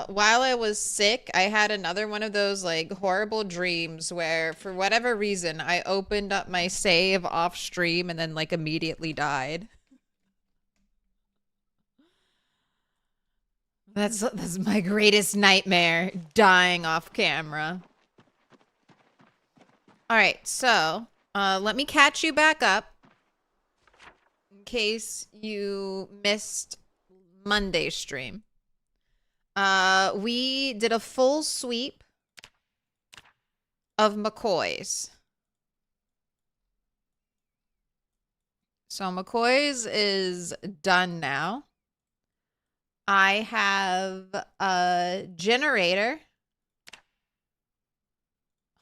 While I was sick, I had another one of those like horrible dreams where for whatever reason I opened up my save off stream and then like immediately died. That's my greatest nightmare, dying off camera. All right, so let me catch you back up in case you missed Monday's stream. We did a full sweep of McCoy's. So McCoy's is done now. I have a generator.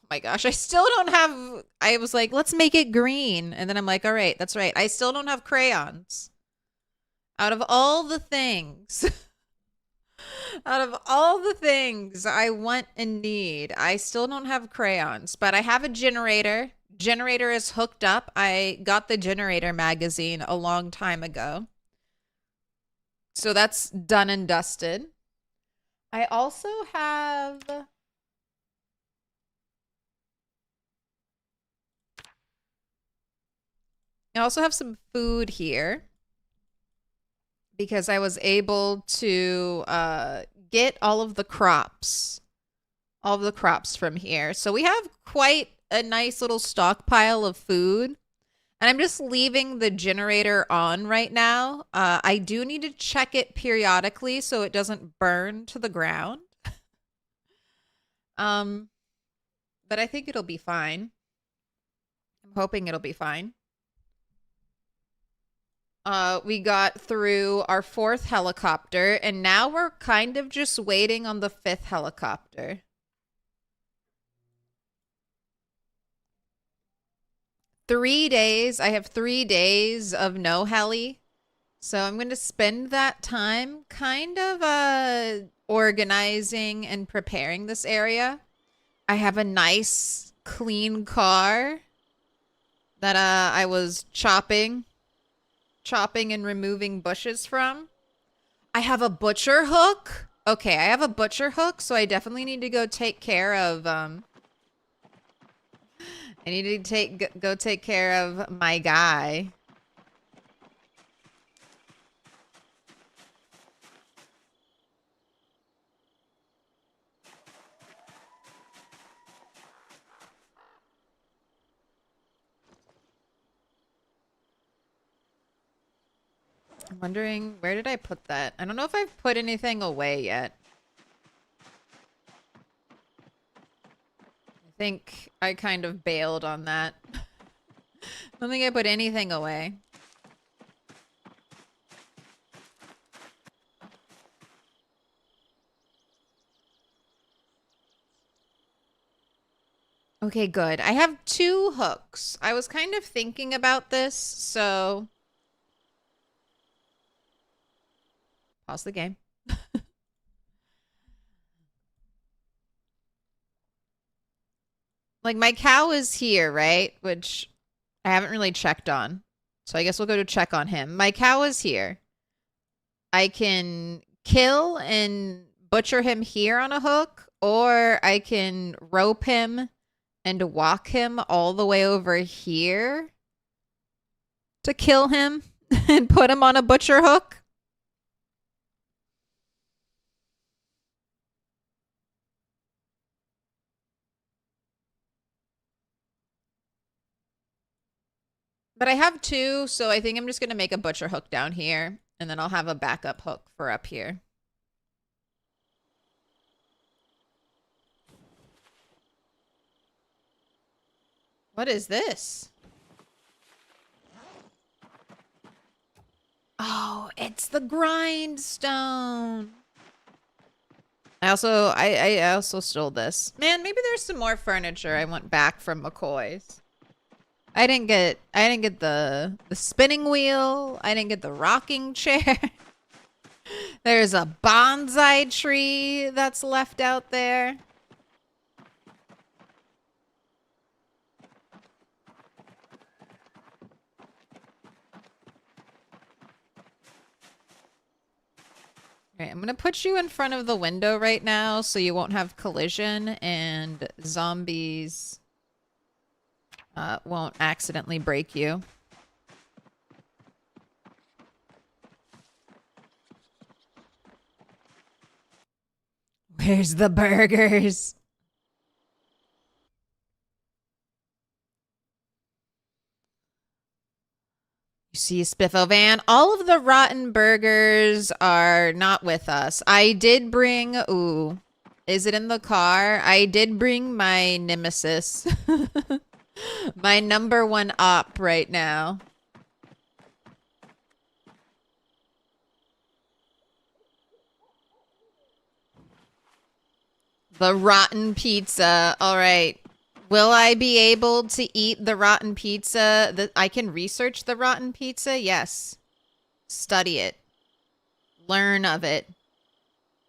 Oh my gosh, I still don't have... I was like, let's make it green. And then I'm like, all right, that's right. I still don't have crayons. Out of all the things... Out of all the things I want and need, I still don't have crayons. But I have a generator. Generator is hooked up. I got the generator magazine a long time ago. So that's done and dusted. I also have... I also have some food here because I was able to get all of the crops from here. So we have quite a nice little stockpile of food. And I'm just leaving the generator on right now. I do need to check it periodically so it doesn't burn to the ground. But I think it'll be fine. I'm hoping it'll be fine. We got through our 4th helicopter, and now we're kind of just waiting on the 5th helicopter. I have 3 days of no heli. So I'm going to spend that time kind of organizing and preparing this area. I have a nice clean car that I was chopping and removing bushes from. I have a butcher hook. Okay, I have a butcher hook, so I definitely need to go take care of I need to go take care of my guy. I'm wondering, where did I put that? I don't know if I've put anything away yet. I think I kind of bailed on that. I don't think I put anything away. Okay, good. I have 2 hooks. I was kind of thinking about this, so... Pause the game. Like, my cow is here, right? Which I haven't really checked on. So I guess we'll go to check on him. My cow is here. I can kill and butcher him here on a hook, or I can rope him and walk him all the way over here to kill him and put him on a butcher hook. But I have 2, so I think I'm just going to make a butcher hook down here, and then I'll have a backup hook for up here. What is this? Oh, it's the grindstone. I also stole this. Man, maybe there's some more furniture I want back from McCoy's. I didn't get the spinning wheel. I didn't get the rocking chair. There's a bonsai tree that's left out there. All right, I'm gonna put you in front of the window right now so you won't have collision and zombies won't accidentally break you. Where's the burgers? You see, Spiffo Van, all of the rotten burgers are not with us. I did bring, ooh, is it in the car? I did bring my nemesis. My number one op right now. The rotten pizza. All right. Will I be able to eat the rotten pizza? I can research the rotten pizza? Yes. Study it. Learn of it.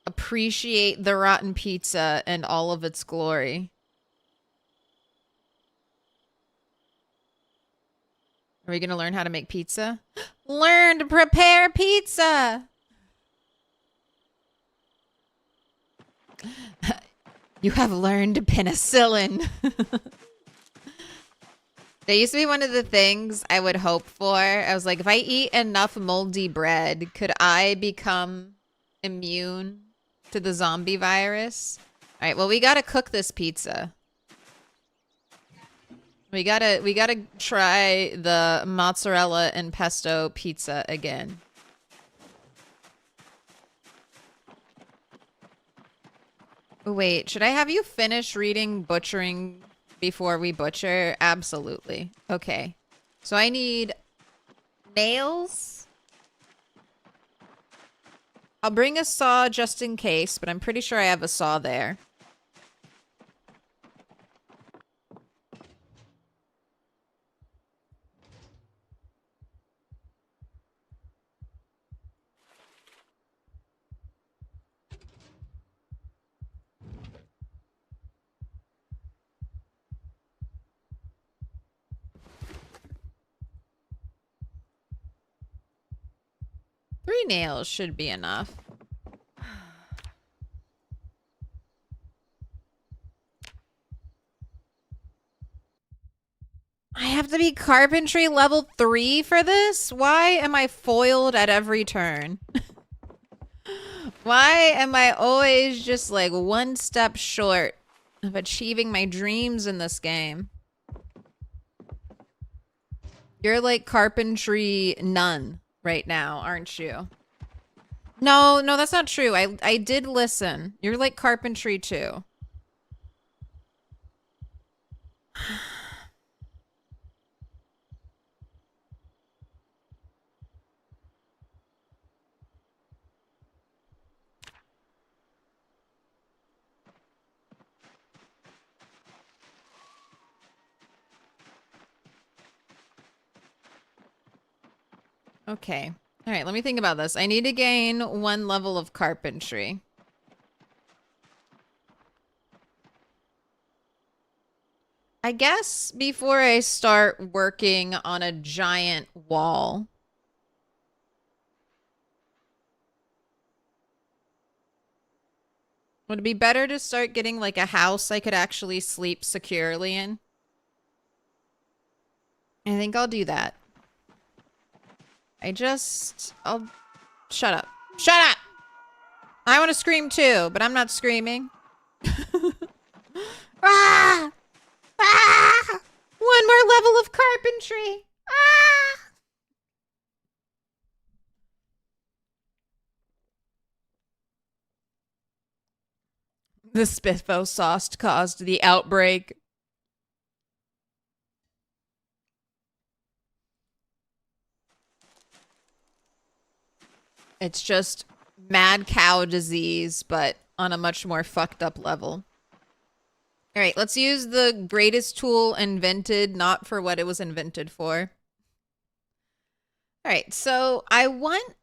Appreciate the rotten pizza and all of its glory. Are we going to learn how to make pizza? Learn to prepare pizza! You have learned penicillin. That used to be one of the things I would hope for. I was like, if I eat enough moldy bread, could I become immune to the zombie virus? All right, well, we gotta cook this pizza. We gotta try the mozzarella and pesto pizza again. Wait, should I have you finish reading Butchering before we butcher? Absolutely. Okay. So I need nails. I'll bring a saw just in case, but I'm pretty sure I have a saw there. Three nails should be enough. I have to be carpentry level 3 for this? Why am I foiled at every turn? Why am I always just like one step short of achieving my dreams in this game? You're like carpentry none right now, aren't you? No, that's not true. I did listen. You're like carpentry too. Okay. All right, let me think about this. I need to gain 1 level of carpentry. I guess before I start working on a giant wall. Would it be better to start getting like a house I could actually sleep securely in? I think I'll do that. I'll shut up. Shut up! I want to scream too, but I'm not screaming. Ah! Ah! 1 more level of carpentry. Ah! The Spiffo sauce caused the outbreak. It's just mad cow disease, but on a much more fucked up level. All right, let's use the greatest tool invented, not for what it was invented for. All right, so I want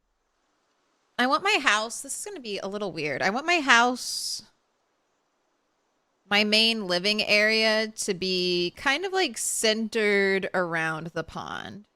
my house. This is going to be a little weird. I want my house, my main living area, to be kind of like centered around the pond.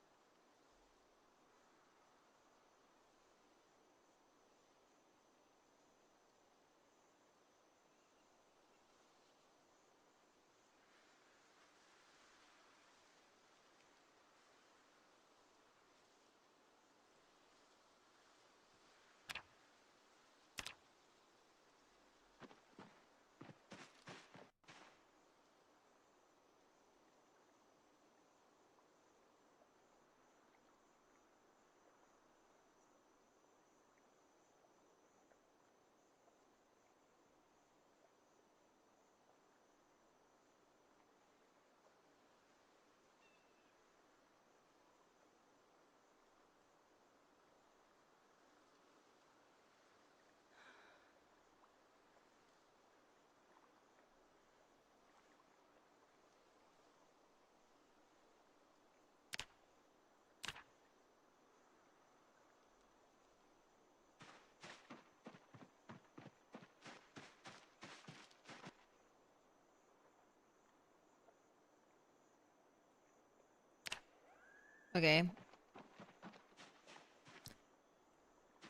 Okay.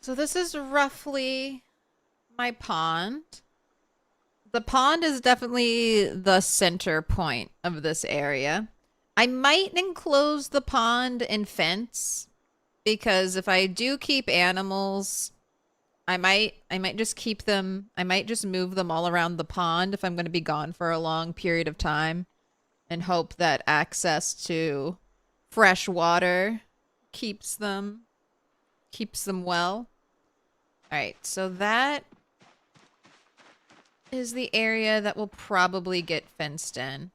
So this is roughly my pond. The pond is definitely the center point of this area. I might enclose the pond and fence because if I do keep animals, I might just keep them. I might just move them all around the pond if I'm going to be gone for a long period of time and hope that access to fresh water keeps them well. All right, so that is the area that will probably get fenced in.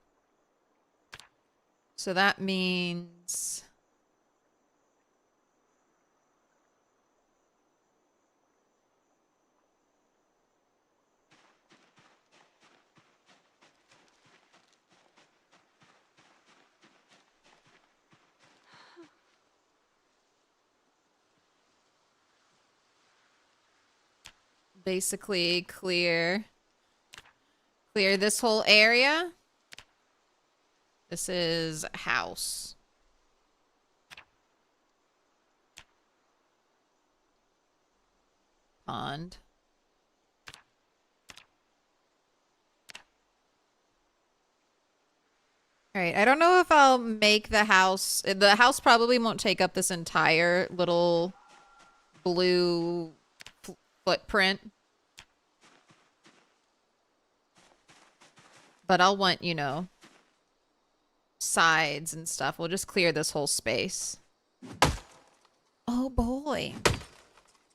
So that means basically clear this whole area. This is a house. Pond. All right, I don't know if I'll make the house. The house probably won't take up this entire little blue footprint. But I'll want, you know, sides and stuff. We'll just clear this whole space. Oh boy.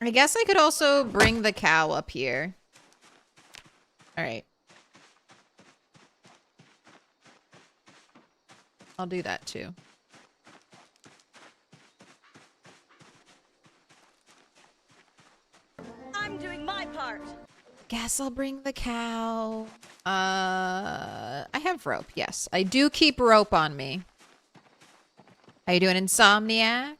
I guess I could also bring the cow up here. All right. I'll do that too. I'm doing my part. Guess I'll bring the cow. I have rope. Yes, I do keep rope on me. How you doing, Insomniac?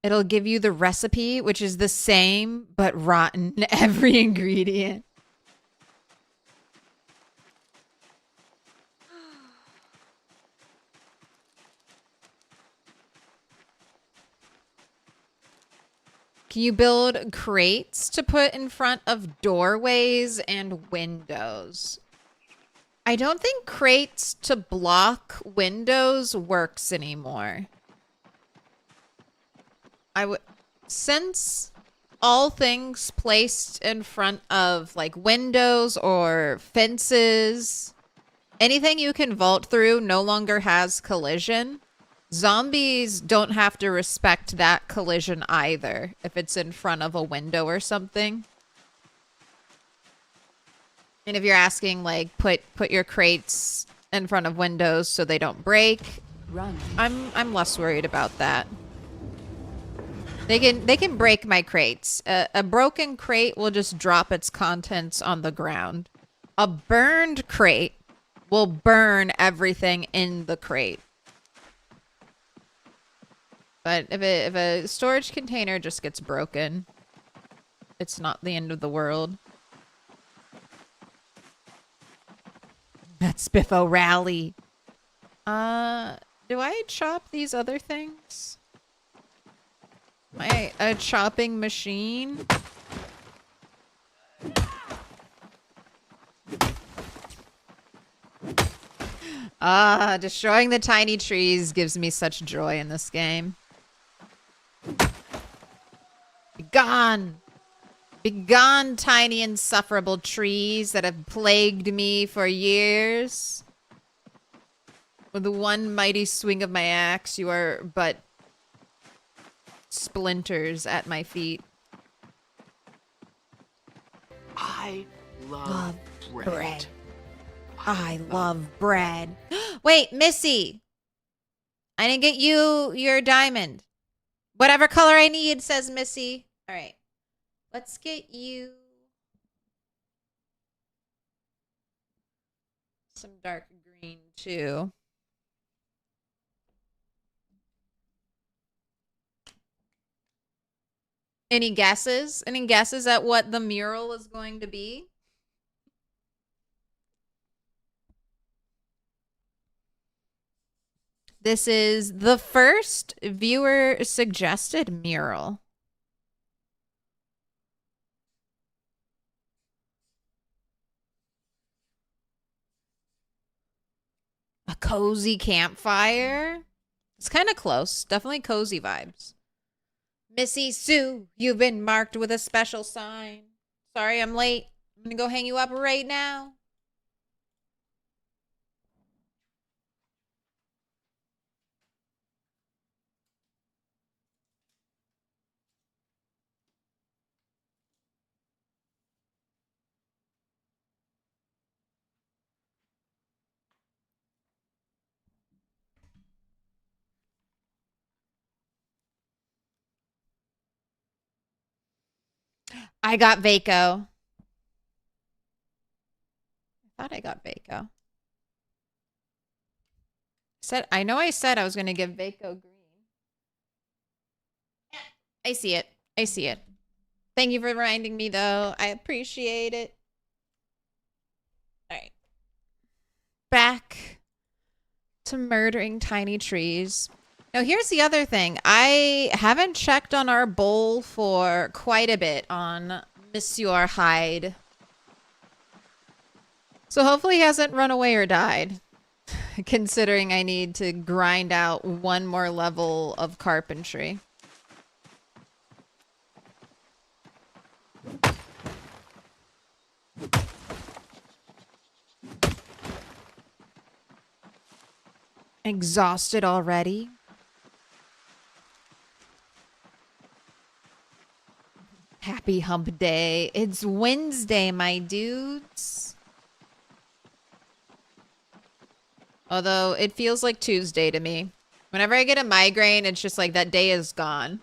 It'll give you the recipe, which is the same, but rotten every ingredient. Can you build crates to put in front of doorways and windows? I don't think crates to block windows works anymore. Since all things placed in front of like windows or fences, anything you can vault through no longer has collision. Zombies don't have to respect that collision either if it's in front of a window or something. And if you're asking, like, put your crates in front of windows so they don't break, Run. I'm less worried about that. They can break my crates. A broken crate will just drop its contents on the ground. A burned crate will burn everything in the crate. But if a storage container just gets broken, it's not the end of the world. That's Biffo Rally. Do I chop these other things? Am I a chopping machine? Destroying the tiny trees gives me such joy in this game. Be gone! Be gone, tiny insufferable trees that have plagued me for years. With the one mighty swing of my axe, you are but splinters at my feet. I love bread. I love bread. Wait, Missy! I didn't get you your diamond. Whatever color I need, says Missy. All right. Let's get you some dark green too. Any guesses? Any guesses at what the mural is going to be? This is the first viewer suggested mural. A cozy campfire. It's kind of close. Definitely cozy vibes. Missy Sue, you've been marked with a special sign. Sorry I'm late. I'm gonna go hang you up right now. I got Vaco. I thought I got Vaco. I know I said I was going to give Vaco green. I see it. I see it. Thank you for reminding me, though. I appreciate it. All right. Back to murdering tiny trees. Now, here's the other thing. I haven't checked on our bowl for quite a bit on Monsieur Hyde. So hopefully he hasn't run away or died. Considering I need to grind out one more level of carpentry. Exhausted already? Happy hump day. It's Wednesday, my dudes. Although it feels like Tuesday to me. Whenever I get a migraine, it's just like that day is gone.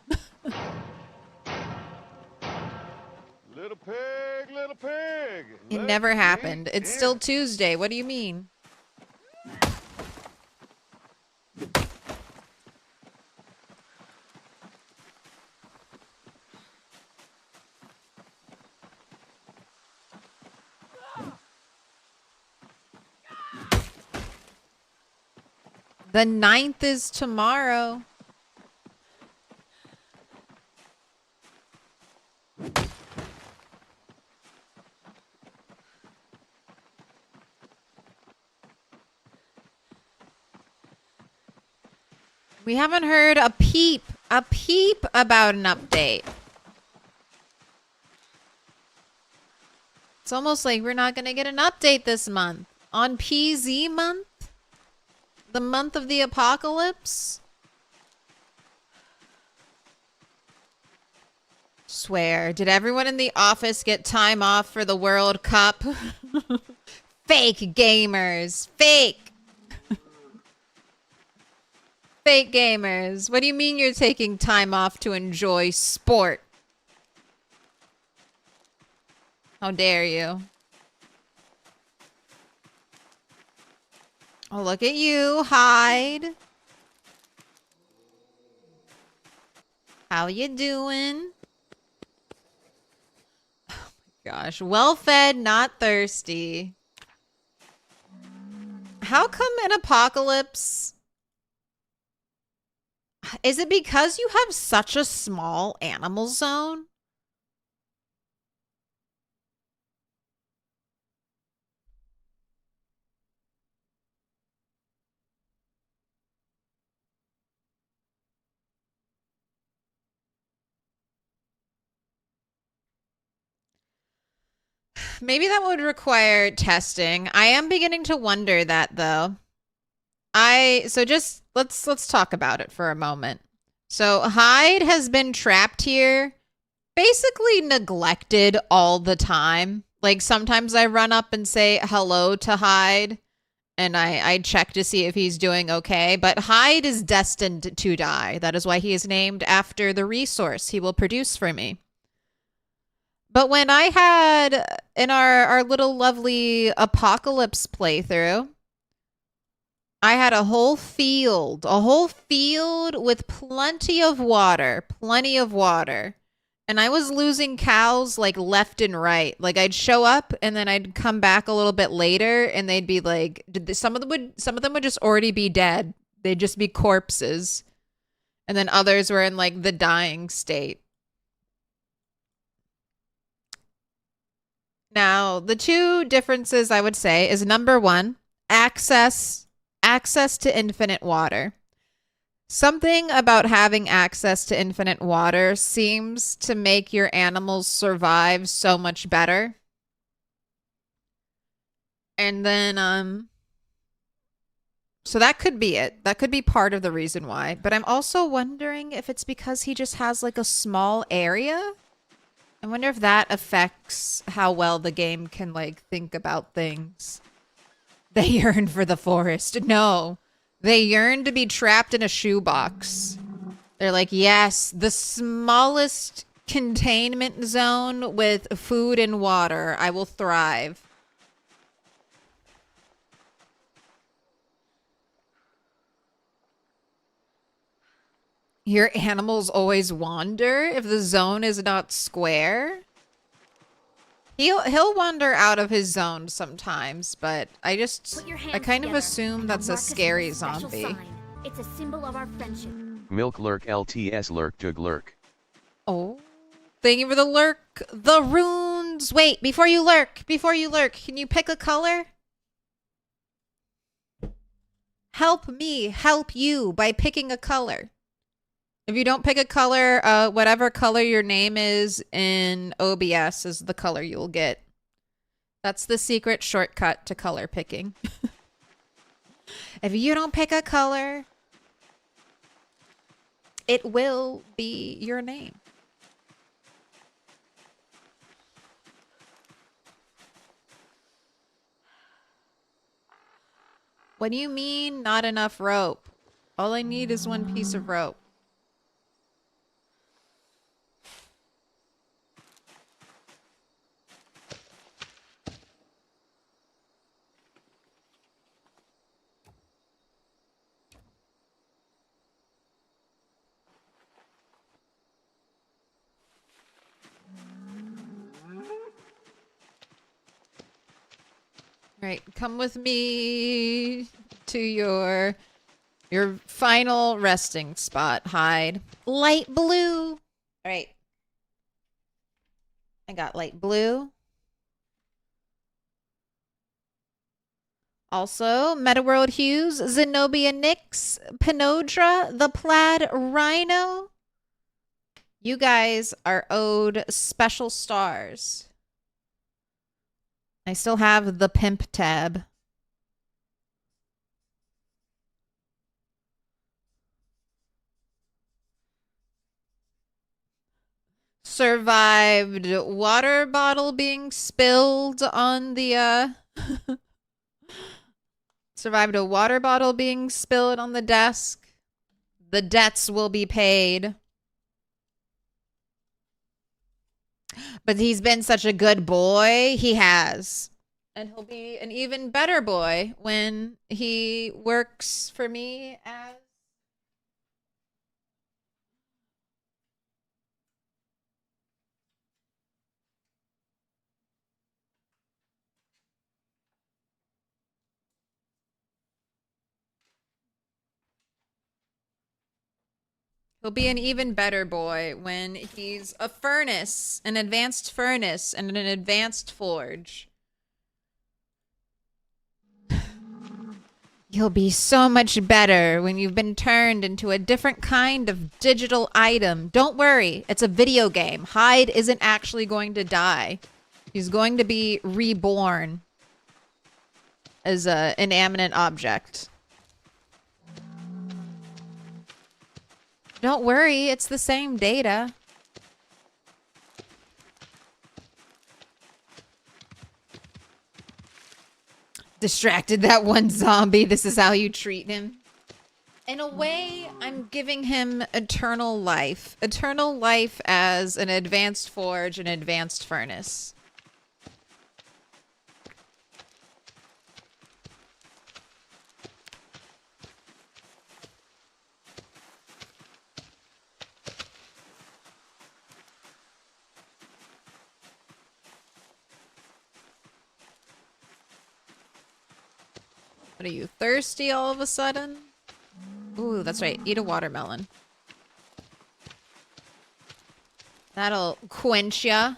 Little pig, little pig. It never happened. It's still Tuesday. What do you mean? The 9th is tomorrow. We haven't heard a peep about an update. It's almost like we're not going to get an update this month. On PZ month? The month of the apocalypse? Swear, did everyone in the office get time off for the World Cup? Fake gamers. Fake. Fake gamers. What do you mean you're taking time off to enjoy sport? How dare you? Oh, look at you, Hyde. How you doing? Oh my gosh. Well-fed, not thirsty. How come in Apocalypse? Is it because you have such a small animal zone? Maybe that would require testing. I am beginning to wonder that though. Just let's talk about it for a moment. So Hyde has been trapped here, basically neglected all the time. Like sometimes I run up and say hello to Hyde and I check to see if he's doing okay, but Hyde is destined to die. That is why he is named after the resource he will produce for me. But when I had in our little lovely apocalypse playthrough, I had a whole field with plenty of water. And I was losing cows like left and right. Like I'd show up and then I'd come back a little bit later and they'd be like, some of them would just already be dead They'd just be corpses. And then others were in like the dying state. Now, the two differences I would say is number one, access to infinite water. Something about having access to infinite water seems to make your animals survive so much better. And then, so that could be it. That could be part of the reason why. But I'm also wondering if it's because he just has like a small area. I wonder if that affects how well the game can like think about things. They yearn for the forest. No, they yearn to be trapped in a shoebox. They're like, yes, the smallest containment zone with food and water. I will thrive. Your animals always wander if the zone is not square. He'll wander out of his zone sometimes, but I kind of assume that's a scary zombie. Sign. It's a symbol of our friendship. Milk lurk LTS lurk tug lurk. Oh, thank you for the lurk. The runes. Wait, before you lurk, can you pick a color? Help me help you by picking a color. If you don't pick a color, whatever color your name is in OBS is the color you'll get. That's the secret shortcut to color picking. If you don't pick a color, it will be your name. What do you mean, not enough rope? All I need is one piece of rope. Right, come with me to your final resting spot, Hide. Light blue. All right. I got light blue. Also, Metaworld Hues, Zenobia Nyx, Pinodra, the Plaid Rhino. You guys are owed special stars. I still have the pimp tab. Survived water bottle being spilled on the survived a water bottle being spilled on the desk. The debts will be paid. But he's been such a good boy. He has. And he'll be an even better boy when he works for me as... He'll be an even better boy when he's a furnace, an advanced furnace, and an advanced forge. You'll be so much better when you've been turned into a different kind of digital item. Don't worry, it's a video game. Hyde isn't actually going to die. He's going to be reborn as an inanimate object. Don't worry, it's the same data. Distracted that one zombie. This is how you treat him. In a way, I'm giving him eternal life. Eternal life as an advanced forge and advanced furnace. What are you, thirsty all of a sudden? Ooh, that's right. Eat a watermelon. That'll quench ya.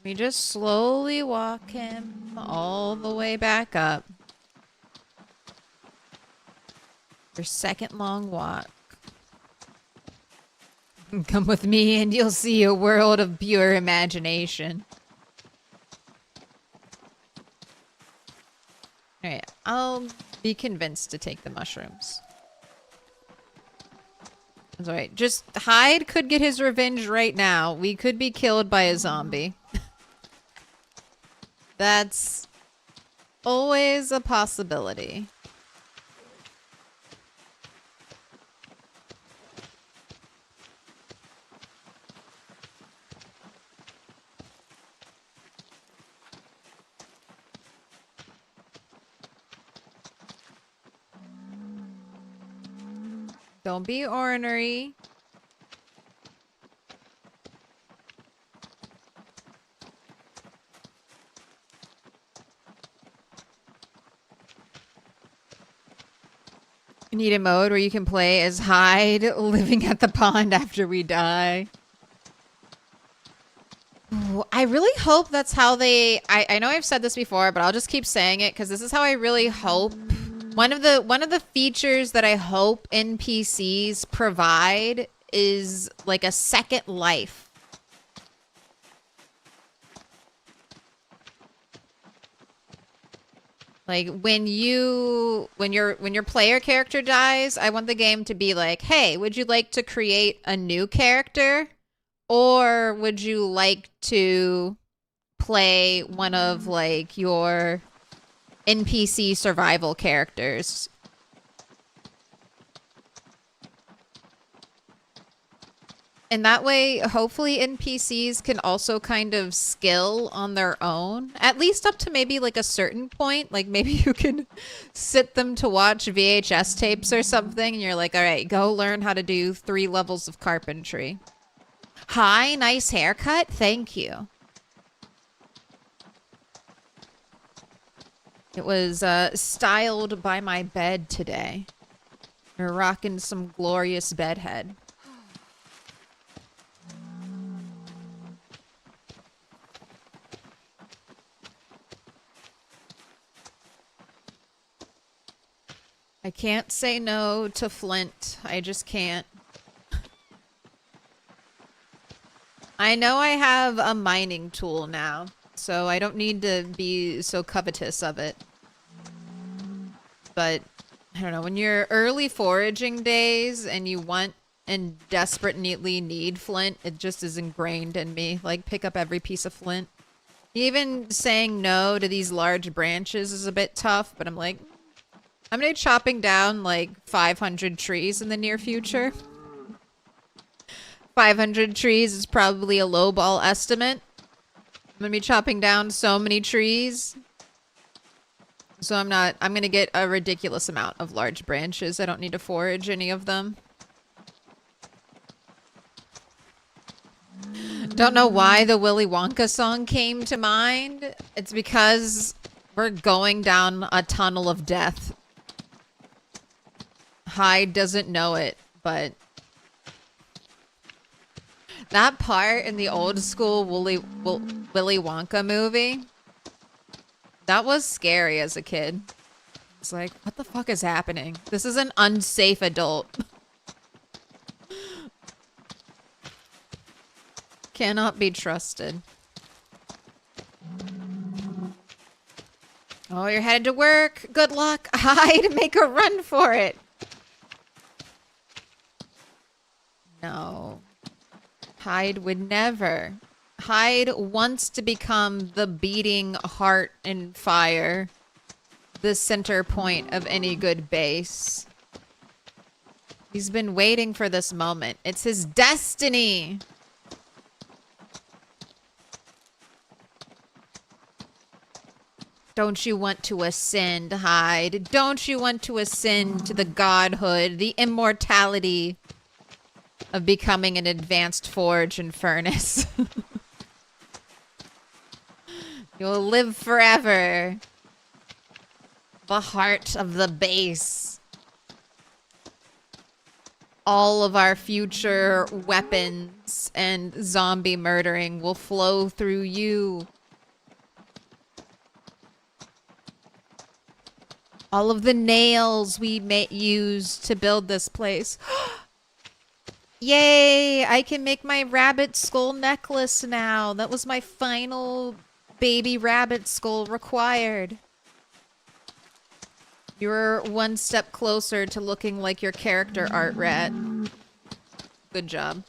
We just slowly walk him all the way back up. Your second long walk. Come with me and you'll see a world of pure imagination. Alright, I'll be convinced to take the mushrooms. That's alright. Just Hyde could get his revenge right now. We could be killed by a zombie. That's always a possibility. Don't be ornery. You need a mode where you can play as Hyde living at the pond after we die. Ooh, I really hope that's how they... I know I've said this before, but I'll just keep saying it because this is how I really hope. One of the features that I hope NPCs provide is like a second life. Like when your player character dies, I want the game to be like, "Hey, would you like to create a new character, or would you like to play one of like your NPC survival characters?" And that way, hopefully NPCs can also kind of skill on their own, at least up to maybe like a certain point. Like maybe you can sit them to watch VHS tapes or something, and you're like, all right, go learn how to do 3 levels of carpentry. Hi, nice haircut. Thank you. It was styled by my bed today. We're rocking some glorious bedhead. I can't say no to Flint. I just can't. I know I have a mining tool now, so I don't need to be so covetous of it. But, I don't know, when you're early foraging days and you want and desperately need Flint, it just is ingrained in me. Like, pick up every piece of Flint. Even saying no to these large branches is a bit tough, but I'm like, I'm gonna be chopping down like 500 trees in the near future. 500 trees is probably a lowball estimate. I'm gonna be chopping down so many trees. So I'm gonna get a ridiculous amount of large branches. I don't need to forage any of them. Don't know why the Willy Wonka song came to mind. It's because we're going down a tunnel of death. Hyde doesn't know it, but that part in the old school Willy Wonka movie, that was scary as a kid. It's like, what the fuck is happening? This is an unsafe adult. Cannot be trusted. Oh, you're headed to work. Good luck. Hyde, make a run for it. No. Hyde would never. Hyde wants to become the beating heart and fire. The center point of any good base. He's been waiting for this moment. It's his destiny. Don't you want to ascend, Hyde? Don't you want to ascend to the godhood, the immortality of becoming an advanced forge and furnace? You'll live forever. The heart of the base. All of our future weapons and zombie murdering will flow through you. All of the nails we use to build this place. Yay! I can make my rabbit skull necklace now. That was my final baby rabbit skull required. You're one step closer to looking like your character, Art Rat. Good job.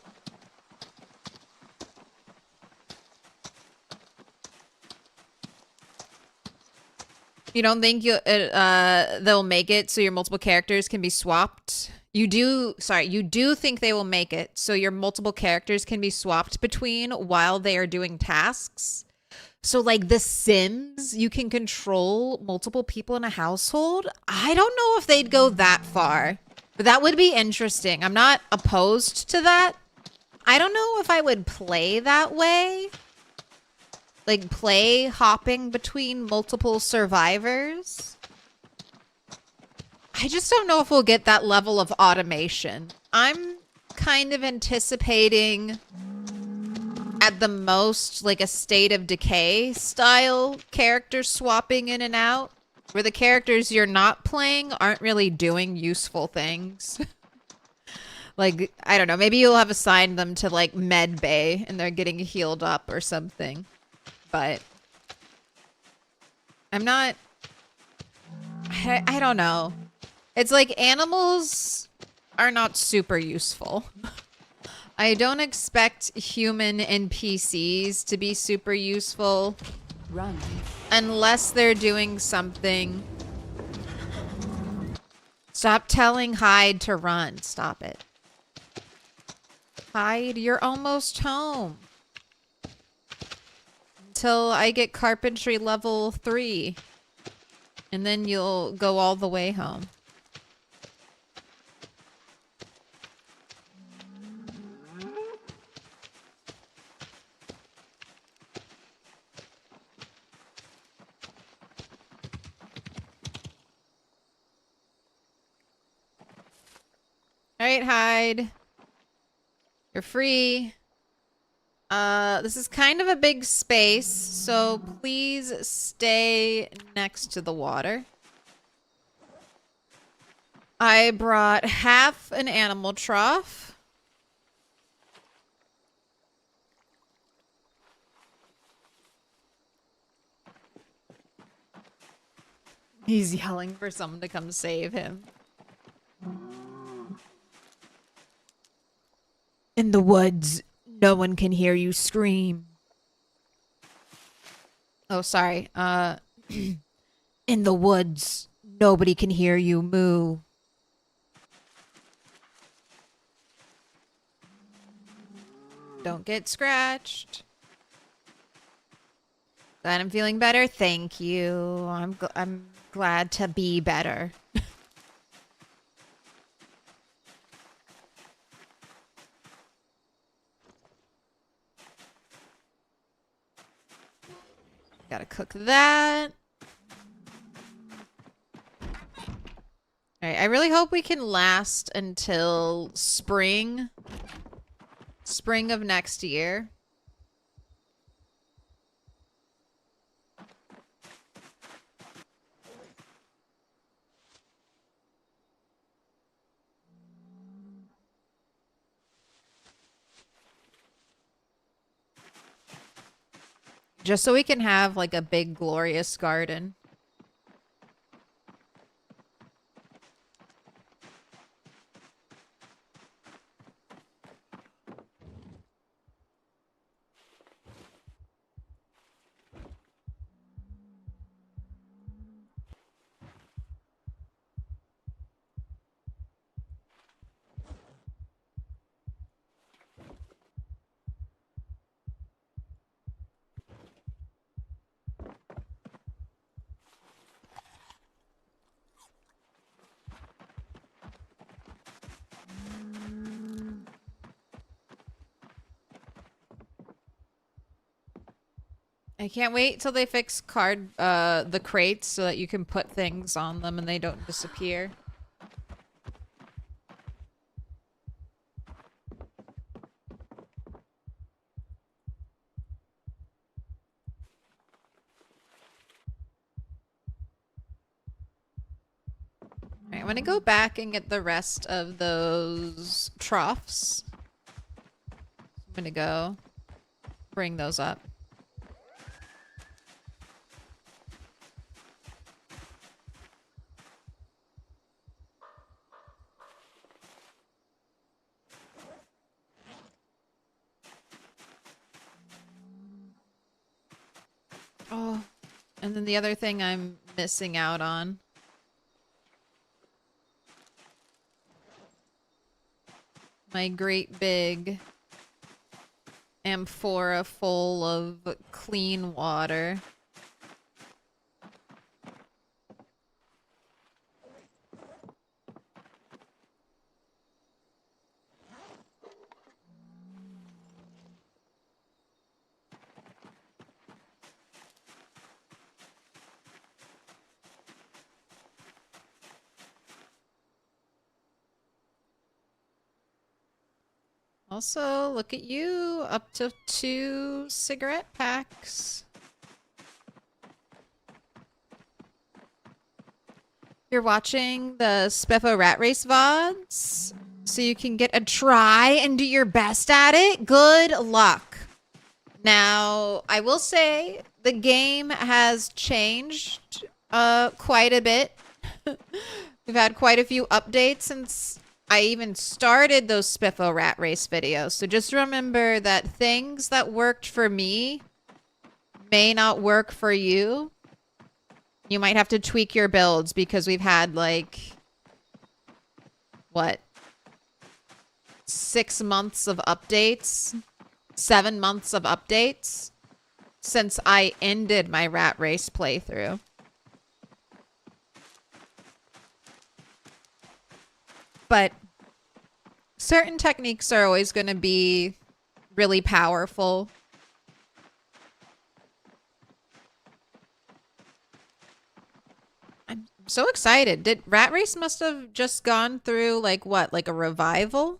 You don't think they'll make it so your multiple characters can be swapped? You do think they will make it so your multiple characters can be swapped between while they are doing tasks? So like The Sims, you can control multiple people in a household? I don't know if they'd go that far, but that would be interesting. I'm not opposed to that. I don't know if I would play that way. Like play hopping between multiple survivors. I just don't know if we'll get that level of automation. I'm kind of anticipating at the most like a State of Decay style character swapping in and out, where the characters you're not playing aren't really doing useful things. Like, I don't know, maybe you'll have assigned them to like med bay and they're getting healed up or something. But I'm not, I don't know. It's like animals are not super useful. I don't expect human NPCs to be super useful. Run. Unless they're doing something. Stop telling Hyde to run. Stop it. Hyde, you're almost home. Until I get carpentry level 3. And then you'll go all the way home. All right, Hyde. You're free. This is kind of a big space, so please stay next to the water. I brought half an animal trough. He's yelling for someone to come save him. In the woods, no one can hear you scream. Oh, sorry. In the woods, nobody can hear you moo. Don't get scratched. Glad I'm feeling better. Thank you. I'm glad to be better. Gotta cook that. Alright, I really hope we can last until spring. Spring of next year. Just so we can have like a big glorious garden. I can't wait till they fix the crates so that you can put things on them and they don't disappear. Alright, I'm gonna go back and get the rest of those troughs. I'm gonna go bring those up. Oh, and then the other thing I'm missing out on. My great big amphora full of clean water. Also, look at you, up to 2 cigarette packs. You're watching the Spiffo Rat Race VODs, so you can get a try and do your best at it. Good luck. Now, I will say, the game has changed quite a bit. We've had quite a few updates since I even started those Spiffo Rat Race videos. So just remember that things that worked for me may not work for you. You might have to tweak your builds because we've had like, what? 6 months of updates? 7 months of updates since I ended my Rat Race playthrough. But certain techniques are always going to be really powerful. I'm so excited. Did Rat Race must have just gone through like what? Like a revival?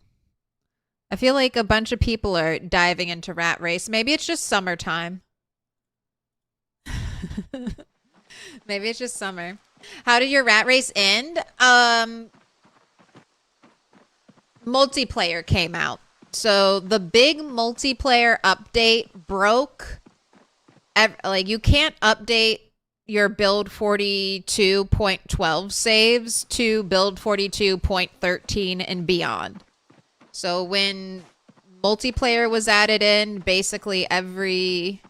I feel like a bunch of people are diving into Rat Race. Maybe it's just summertime. Maybe it's just summer. How did your Rat Race end? Multiplayer came out. So the big multiplayer update broke. Like, you can't update your build 42.12 saves to build 42.13 and beyond. So when multiplayer was added in, basically every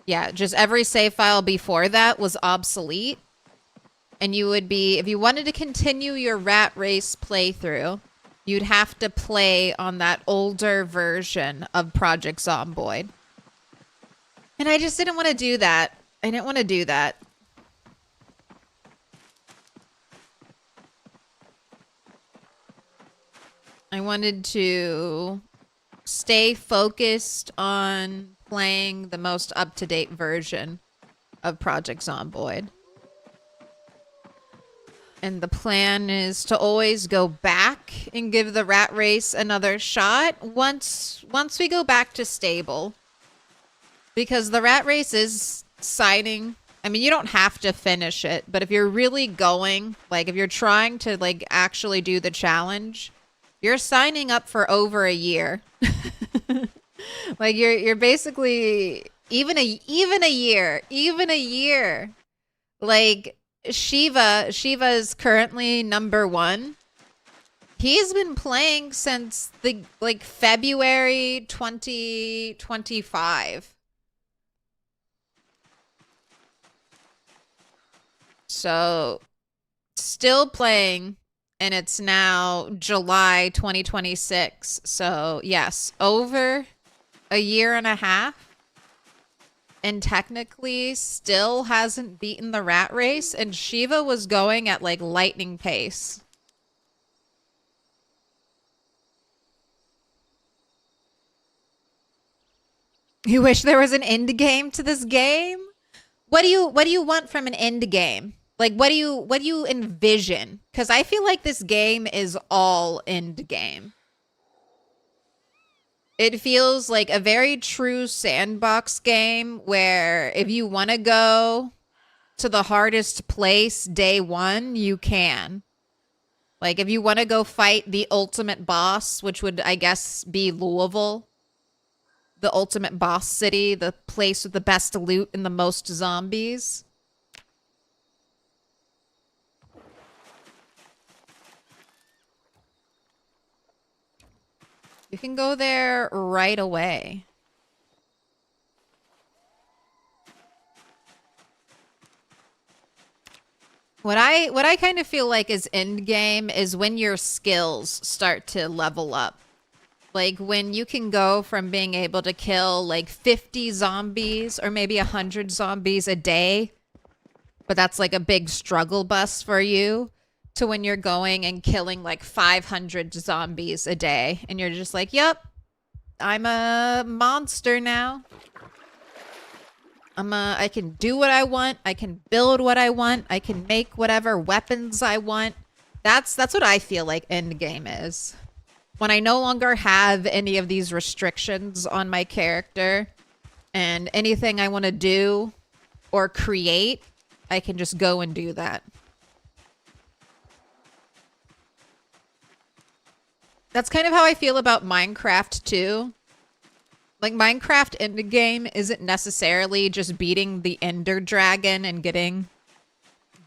save file before that was obsolete. And you would be, if you wanted to continue your Rat Race playthrough, you'd have to play on that older version of Project Zomboid. And I just didn't want to do that. I didn't want to do that. I wanted to stay focused on playing the most up-to-date version of Project Zomboid. And the plan is to always go back and give the Rat Race another shot once we go back to stable. Because the Rat Race is signing. I mean, you don't have to finish it, but if you're really going, like if you're trying to like actually do the challenge, you're signing up for over a year. Like you're basically even a year. Like Shiva is currently #1. He's been playing since the like February 2025. So still playing, and it's now July 2026. So yes, over a year and a half, and technically still hasn't beaten the Rat Race, and Shiva was going at like lightning pace. You wish there was an end game to this game? What do you want from an end game? Like what do you envision? Cuz I feel like this game is all end game. It feels like a very true sandbox game where if you want to go to the hardest place day 1, you can. Like if you want to go fight the ultimate boss, which would I guess be Louisville, the ultimate boss city, the place with the best loot and the most zombies. You can go there right away. What I kind of feel like is end game is when your skills start to level up. Like when you can go from being able to kill like 50 zombies or maybe 100 zombies a day, but that's like a big struggle bus for you, to when you're going and killing like 500 zombies a day and you're just like, yep, I'm a monster now. I can do what I want. I can build what I want. I can make whatever weapons I want. That's what I feel like end game is. When I no longer have any of these restrictions on my character and anything I want to do or create, I can just go and do that. That's kind of how I feel about Minecraft too. Like Minecraft endgame isn't necessarily just beating the Ender Dragon and getting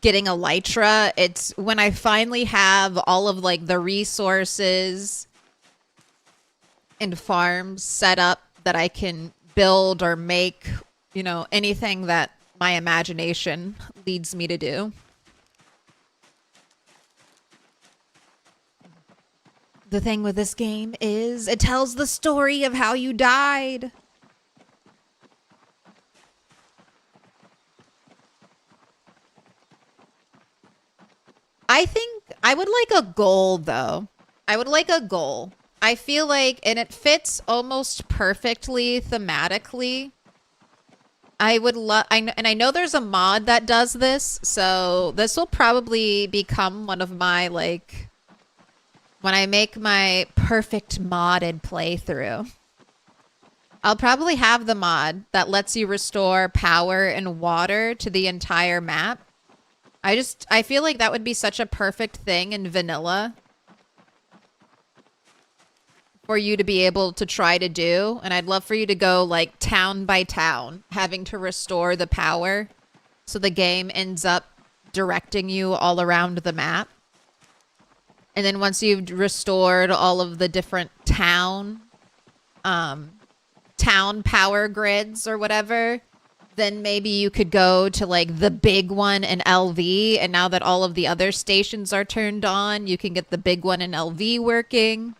Elytra. It's when I finally have all of like the resources and farms set up that I can build or make, you know, anything that my imagination leads me to do. The thing with this game is it tells the story of how you died. I think I would like a goal, though. I would like a goal. I feel like, and it fits almost perfectly thematically. I would love, and I know there's a mod that does this, so this will probably become one of my, like, when I make my perfect modded playthrough, I'll probably have the mod that lets you restore power and water to the entire map. I feel like that would be such a perfect thing in vanilla for you to be able to try to do. And I'd love for you to go like town by town, having to restore the power. So the game ends up directing you all around the map. And then once you've restored all of the different town power grids or whatever, then maybe you could go to like the big one in LV. And now that all of the other stations are turned on, you can get the big one in LV working.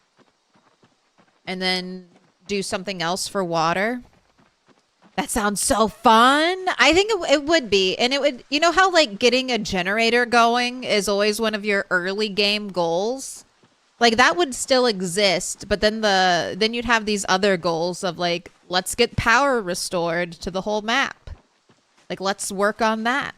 And then do something else for water. That sounds so fun. I think it would be. And it would, you know how like getting a generator going is always one of your early game goals? Like that would still exist, but then you'd have these other goals of like, let's get power restored to the whole map. Like let's work on that.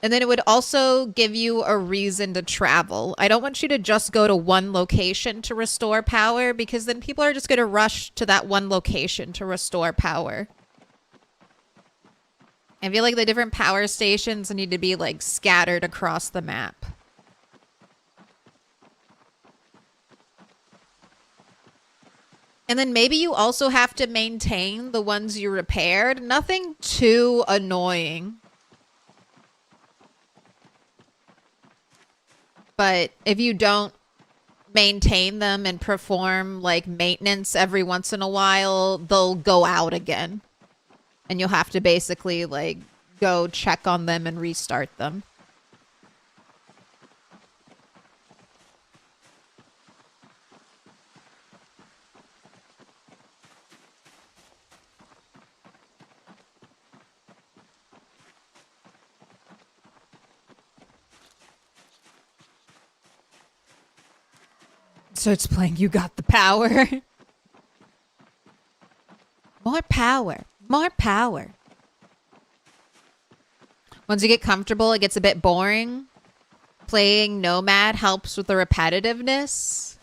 And then it would also give you a reason to travel. I don't want you to just go to one location to restore power, because then people are just going to rush to that one location to restore power. I feel like the different power stations need to be like scattered across the map. And then maybe you also have to maintain the ones you repaired. Nothing too annoying. But if you don't maintain them and perform like maintenance every once in a while, they'll go out again. And you'll have to basically like go check on them and restart them. So it's playing You Got the Power. More power. More power. Once you get comfortable, it gets a bit boring. Playing Nomad helps with the repetitiveness.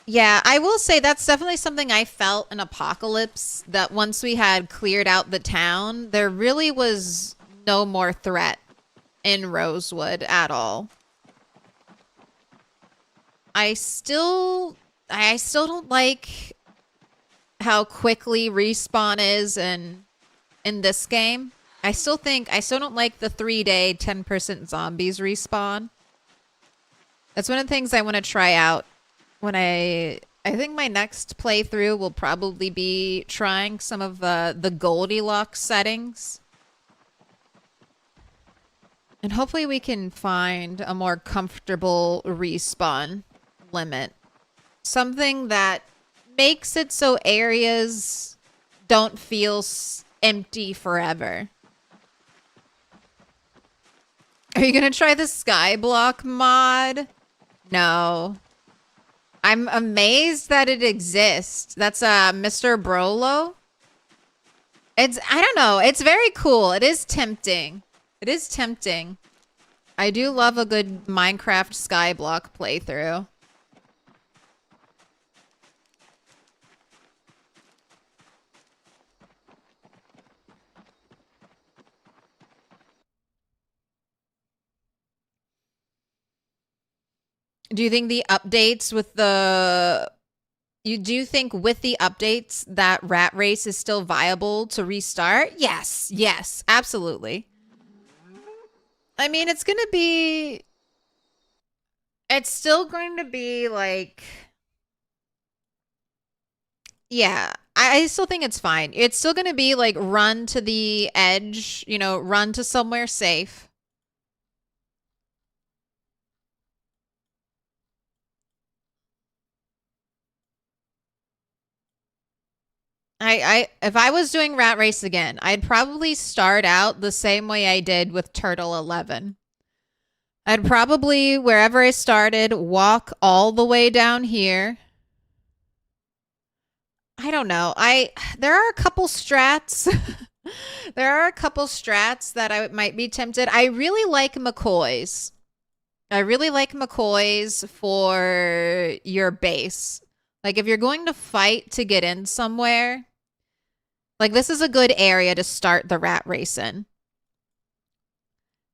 Yeah, I will say that's definitely something I felt in Apocalypse, that once we had cleared out the town, there really was no more threat in Rosewood at all. I still don't like how quickly respawn is in this game. I still don't like the 3-day 10% zombies respawn. That's one of the things I want to try out when I think my next playthrough will probably be trying some of the Goldilocks settings. And hopefully we can find a more comfortable respawn limit. Something that makes it so areas don't feel empty forever. Are you gonna try the Skyblock mod? No. I'm amazed that it exists. That's Mr. Brolo. I don't know. It's very cool. It is tempting. It is tempting. I do love a good Minecraft Skyblock playthrough. Do you think the updates with the... You do think with the updates that Rat Race is still viable to restart? Yes. Yes. Absolutely. I mean, it's going to be... It's still going to be like... Yeah. I still think it's fine. It's still going to be like run to the edge, you know, run to somewhere safe. If I was doing Rat Race again, I'd probably start out the same way I did with Turtle 11. I'd probably, wherever I started, walk all the way down here. I don't know. There are a couple strats. There are a couple strats that I might be tempted. I really like McCoy's. I really like McCoy's for your base. Like, if you're going to fight to get in somewhere, like, this is a good area to start the Rat Race in.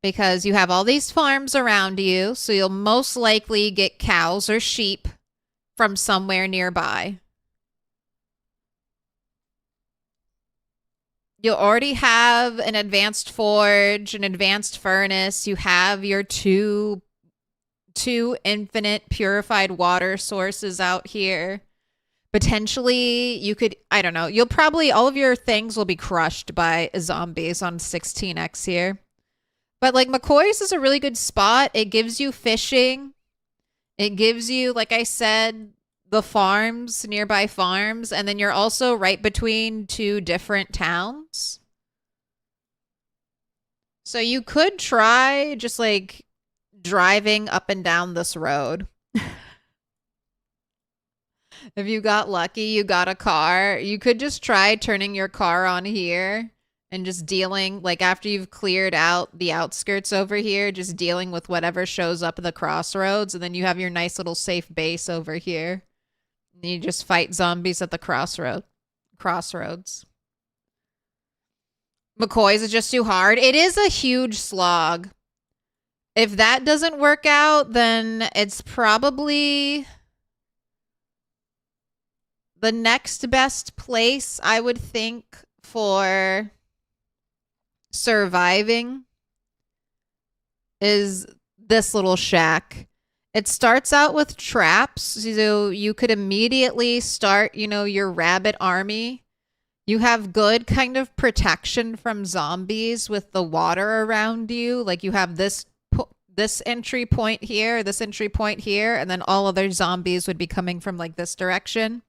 Because you have all these farms around you, so you'll most likely get cows or sheep from somewhere nearby. You'll already have an advanced forge, an advanced furnace. You have your two infinite purified water sources out here. Potentially, you could, I don't know, you'll probably, all of your things will be crushed by zombies on 16x here. But like McCoy's is a really good spot. It gives you fishing. It gives you, like I said, the farms, nearby farms. And then you're also right between two different towns. So you could try just like driving up and down this road. If you got lucky, you got a car. You could just try turning your car on here and just dealing, like after you've cleared out the outskirts over here, just dealing with whatever shows up at the crossroads. And then you have your nice little safe base over here. And you just fight zombies at the crossroads. McCoy's is just too hard. It is a huge slog. If that doesn't work out, then it's probably the next best place, I would think, for surviving is this little shack. It starts out with traps, so you could immediately start, you know, your rabbit army. You have good kind of protection from zombies with the water around you. Like you have this entry point here, this entry point here, and then all other zombies would be coming from like this direction.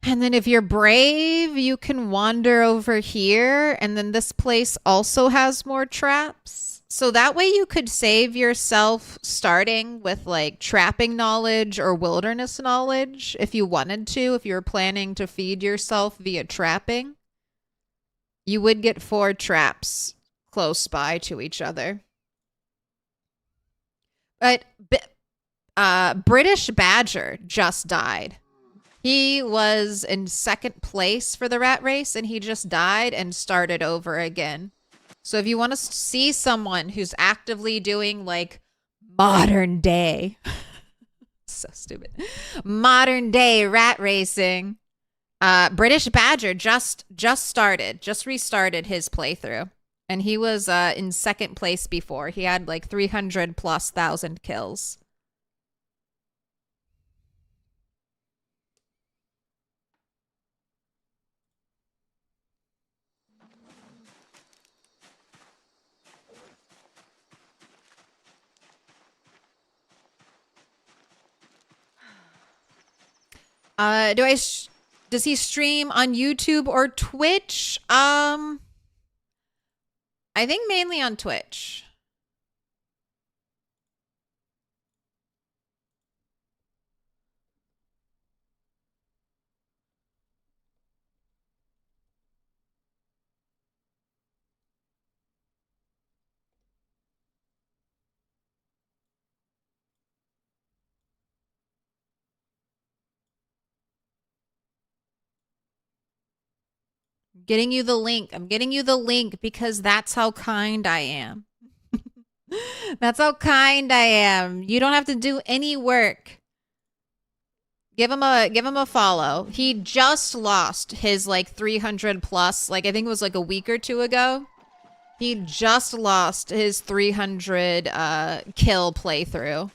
And then if you're brave, you can wander over here. And then this place also has more traps. So that way you could save yourself starting with like trapping knowledge or wilderness knowledge if you wanted to, if you were planning to feed yourself via trapping. You would get 4 traps close by to each other. But British Badger just died. He was in 2nd place for the rat race and he just died and started over again. So if you want to see someone who's actively doing like modern day, so stupid, modern day rat racing, British Badger just restarted his playthrough, and he was in 2nd place before. He had like 300,000+ kills. Does he stream on YouTube or Twitch? I think mainly on Twitch. Getting you the link. I'm getting you the link because that's how kind I am. That's how kind I am. You don't have to do any work. Give him a follow. He just lost his like 300+, like I think it was like a week or 2 ago. He just lost his 300 kill playthrough.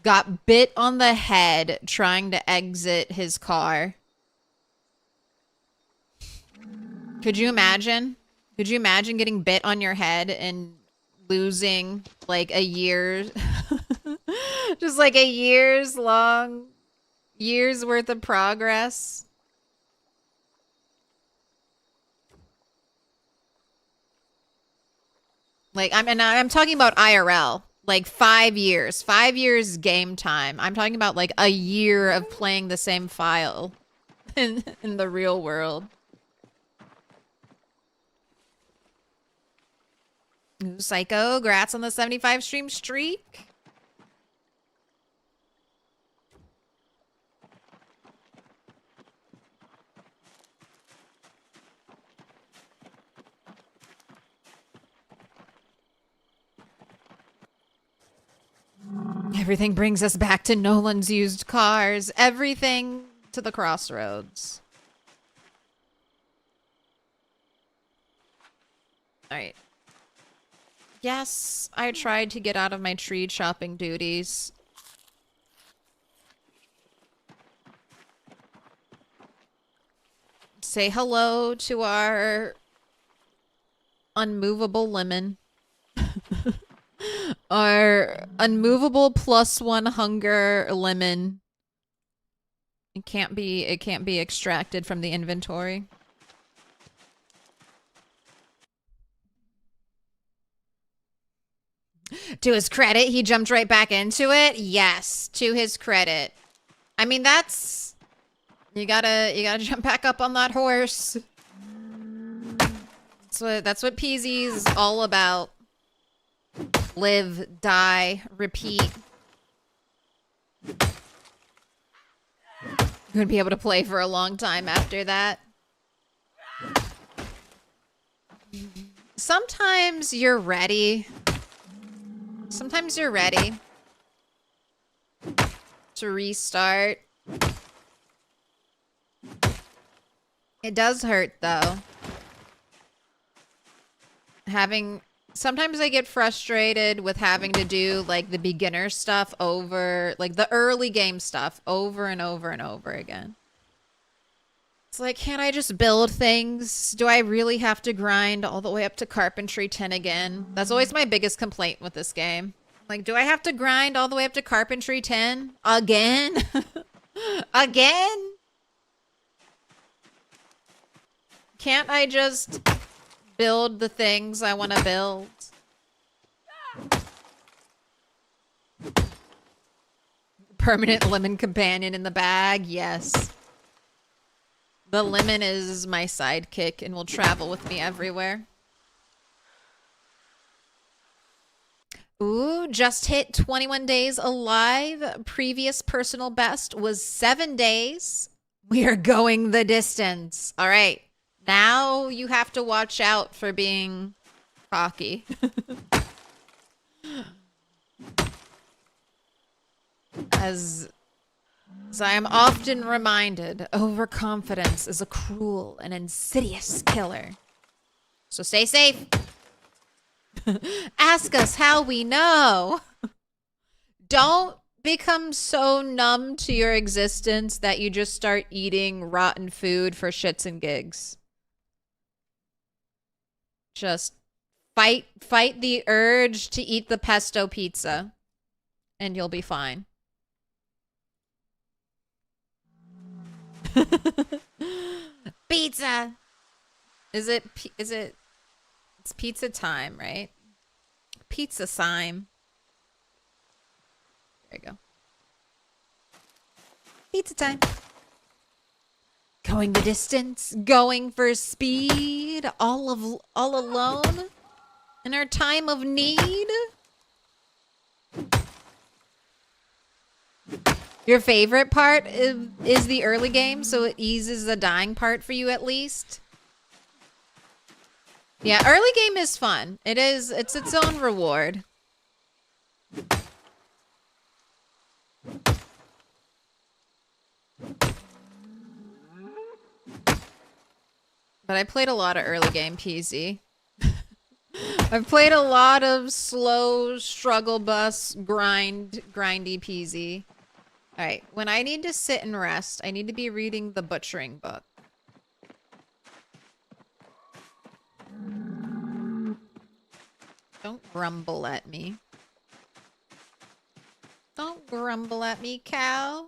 Got bit on the head trying to exit his car. Could you imagine? Could you imagine getting bit on your head and losing like a year? Just like a year's worth of progress. Like I'm talking about IRL, like 5 years, 5 years game time. I'm talking about like a year of playing the same file in the real world. Ooh, Psycho, grats on the 75 stream streak. Everything brings us back to Nolan's used cars. Everything to the crossroads. All right. Yes, I tried to get out of my tree chopping duties. Say hello to our unmovable lemon. Our unmovable +1 hunger lemon. It can't be extracted from the inventory. To his credit, he jumped right back into it. Yes, to his credit. I mean, that's you gotta jump back up on that horse. That's what PZ's all about. Live, die, repeat. You're gonna be able to play for a long time after that. Sometimes you're ready. Sometimes you're ready to restart. It does hurt though. Sometimes I get frustrated with having to do like the beginner stuff over, like the early game stuff over and over and over again. It's like, can't I just build things? Do I really have to grind all the way up to Carpentry 10 again? That's always my biggest complaint with this game. Like, do I have to grind all the way up to Carpentry 10 again? Again? Can't I just build the things I want to build? Permanent lemon companion in the bag. Yes. The lemon is my sidekick and will travel with me everywhere. Ooh, just hit 21 days alive. Previous personal best was 7 days. We are going the distance. All right. Now you have to watch out for being cocky. As I am often reminded, overconfidence is a cruel and insidious killer. So stay safe. Ask us how we know. Don't become so numb to your existence that you just start eating rotten food for shits and gigs. Just fight the urge to eat the pesto pizza, and you'll be fine. Pizza. It's pizza time, right? Pizza time. There you go. Pizza time. Going the distance, going for speed, all alone in our time of need. Your favorite part is the early game, so it eases the dying part for you at least. Yeah, early game is fun. It's its own reward. But I played a lot of early game PZ. I've played a lot of slow struggle bus grindy PZ. All right, when I need to sit and rest, I need to be reading the butchering book. Don't grumble at me. Don't grumble at me, cow.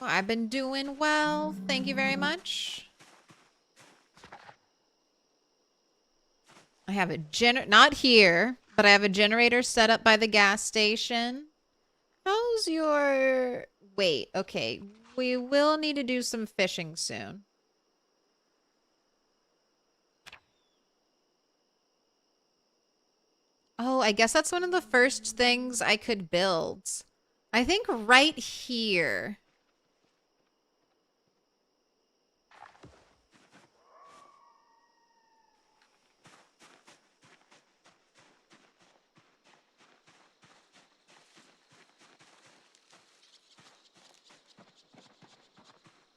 I've been doing well. Thank you very much. I have a not here, but I have a generator set up by the gas station. How's your... Wait, okay. We will need to do some fishing soon. Oh, I guess that's one of the first things I could build. I think right here.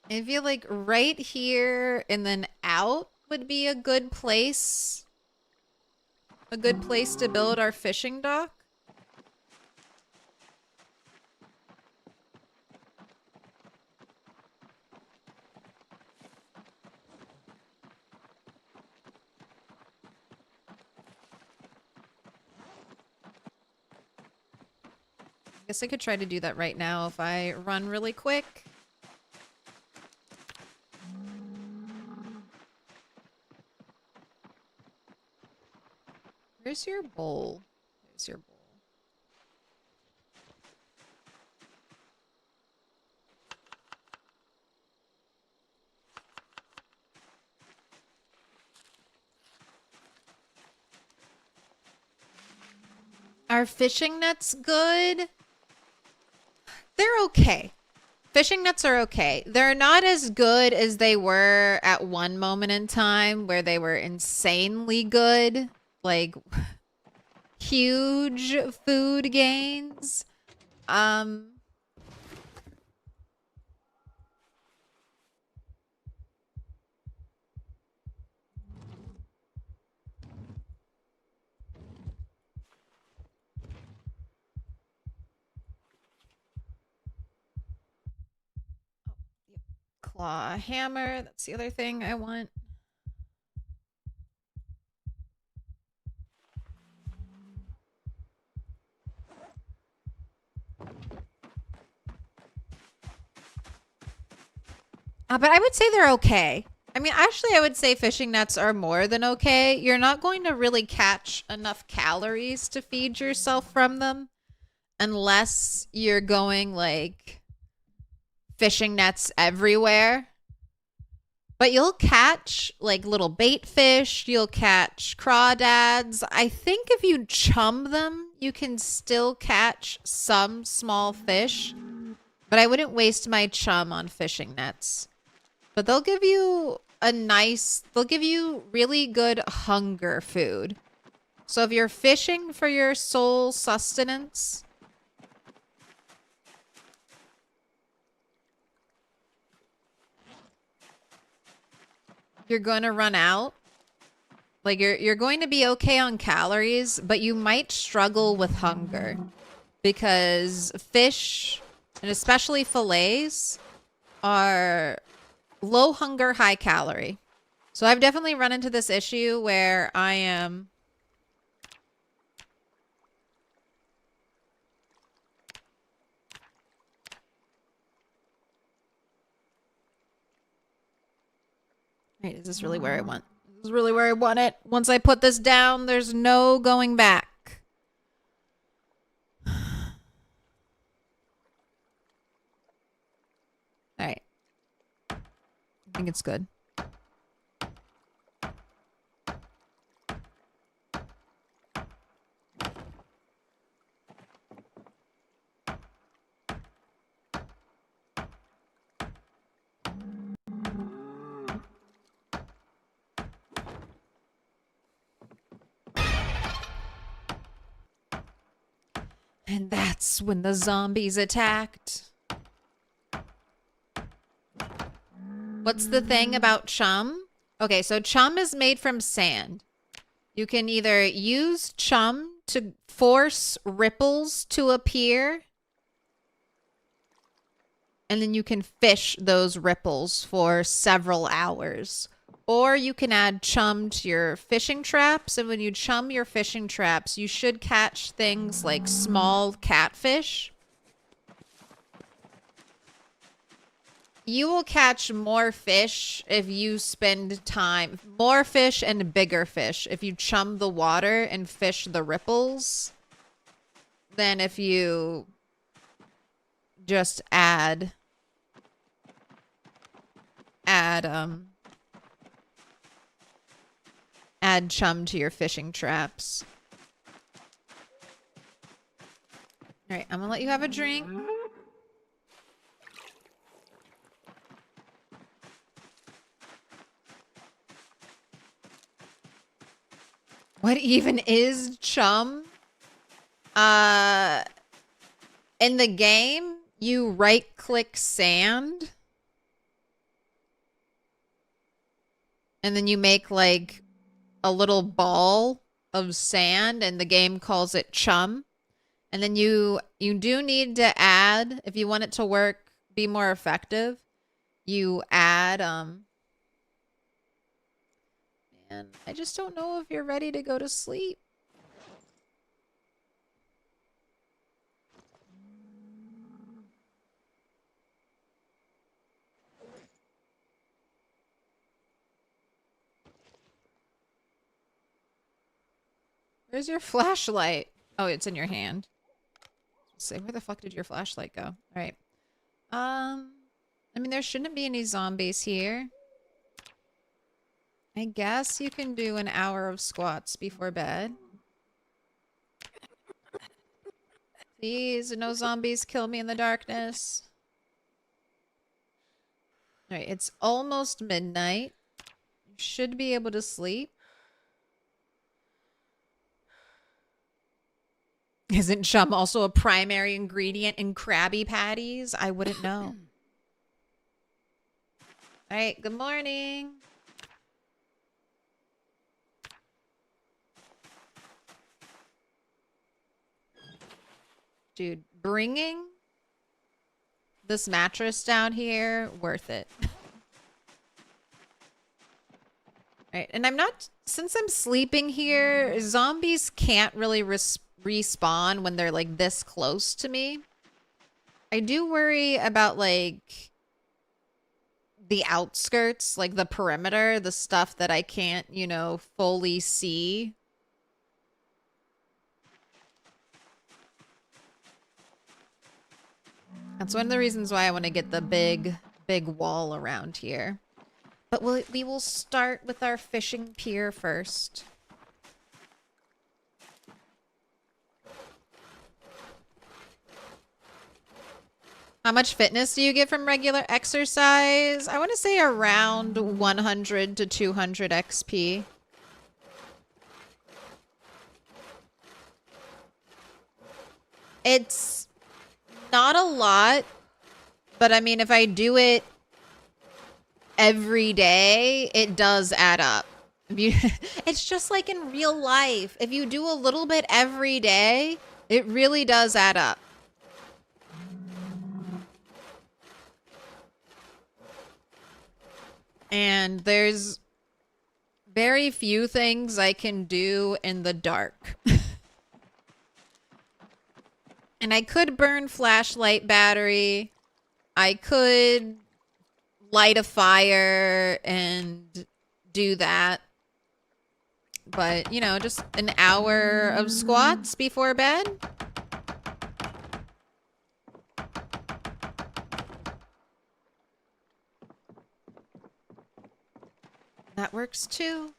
I feel like right here and then out would be a good place. A good place to build our fishing dock. I guess I could try to do that right now if I run really quick. Where's your bowl? There's your bowl. Are fishing nets good? They're okay. Fishing nets are okay. They're not as good as they were at one moment in time where they were insanely good. Like huge food gains. Claw hammer. That's the other thing I want. But I would say they're okay. I mean, actually, I would say fishing nets are more than okay. You're not going to really catch enough calories to feed yourself from them unless you're going like fishing nets everywhere. But you'll catch like little bait fish. You'll catch crawdads. I think if you chum them, you can still catch some small fish. But I wouldn't waste my chum on fishing nets. But they'll give you they'll give you really good hunger food. So if you're fishing for your sole sustenance, you're going to run out. Like you're going to be okay on calories, but you might struggle with hunger because fish, and especially fillets, are low hunger, high calorie. So I've definitely run into this issue where I am Wait, is this really where I want? This is really where I want it. Once I put this down, there's no going back. All right. I think it's good. And that's when the zombies attacked. What's the thing about chum? Okay, so chum is made from sand. You can either use chum to force ripples to appear, and then you can fish those ripples for several hours. Or you can add chum to your fishing traps, and when you chum your fishing traps, you should catch things like small catfish. You will catch more fish if you spend time, more fish and bigger fish, if you chum the water and fish the ripples, than if you just add chum to your fishing traps. All right, I'm gonna let you have a drink. What even is chum? In the game, you right-click sand. And then you make like a little ball of sand and the game calls it chum. And then you do need to add, if you want it to work, be more effective, you add and I just don't know if you're ready to go to sleep. Where's your flashlight? Oh, it's in your hand. Let's see, where the fuck did your flashlight go? All right. I mean, there shouldn't be any zombies here. I guess you can do an hour of squats before bed. Please, no zombies kill me in the darkness. All right, it's almost midnight. You should be able to sleep. Isn't chum also a primary ingredient in Krabby Patties? I wouldn't know. All right, good morning. Dude, bringing this mattress down here, worth it. Right, and I'm not, since I'm sleeping here, zombies can't really respawn when they're like this close to me. I do worry about like the outskirts, like the perimeter, the stuff that I can't, you know, fully see. That's one of the reasons why I want to get the big wall around here. But we will start with our fishing pier first. How much fitness do you get from regular exercise? I want to say around 100 to 200 XP. It's not a lot, but I mean, if I do it every day, it does add up. It's just like in real life. If you do a little bit every day, it really does add up. And there's very few things I can do in the dark. And I could burn flashlight battery. I could light a fire and do that. But, you know, just an hour of squats before bed. That works too.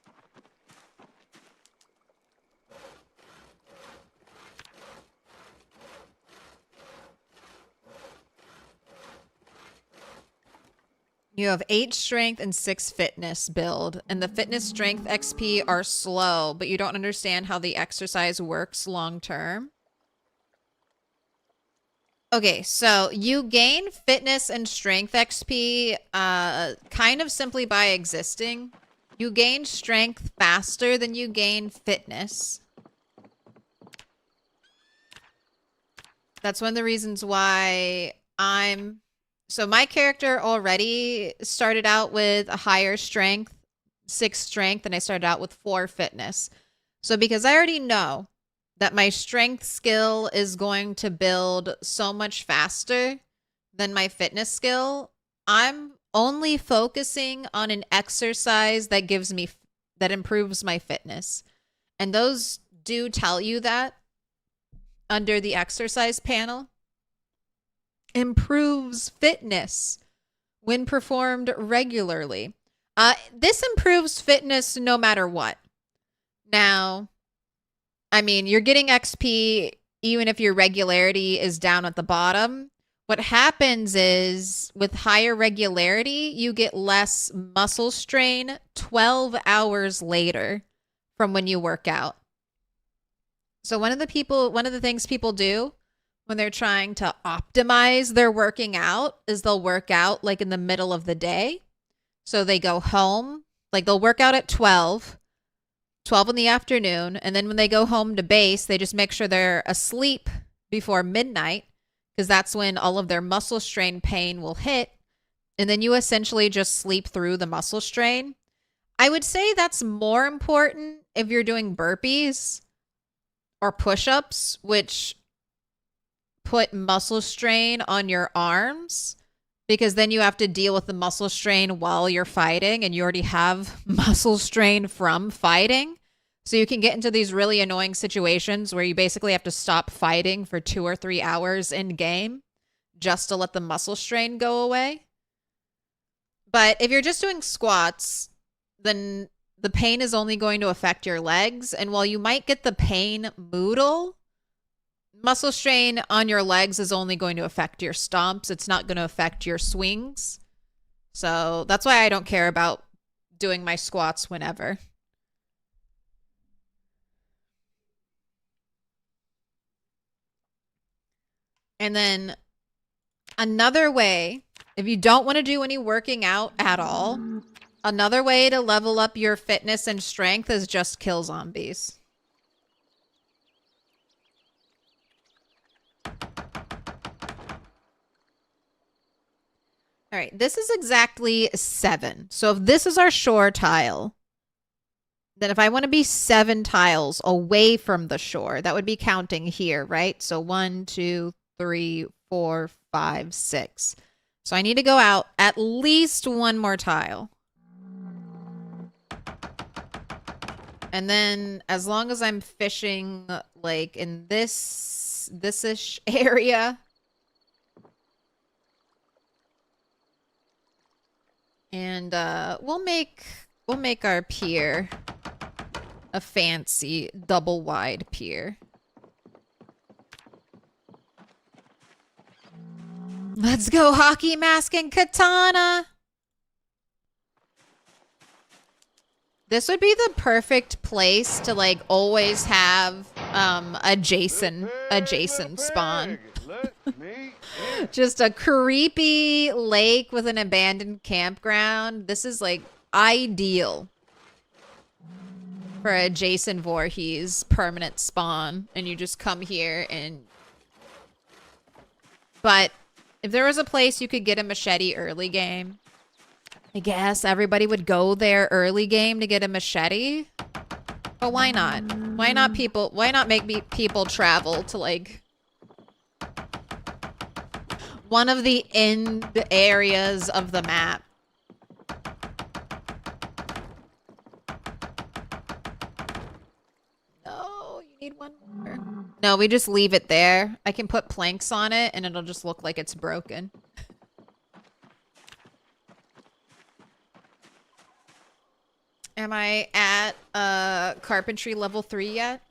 You have 8 strength and 6 fitness build, and the fitness strength XP are slow, but you don't understand how the exercise works long term. Okay, so you gain fitness and strength XP kind of simply by existing. You gain strength faster than you gain fitness. That's one of the reasons why So my character already started out with a higher strength, 6 strength, and I started out with 4 fitness. So because I already know that my strength skill is going to build so much faster than my fitness skill, I'm only focusing on an exercise that improves my fitness. And those do tell you that under the exercise panel. Improves fitness when performed regularly. This improves fitness no matter what. Now, I mean, you're getting XP even if your regularity is down at the bottom. What happens is with higher regularity, you get less muscle strain 12 hours later from when you work out. So one of the things people do when they're trying to optimize their working out is they'll work out like in the middle of the day. So they go home, like they'll work out at 12 in the afternoon. And then when they go home to base, they just make sure they're asleep before midnight because that's when all of their muscle strain pain will hit. And then you essentially just sleep through the muscle strain. I would say that's more important if you're doing burpees or push-ups, which put muscle strain on your arms, because then you have to deal with the muscle strain while you're fighting, and you already have muscle strain from fighting. So you can get into these really annoying situations where you basically have to stop fighting for 2 or 3 hours in game just to let the muscle strain go away. But if you're just doing squats, then the pain is only going to affect your legs. And while you might get the pain moodle, muscle strain on your legs is only going to affect your stomps. It's not going to affect your swings. So that's why I don't care about doing my squats whenever. And then another way, if you don't want to do any working out at all, another way to level up your fitness and strength is just kill zombies. All right, this is exactly 7. So if this is our shore tile, then if I want to be 7 tiles away from the shore, that would be counting here, right? So 1, 2, 3, 4, 5, 6. So I need to go out at least one more tile. And then as long as I'm fishing like in this-ish area. And we'll make our pier a fancy double wide pier. Let's go hockey mask and katana. This would be the perfect place to like always have a Jason spawn. Just a creepy lake with an abandoned campground. This is like ideal for a Jason Voorhees permanent spawn. And you just come here and... But if there was a place you could get a machete early game, I guess everybody would go there early game to get a machete. But why not? Why not make people travel to like one of the end areas of the map? No, you need one more. No, we just leave it there. I can put planks on it and it'll just look like it's broken. Am I at carpentry level 3 yet?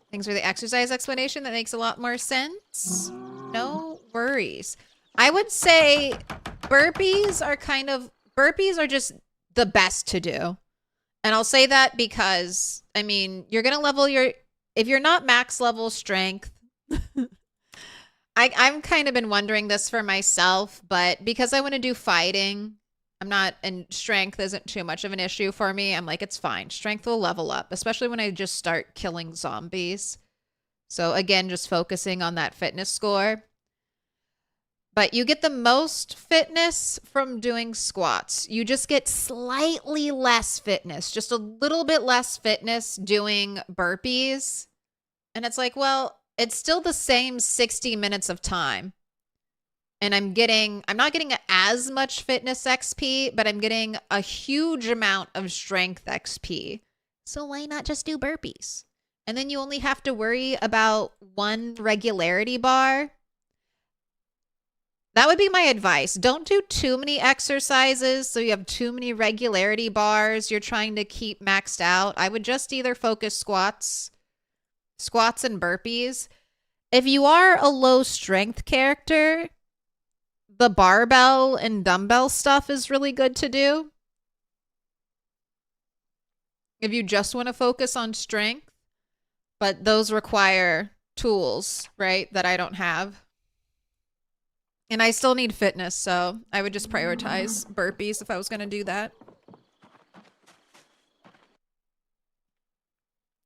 Thanks for the exercise explanation. That makes a lot more sense. No worries. I would say burpees are just the best to do. And I'll say that because, I mean, you're going to level if you're not max level strength, I've kind of been wondering this for myself, but because I want to do fighting, and strength isn't too much of an issue for me. I'm like, it's fine. Strength will level up, especially when I just start killing zombies. So again, just focusing on that fitness score. But you get the most fitness from doing squats. You just get slightly less fitness, just a little bit less fitness doing burpees. And it's like, well, it's still the same 60 minutes of time. And I'm not getting as much fitness XP, but I'm getting a huge amount of strength XP. So why not just do burpees? And then you only have to worry about one regularity bar. That would be my advice. Don't do too many exercises so you have too many regularity bars you're trying to keep maxed out. I would just either focus squats and burpees. If you are a low strength character, the barbell and dumbbell stuff is really good to do. If you just want to focus on strength, but those require tools, right, that I don't have. And I still need fitness, so I would just prioritize burpees if I was going to do that.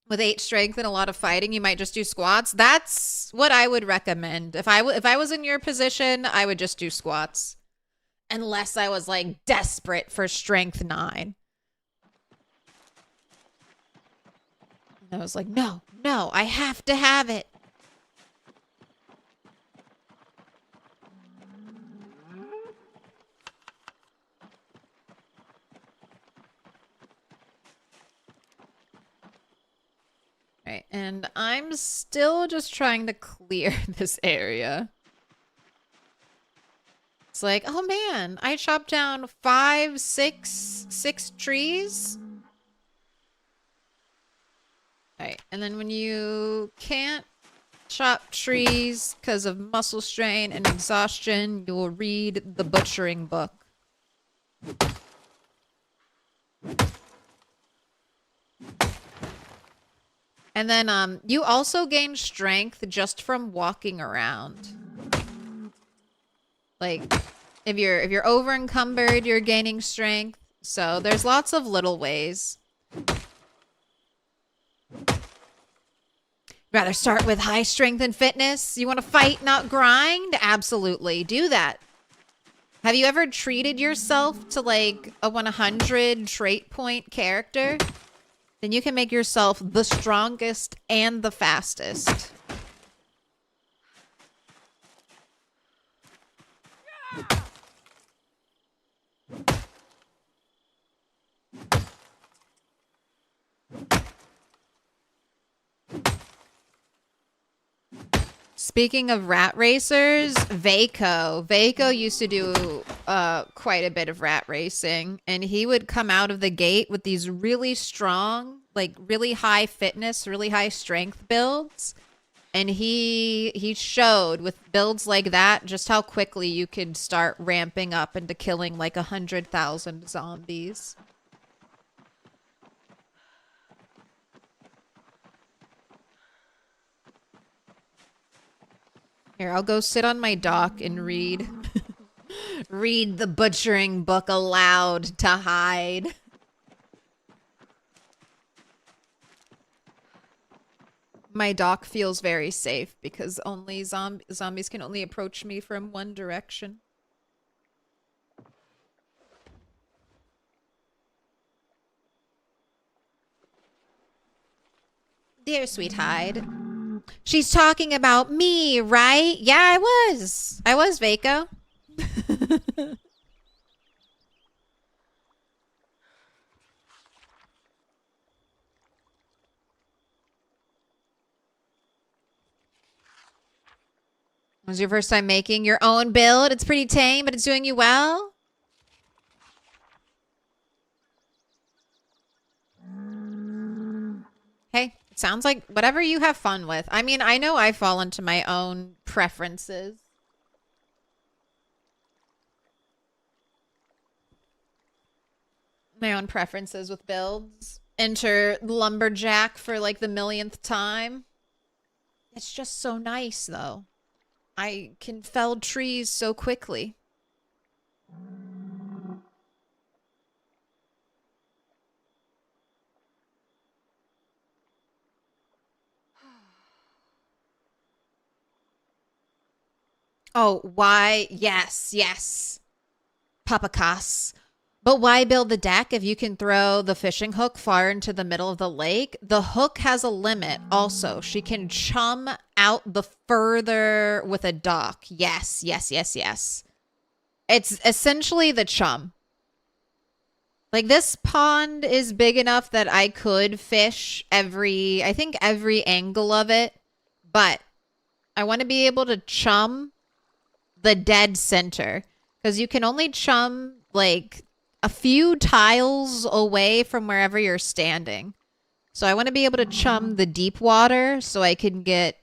With 8 strength and a lot of fighting, you might just do squats. That's what I would recommend. If I was in your position, I would just do squats. Unless I was like desperate for strength 9. And I was like, no, I have to have it. Right, and I'm still just trying to clear this area. It's like, oh man, I chopped down 6 trees. Alright, and then when you can't chop trees because of muscle strain and exhaustion, you'll read the butchering book. And then you also gain strength just from walking around. Like if you're over encumbered, you're gaining strength. So there's lots of little ways. Rather start with high strength and fitness? You want to fight, not grind? Absolutely. Do that. Have you ever treated yourself to like a 100 trait point character? Then you can make yourself the strongest and the fastest. Speaking of rat racers, Vaco. Vaco used to do quite a bit of rat racing, and he would come out of the gate with these really strong, like really high fitness, really high strength builds. And he showed with builds like that just how quickly you could start ramping up into killing like 100,000 zombies. Here, I'll go sit on my dock and read. Read the butchering book aloud to hide. My dock feels very safe because only zombies can only approach me from one direction. Dear sweet hide. She's talking about me, right? Yeah, I was. I was, Vaco. Was your first time making your own build? It's pretty tame, but it's doing you well. Hey, it sounds like whatever you have fun with. I mean, I know I fall into my own preferences. My own preferences with builds. Enter Lumberjack for like the millionth time. It's just so nice, though. I can fell trees so quickly. Oh, why? Yes, yes. Papakas. But why build the deck if you can throw the fishing hook far into the middle of the lake? The hook has a limit also. She can chum out the further with a dock. Yes, yes, yes, yes. It's essentially the chum. Like, this pond is big enough that I could fish I think every angle of it. But I want to be able to chum the dead center. Because you can only chum, like, a few tiles away from wherever you're standing. So I want to be able to chum the deep water so I can get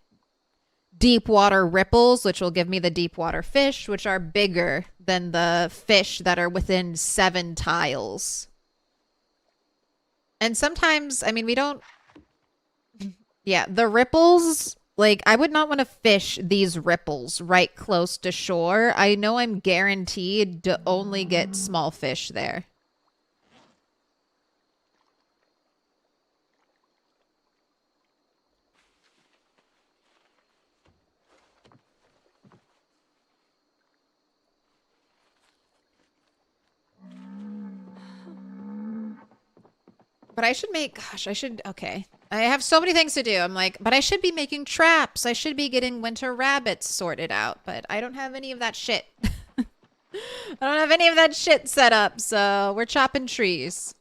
deep water ripples, which will give me the deep water fish, which are bigger than the fish that are within 7 tiles. And sometimes, I mean, we don't... Yeah, the ripples... Like, I would not want to fish these ripples right close to shore. I know I'm guaranteed to only get small fish there. But I should make... Gosh, I should... Okay. I have so many things to do. I'm like, but I should be making traps. I should be getting winter rabbits sorted out. But I don't have any of that shit. I don't have any of that shit set up. So we're chopping trees.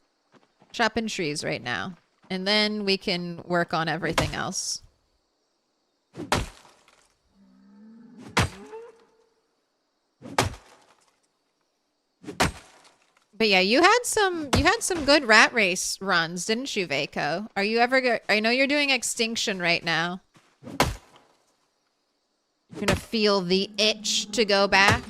Chopping trees right now. And then we can work on everything else. But yeah, you had some good rat race runs, didn't you, Vaco? Are you ever I know you're doing Extinction right now. You're gonna feel the itch to go back.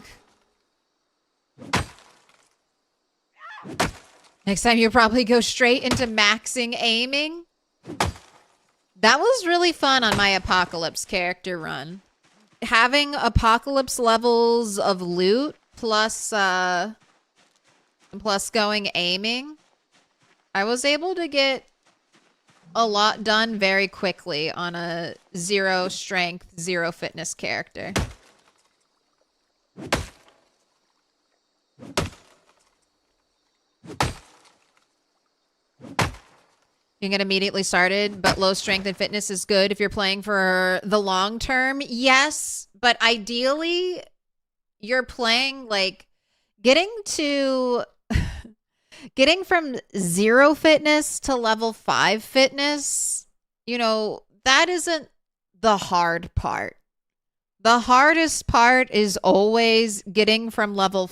Next time you probably go straight into maxing aiming. That was really fun on my Apocalypse character run. Having Apocalypse levels of loot plus going aiming, I was able to get a lot done very quickly on a 0 strength, 0 fitness character. You can get immediately started, but low strength and fitness is good if you're playing for the long term. Yes, but ideally, you're playing like getting from 0 fitness to level 5 fitness. You know, that isn't the hard part. The hardest part is always getting from level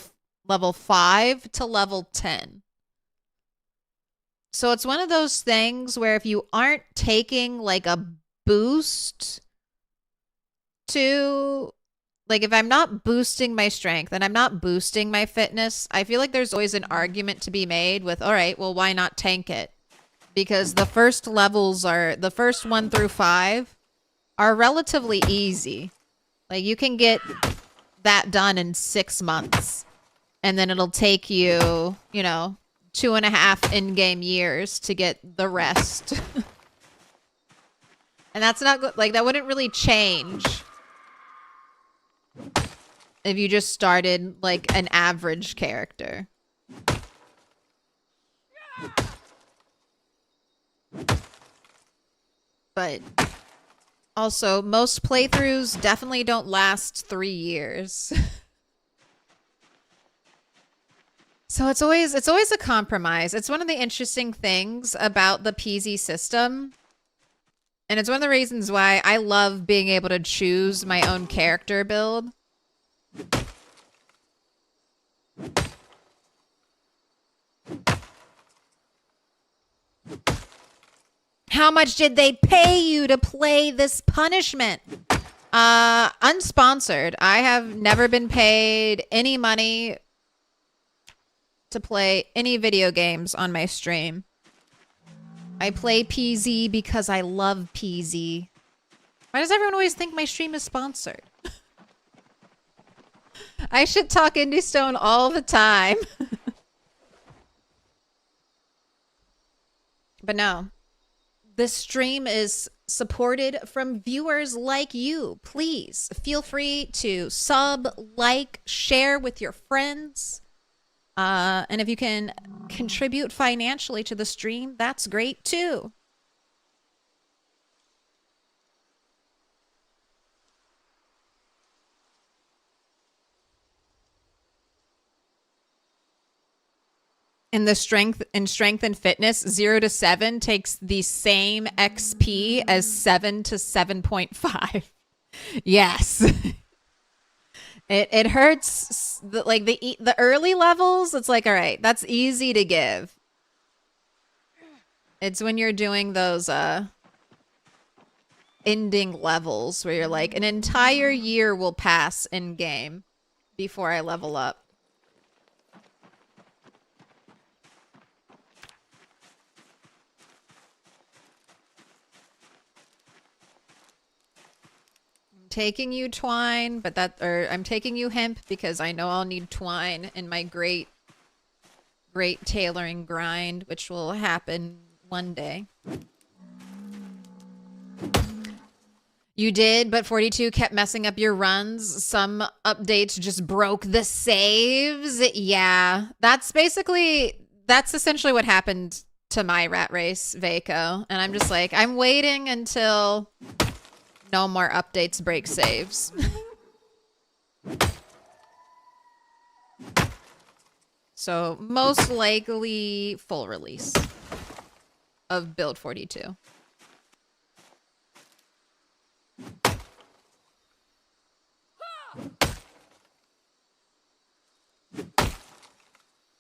5 to level 10. So it's one of those things where if you aren't taking like a boost to, like if I'm not boosting my strength and I'm not boosting my fitness, I feel like there's always an argument to be made with, all right, well, why not tank it? Because the first levels are, the first 1 through 5 are relatively easy. Like you can get that done in 6 months. And then it'll take you, you know, 2.5 in-game years to get the rest. And that's not good. Like that wouldn't really change if you just started like an average character. But also, most playthroughs definitely don't last 3 years. So it's always a compromise. It's one of the interesting things about the PZ system. And it's one of the reasons why I love being able to choose my own character build. How much did they pay you to play this punishment? Unsponsored. I have never been paid any money to play any video games on my stream. I play PZ because I love PZ. Why does everyone always think my stream is sponsored? I should talk Indie Stone all the time. But no. This stream is supported from viewers like you. Please feel free to sub, like, share with your friends. And if you can contribute financially to the stream, that's great too. In the strength and fitness, 0 to 7 takes the same XP as 7 to 7.5. Yes. It hurts, like the early levels, it's like, all right, that's easy to give. It's when you're doing those ending levels where you're like, an entire year will pass in game before I level up. Taking you twine, but I'm taking you hemp because I know I'll need twine in my great tailoring grind, which will happen one day. You did, but 42 kept messing up your runs. Some updates just broke the saves. Yeah, that's essentially what happened to my rat race, Vaco. And I'm just like, I'm waiting until no more updates break saves. So most likely full release of build 42.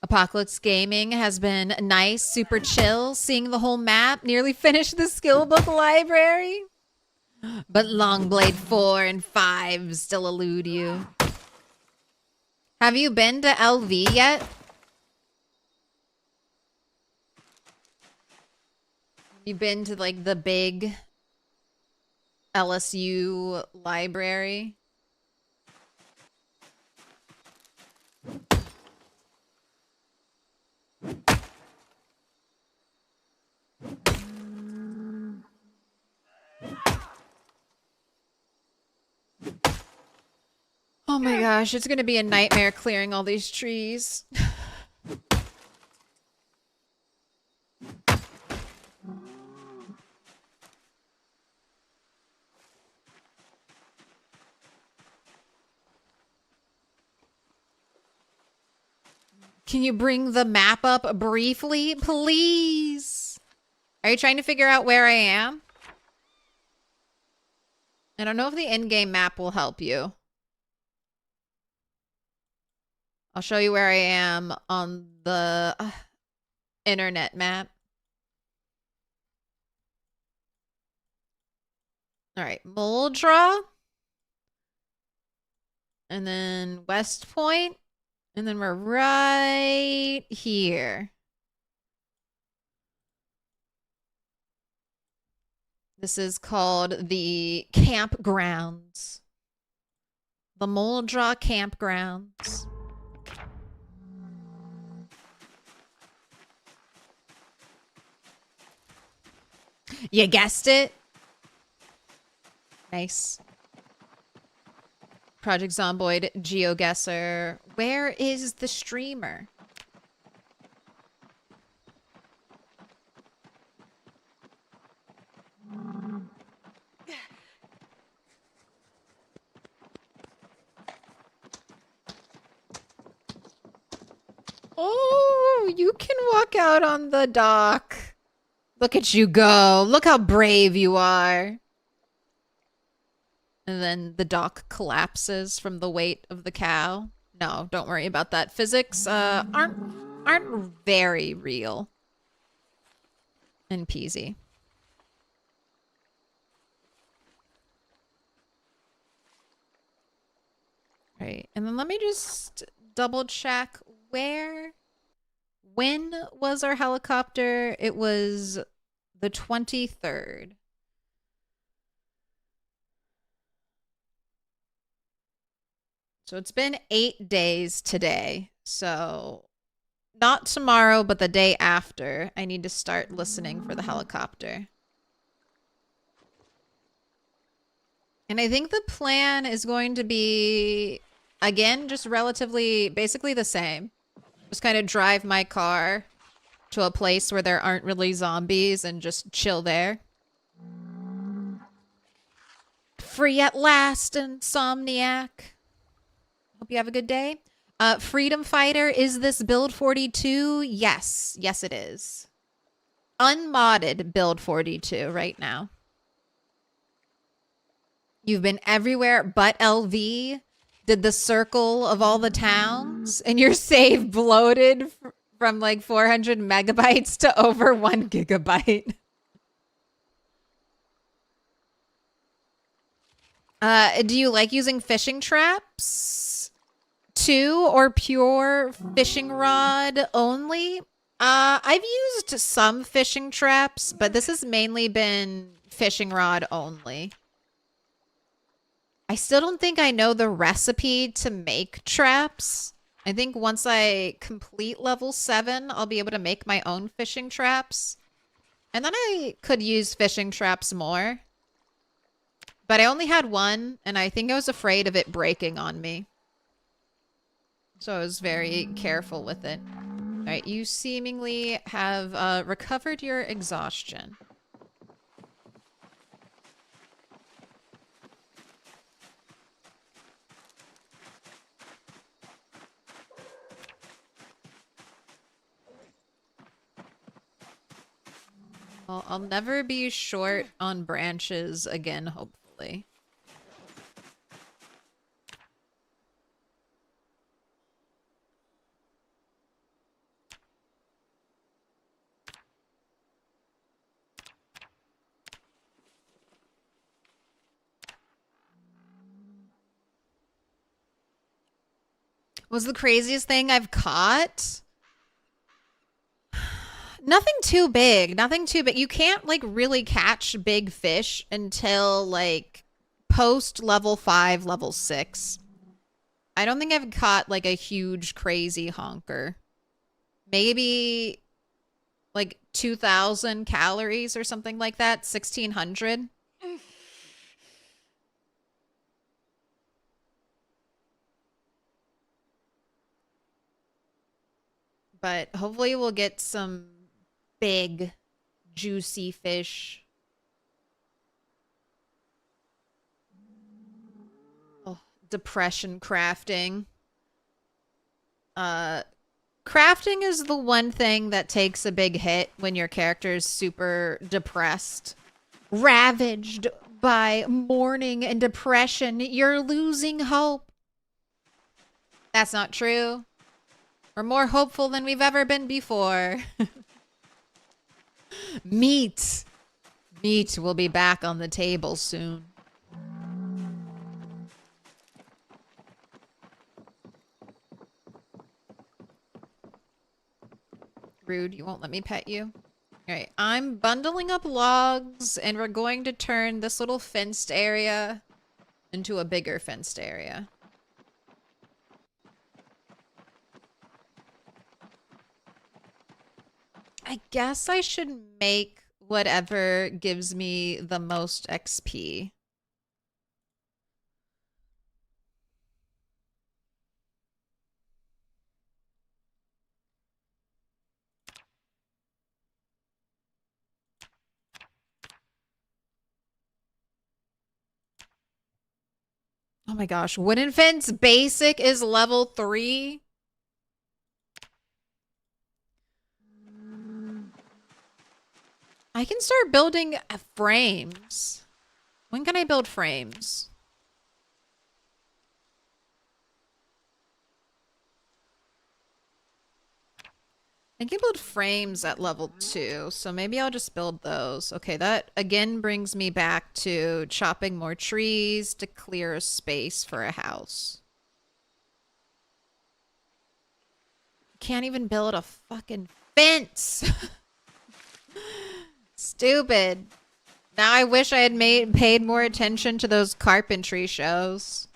Apocalypse Gaming has been nice, super chill, seeing the whole map, nearly finished the skill book library. But Longblade 4 and 5 still elude you. Have you been to LV yet? You been to like the big LSU library? Oh my gosh, it's gonna be a nightmare clearing all these trees. Can you bring the map up briefly, please? Are you trying to figure out where I am? I don't know if the in-game map will help you. I'll show you where I am on the internet map. All right, Muldra. And then West Point. And then we're right here. This is called the campgrounds. The Muldra campgrounds. You guessed it. Nice. Project Zomboid, GeoGuessr. Where is the streamer? Oh, you can walk out on the dock. Look at you go. Look how brave you are. And then the dock collapses from the weight of the cow. No, don't worry about that. Physics aren't very real in Peasy. Right, and then let me just double check when was our helicopter? It was the 23rd. So it's been 8 days today. So not tomorrow, but the day after, I need to start listening for the helicopter. And I think the plan is going to be, again, just relatively, basically the same. Just kind of drive my car to a place where there aren't really zombies and just chill there. Free at last, Insomniac. Hope you have a good day. Freedom Fighter, is this build 42? Yes. Yes, it is. Unmodded build 42 right now. You've been everywhere but LV. Did the circle of all the towns. And your save bloated from like 400 megabytes to over 1 gigabyte. Do you like using fishing traps? 2 or pure fishing rod only? I've used some fishing traps, but this has mainly been fishing rod only. I still don't think I know the recipe to make traps. I think once I complete level 7, I'll be able to make my own fishing traps. And then I could use fishing traps more. But I only had one, and I think I was afraid of it breaking on me. So I was very careful with it. All right, you seemingly have recovered your exhaustion. Well, I'll never be short on branches again, hopefully. Was the craziest thing I've caught? Nothing too big. Nothing too big. You can't, like, really catch big fish until, like, post level 5, level 6. I don't think I've caught, like, a huge, crazy honker. Maybe, like, 2,000 calories or something like that. 1,600. But hopefully we'll get some big, juicy fish. Oh, depression crafting. Crafting is the one thing that takes a big hit when your character is super depressed. Ravaged by mourning and depression. You're losing hope. That's not true. We're more hopeful than we've ever been before. Meat. Meat will be back on the table soon. Rude, you won't let me pet you. Alright, I'm bundling up logs and we're going to turn this little fenced area into a bigger fenced area. I guess I should make whatever gives me the most XP. Oh my gosh, wooden fence basic is level 3. I can start building frames. When can I build frames? I can build frames at level 2, so maybe I'll just build those. Okay, that again brings me back to chopping more trees to clear a space for a house. Can't even build a fucking fence. Stupid. Now I wish I had paid more attention to those carpentry shows.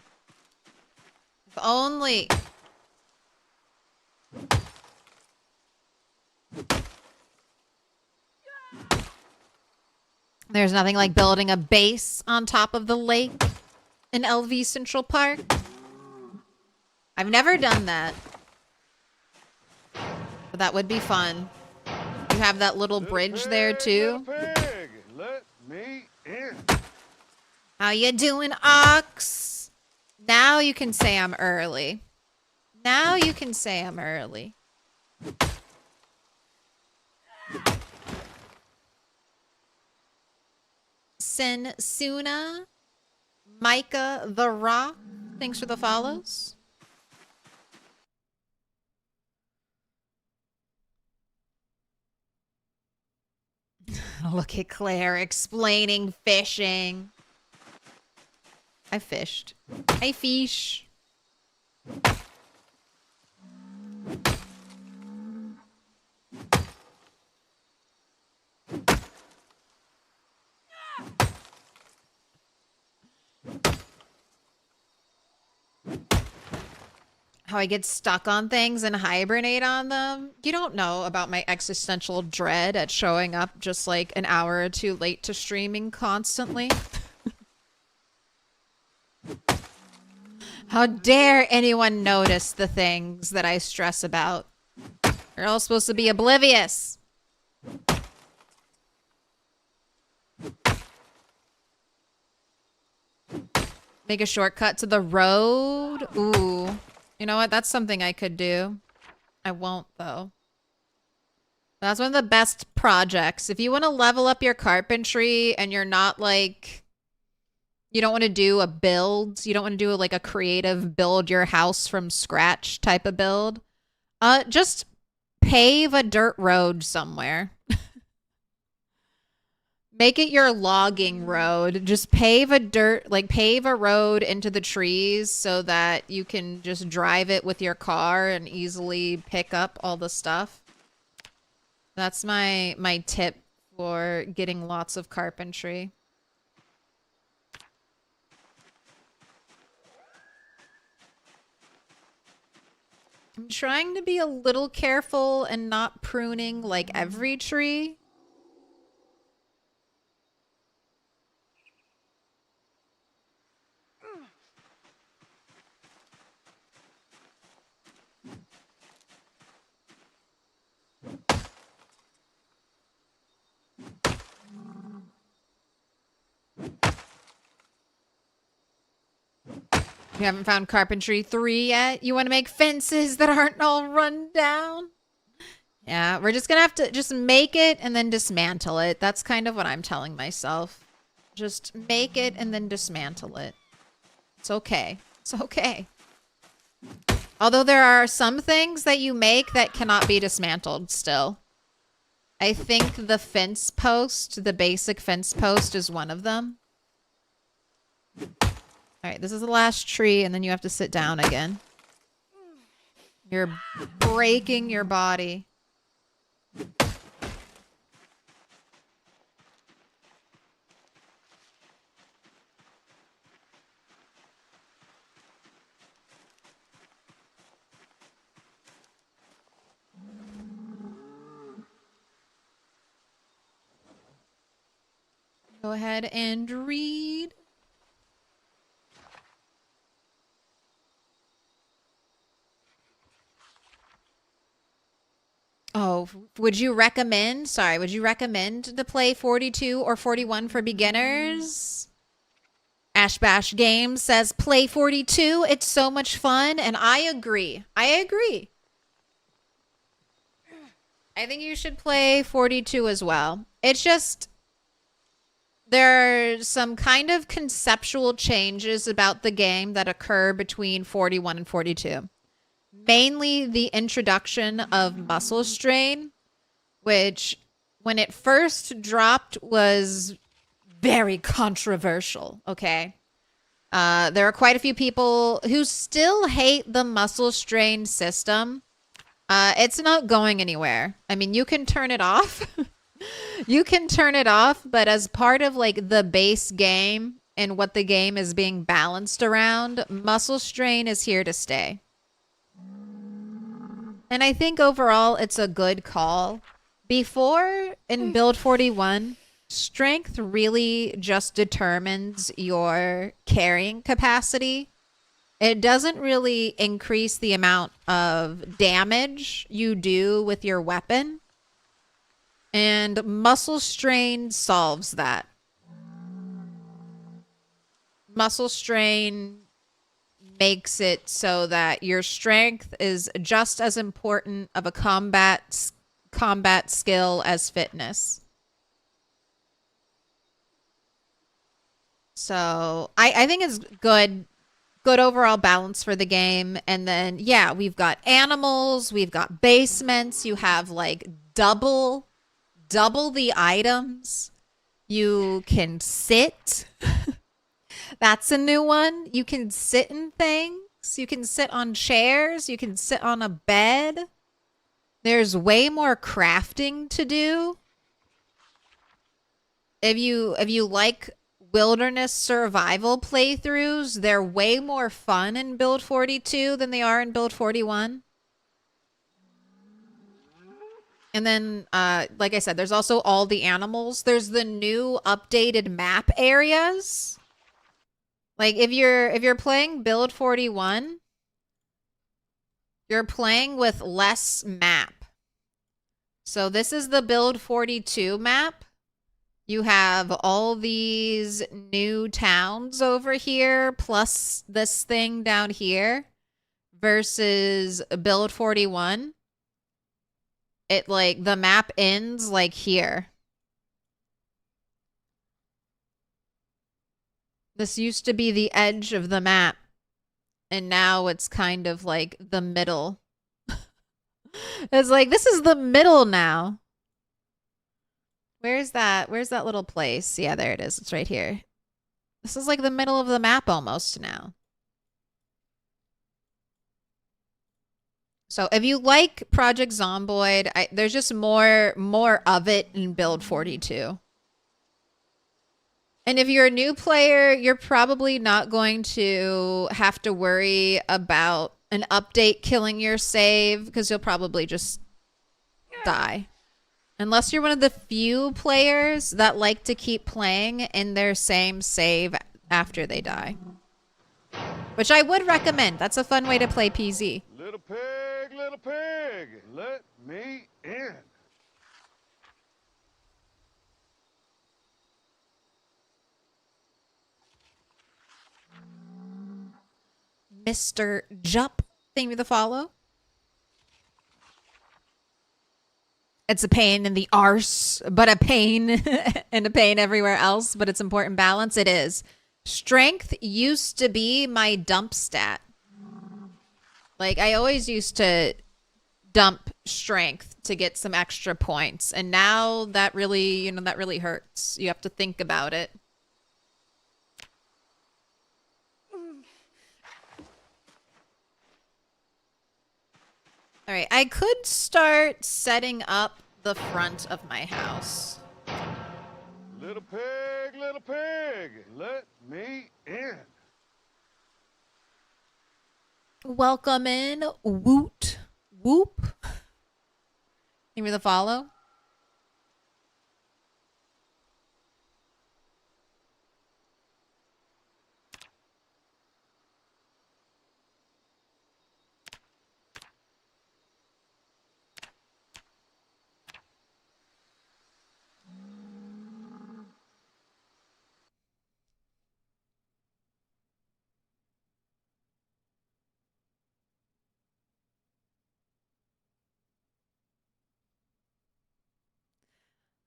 If only. There's nothing like building a base on top of the lake in LV Central Park. I've never done that. But that would be fun. You have that little bridge there too. Pig, let me in. How you doing, Ox? Now you can say I'm early. Now you can say I'm early. Suna, Micah the Rock, thanks for the follows. Look at Claire explaining fishing. I fished. I fish. How I get stuck on things and hibernate on them. You don't know about my existential dread at showing up just like an hour or two late to streaming constantly. How dare anyone notice the things that I stress about? You're all supposed to be oblivious. Make a shortcut to the road? Ooh. You know what? That's something I could do. I won't, though. That's one of the best projects. If you want to level up your carpentry and you're not like... You don't want to do a build. You don't want to do like a creative build your house from scratch type of build. Just pave a dirt road somewhere. Make it your logging road. Just pave a road into the trees so that you can just drive it with your car and easily pick up all the stuff. That's my tip for getting lots of carpentry. I'm trying to be a little careful and not pruning like every tree. You haven't found Carpentry 3 yet? You want to make fences that aren't all run down? Yeah, we're just gonna have to just make it and then dismantle it. That's kind of what I'm telling myself. Just make it and then dismantle it. It's okay. It's okay. Although there are some things that you make that cannot be dismantled still. I think the fence post, the basic fence post, is one of them. Alright, this is the last tree, and then you have to sit down again. You're breaking your body. Go ahead and read. Oh, would you recommend to play 42 or 41 for beginners? Ash Bash Games says play 42. It's so much fun, and I agree. I think you should play 42 as well. It's just there are some kind of conceptual changes about the game that occur between 41 and 42. Mainly the introduction of muscle strain, which when it first dropped was very controversial, okay? There are quite a few people who still hate the muscle strain system. It's not going anywhere. I mean, you can turn it off. You can turn it off, but as part of like the base game and what the game is being balanced around, muscle strain is here to stay. And I think overall it's a good call. Before, in build 41, strength really just determines your carrying capacity. It doesn't really increase the amount of damage you do with your weapon. And muscle strain solves that. Muscle strain makes it so that your strength is just as important of a combat skill as fitness. So I think it's good overall balance for the game. And then, yeah, we've got animals, we've got basements, you have like double the items. You can sit. That's a new one. You can sit in things. You can sit on chairs. You can sit on a bed. There's way more crafting to do. If you like wilderness survival playthroughs, they're way more fun in build 42 than they are in build 41. And then, like I said, there's also all the animals. There's the new updated map areas. Like if you're playing build 41, you're playing with less map. So this is the build 42 map. You have all these new towns over here, plus this thing down here, versus build 41. It like the map ends like here. This used to be the edge of the map, and now it's kind of like the middle. It's like, this is the middle now. Where's that little place? Yeah, there it is. It's right here. This is like the middle of the map almost now. So if you like Project Zomboid, there's just more of it in build 42. And if you're a new player, you're probably not going to have to worry about an update killing your save, because you'll probably just die. Unless you're one of the few players that like to keep playing in their same save after they die. Which I would recommend. That's a fun way to play PZ. Little pig, let me in. Mr. Jup. Thank you for the follow. It's a pain in the arse, but a pain and a pain everywhere else, but it's important balance. It is. Strength used to be my dump stat. Like, I always used to dump strength to get some extra points. And now that really, that really hurts. You have to think about it. All right, I could start setting up the front of my house. Little pig, let me in. Welcome in, Woot. Whoop. Give me the follow.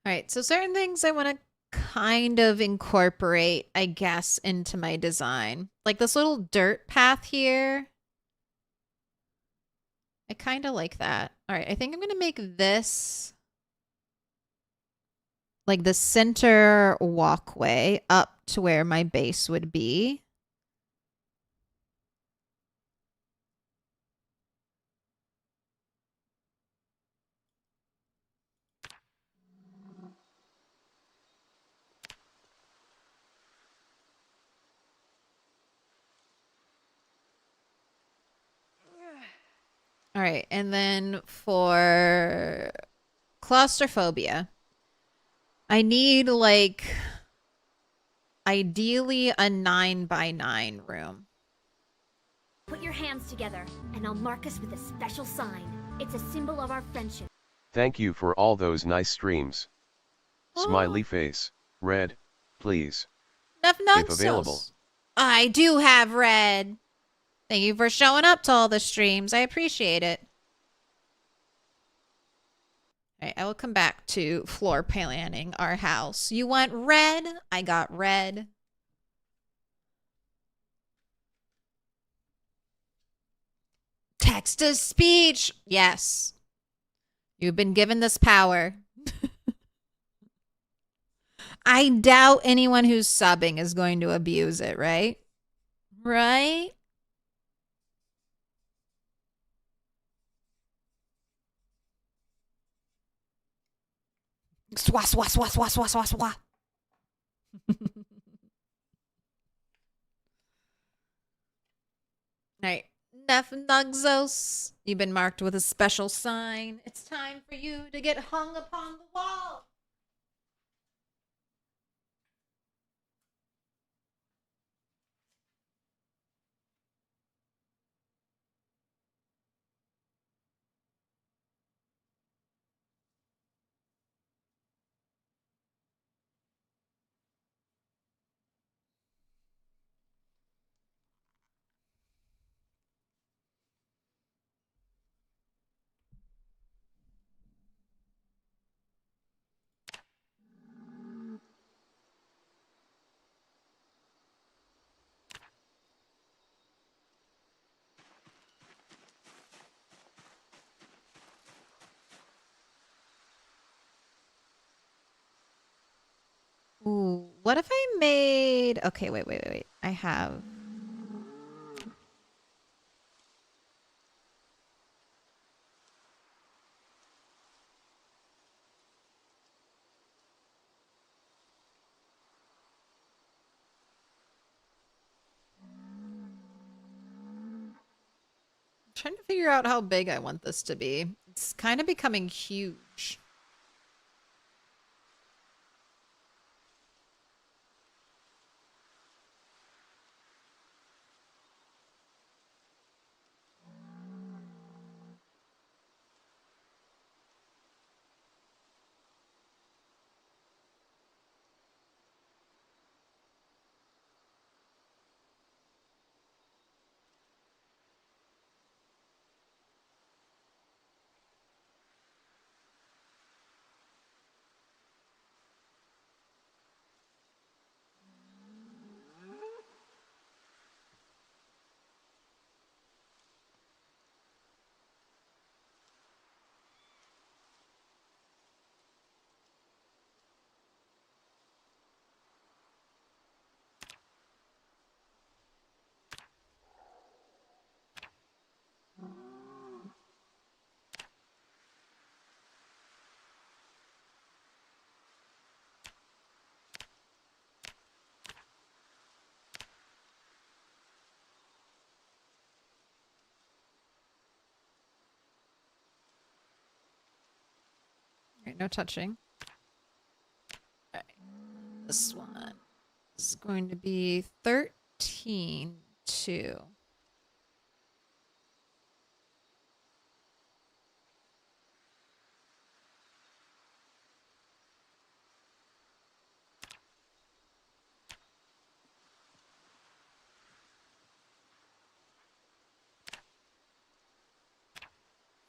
All right, so certain things I want to kind of incorporate, I guess, into my design. Like this little dirt path here. I kind of like that. All right, I think I'm going to make this like the center walkway up to where my base would be. All right, and then for claustrophobia, I need like ideally a 9x9 room. Put your hands together, and I'll mark us with a special sign. It's a symbol of our friendship. Thank you for all those nice streams. Oh. Smiley face, red, please. Enough If available. nonsense. I do have red. Thank you for showing up to all the streams. I appreciate it. All right, I will come back to floor planning our house. You want red? I got red. Text to speech. Yes. You've been given this power. I doubt anyone who's subbing is going to abuse it, right? Right? Swah, swah, swah, swah, swah, swah, swah. All right. Nugzos, you've been marked with a special sign. It's time for you to get hung upon the wall. Ooh, what if I made... Okay, wait. I have... I'm trying to figure out how big I want this to be. It's kind of becoming huge. Right, no touching. All right. This one is going to be 13-2.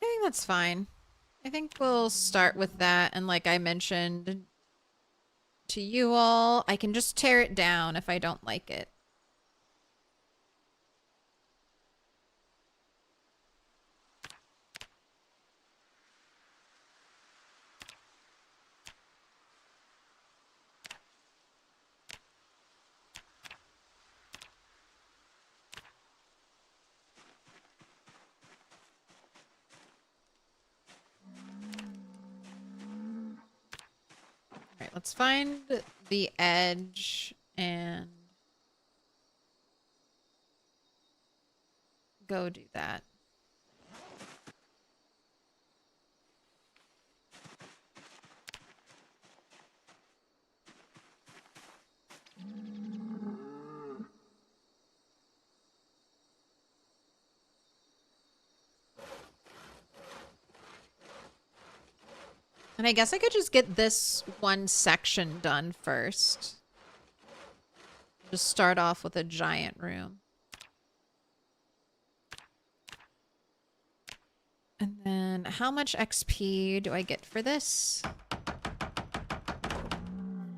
I think that's fine. I think we'll start with that, and like I mentioned to you all, I can just tear it down if I don't like it. Alright, let's find the edge and go do that. And I guess I could just get this one section done first. Just start off with a giant room. And then how much XP do I get for this?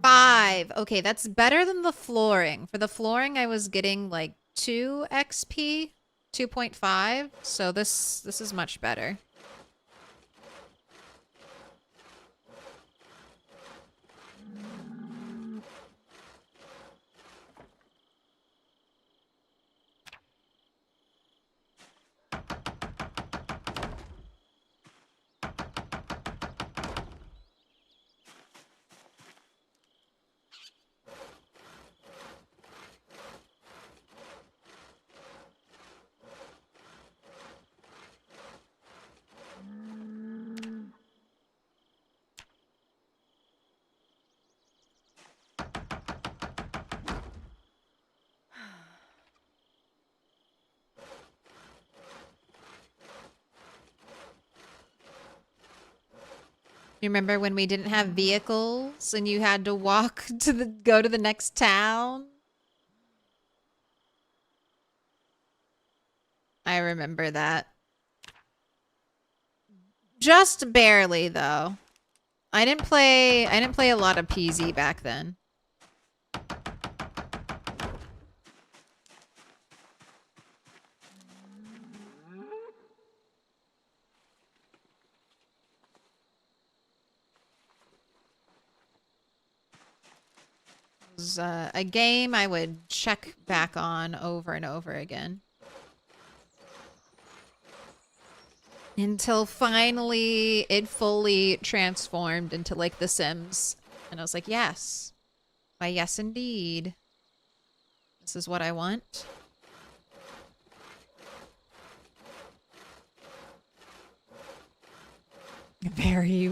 5. Okay, that's better than the flooring. For the flooring, I was getting like 2 XP, 2.5. So this is much better. You remember when we didn't have vehicles and you had to walk to go to the next town? I remember that. Just barely though. I didn't play a lot of PZ back then. Was a game I would check back on over and over again. Until finally it fully transformed into like The Sims. And I was like, yes. Why, yes indeed. This is what I want. Very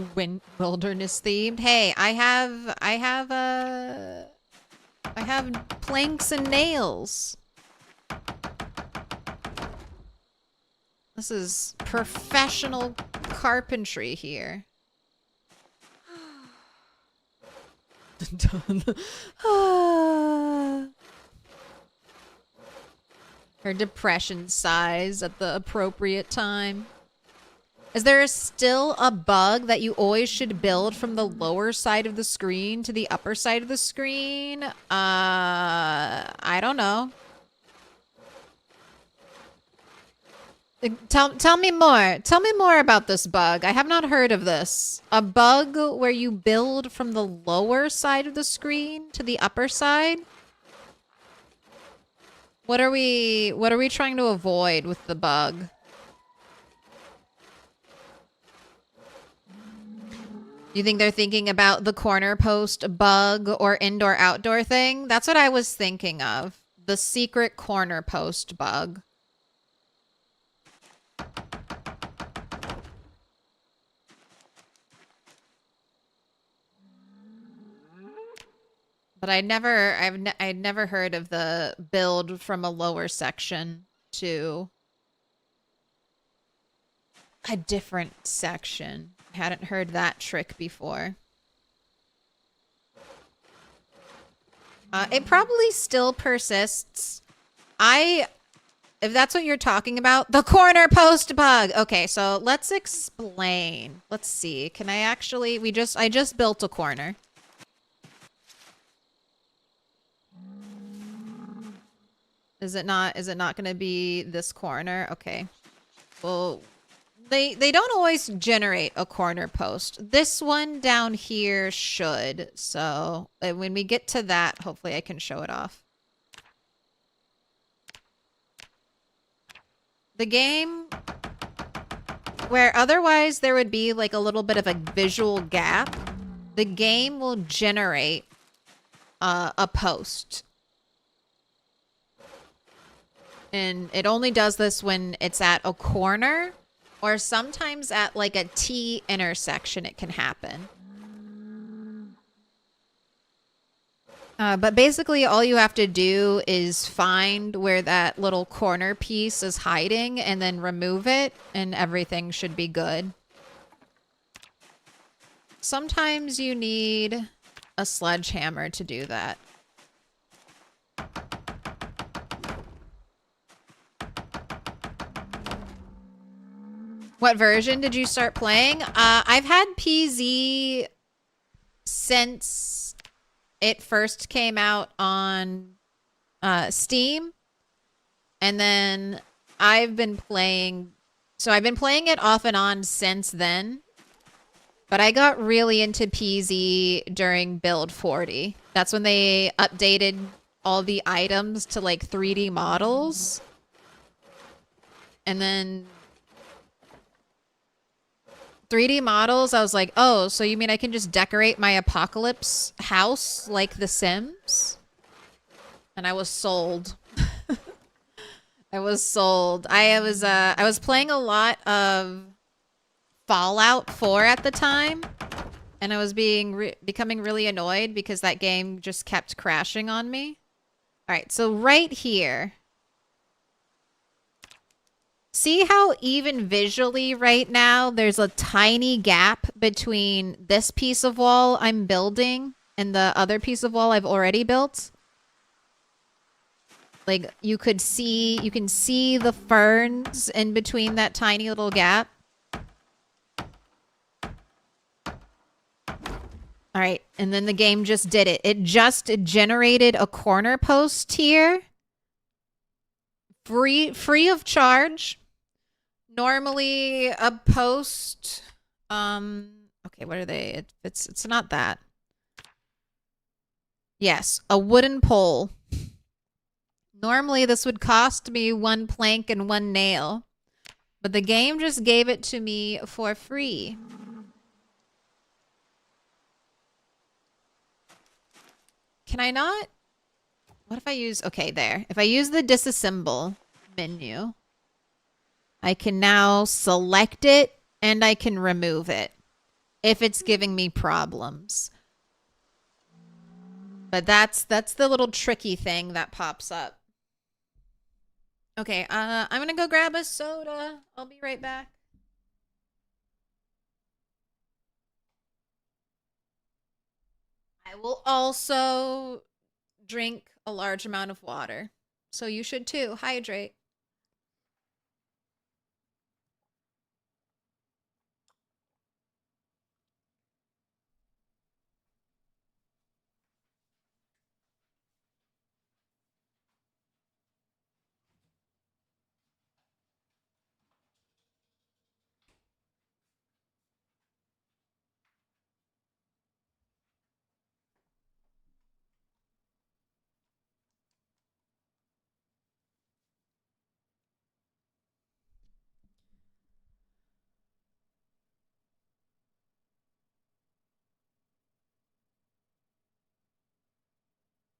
wilderness themed. Hey, I have planks and nails. This is professional carpentry here. Her depression sighs at the appropriate time. Is there still a bug that you always should build from the lower side of the screen to the upper side of the screen? I don't know. Tell me more. Tell me more about this bug. I have not heard of this. A bug where you build from the lower side of the screen to the upper side? What are we trying to avoid with the bug? You think they're thinking about the corner post bug or indoor-outdoor thing? That's what I was thinking of. The secret corner post bug. But I'd never heard of the build from a lower section to a different section. Hadn't heard that trick before. It probably still persists. If that's what you're talking about, the corner post bug. Okay, so let's explain. Let's see. Can I actually, I just built a corner. Is it not going to be this corner? Okay. Well, they don't always generate a corner post. This one down here should. So when we get to that, hopefully I can show it off. The game, where otherwise there would be like a little bit of a visual gap, the game will generate a post. And it only does this when it's at a corner, or sometimes at like a T intersection it can happen. But basically all you have to do is find where that little corner piece is hiding and then remove it, and everything should be good. Sometimes you need a sledgehammer to do that. What version did you start playing? I've had PZ since it first came out on Steam. And then I've been playing... So I've been playing it off and on since then. But I got really into PZ during build 40. That's when they updated all the items to like 3D models. And then... 3D models, I was like, oh, so you mean I can just decorate my apocalypse house like The Sims? And I was sold. I was sold. I was playing a lot of Fallout 4 at the time, and I was becoming really annoyed because that game just kept crashing on me. All right, so right here. See how even visually right now there's a tiny gap between this piece of wall I'm building and the other piece of wall I've already built? Like you can see the ferns in between that tiny little gap. All right, and then the game just did it. It just generated a corner post here. Free of charge. Normally a post, okay, what are they? It's not that. Yes, a wooden pole. Normally this would cost me 1 plank and 1 nail, but the game just gave it to me for free. Can I not? What if I use, okay, there. If I use the disassemble menu, I can now select it and I can remove it if it's giving me problems. But that's the little tricky thing that pops up. Okay, I'm gonna go grab a soda. I'll be right back. I will also drink a large amount of water. So you should too. Hydrate.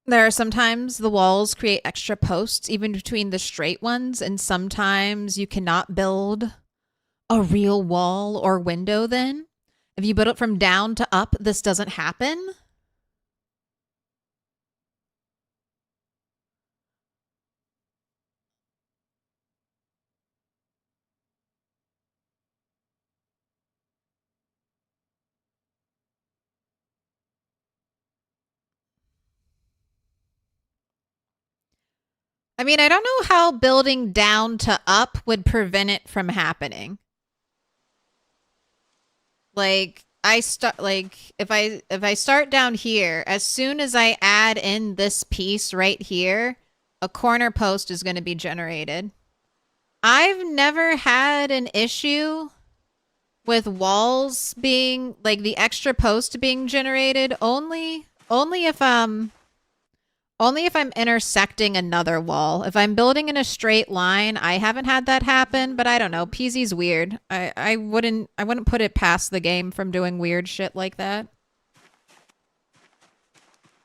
There are sometimes the walls create extra posts even between the straight ones, and sometimes you cannot build a real wall or window then. If you build it from down to up, this doesn't happen. I mean, I don't know how building down to up would prevent it from happening. Like, if I start down here, as soon as I add in this piece right here, a corner post is going to be generated. I've never had an issue with walls being, like, the extra post being generated, only if I'm intersecting another wall. If I'm building in a straight line, I haven't had that happen, but I don't know. PZ's weird. I wouldn't put it past the game from doing weird shit like that.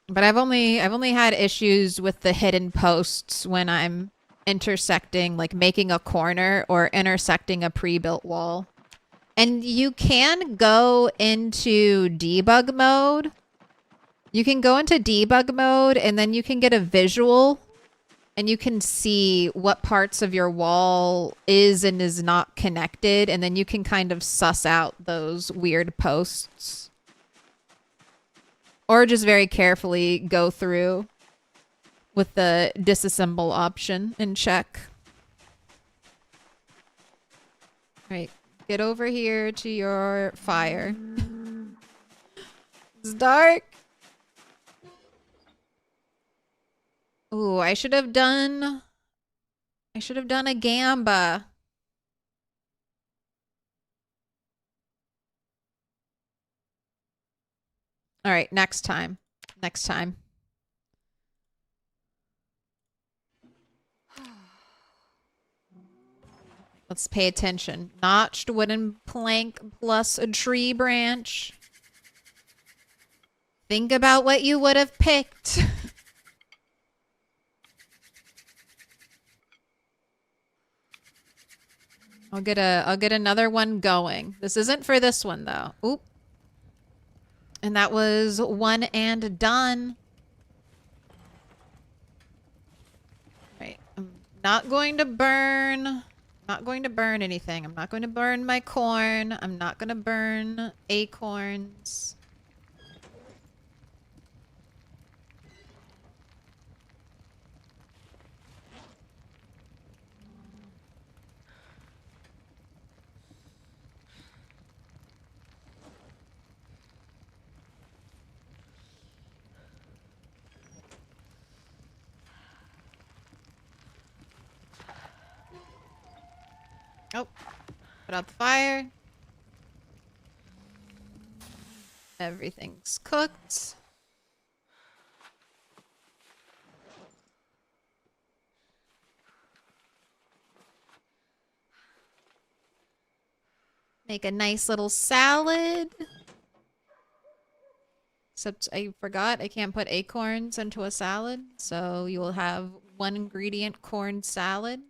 But I've only had issues with the hidden posts when I'm intersecting, like making a corner or intersecting a pre-built wall. And you can go into debug mode. You can go into debug mode and then you can get a visual and you can see what parts of your wall is and is not connected. And then you can kind of suss out those weird posts. Or just very carefully go through with the disassemble option and check. Right. Get over here to your fire. It's dark. Ooh, I should have done a gamba. All right, next time. Next time. Let's pay attention. Notched wooden plank plus a tree branch. Think about what you would have picked. I'll get another one going. This isn't for this one though. Oop. And that was one and done. Right. I'm not going to burn. Not going to burn anything. I'm not going to burn my corn. I'm not going to burn acorns. Oh, put out the fire. Everything's cooked. Make a nice little salad. Except I forgot I can't put acorns into a salad, so you will have one ingredient corn salad.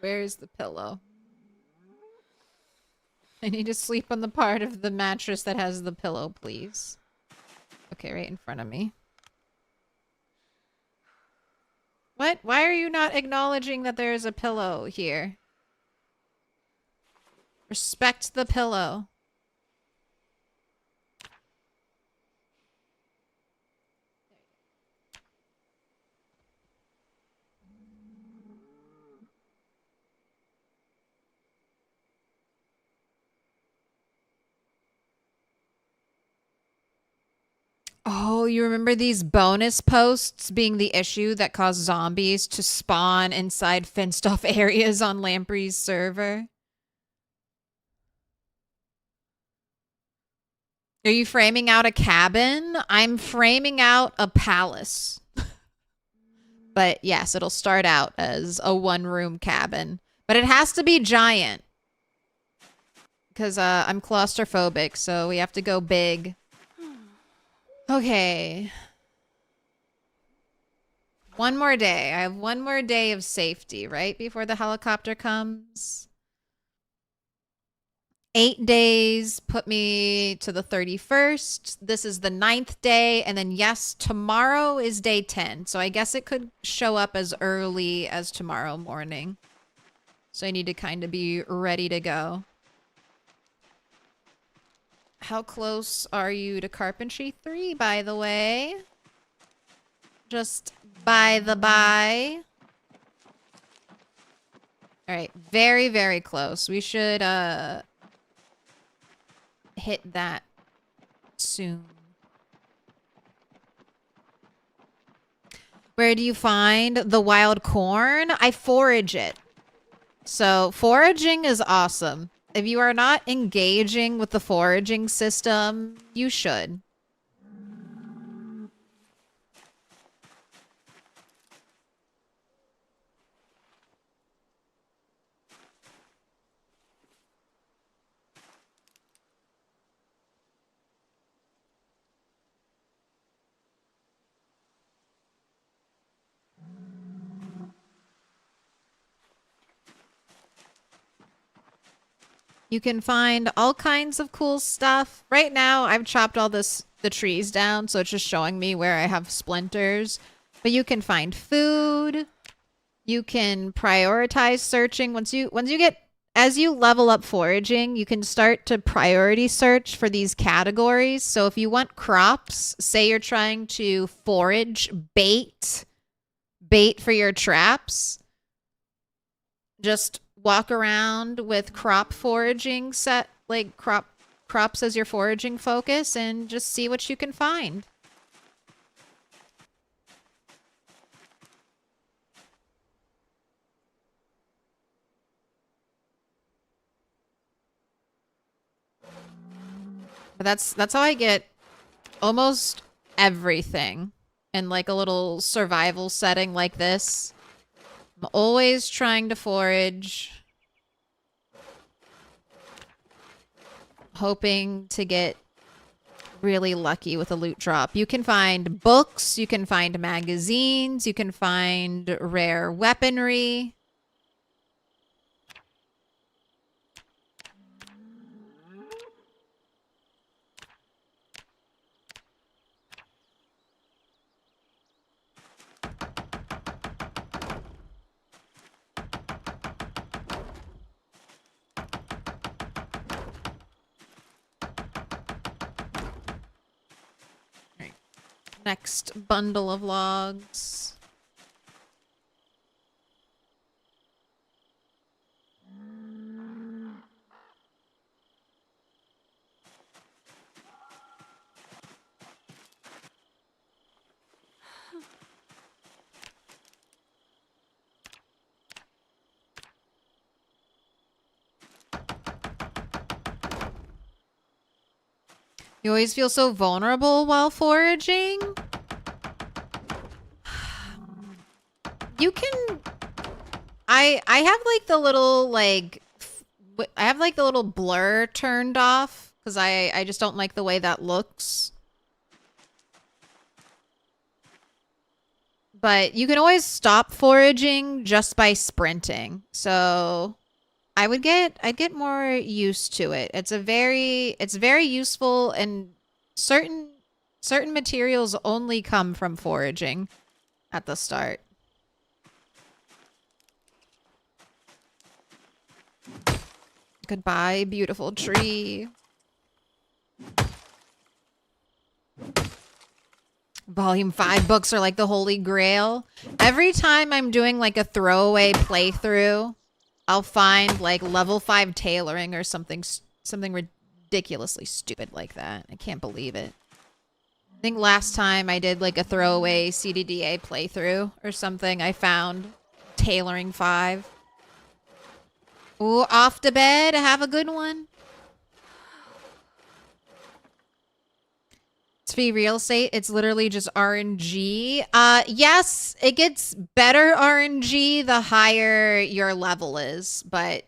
Where's the pillow? I need to sleep on the part of the mattress that has the pillow, please. Okay, right in front of me. What? Why are you not acknowledging that there is a pillow here? Respect the pillow. Oh, you remember these bonus posts being the issue that caused zombies to spawn inside fenced off areas on Lamprey's server? Are you framing out a cabin? I'm framing out a palace. But yes, it'll start out as a one-room cabin. But it has to be giant. Because I'm claustrophobic, so we have to go big. Okay. One more day. I have one more day of safety, right? Before the helicopter comes. 8 days put me to the 31st. This is the 9th day. And then, yes, tomorrow is day 10. So I guess it could show up as early as tomorrow morning. So I need to kind of be ready to go. How close are you to Carpentry 3, by the way? Just by the by. All right, very, very close. We should hit that soon. Where do you find the wild corn? I forage it. So foraging is awesome. If you are not engaging with the foraging system, you should. You can find all kinds of cool stuff. Right now, I've chopped all the trees down, so it's just showing me where I have splinters. But you can find food. You can prioritize searching. As you level up foraging, you can start to priority search for these categories. So if you want crops, say you're trying to forage bait for your traps, just walk around with crop foraging set, like crops as your foraging focus, and just see what you can find. But that's how I get almost everything in like a little survival setting like this. I'm always trying to forage, hoping to get really lucky with a loot drop. You can find books, you can find magazines, you can find rare weaponry. Next bundle of logs. You always feel so vulnerable while foraging. You can... I have like the little like... I have like the little blur turned off because I just don't like the way that looks. But you can always stop foraging just by sprinting. So I'd get more used to it. It's very useful, and certain materials only come from foraging at the start. Goodbye, beautiful tree. Volume 5 books are like the holy grail. Every time I'm doing like a throwaway playthrough, I'll find like level 5 tailoring or something ridiculously stupid like that. I can't believe it. I think last time I did like a throwaway CDDA playthrough or something, I found tailoring 5. Ooh, off to bed. Have a good one. It's free real estate. It's literally just RNG. Yes, it gets better RNG the higher your level is, but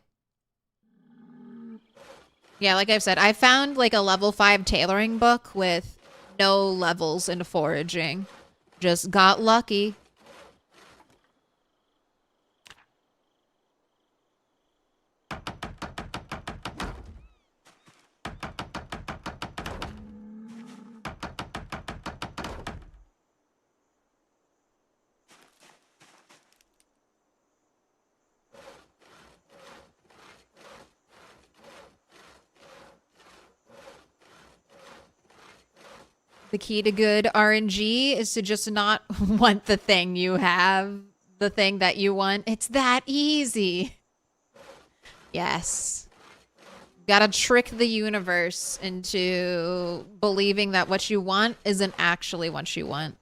yeah, like I've said, I found like a level 5 tailoring book with no levels in foraging. Just got lucky. The key to good RNG is to just not want the thing you have, the thing that you want. It's that easy. Yes. Gotta trick the universe into believing that what you want isn't actually what you want.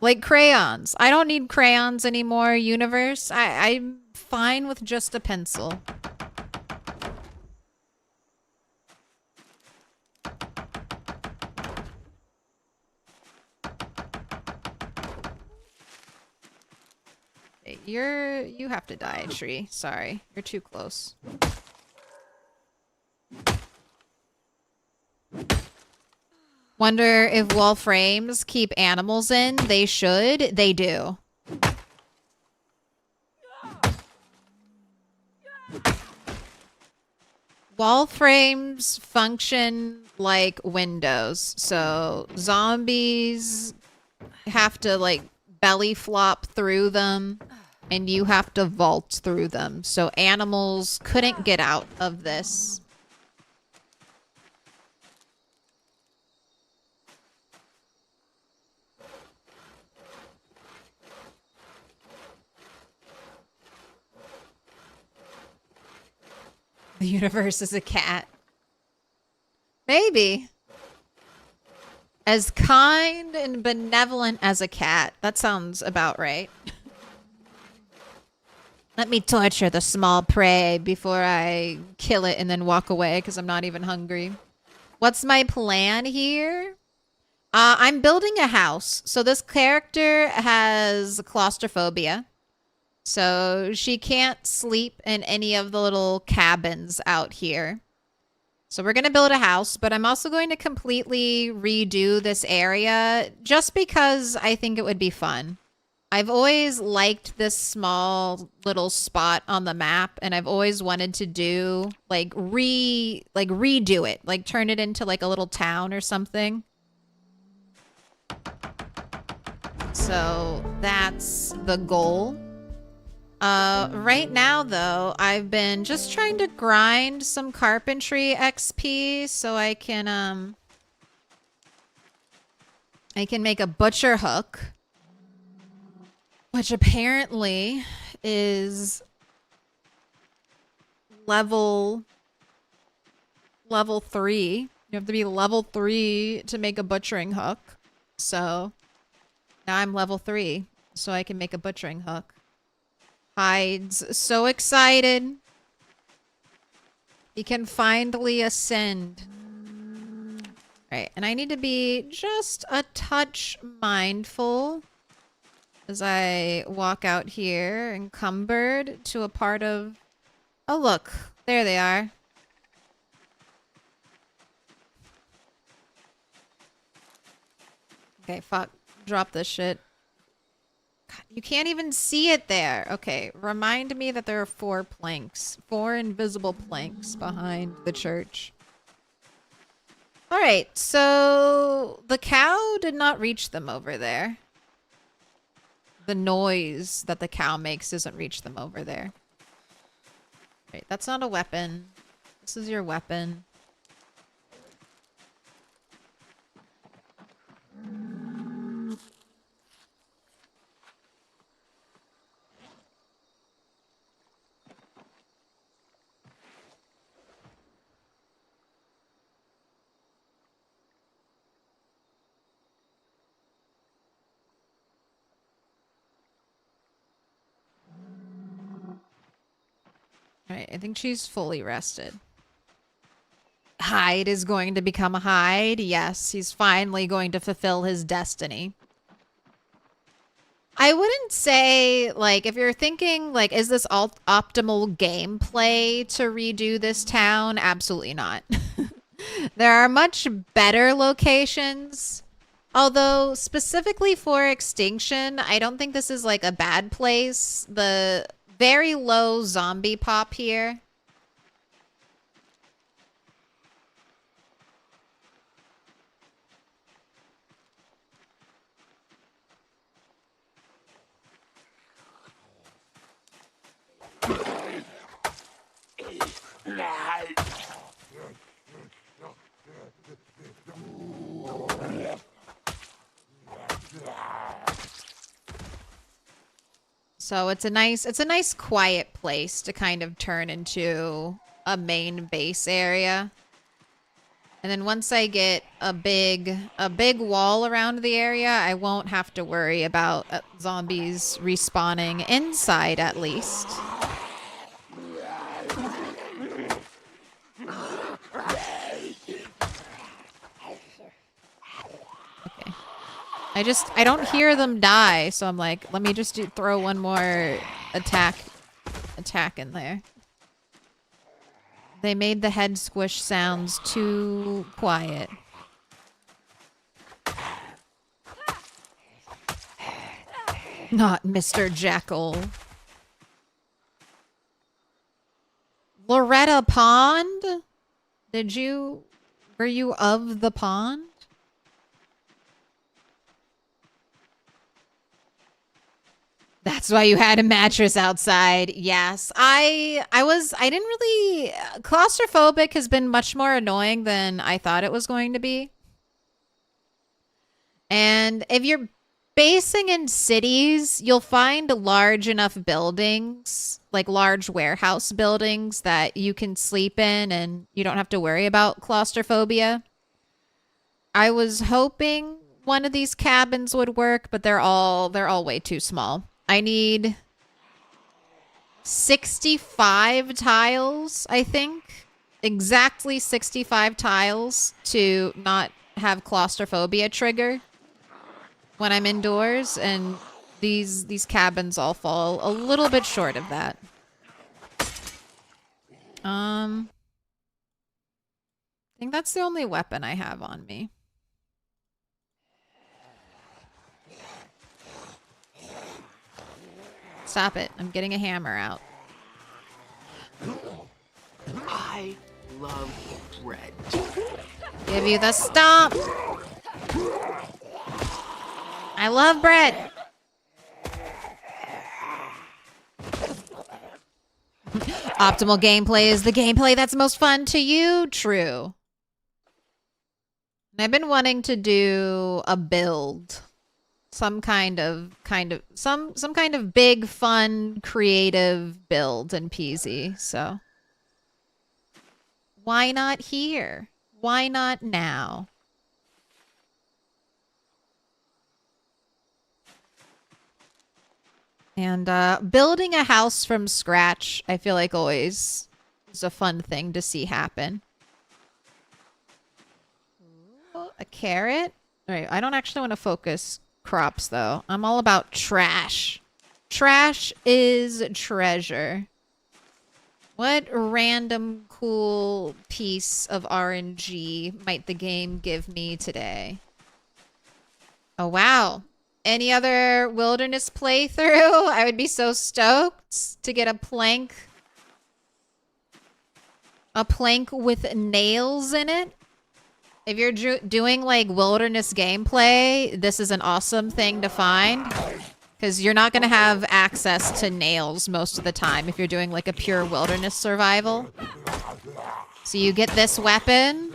Like crayons. I don't need crayons anymore, universe. I'm fine with just a pencil. You have to die, tree. Sorry. You're too close. Wonder if wall frames keep animals in. They should. They do. Wall frames function like windows. So zombies have to like belly flop through them and you have to vault through them. So animals couldn't get out of this. The universe is a cat. Maybe. As kind and benevolent as a cat. That sounds about right. Let me torture the small prey before I kill it and then walk away because I'm not even hungry. What's my plan here? I'm building a house. So this character has claustrophobia. So she can't sleep in any of the little cabins out here. So we're going to build a house, but I'm also going to completely redo this area just because I think it would be fun. I've always liked this small little spot on the map, and I've always wanted to do redo it, like turn it into like a little town or something. So that's the goal. Right now though, I've been just trying to grind some carpentry XP so I can make a butcher hook, which apparently is level 3. You have to be level 3 to make a butchering hook. So now I'm level 3 so I can make a butchering hook. Hides. So excited. He can finally ascend. Alright, and I need to be just a touch mindful as I walk out here encumbered to a part of... Oh, look. There they are. Okay, fuck. Drop this shit. God, you can't even see it there. Okay, remind me that there are 4 planks. 4 invisible planks behind the church. Alright, so the cow did not reach them over there. The noise that the cow makes doesn't reach them over there. Right, that's not a weapon. This is your weapon. Alright, I think she's fully rested. Hyde is going to become a Hyde. Yes, he's finally going to fulfill his destiny. I wouldn't say, like, if you're thinking, like, is this optimal gameplay to redo this town? Absolutely not. There are much better locations. Although, specifically for Extinction, I don't think this is, like, a bad place. The very low zombie pop here. So it's a nice quiet place to kind of turn into a main base area. And then once I get a big wall around the area, I won't have to worry about zombies respawning inside, at least. Okay. I don't hear them die, so I'm like, let me just throw one more attack in there. They made the head squish sounds too quiet. Not Mr. Jackal. Loretta Pond? Were you of the pond? That's why you had a mattress outside. Yes. I didn't really... Claustrophobic has been much more annoying than I thought it was going to be. And if you're basing in cities, you'll find large enough buildings, like large warehouse buildings, that you can sleep in and you don't have to worry about claustrophobia. I was hoping one of these cabins would work, but they're all way too small. I need 65 tiles, I think. Exactly 65 tiles to not have claustrophobia trigger when I'm indoors, and these cabins all fall a little bit short of that. I think that's the only weapon I have on me. Stop it. I'm getting a hammer out. I love bread. Give you the stomp. I love bread. Optimal gameplay is the gameplay that's most fun to you. True. I've been wanting to do a build. Some kind of big, fun, creative build in PZ. So why not here? Why not now? And building a house from scratch, I feel like always is a fun thing to see happen. Ooh, a carrot? All right, I don't actually want to focus crops, though. I'm all about trash. Trash is treasure. What random cool piece of RNG might the game give me today? Oh, wow. Any other wilderness playthrough? I would be so stoked to get a plank. A plank with nails in it. If you're doing like wilderness gameplay, this is an awesome thing to find. Because you're not going to have access to nails most of the time if you're doing like a pure wilderness survival. So you get this weapon.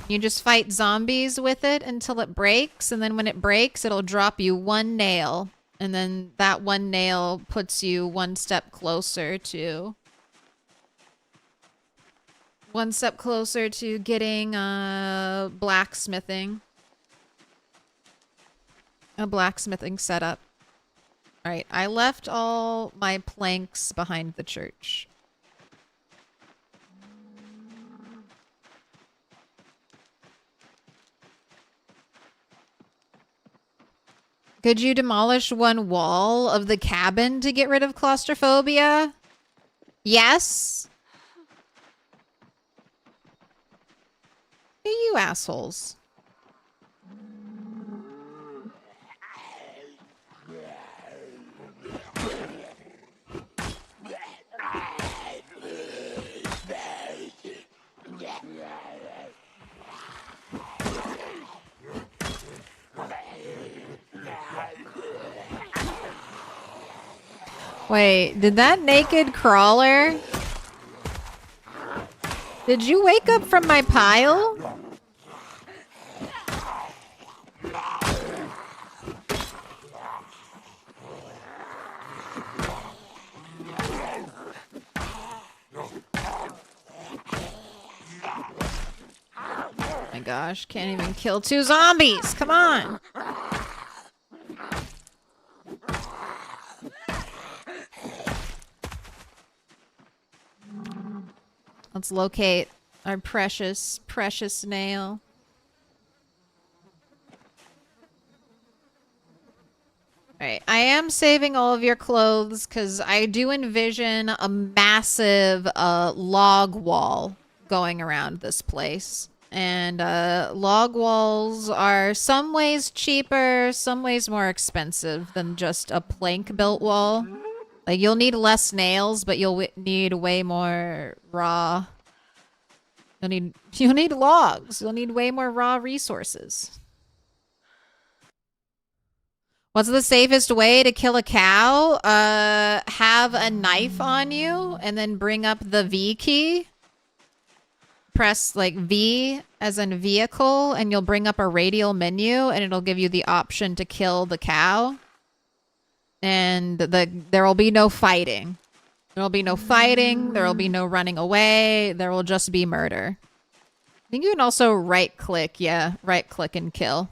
You just fight zombies with it until it breaks. And then when it breaks, it'll drop you one nail. And then that one nail puts you one step closer to... getting blacksmithing. A blacksmithing setup. Alright, I left all my planks behind the church. Could you demolish one wall of the cabin to get rid of claustrophobia? Yes. Hey, you assholes. Wait, did that naked crawler... Did you wake up from my pile? gosh, can't even kill 2 zombies. Come on. Let's locate our precious, precious snail. Alright, I am saving all of your clothes because I do envision a massive log wall going around this place. And log walls are some ways cheaper, some ways more expensive than just a plank-built wall. Like, you'll need less nails, but you'll need way more raw. You'll need logs. You'll need way more raw resources. What's the safest way to kill a cow? Have a knife on you and then bring up the V key. Press like V as in vehicle and you'll bring up a radial menu and it'll give you the option to kill the cow. And there will be no fighting. There will be no fighting. There will be no running away. There will just be murder. I think you can also right click. Yeah, right click and kill.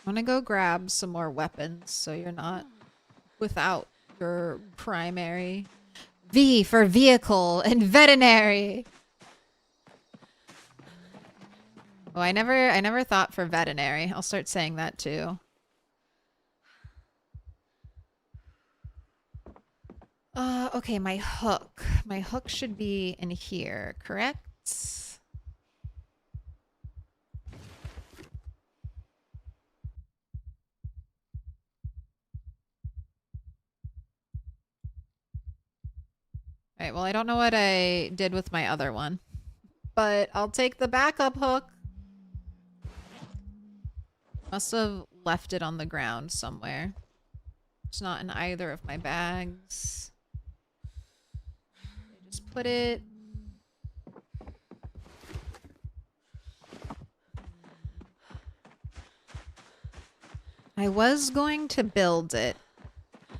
I'm gonna go grab some more weapons so you're not without your primary. V for vehicle and veterinary. Oh, I never thought for veterinary. I'll start saying that too. Okay, my hook. My hook should be in here, correct? Alright, well, I don't know what I did with my other one. But I'll take the backup hook. Must have left it on the ground somewhere. It's not in either of my bags. Just put it... I was going to build it.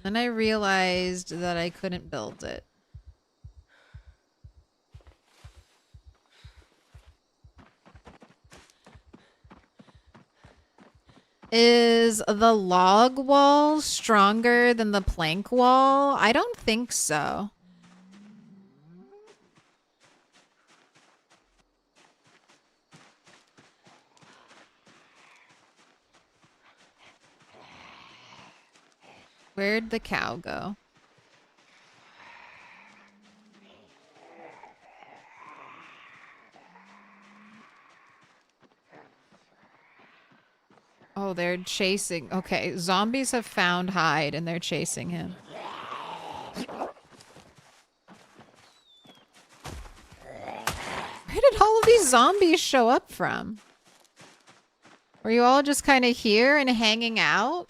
Then I realized that I couldn't build it. Is the log wall stronger than the plank wall? I don't think so. Where'd the cow go? Oh, they're chasing. Okay, zombies have found Hyde and they're chasing him. Where did all of these zombies show up from? Were you all just kind of here and hanging out?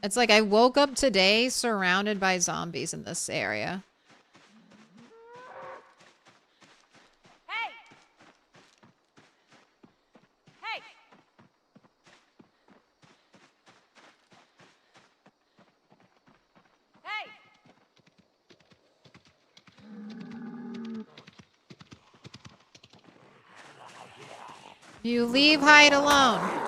It's like I woke up today surrounded by zombies in this area. Hey! Hey! Hey! You leave Hyde alone.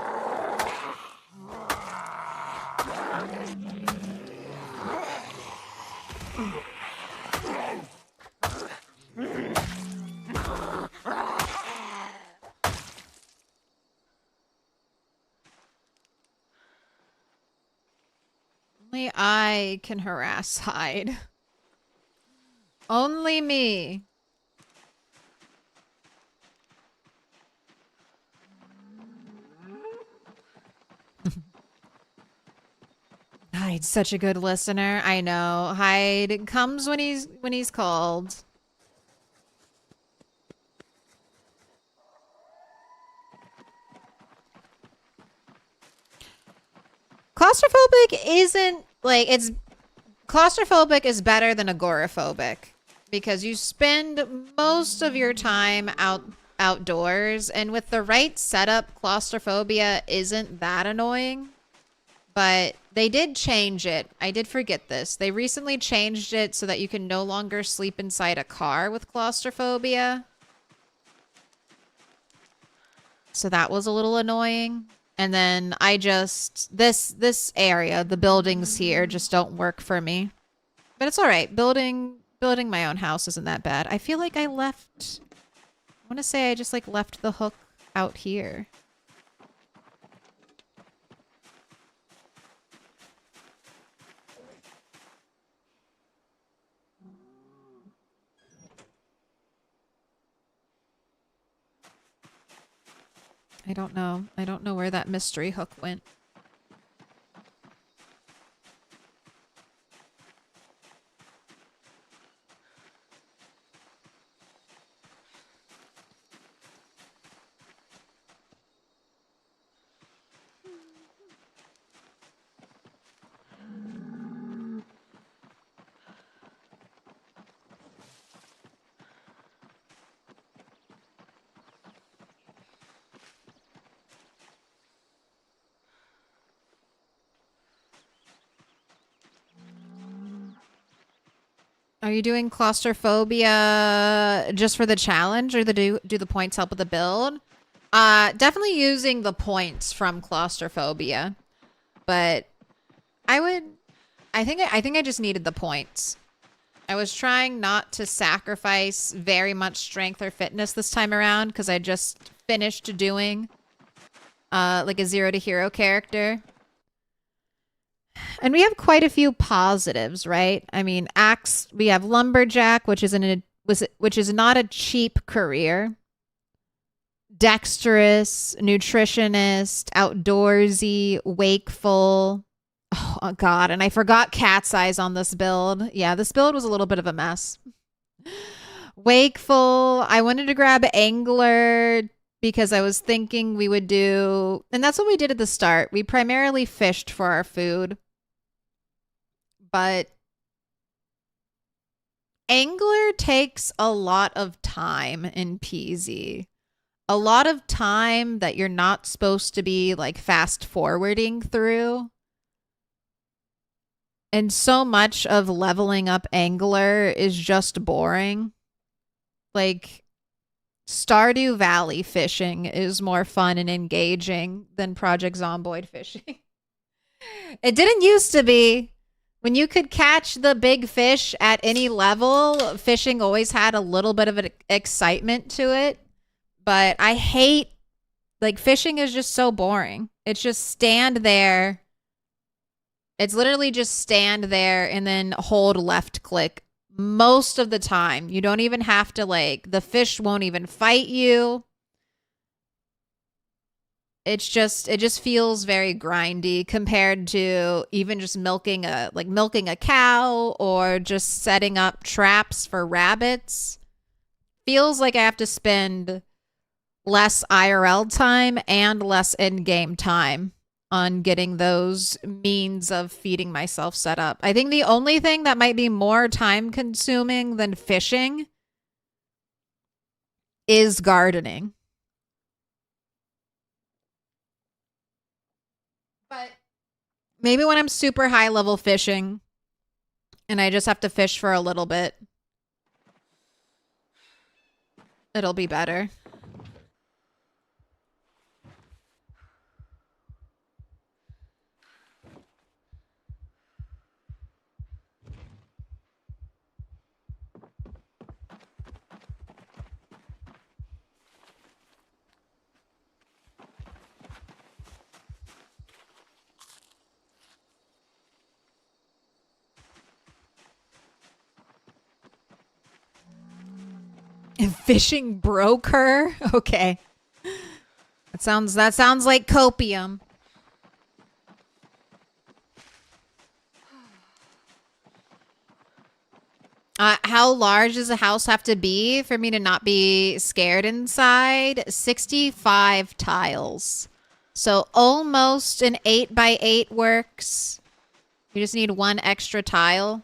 Only I can harass Hyde. Only me. Hyde's such a good listener. I know. Hyde comes when he's called. Claustrophobic isn't like it's claustrophobic is better than agoraphobic because you spend most of your time outdoors, and with the right setup, claustrophobia isn't that annoying. But they did change it. I did forget this. They recently changed it so that you can no longer sleep inside a car with claustrophobia. So that was a little annoying. And then I just this area, the buildings here just don't work for me. But it's all right. Building my own house isn't that bad. I feel like I want to say I just like left the hook out here. I don't know. I don't know where that mystery hook went. Are you doing claustrophobia just for the challenge, or do the points help with the build? Definitely using the points from claustrophobia, but I think I just needed the points. I was trying not to sacrifice very much strength or fitness this time around because I just finished doing like a 0 to hero character. And we have quite a few positives, right? I mean, we have Lumberjack, which is not a cheap career. Dexterous, nutritionist, outdoorsy, wakeful. Oh God, and I forgot Cat's Eyes on this build. Yeah, this build was a little bit of a mess. Wakeful. I wanted to grab Angler because I was thinking we would do, and that's what we did at the start. We primarily fished for our food. But Angler takes a lot of time in PZ. A lot of time that you're not supposed to be like fast forwarding through. And so much of leveling up Angler is just boring. Like Stardew Valley fishing is more fun and engaging than Project Zomboid fishing. It didn't used to be. When you could catch the big fish at any level, fishing always had a little bit of an excitement to it. But I hate, like, fishing is just so boring. It's just stand there. It's literally just stand there and then hold left click most of the time. You don't even have to, like, the fish won't even fight you. It just feels very grindy compared to even just milking a cow or just setting up traps for rabbits. Feels like I have to spend less IRL time and less in-game time on getting those means of feeding myself set up. I think the only thing that might be more time consuming than fishing is gardening. But maybe when I'm super high level fishing and I just have to fish for a little bit, it'll be better. Fishing broke her? Okay. That sounds like copium. How large does the house have to be for me to not be scared inside? 65 tiles. So almost an 8 by 8 works. You just need one extra tile.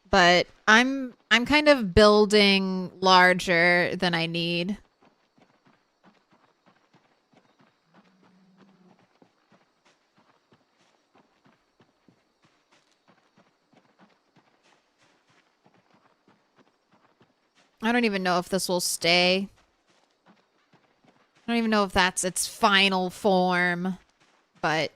But I'm kind of building larger than I need. I don't even know if this will stay. I don't even know if that's its final form, but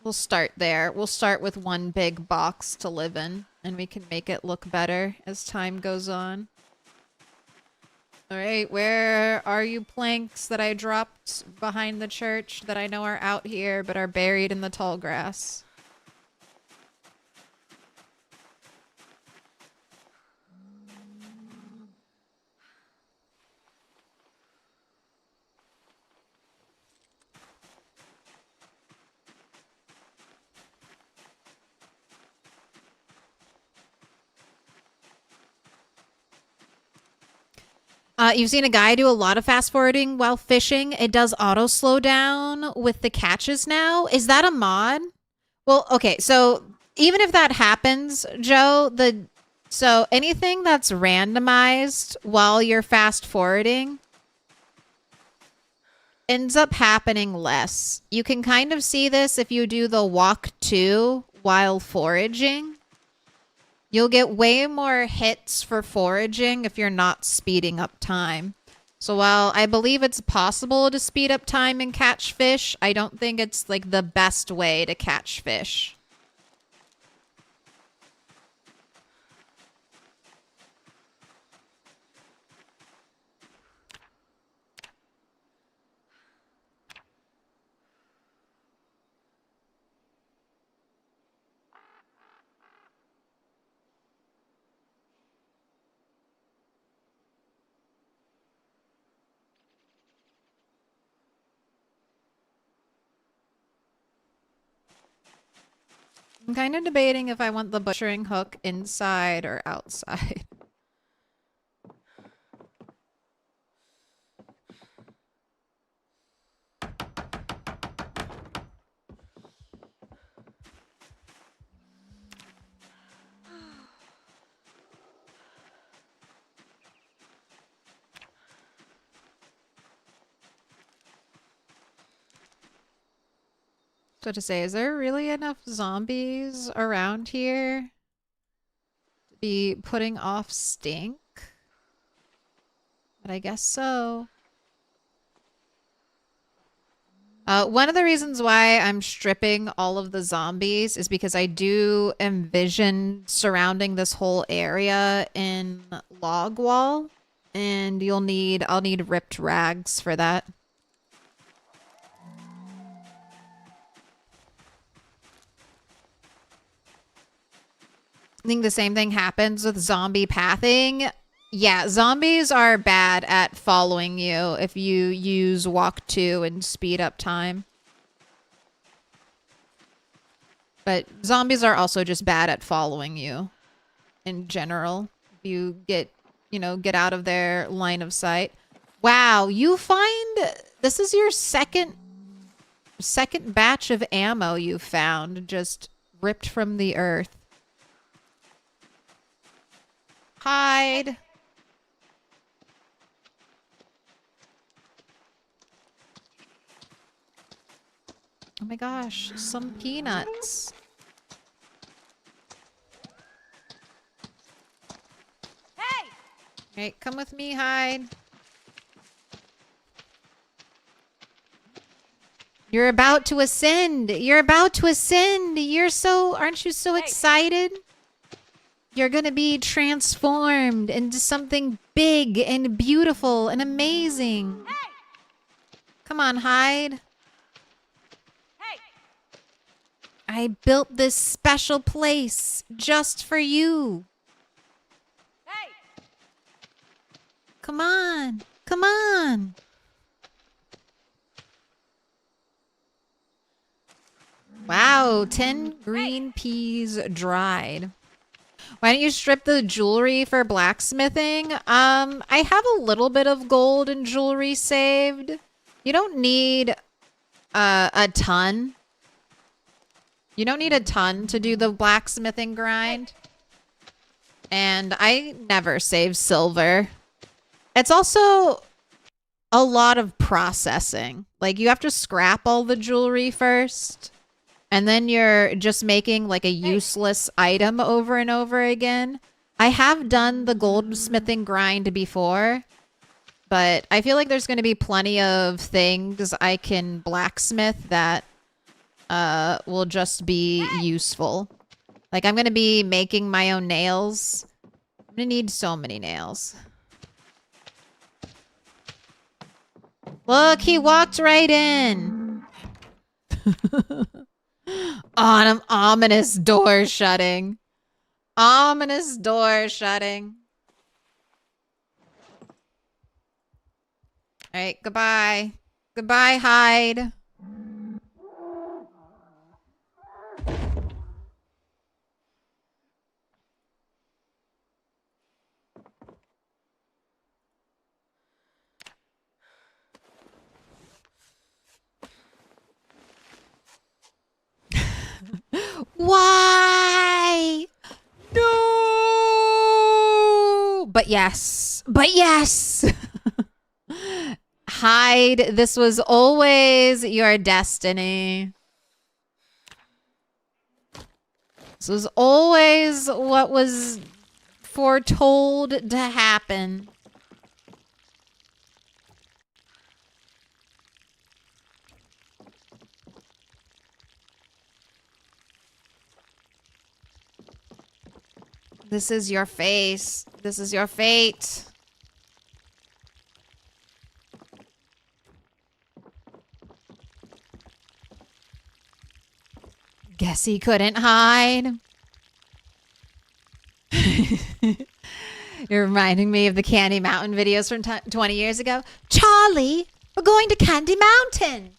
we'll start there. We'll start with one big box to live in, and we can make it look better as time goes on. Alright, where are you planks that I dropped behind the church that I know are out here but are buried in the tall grass? You've seen a guy do a lot of fast forwarding while fishing. It does auto slow down with the catches now. Is that a mod? Well, okay, so even if that happens, Joe, so anything that's randomized while you're fast forwarding ends up happening less. You can kind of see this if you do the walk 2 while foraging. You'll get way more hits for foraging if you're not speeding up time. So while I believe it's possible to speed up time and catch fish, I don't think it's like the best way to catch fish. I'm kind of debating if I want the butchering hook inside or outside. So to say, is there really enough zombies around here to be putting off stink? But I guess so. One of the reasons why I'm stripping all of the zombies is because I do envision surrounding this whole area in log wall, and I'll need ripped rags for that. I think the same thing happens with zombie pathing. Yeah, zombies are bad at following you if you use walk 2 and speed up time. But zombies are also just bad at following you in general. If you get out of their line of sight. Wow, this is your second batch of ammo you found just ripped from the earth. Hide. Oh my gosh, some peanuts. Hey! Alright, come with me, Hide. You're about to ascend. You're about to ascend. Aren't you so excited? You're gonna be transformed into something big and beautiful and amazing. Hey! Come on, Hide. Hey! I built this special place just for you. Come on. Come on. Wow, 10 green peas dried. Why don't you strip the jewelry for blacksmithing? I have a little bit of gold and jewelry saved. You don't need a ton. You don't need a ton to do the blacksmithing grind. And I never save silver. It's also a lot of processing. Like, you have to scrap all the jewelry first. And then you're just making like a useless item over and over again. I have done the goldsmithing grind before, but I feel like there's going to be plenty of things I can blacksmith that will just be useful. Like, I'm going to be making my own nails. I'm going to need so many nails. Look, he walked right in. On an ominous door shutting. Ominous door shutting. All right, goodbye. Goodbye, hide. Why? No! But yes. But yes! Hide. This was always your destiny. This was always what was foretold to happen. This is your face. This is your fate. Guess he couldn't hide. You're reminding me of the Candy Mountain videos from 20 years ago. Charlie, we're going to Candy Mountain.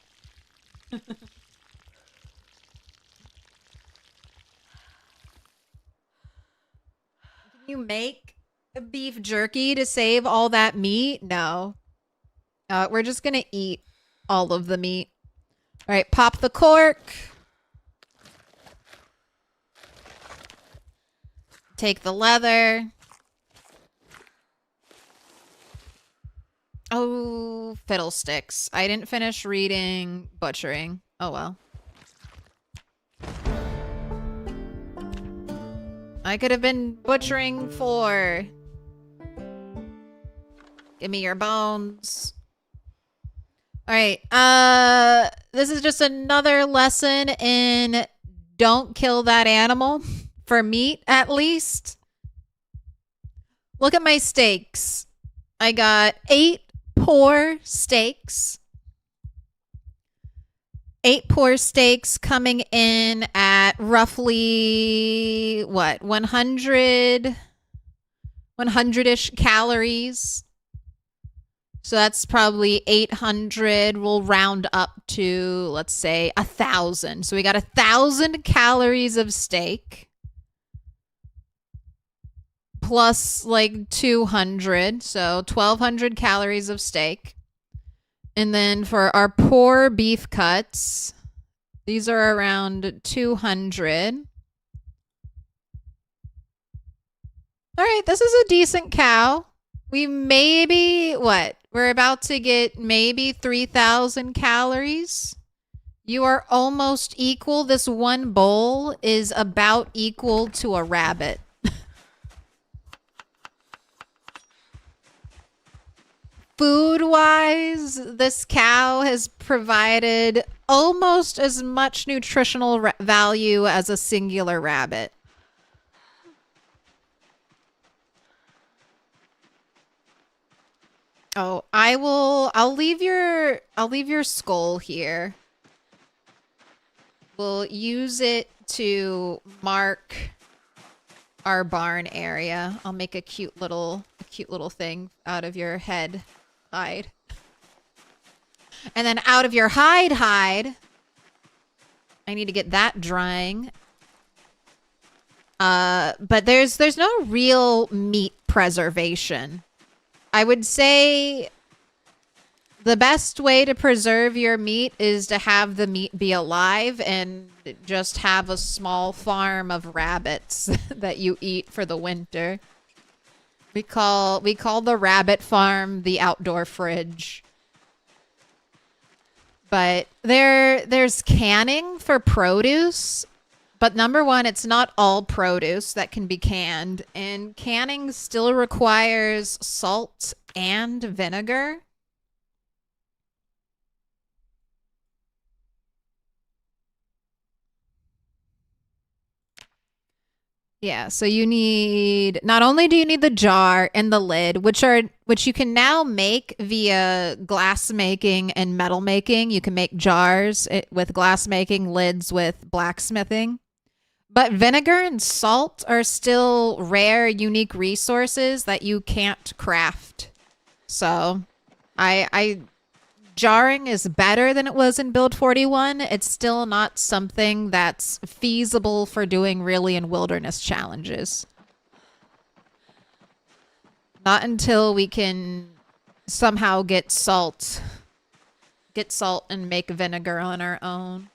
You make a beef jerky to save all that meat? No. We're just gonna eat all of the meat. All right, pop the cork. Take the leather. Oh, fiddlesticks. I didn't finish reading butchering. Oh well. I could have been butchering 4. Give me your bones. All right. This is just another lesson in don't kill that animal for meat, at least. Look at my steaks. I got 8 poor steaks. 8 poor steaks coming in at roughly, what, 100-ish calories. So that's probably 800. We'll round up to, let's say, 1,000. So we got 1,000 calories of steak. Plus like 200. So 1,200 calories of steak. And then for our poor beef cuts, these are around 200. All right, this is a decent cow. We maybe, what? We're about to get maybe 3,000 calories. You are almost equal. This one bowl is about equal to a rabbit. Food-wise, this cow has provided almost as much nutritional value as a singular rabbit. Oh, I'll leave your skull here. We'll use it to mark our barn area. I'll make a cute little thing out of your head hide. And then out of your hide, I need to get that drying. But there's no real meat preservation. I would say the best way to preserve your meat is to have the meat be alive and just have a small farm of rabbits that you eat for the winter. We call the rabbit farm the outdoor fridge. But there's canning for produce. But number one, it's not all produce that can be canned. And canning still requires salt and vinegar. Yeah, so you need, not only do you need the jar and the lid, which you can now make via glass making and metal making. You can make jars with glass making, lids with blacksmithing. But vinegar and salt are still rare, unique resources that you can't craft. So, jarring is better than it was in Build 41. It's still not something that's feasible for doing really in wilderness challenges. Not until we can somehow get salt and make vinegar on our own.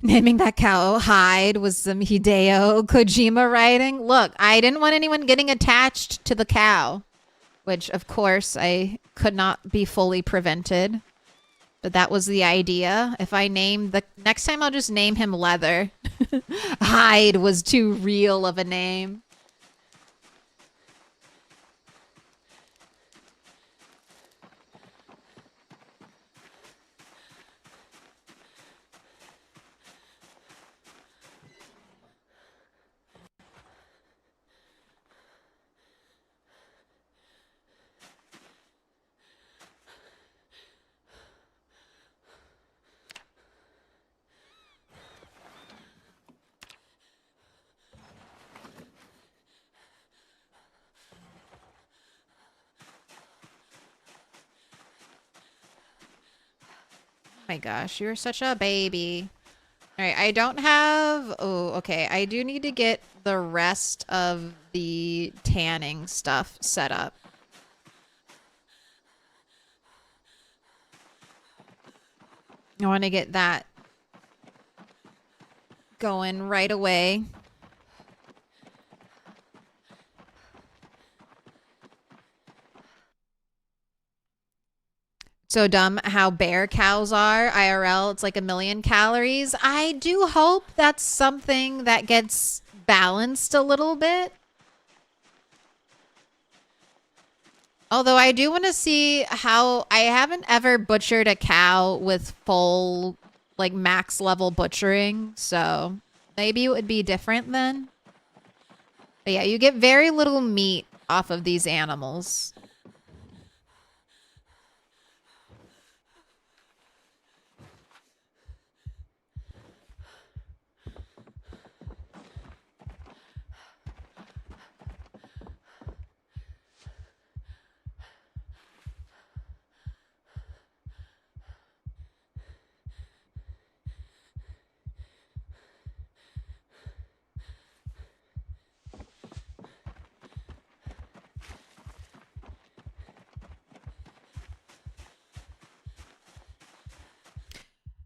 Naming that cow Hyde was some Hideo Kojima writing. Look, I didn't want anyone getting attached to the cow, which of course I could not be fully prevented. But that was the idea. If I name the next time, I'll just name him Leather. Hyde was too real of a name. My gosh, you're such a baby. All right, I don't have... Oh, okay. I do need to get the rest of the tanning stuff set up. I want to get that going right away. So dumb how bear cows are. IRL, it's like 1,000,000 calories. I do hope that's something that gets balanced a little bit. Although I do want to see how... I haven't ever butchered a cow with full, like, max level butchering. So maybe it would be different then. But yeah, you get very little meat off of these animals.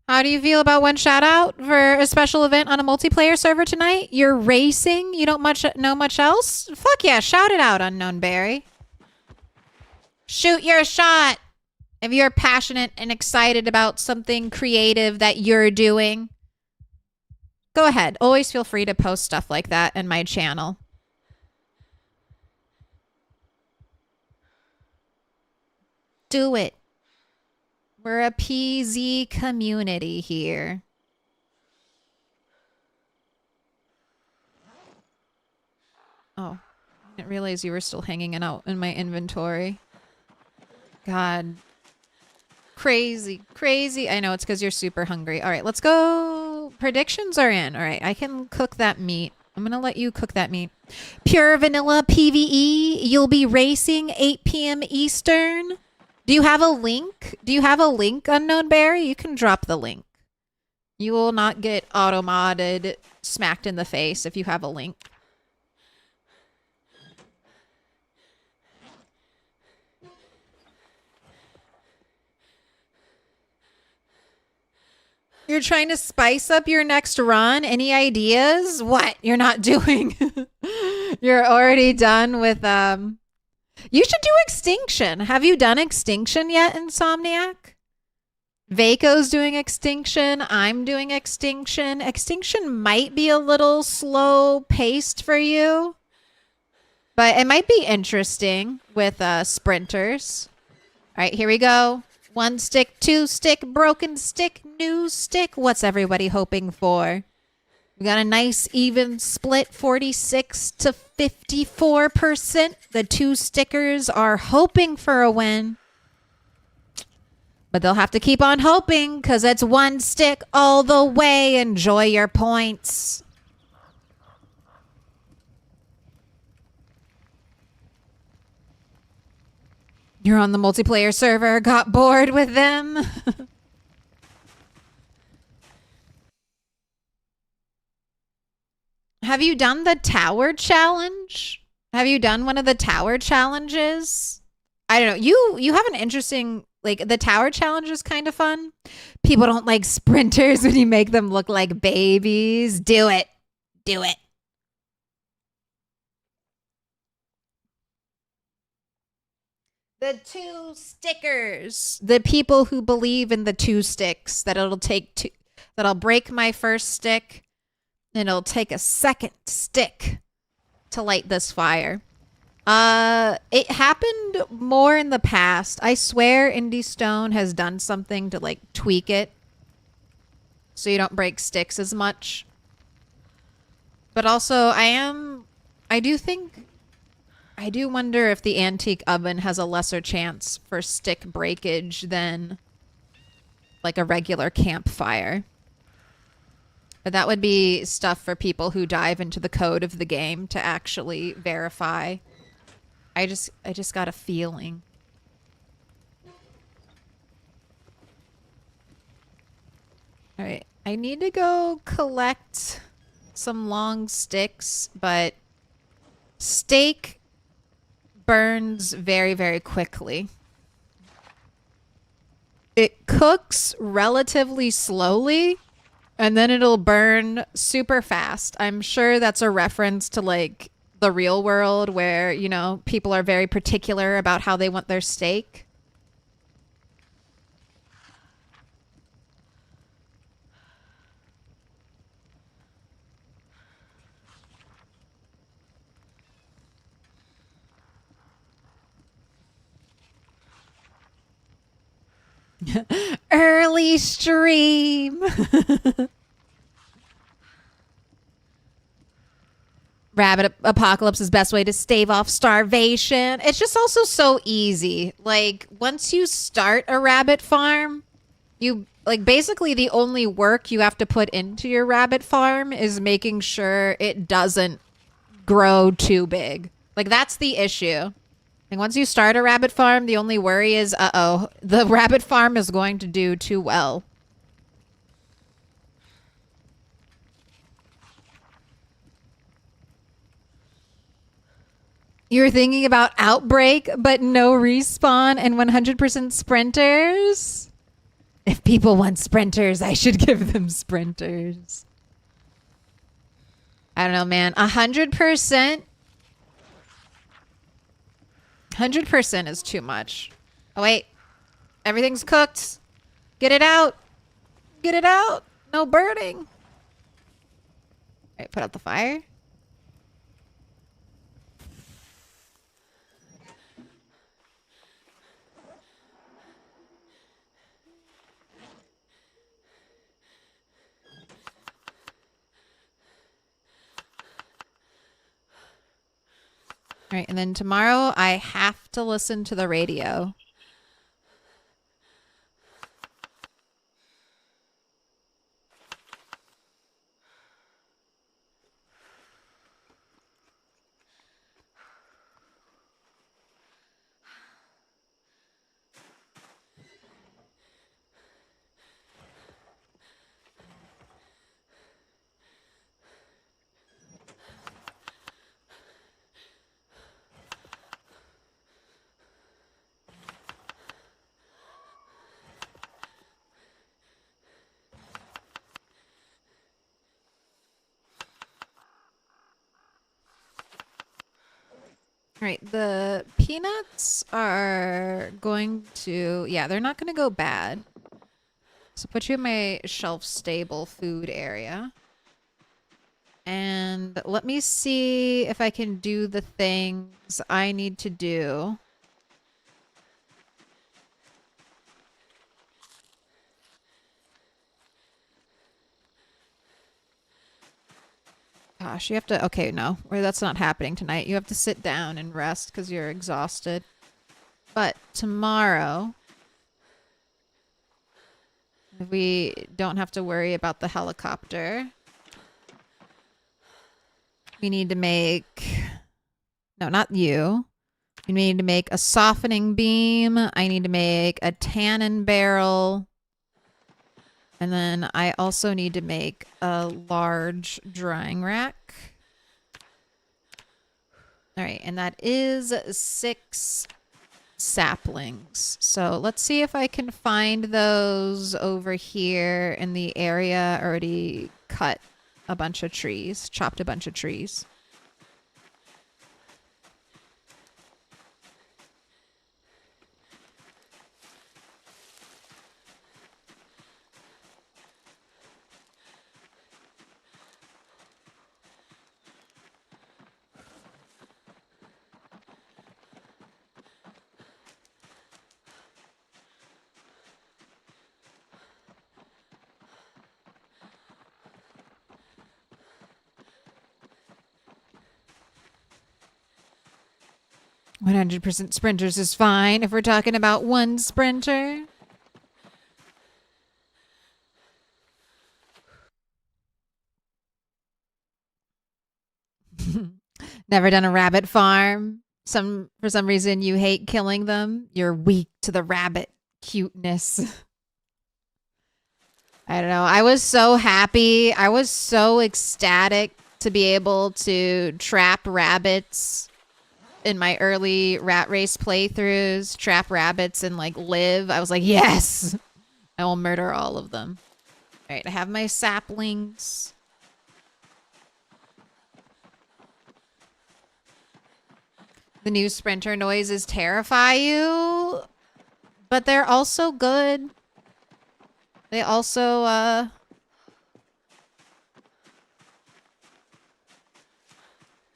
How do you feel about one shout out for a special event on a multiplayer server tonight? You're racing? You don't know much else? Fuck yeah, shout it out, Unknown Berry. Shoot your shot. If you're passionate and excited about something creative that you're doing, go ahead. Always feel free to post stuff like that in my channel. Do it. We're a PZ community here. Oh, I didn't realize you were still hanging out in my inventory. God. Crazy, crazy. I know it's because you're super hungry. All right, let's go predictions are in. All right, I can cook that meat. I'm going to let you cook that meat. Pure vanilla PvE. You'll be racing 8 p.m. Eastern. Do you have a link? Do you have a link, Unknown Barry? You can drop the link. You will not get auto-modded, smacked in the face if you have a link. You're trying to spice up your next run? Any ideas? What? You're not doing? You're already done with, You should do Extinction. Have you done Extinction yet, Insomniac? Vaco's doing Extinction. I'm doing Extinction. Extinction might be a little slow-paced for you. But it might be interesting with sprinters. All right, here we go. 1 stick, 2 stick, broken stick, new stick. What's everybody hoping for? We got a nice even split, 46 to 54%. The 2 stickers are hoping for a win. But they'll have to keep on hoping because it's 1 stick all the way. Enjoy your points. You're on the multiplayer server, got bored with them. Have you done the tower challenge? Have you done one of the tower challenges? I don't know. You have an interesting, like, the tower challenge is kind of fun. People don't like sprinters when you make them look like babies. Do it. Do it. The 2 stickers. The people who believe in the 2 sticks. That it'll take 2. That I'll break my first stick. And it'll take a second stick to light this fire. It happened more in the past. I swear Indie Stone has done something to like tweak it. So you don't break sticks as much. But also I do wonder if the antique oven has a lesser chance for stick breakage than like a regular campfire. But that would be stuff for people who dive into the code of the game to actually verify. I just got a feeling. All right, I need to go collect some long sticks, but steak burns very, very quickly. It cooks relatively slowly, and then it'll burn super fast. I'm sure that's a reference to like the real world where, you know, people are very particular about how they want their steak. Early stream. Rabbit apocalypse is best way to stave off starvation. It's just also so easy. Like once you start a rabbit farm, you like basically the only work you have to put into your rabbit farm is making sure it doesn't grow too big. Like that's the issue. And once you start a rabbit farm, the only worry is, uh-oh, the rabbit farm is going to do too well. You're thinking about Outbreak, but no respawn and 100% sprinters? If people want sprinters, I should give them sprinters. I don't know, man. 100%? 100% is too much. Oh, wait. Everything's cooked. Get it out. Get it out. No burning. All right, put out the fire. All right, and then tomorrow I have to listen to the radio. Right, the peanuts are going to, yeah, they're not going to go bad. So put you in my shelf-stable food area. And let me see if I can do the things I need to do. Gosh, you have to, okay, no, or that's not happening tonight. You have to sit down and rest because you're exhausted. But tomorrow, we don't have to worry about the helicopter. We need to make, no, not you. We need to make a softening beam. I need to make a tannin barrel. And then I also need to make a large drying rack. All right, and that is 6 saplings. So let's see if I can find those over here in the area. I already cut a bunch of trees, chopped a bunch of trees. "100% sprinters is fine if we're talking about one sprinter." Never done a rabbit farm? For some reason you hate killing them? You're weak to the rabbit cuteness. I don't know. I was so happy. I was so ecstatic to be able to trap rabbits in my early rat race playthroughs, trap rabbits and like live. I was like, yes, I will murder all of them. All right, I have my saplings. The new sprinter noises terrify you, but they're also good. They also,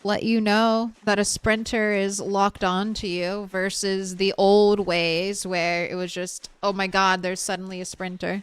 let you know that a sprinter is locked on to you versus the old ways where it was just, oh my god, there's suddenly a sprinter.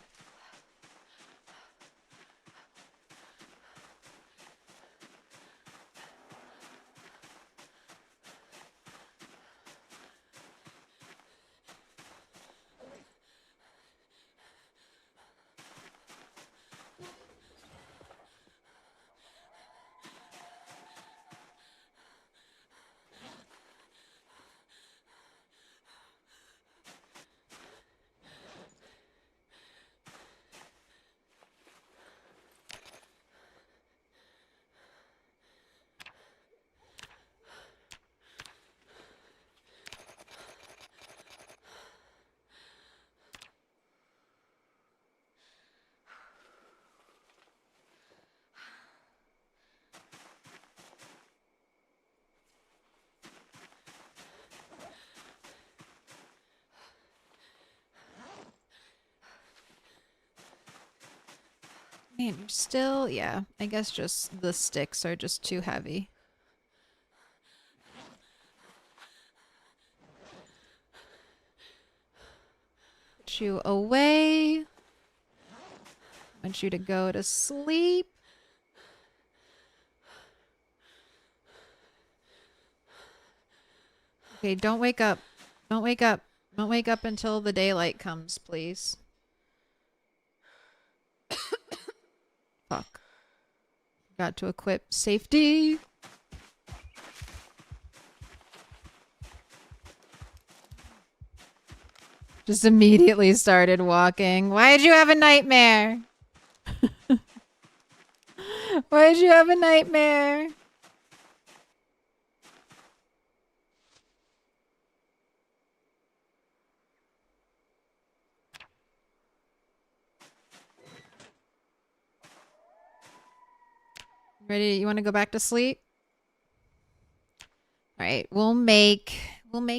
Man, you're still, yeah, I guess just the sticks are just too heavy. Put you away. Want you to go to sleep. Okay, don't wake up. Don't wake up. Don't wake up until the daylight comes, please. Fuck. Got to equip safety. Just immediately started walking. Why did you have a nightmare? Why did you have a nightmare? Ready? You want to go back to sleep? All right, we'll make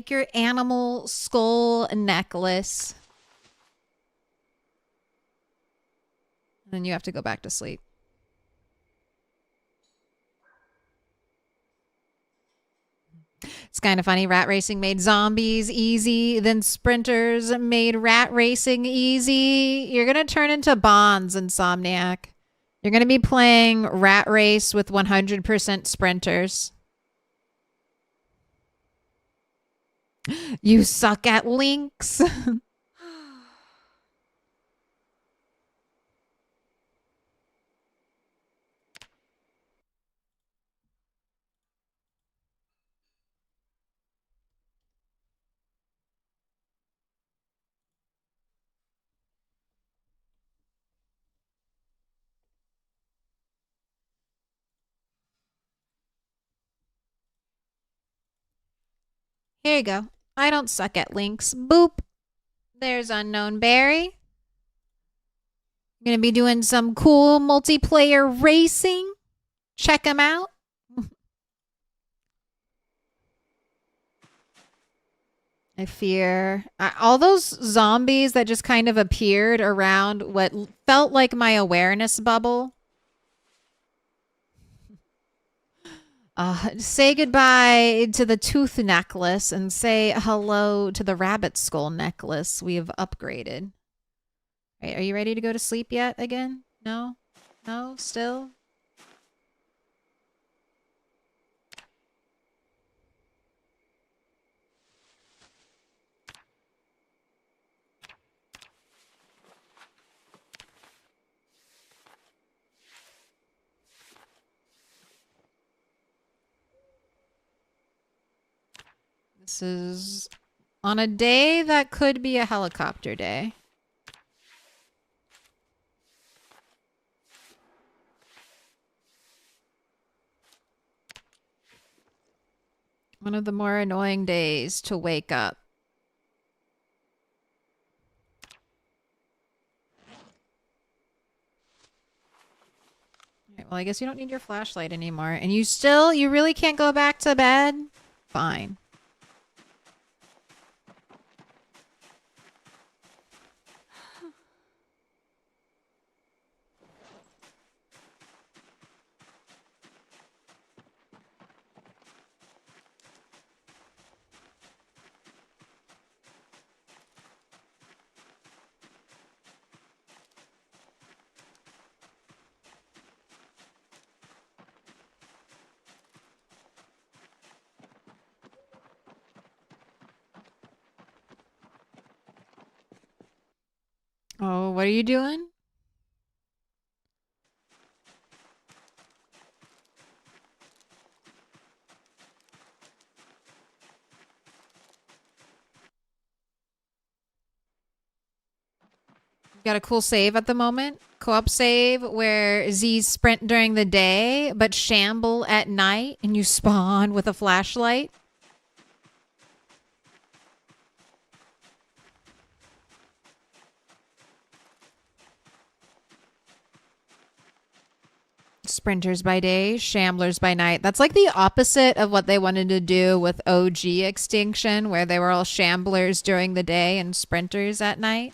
your animal skull necklace. And then you have to go back to sleep. It's kind of funny. Rat racing made zombies easy, then sprinters made rat racing easy. You're going to turn into Bonds, Insomniac. You're going to be playing rat race with 100% sprinters. You suck at links. Here you go. I don't suck at links. Boop. There's Unknown Berry. Gonna be doing some cool multiplayer racing. Check them out. I fear all those zombies that just kind of appeared around what felt like my awareness bubble. Say goodbye to the tooth necklace and say hello to the rabbit skull necklace we have upgraded. All right, are you ready to go to sleep yet again? No? No? Still? This is on a day that could be a helicopter day. One of the more annoying days to wake up. Right, well, I guess you don't need your flashlight anymore. And you really can't go back to bed? Fine. Oh, what are you doing? Got a cool save at the moment. Co-op save where Z's sprint during the day, but shamble at night, and you spawn with a flashlight. Sprinters by day, shamblers by night. That's like the opposite of what they wanted to do with OG Extinction, where they were all shamblers during the day and sprinters at night.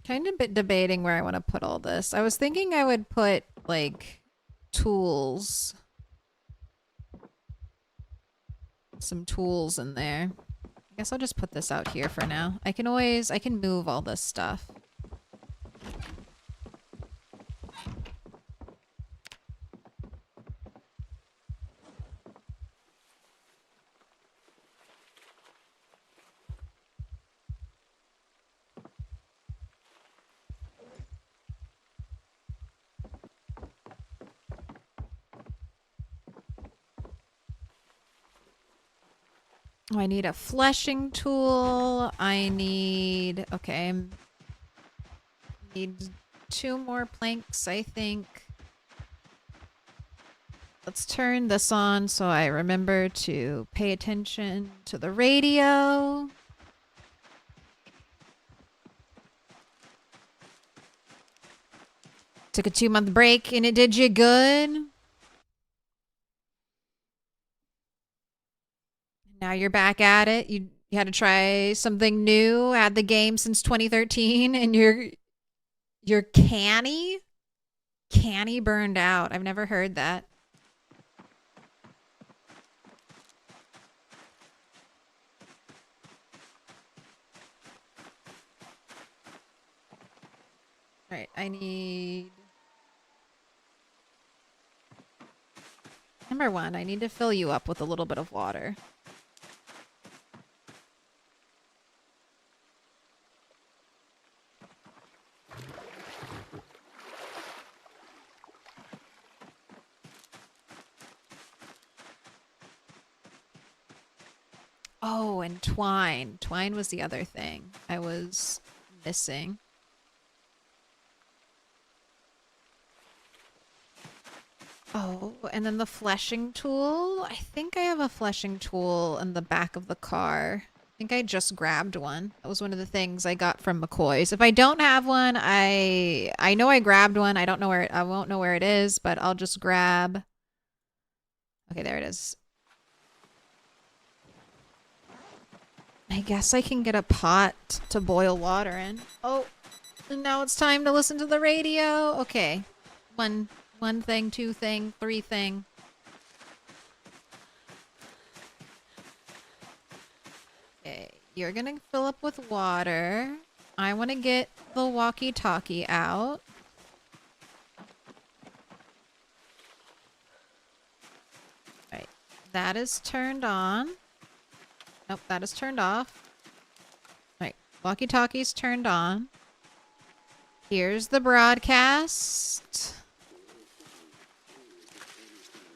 Kind of debating where I want to put all this. I was thinking I would put, like, tools. Some tools in there. I guess I'll just put this out here for now. I can move all this stuff. Oh, I need a fleshing tool. I need... Okay. Need 2 more planks, I think. Let's turn this on so I remember to pay attention to the radio. Took a 2-month break and it did you good. Now you're back at it. You had to try something new. Had the game since 2013 and you're canny? Canny burned out. I've never heard that. Alright, I need... Number 1, I need to fill you up with a little bit of water. Oh, and twine. Twine was the other thing I was missing. Oh, and then the fleshing tool. I think I have a fleshing tool in the back of the car. I think I just grabbed one. That was one of the things I got from McCoy's. If I don't have one, I know I grabbed one. I don't know where I won't know where it is, but I'll just grab. Okay, there it is. I guess I can get a pot to boil water in. Oh, and now it's time to listen to the radio. Okay. One thing, 2 thing, 3 thing. Okay, you're gonna fill up with water. I want to get the walkie-talkie out. Right, that is turned on. Nope, that is turned off. Right, walkie-talkie's turned on. Here's the broadcast.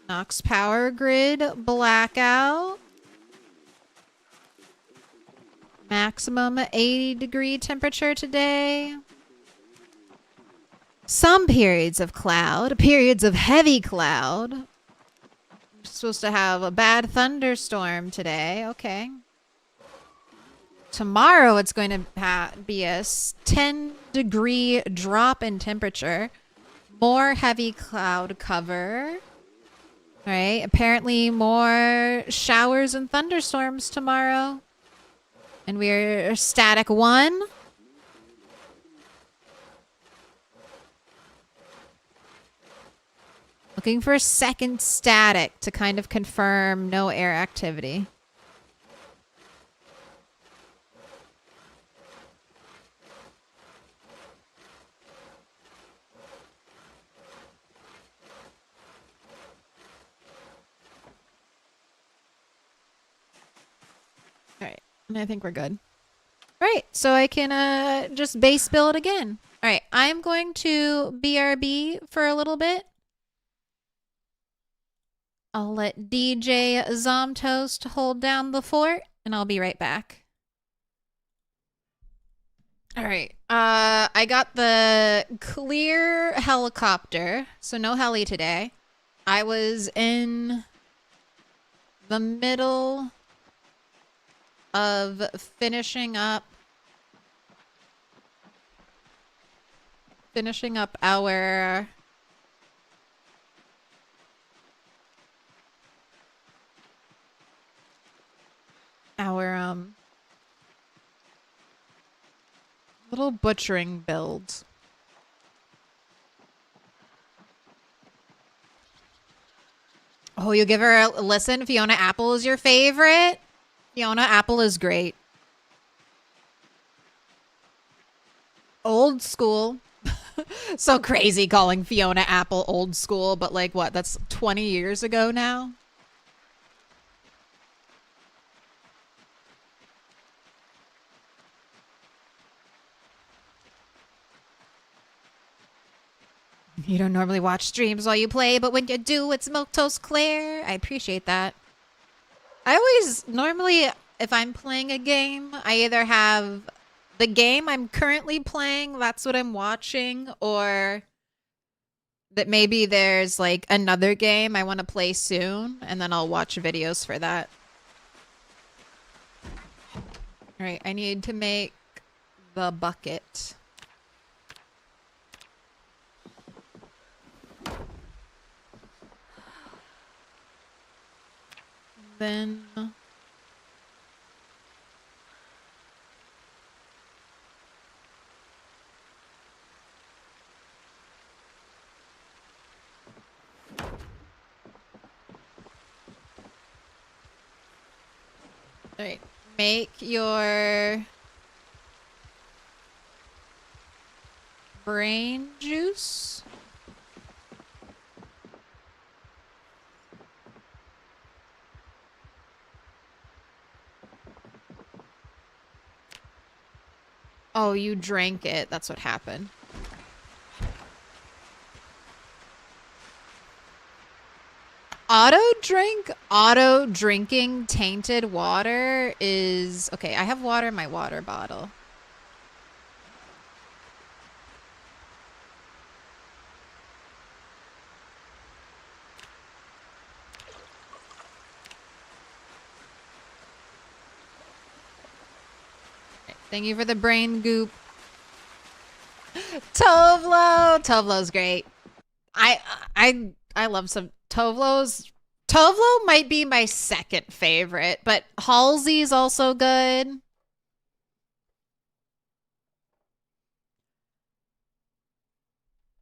Knox power grid blackout. Maximum 80-degree temperature today. Some periods of cloud, periods of heavy cloud. I'm supposed to have a bad thunderstorm today. Okay. Tomorrow it's going to be a 10-degree drop in temperature. More heavy cloud cover. All right. Apparently more showers and thunderstorms tomorrow. And we're static 1. Looking for a second static to kind of confirm no air activity. All right, and I think we're good. All right, so I can just base build again. All right, I'm going to BRB for a little bit. I'll let DJ Zomtoast hold down the fort, and I'll be right back. All right, I got the clear helicopter, so no heli today. I was in the middle of finishing up our little butchering build. Oh, you give her a listen? Fiona Apple is your favorite? Fiona Apple is great. Old school. So crazy calling Fiona Apple old school, but like what? That's 20 years ago now? You don't normally watch streams while you play, but when you do, it's Milquetoast Claire. I appreciate that. I always, normally, if I'm playing a game, I either have the game I'm currently playing, that's what I'm watching, or that maybe there's like another game I want to play soon, and then I'll watch videos for that. All right, I need to make the bucket. Then all right, make your brain juice. Oh, you drank it. That's what happened. Auto drinking tainted water is... Okay, I have water in my water bottle. Thank you for the brain goop. Tovlo! Tovlo's great. I love some Tovlo's. Tovlo might be my second favorite, but Halsey's also good.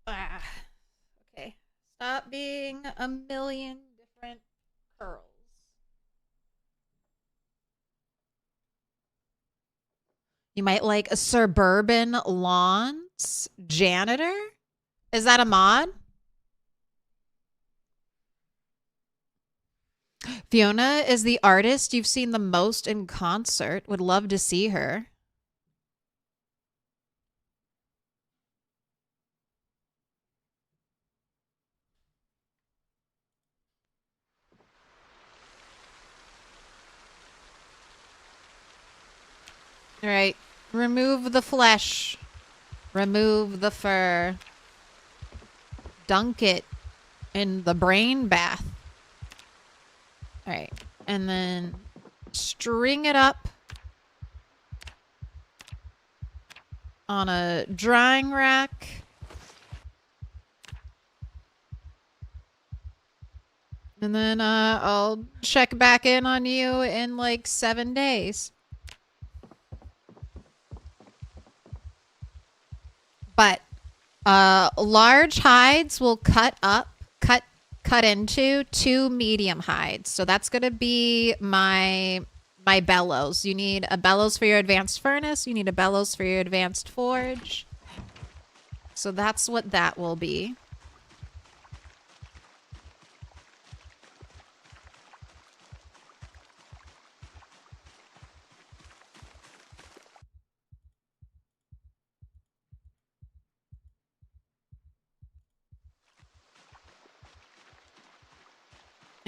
Okay. Stop being a million different curls. You might like a suburban lawns janitor. Is that a mod? Fiona is the artist you've seen the most in concert. Would love to see her. All right. Remove the flesh. Remove the fur. Dunk it in the brain bath. All right. And then string it up on a drying rack. And then I'll check back in on you in like 7 days. But large hides will cut into 2 medium hides. So that's going to be my bellows. You need a bellows for your advanced furnace. You need a bellows for your advanced forge. So that's what that will be.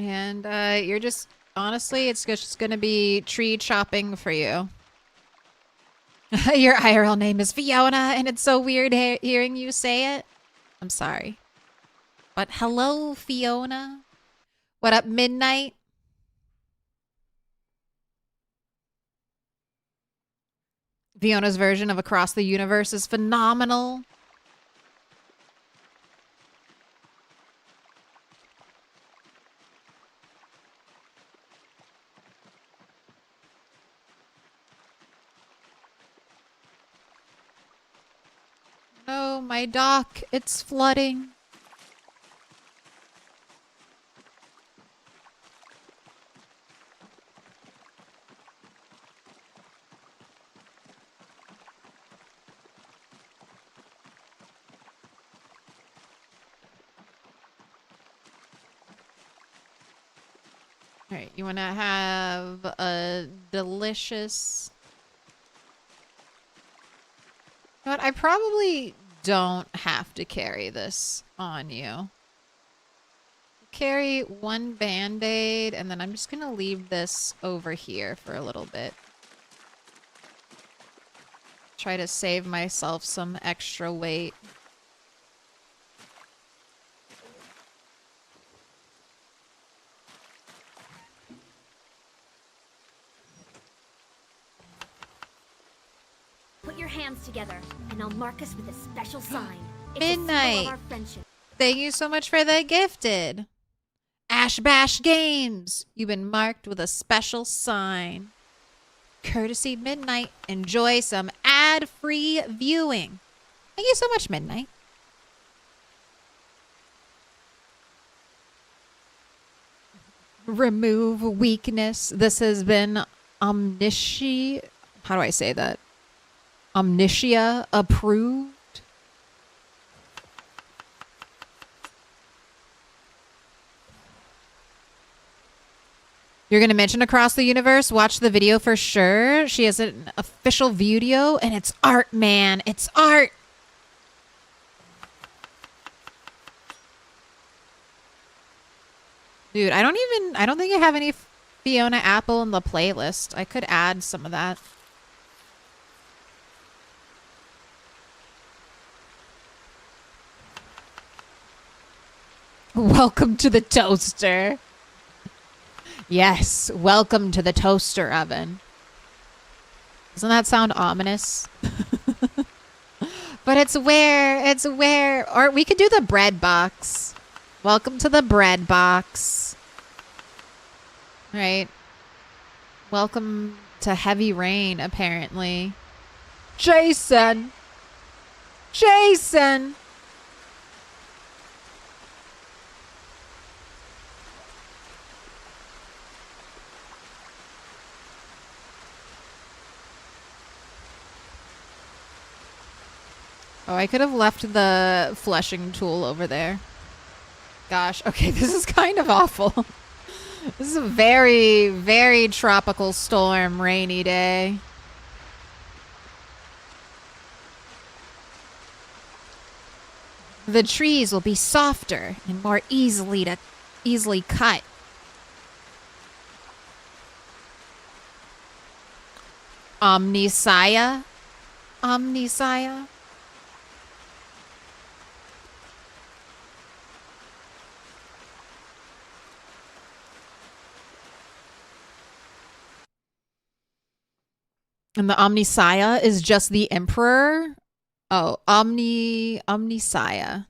And you're just, honestly, it's just going to be tree chopping for you. Your IRL name is Fiona, and it's so weird hearing you say it. I'm sorry. But hello, Fiona. What up, Midnight? Fiona's version of Across the Universe is phenomenal. Oh, my dock. It's flooding. All right, you want to have a delicious... You know what? I probably don't have to carry this on you. carry one Band-Aid, and then I'm just gonna leave this over here for a little bit. Try to save myself some extra weight. Put your hands together, and I'll mark us with a special sign. It's Midnight. a symbol of our friendship. Thank you so much for the gifted. Ash Bash Games. You've been marked with a special sign. Courtesy Midnight. Enjoy some ad-free viewing. Thank you so much, Midnight. Remove weakness. This has been Omnitia. How do I say that? Omnitia approved. You're going to mention Across the Universe. Watch the video for sure. She has an official video, and it's art, man. It's art. Dude, I don't think I have any Fiona Apple in the playlist. I could add some of that. Welcome to the toaster. Yes, welcome to the toaster oven. Doesn't that sound ominous? But it's where, or we could do the bread box. Welcome to the bread box. Right. Welcome to heavy rain, apparently. Jason! Jason! Oh, I could have left the flushing tool over there. Gosh, okay, this is kind of awful. This is a very, very tropical storm, rainy day. The trees will be softer and more easily cut. Omnisaya? Omnisaya? And the Omnisaya is just the Emperor? Oh, Omnisaya.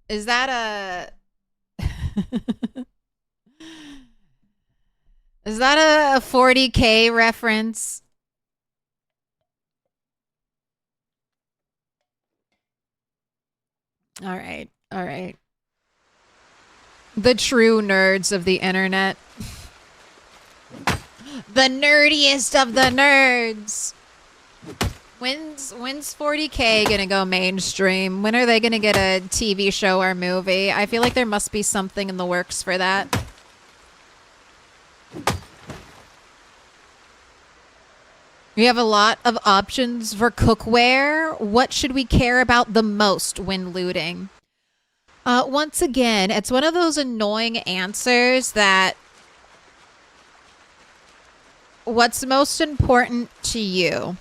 Is that a... Is that a 40K reference? All right. All right. The true nerds of the internet. The nerdiest of the nerds. When's 40K gonna go mainstream? When are they gonna get a TV show or movie? I feel like there must be something in the works for that. We have a lot of options for cookware. What should we care about the most when looting? Once again, it's one of those annoying answers that what's most important to you?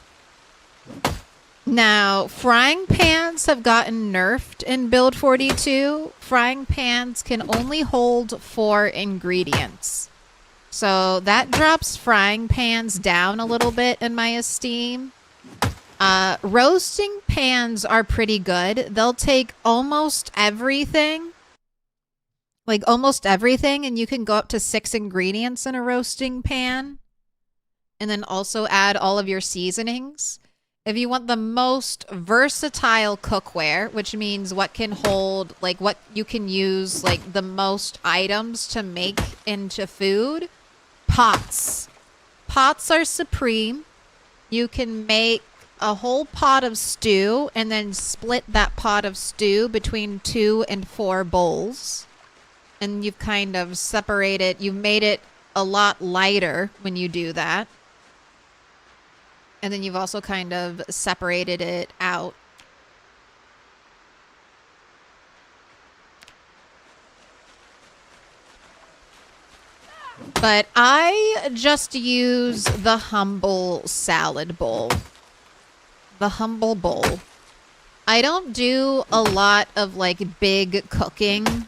Now, frying pans have gotten nerfed in Build 42. Frying pans can only hold 4 ingredients. So that drops frying pans down a little bit in my esteem. Roasting pans are pretty good. They'll take almost everything. Like almost everything, and you can go up to 6 ingredients in a roasting pan. And then also add all of your seasonings. If you want the most versatile cookware, which means what can hold, like what you can use, like the most items to make into food, pots. Pots are supreme. You can make a whole pot of stew and then split that pot of stew between 2 and 4 bowls. And you've kind of separated, you've made it a lot lighter when you do that. And then you've also kind of separated it out. But I just use the humble salad bowl. The humble bowl. I don't do a lot of like big cooking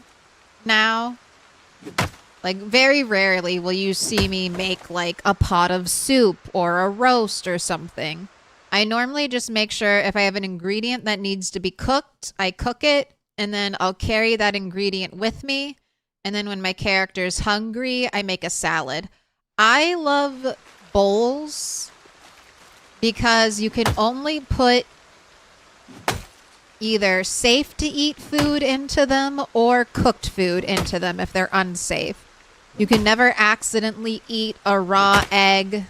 now. Like very rarely will you see me make like a pot of soup or a roast or something. I normally just make sure if I have an ingredient that needs to be cooked, I cook it, and then I'll carry that ingredient with me. And then when my character's hungry, I make a salad. I love bowls because you can only put either safe to eat food into them or cooked food into them if they're unsafe. You can never accidentally eat a raw egg.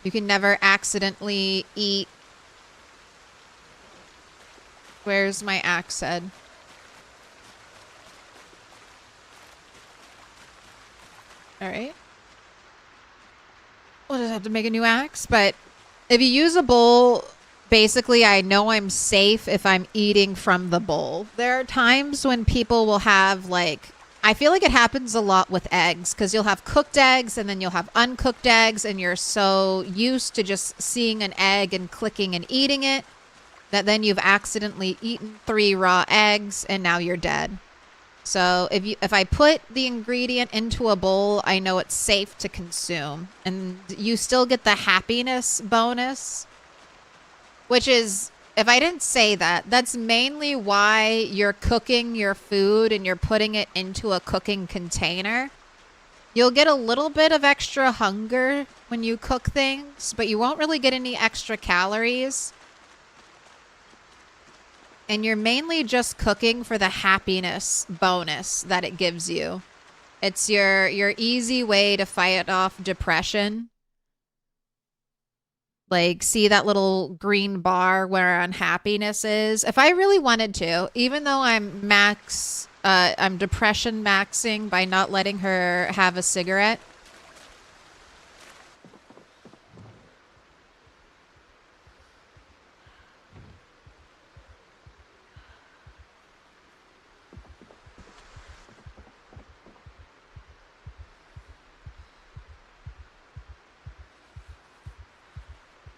You can never accidentally eat... Where's my axe head? Alright. We'll just have to make a new axe. But if you use a bowl, basically I know I'm safe if I'm eating from the bowl. There are times when people will have like... I feel like it happens a lot with eggs because you'll have cooked eggs and then you'll have uncooked eggs, and you're so used to just seeing an egg and clicking and eating it that then you've accidentally eaten 3 raw eggs and now you're dead. So if I put the ingredient into a bowl, I know it's safe to consume, and you still get the happiness bonus, which is... If I didn't say that, that's mainly why you're cooking your food and you're putting it into a cooking container. You'll get a little bit of extra hunger when you cook things, but you won't really get any extra calories. And you're mainly just cooking for the happiness bonus that it gives you. It's your easy way to fight off depression. Like, see that little green bar where unhappiness is? If I really wanted to, even though I'm depression maxing by not letting her have a cigarette.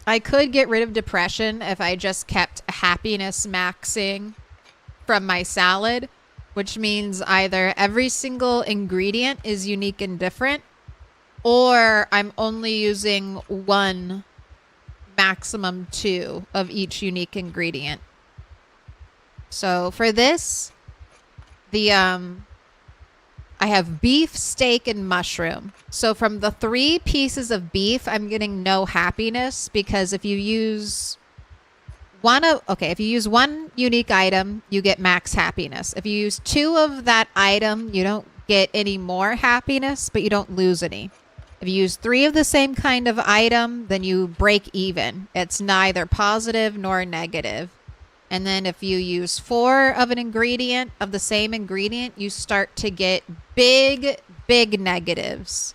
I could get rid of depression if I just kept happiness maxing from my salad, which means either every single ingredient is unique and different, or I'm only using 1, maximum 2 of each unique ingredient. So for this, I have beef, steak, and mushroom. So from the 3 pieces of beef, I'm getting no happiness because if you use if you use 1 unique item, you get max happiness. If you use 2 of that item, you don't get any more happiness, but you don't lose any. If you use 3 of the same kind of item, then you break even. It's neither positive nor negative. And then if you use 4 of an ingredient, of the same ingredient, you start to get big, big negatives.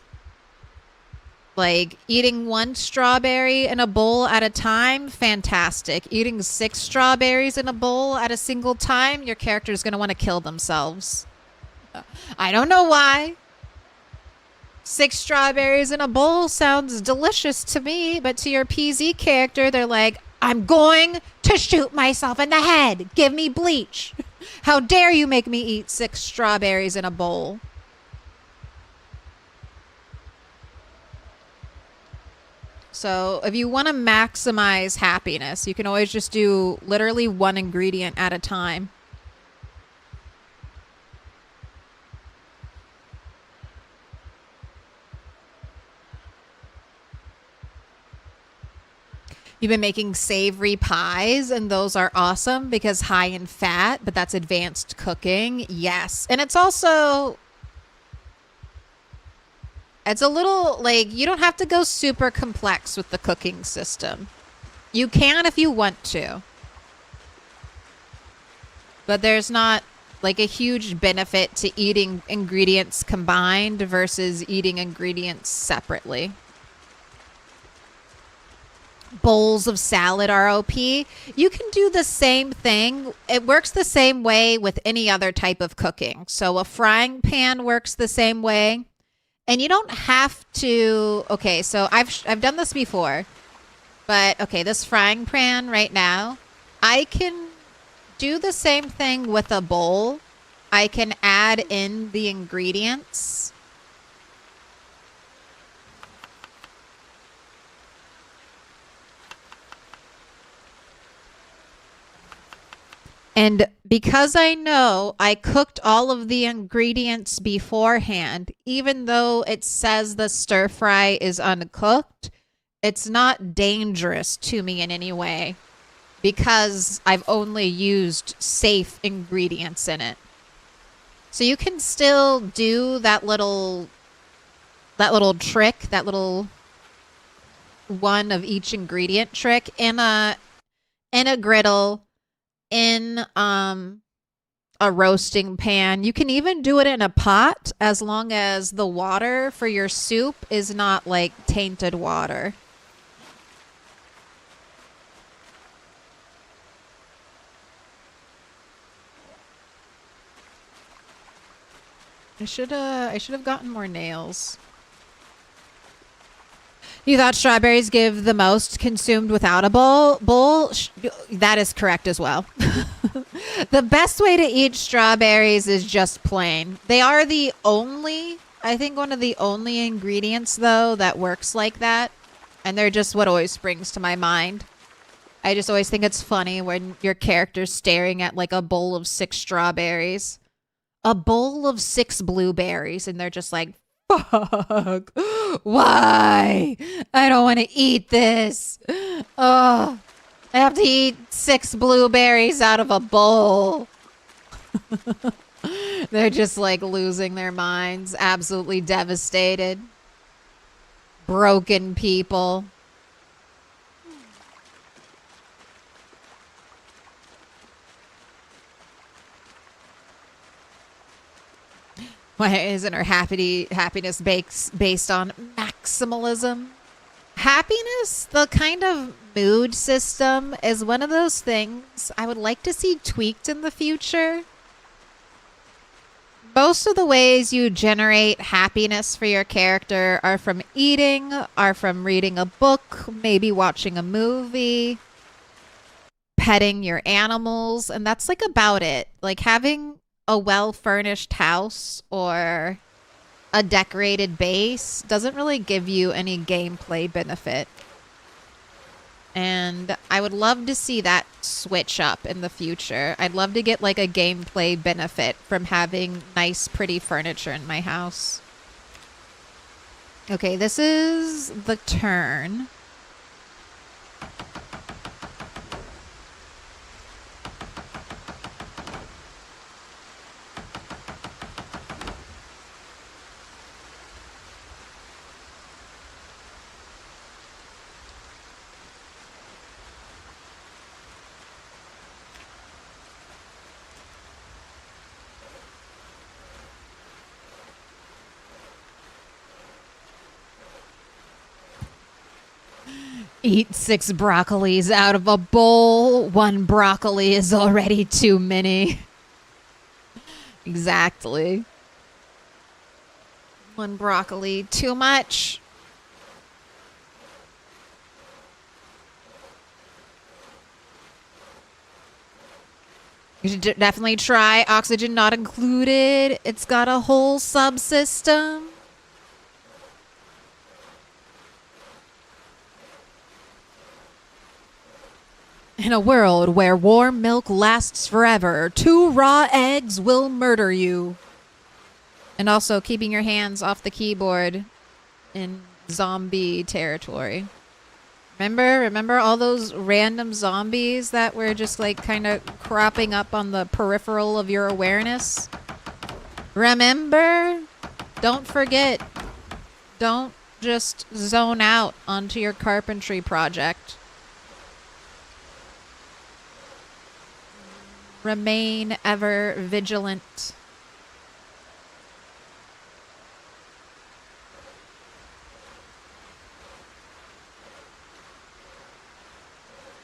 Like eating 1 strawberry in a bowl at a time, fantastic. Eating 6 strawberries in a bowl at a single time, your character is going to want to kill themselves. I don't know why. 6 strawberries in a bowl sounds delicious to me, but to your PZ character, they're like, I'm going to shoot myself in the head. Give me bleach. How dare you make me eat 6 strawberries in a bowl? So if you want to maximize happiness, you can always just do literally 1 ingredient at a time. You've been making savory pies, and those are awesome because high in fat, but that's advanced cooking. Yes. And it's also... It's a little, like, you don't have to go super complex with the cooking system. You can if you want to. But there's not, like, a huge benefit to eating ingredients combined versus eating ingredients separately. Bowls of salad are OP. You can do the same thing. It works the same way with any other type of cooking. So a frying pan works the same way. And you don't have to. Okay, so I've done this before, but okay, this frying pan right now, I can do the same thing with a bowl. I can add in the ingredients. And because I know I cooked all of the ingredients beforehand, even though it says the stir fry is uncooked, it's not dangerous to me in any way because I've only used safe ingredients in it. So you can still do that little trick, that little one of each ingredient trick in a griddle, in a roasting pan. You can even do it in a pot as long as the water for your soup is not like tainted water. I should have gotten more nails. You thought strawberries give the most consumed without a bowl? That is correct as well. The best way to eat strawberries is just plain. They are the only, I think one of the only ingredients, though, that works like that. And they're just what always springs to my mind. I just always think it's funny when your character's staring at like a bowl of 6 strawberries. A bowl of 6 blueberries, and they're just like, fuck, why? I don't want to eat this. Oh, I have to eat 6 blueberries out of a bowl. They're just like losing their minds, absolutely devastated. Broken people. Why isn't our happiness based on maximalism? Happiness, the kind of mood system, is one of those things I would like to see tweaked in the future. Most of the ways you generate happiness for your character are from eating, are from reading a book, maybe watching a movie, petting your animals, and that's like about it. Like having a well-furnished house or a decorated base doesn't really give you any gameplay benefit. And I would love to see that switch up in the future. I'd love to get like a gameplay benefit from having nice, pretty furniture in my house. Okay, this is the turn. Eat 6 broccolis out of a bowl. 1 broccoli is already too many. Exactly. 1 broccoli too much. You should definitely try Oxygen Not Included. It's got a whole subsystem. In a world where warm milk lasts forever, 2 raw eggs will murder you. And also keeping your hands off the keyboard in zombie territory. Remember all those random zombies that were just like kind of cropping up on the peripheral of your awareness? Remember? Don't forget. Don't just zone out onto your carpentry project. Remain ever vigilant.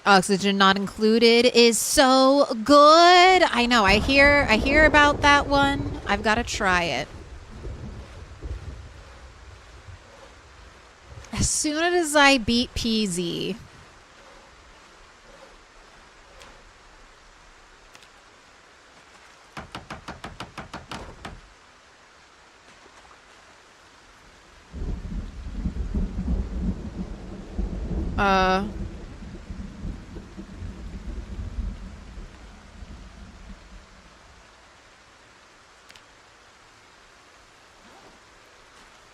Oxygen Not Included is so good. I know. I hear about that one. I've got to try it. As soon as I beat PZ.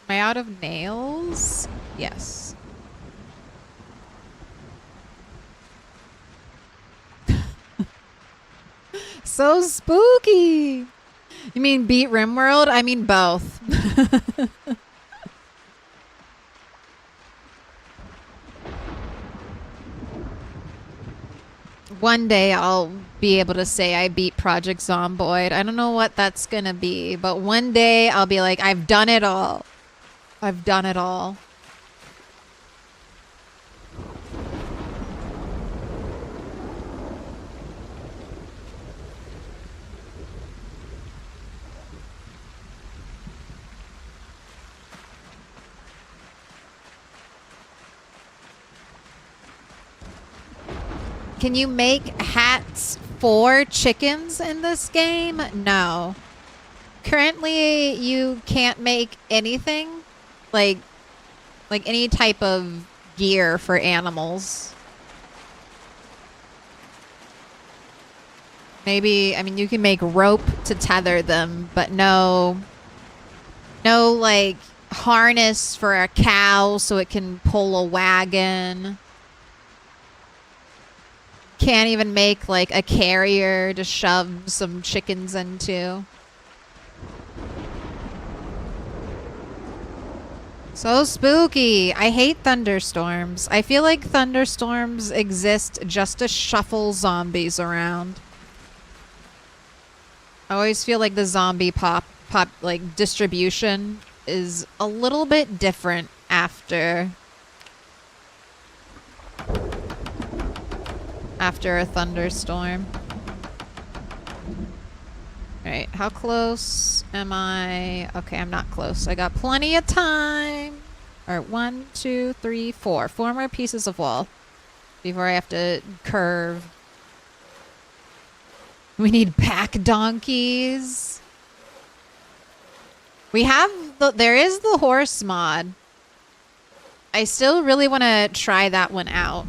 Am I out of nails? Yes. So spooky. You mean beat RimWorld? I mean both. One day I'll be able to say I beat Project Zomboid. I don't know what that's gonna be, but one day I'll be like, I've done it all. I've done it all. Can you make hats for chickens in this game? No. Currently, you can't make anything like any type of gear for animals. Maybe, I mean, you can make rope to tether them, but no like harness for a cow so it can pull a wagon. Can't even make like a carrier to shove some chickens into. So spooky. I hate thunderstorms. I feel like thunderstorms exist just to shuffle zombies around. I always feel like the zombie pop like distribution is a little bit different after a thunderstorm. Alright, how close am I? Okay, I'm not close. I got plenty of time. Alright, 1, 2, 3, 4. 4 more pieces of wall before I have to curve. We need pack donkeys. We have there is the horse mod. I still really want to try that one out.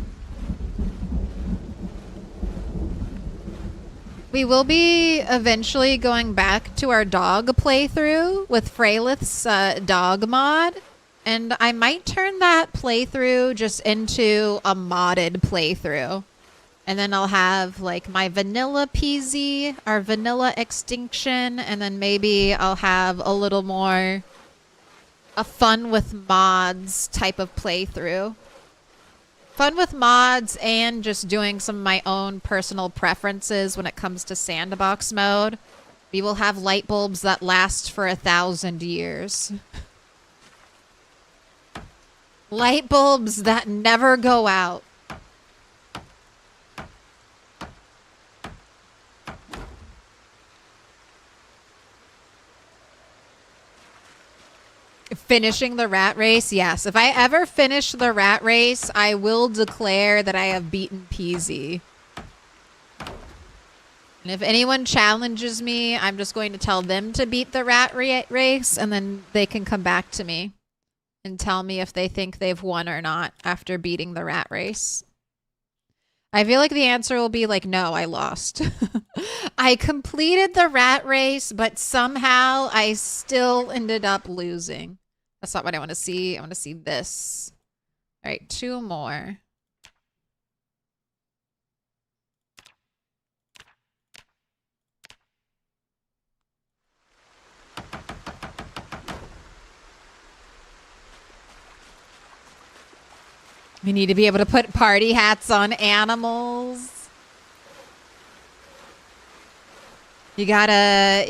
We will be eventually going back to our dog playthrough with Freylith's dog mod. And I might turn that playthrough just into a modded playthrough. And then I'll have like my vanilla PZ, our vanilla Extinction, and then maybe I'll have a little more a fun with mods type of playthrough. Fun with mods and just doing some of my own personal preferences when it comes to sandbox mode. We will have light bulbs that last for 1,000 years. Light bulbs that never go out. Finishing the rat race? Yes. If I ever finish the rat race, I will declare that I have beaten PZ. And if anyone challenges me, I'm just going to tell them to beat the rat race, and then they can come back to me and tell me if they think they've won or not after beating the rat race. I feel like the answer will be like, no, I lost. I completed the rat race, but somehow I still ended up losing. That's not what I want to see. I want to see this. All right, 2 more. We need to be able to put party hats on animals. You gotta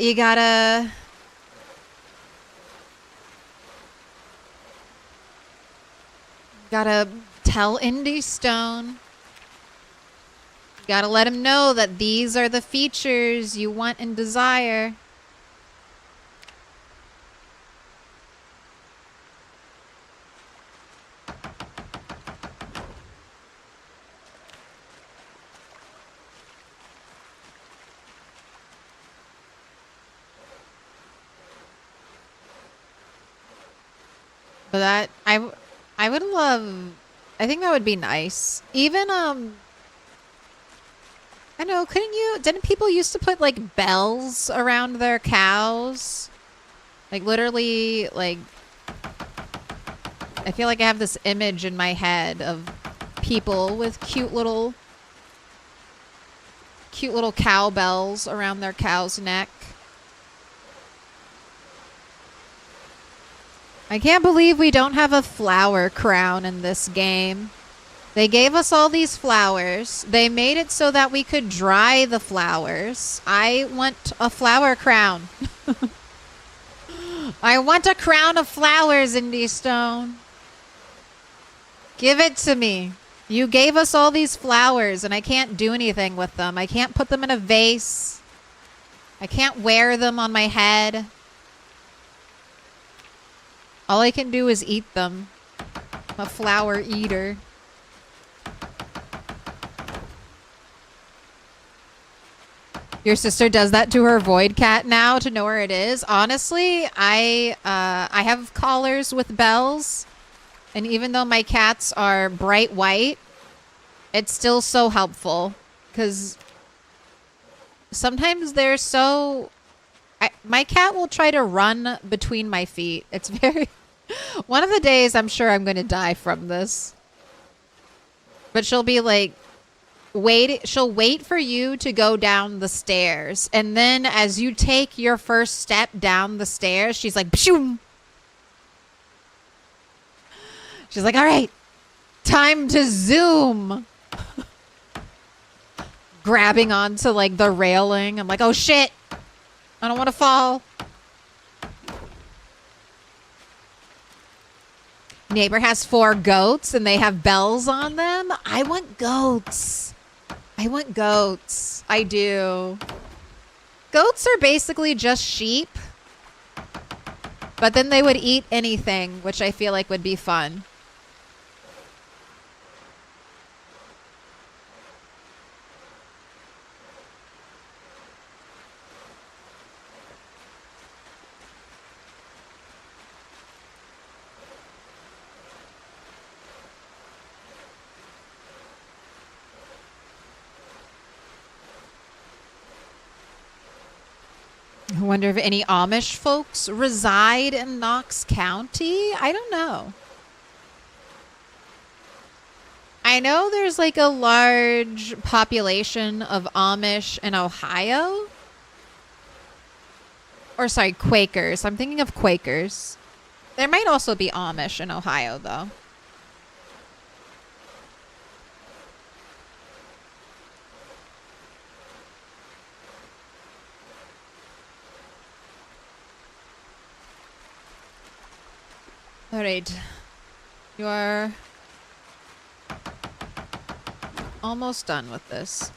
tell Indie Stone. You gotta let him know that these are the features you want and desire. But that I would love. I think that would be nice. Even I know. Didn't people used to put like bells around their cows? Like literally, like. I feel like I have this image in my head of people with cute little cowbells around their cow's neck. I can't believe we don't have a flower crown in this game. They gave us all these flowers. They made it so that we could dry the flowers. I want a flower crown. I want a crown of flowers, Indie Stone. Give it to me. You gave us all these flowers and I can't do anything with them. I can't put them in a vase. I can't wear them on my head. All I can do is eat them. I'm a flower eater. Your sister does that to her void cat now to know where it is. Honestly, I have collars with bells. And even though my cats are bright white, it's still so helpful. Because sometimes they're so... my cat will try to run between my feet. It's very... One of the days I'm sure I'm going to die from this. But she'll be like... She'll wait for you to go down the stairs. And then as you take your first step down the stairs, she's like... Pshoom! She's like, all right, time to zoom. Grabbing onto like the railing. I'm like, oh shit. I don't want to fall. Neighbor has 4 goats and they have bells on them. I want goats. I want goats. I do. Goats are basically just sheep. But then they would eat anything, which I feel like would be fun. I wonder if any Amish folks reside in Knox County. I don't know. I know there's like a large population of Amish in Ohio. Or sorry, Quakers. I'm thinking of Quakers. There might also be Amish in Ohio though. All right, you are almost done with this.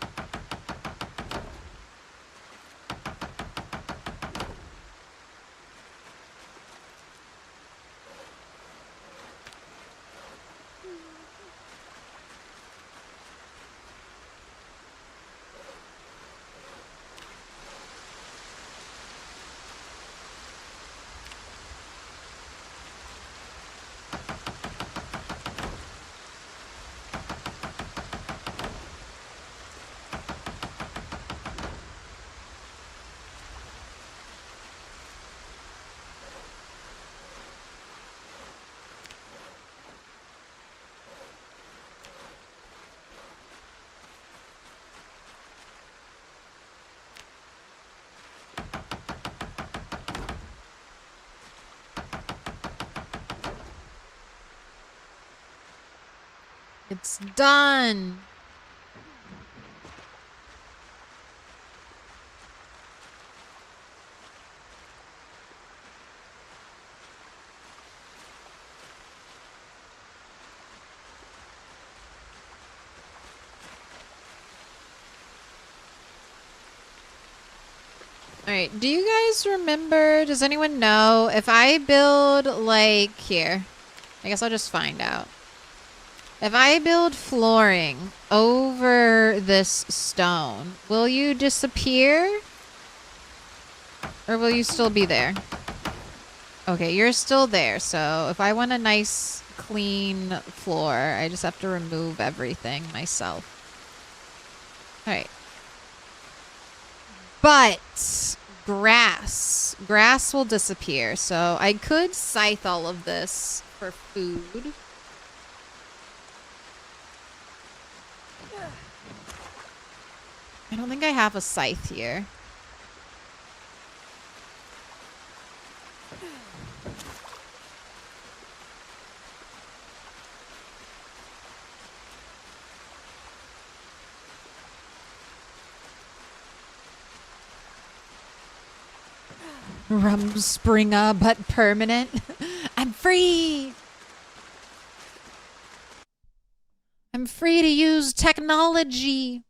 It's done. All right, do you guys remember, does anyone know, if I build, like, here, I guess I'll just find out. If I build flooring over this stone, will you disappear? Or will you still be there? Okay, you're still there. So if I want a nice clean floor, I just have to remove everything myself. All right. But grass will disappear. So I could scythe all of this for food. I don't think I have a scythe here. Rumspringa, but permanent. I'm free! I'm free to use technology.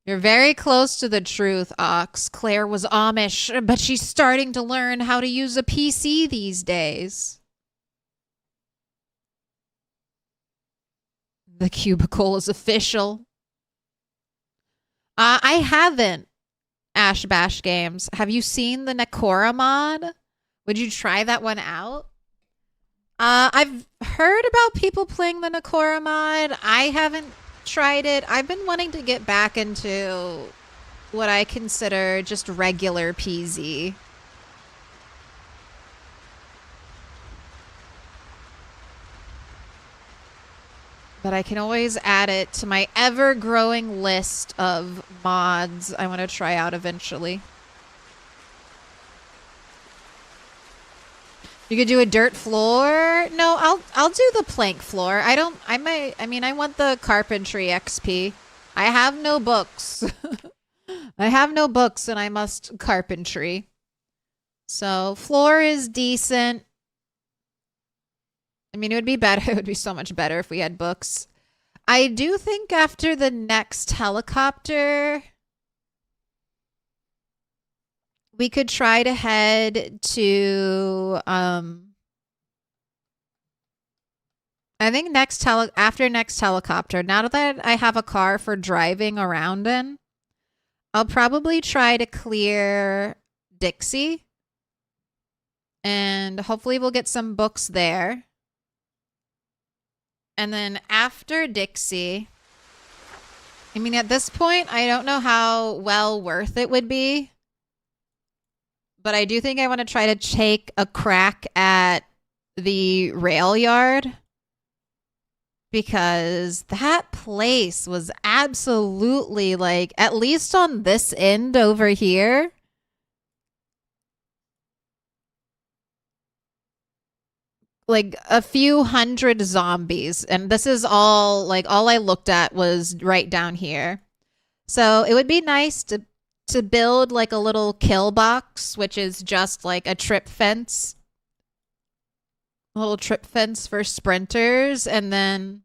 You're very close to the truth, Ox. Claire was Amish, but she's starting to learn how to use a PC these days. The cubicle is official. I haven't, Ash Bash Games. Have you seen the Nakora mod? Would you try that one out? I've heard about people playing the Nakora mod. I haven't tried it. I've been wanting to get back into what I consider just regular PZ. But I can always add it to my ever-growing list of mods I want to try out eventually. You could do a dirt floor? No, I'll do the plank floor. I want the carpentry XP. I have no books. I have no books and I must carpentry. So floor is decent. I mean, it would be better. It would be so much better if we had books. I do think after the next helicopter, we could try to head to, I think after next helicopter, now that I have a car for driving around in, I'll probably try to clear Dixie. And hopefully we'll get some books there. And then after Dixie, I mean, at this point, I don't know how well worth it would be. But I do think I want to try to take a crack at the rail yard. Because that place was absolutely, like, at least on this end over here, like a few hundred zombies. And this is all, like, all I looked at was right down here. So it would be nice to build like a little kill box, which is just like a trip fence. A little trip fence for sprinters, and then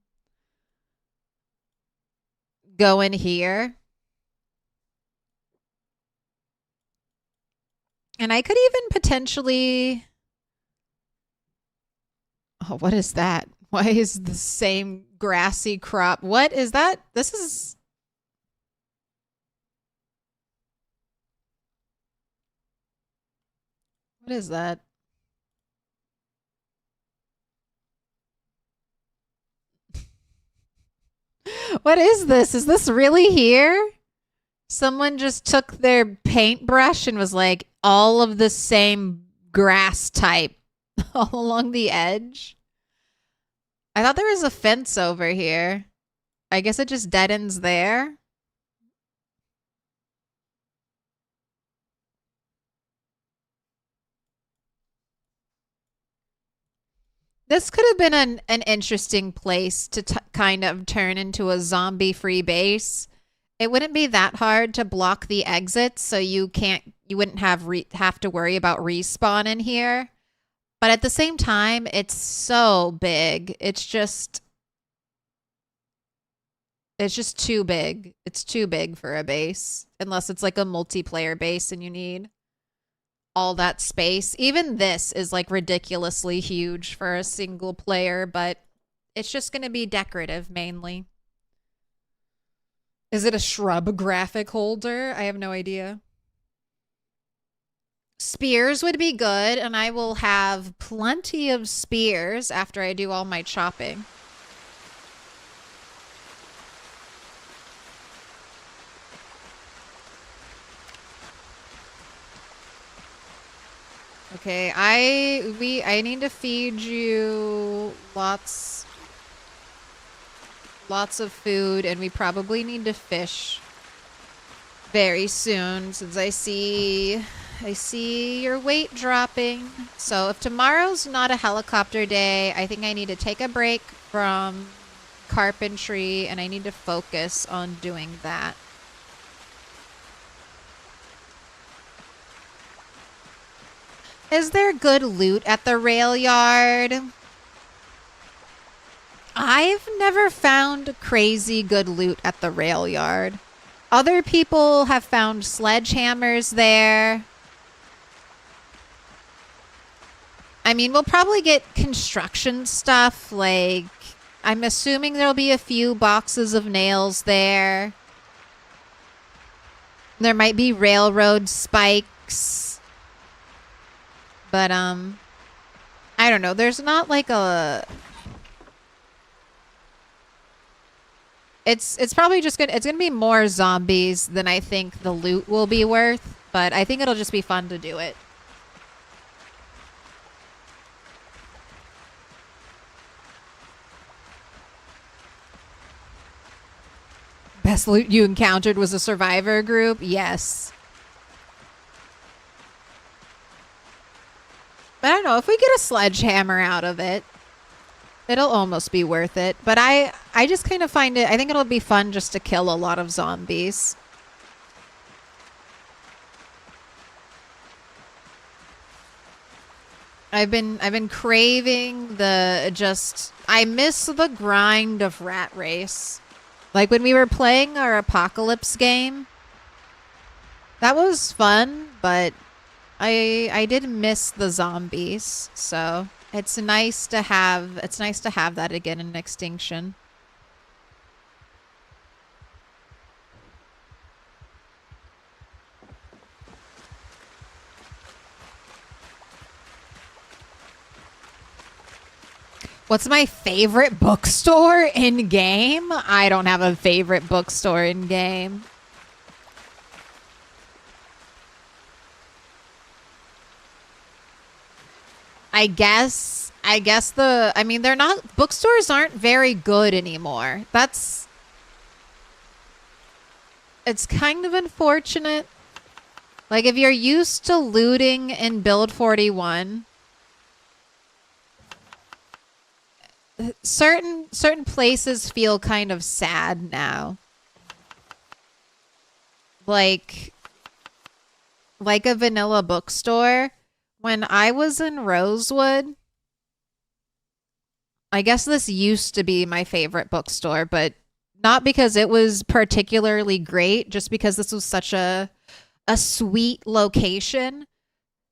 go in here. And I could even potentially... Oh, what is that? Why is the same grassy crop? What is that? This is... What is that? What is this? Is this really here? Someone just took their paintbrush and was like, all of the same grass type all along the edge. I thought there was a fence over here. I guess it just dead ends there. This could have been an interesting place to kind of turn into a zombie-free base. It wouldn't be that hard to block the exits, so you wouldn't have to worry about respawn in here. But at the same time, it's so big. It's just too big. It's too big for a base, unless it's like a multiplayer base and you need all that space. Even this is like ridiculously huge for a single player, but it's just going to be decorative mainly. Is it a shrub graphic holder? I have no idea. Spears would be good, and I will have plenty of spears after I do all my chopping. Okay, I need to feed you lots of food, and we probably need to fish very soon since I see your weight dropping. So if tomorrow's not a helicopter day, I think I need to take a break from carpentry and I need to focus on doing that. Is there good loot at the rail yard? I've never found crazy good loot at the rail yard. Other people have found sledgehammers there. I mean, we'll probably get construction stuff. Like, I'm assuming there'll be a few boxes of nails there. There might be railroad spikes. But, I don't know. There's not like a... It's probably just it's gonna be more zombies than I think the loot will be worth, but I think it'll just be fun to do it. Best loot you encountered was a survivor group? Yes. But I don't know, if we get a sledgehammer out of it, it'll almost be worth it. But I just kind of find it, I think it'll be fun just to kill a lot of zombies. I've been craving I miss the grind of Rat Race. Like when we were playing our apocalypse game. That was fun, but I did miss the zombies, so it's nice to have that again in Extinction. What's my favorite bookstore in game? I don't have a favorite bookstore in game. I guess they're not, bookstores aren't very good anymore. It's kind of unfortunate. Like if you're used to looting in Build 41, certain places feel kind of sad now. Like a vanilla bookstore. When I was in Rosewood, I guess this used to be my favorite bookstore, but not because it was particularly great, just because this was such a sweet location.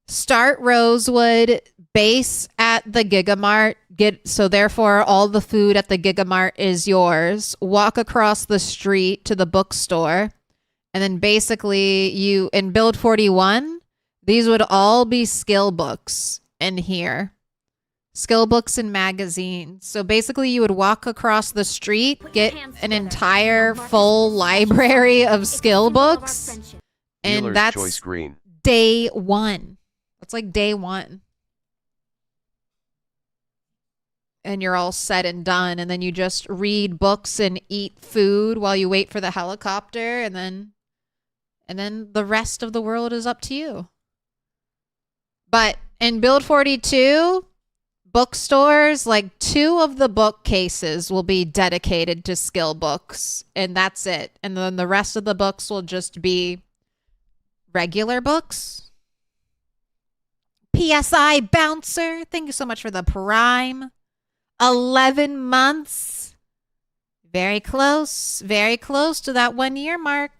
Start Rosewood, base at the Gigamart, so therefore all the food at the Gigamart is yours. Walk across the street to the bookstore, and then basically you, in Build 41, these would all be skill books in here. Skill books and magazines. So basically you would walk across the street, get an entire full library of skill books. And that's day one. That's like day one. And you're all set and done. And then you just read books and eat food while you wait for the helicopter. And then the rest of the world is up to you. But in Build 42, bookstores, like 2 of the bookcases will be dedicated to skill books. And that's it. And then the rest of the books will just be regular books. PSI Bouncer, thank you so much for the Prime. 11 months. Very close to that 1 year mark.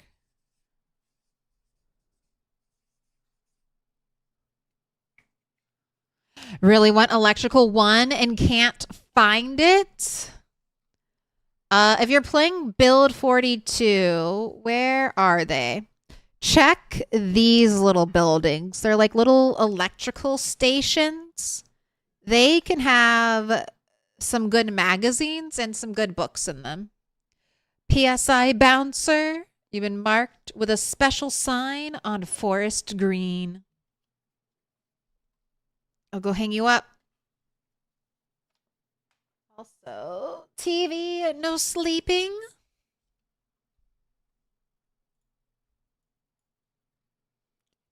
Really want Electrical 1 and can't find it? If you're playing Build 42, where are they? check these little buildings. They're like little electrical stations. They can have some good magazines and some good books in them. PSI bouncer, you've been marked with a special sign on forest green. I'll go hang you up. Also, TV, no sleeping.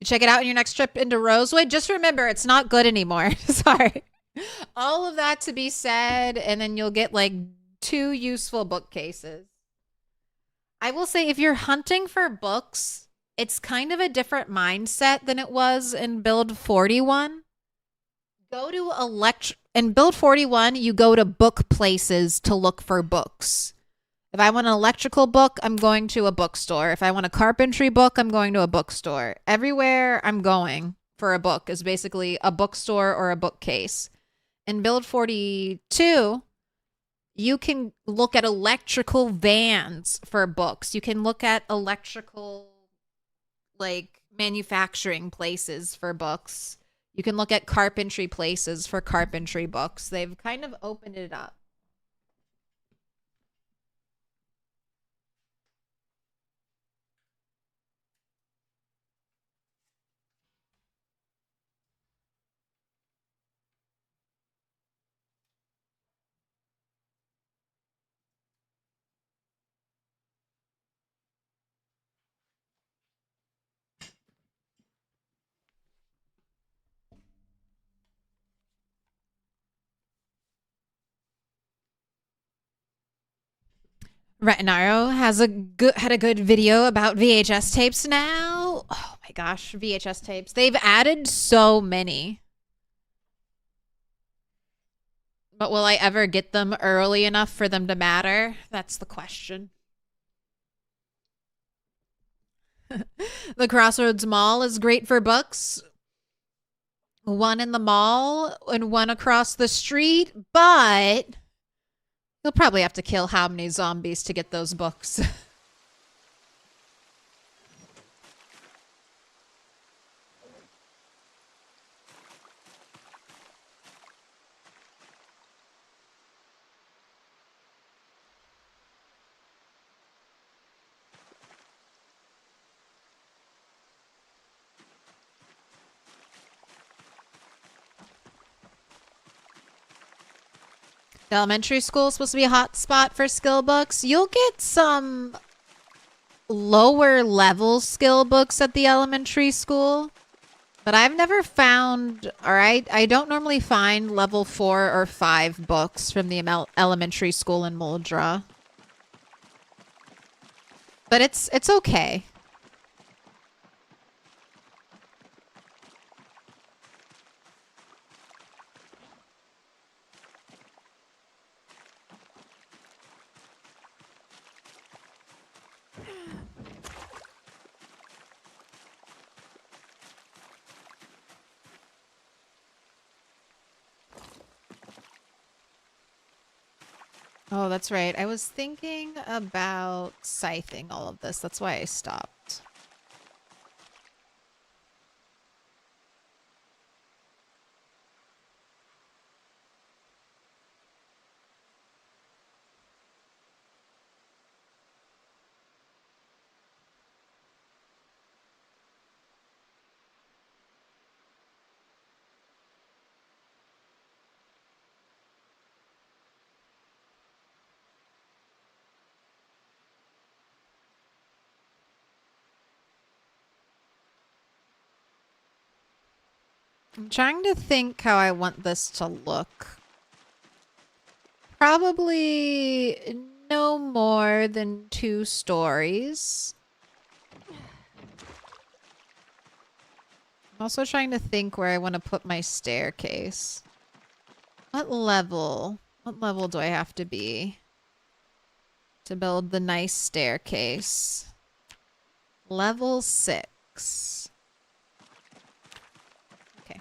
Check it out on your next trip into Rosewood. Just remember, it's not good anymore. Sorry. All of that to be said, and then you'll get like 2 useful bookcases. I will say, if you're hunting for books, it's kind of a different mindset than it was in Build 41. Go to in Build 41, you go to book places to look for books. If I want an electrical book, I'm going to a bookstore. If I want a carpentry book, I'm going to a bookstore. Everywhere I'm going for a book is basically a bookstore or a bookcase. In Build 42, you can look at electrical vans for books. You can look at electrical, like, manufacturing places for books. You can look at carpentry places for carpentry books. They've kind of opened it up. Retinaro had a good video about VHS tapes now. Oh my gosh, VHS tapes. They've added so many. But will I ever get them early enough for them to matter? That's the question. The Crossroads Mall is great for books. One in the mall and one across the street, but you'll probably have to kill how many zombies to get those books. The elementary school is supposed to be a hot spot for skill books. You'll get some lower level skill books at the elementary school, but I've never found, or I don't normally find level 4 or 5 books from the elementary school in Muldra. But it's okay. Oh, that's right. I was thinking about scything all of this. That's why I stopped. I'm trying to think how I want this to look. Probably no more than 2 stories. I'm also trying to think where I want to put my staircase. What level? What level do I have to be to build the nice staircase? Level 6. Okay.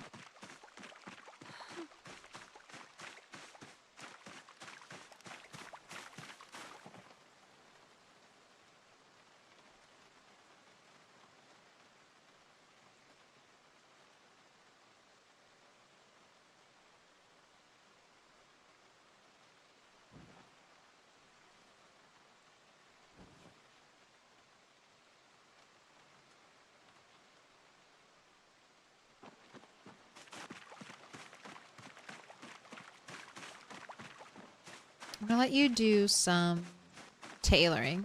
I'm gonna let you do some tailoring.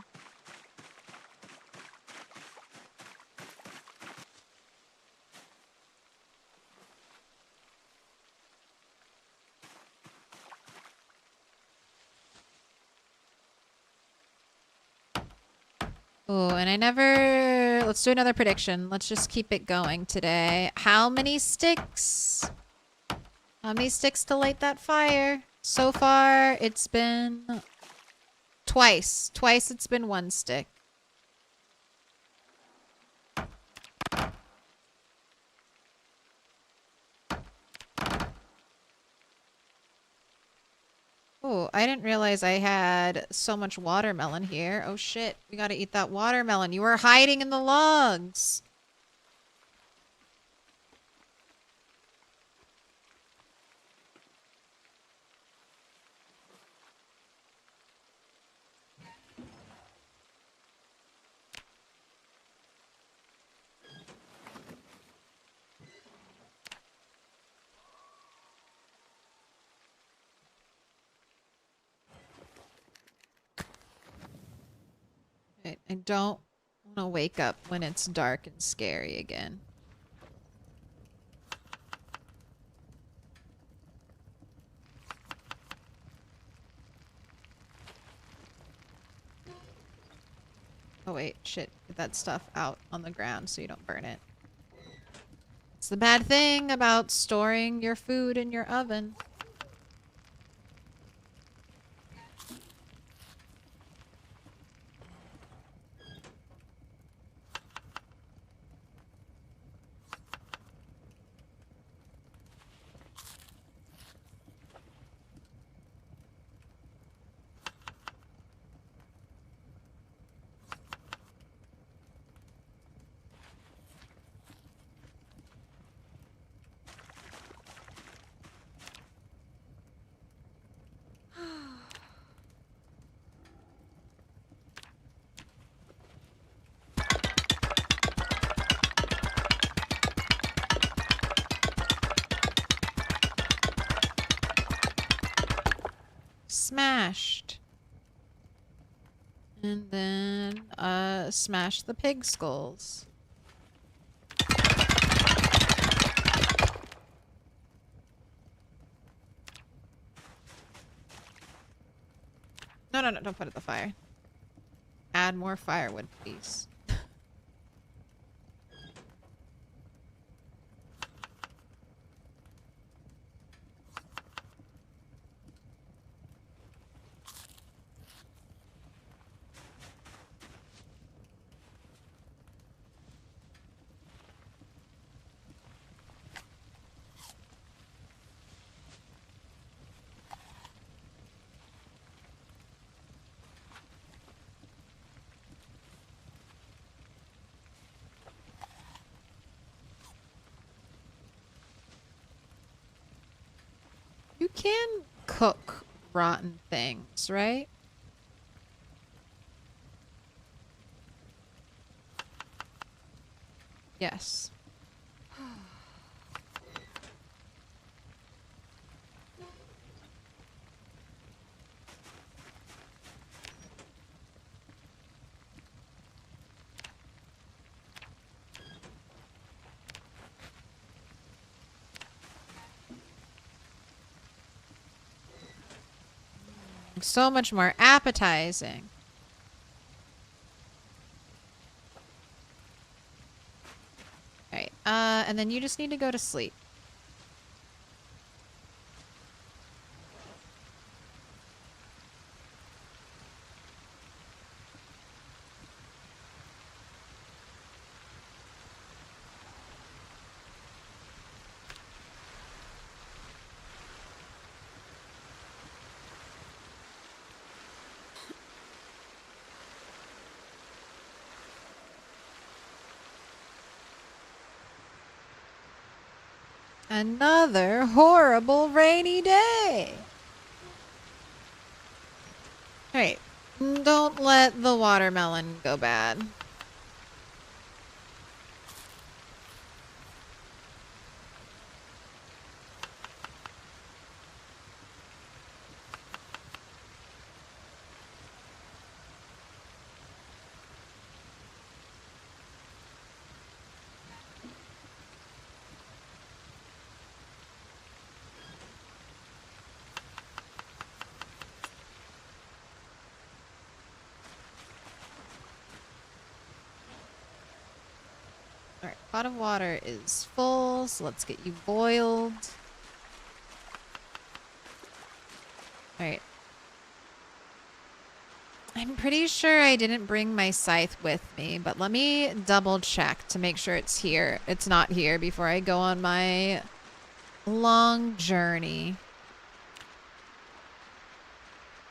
Oh, and I never... Let's do another prediction. Let's just keep it going today. How many sticks? How many sticks to light that fire? So far, it's been... Twice. Twice it's been 1 stick. Oh, I didn't realize I had so much watermelon here. Oh shit, we gotta eat that watermelon. You were hiding in the logs. I don't want to wake up when it's dark and scary again. Oh wait, shit. Get that stuff out on the ground so you don't burn it. It's the bad thing about storing your food in your oven. Smashed. And then, smash the pig skulls. No, no, no, don't put it in the fire. Add more firewood, please. You can cook rotten things, right? Yes. So much more appetizing. Alright, and then you just need to go to sleep. Another horrible rainy day. Alright, don't let the watermelon go bad. Pot of water is full, so let's get you boiled. Alright. I'm pretty sure I didn't bring my scythe with me, but let me double check to make sure it's here. It's not here before I go on my long journey.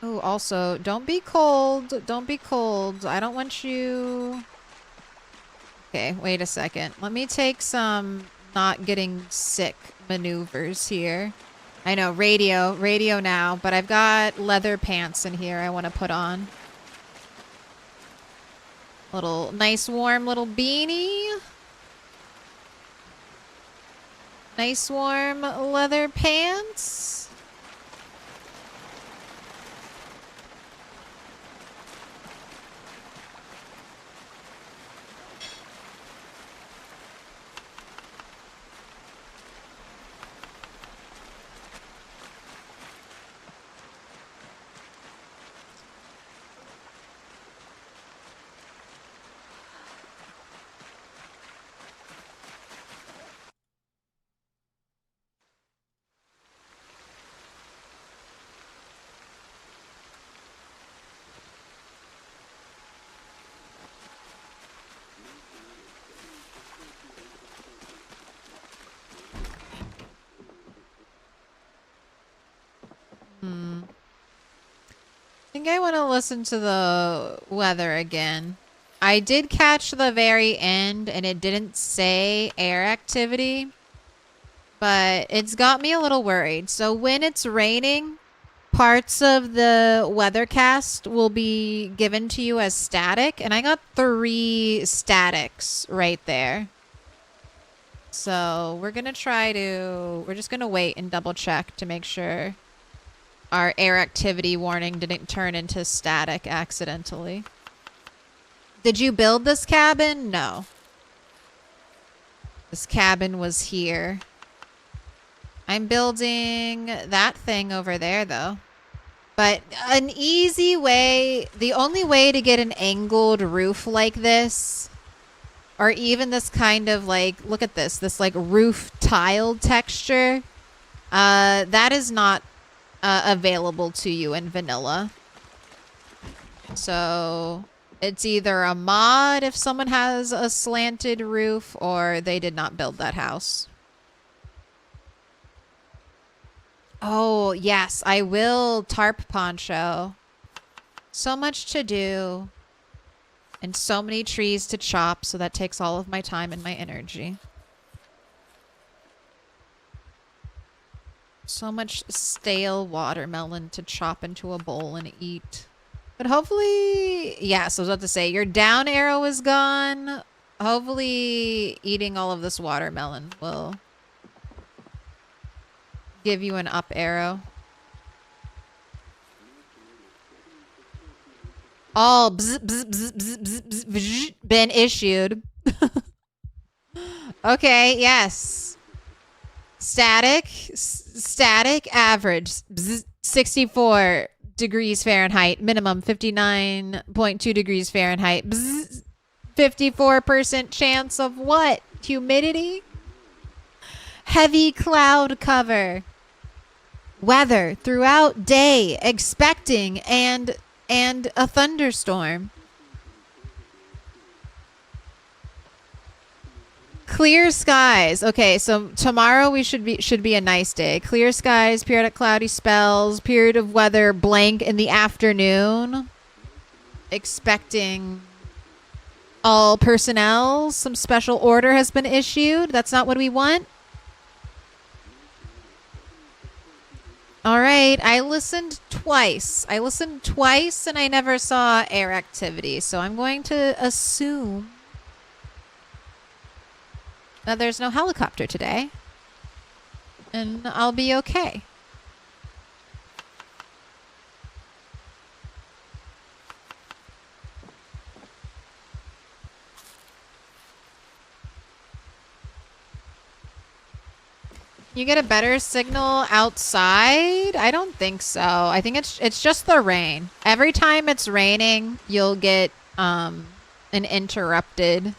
Oh, also, don't be cold. Don't be cold. I don't want you... Okay, wait a second. Let me take some not getting sick maneuvers here. I know, radio now, but I've got leather pants in here I want to put on. Little nice warm little beanie. Nice warm leather pants. I think I want to listen to the weather again. I did catch the very end and it didn't say air activity, but it's got me a little worried. So when it's raining, parts of the weathercast will be given to you as static, and I got 3 statics right there. So we're just going to wait and double check to make sure our air activity warning didn't turn into static accidentally. Did you build this cabin? No. This cabin was here. I'm building that thing over there, though. But an easy way, the only way to get an angled roof like this, or even this kind of like, look at this like roof tiled texture, that is not available to you in vanilla. So it's either a mod if someone has a slanted roof, or they did not build that house. Oh, yes, I will tarp poncho. So much to do. And so many trees to chop, so that takes all of my time and my energy. So much stale watermelon to chop into a bowl and eat. But hopefully... Yes, I was about to say, your down arrow is gone. Hopefully eating all of this watermelon will give you an up arrow. All been issued. Okay, yes. Static, average, 64 degrees Fahrenheit, minimum 59.2 degrees Fahrenheit, 54% chance of what? Humidity? Heavy cloud cover. Weather throughout day, expecting and a thunderstorm. Clear skies. Okay, so tomorrow should be a nice day. Clear skies, periodic cloudy spells, period of weather blank in the afternoon. Expecting all personnel. Some special order has been issued. That's not what we want. All right, I listened twice. And I never saw air activity, so I'm going to assume that there's no helicopter today, and I'll be okay. You get a better signal outside? I don't think so. I think it's just the rain. Every time it's raining, you'll get an interrupted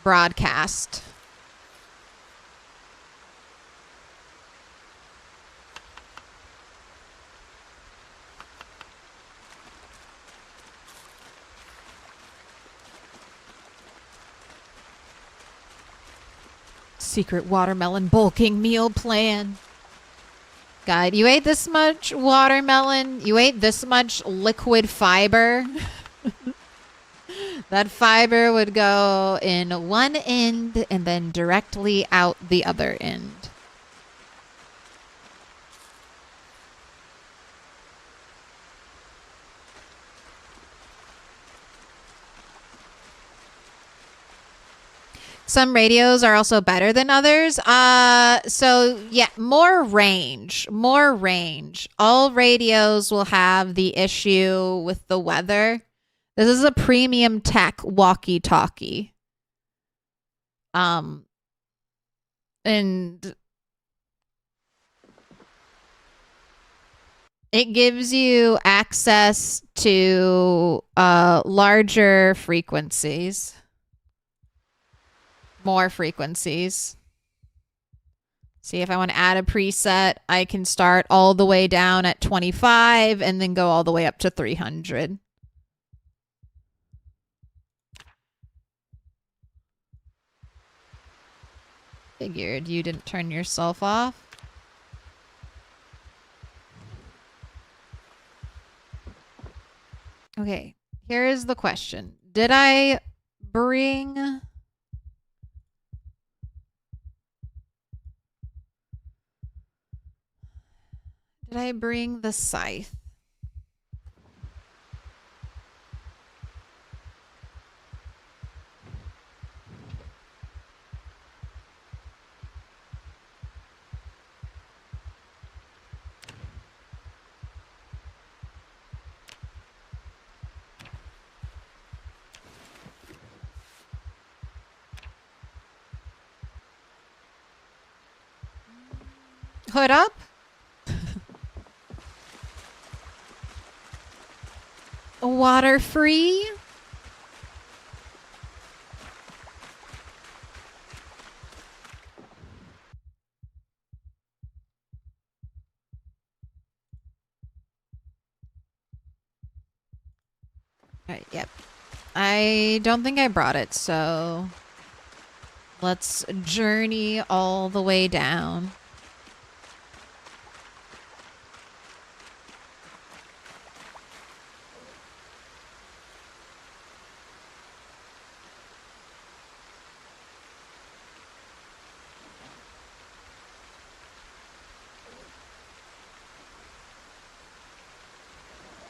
broadcast. Secret watermelon bulking meal plan. God, you ate this much watermelon? You ate this much liquid fiber? That fiber would go in one end and then directly out the other end. Some radios are also better than others. So yeah, more range. All radios will have the issue with the weather. This is a premium tech walkie-talkie. And it gives you access to larger frequencies. More frequencies. See, if I want to add a preset, I can start all the way down at 25 and then go all the way up to 300. Figured you didn't turn yourself off. Okay, here is the question. Did I bring... Did I bring the scythe? Hood up? Water free? Alright, yep. I don't think I brought it, so let's journey all the way down.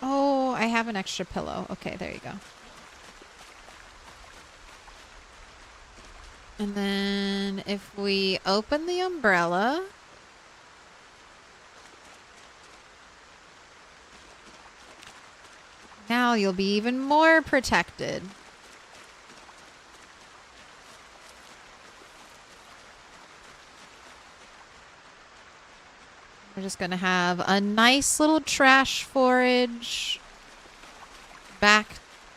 Oh, I have an extra pillow. Okay, there you go. And then if we open the umbrella, now you'll be even more protected. We're just going to have a nice little trash forage back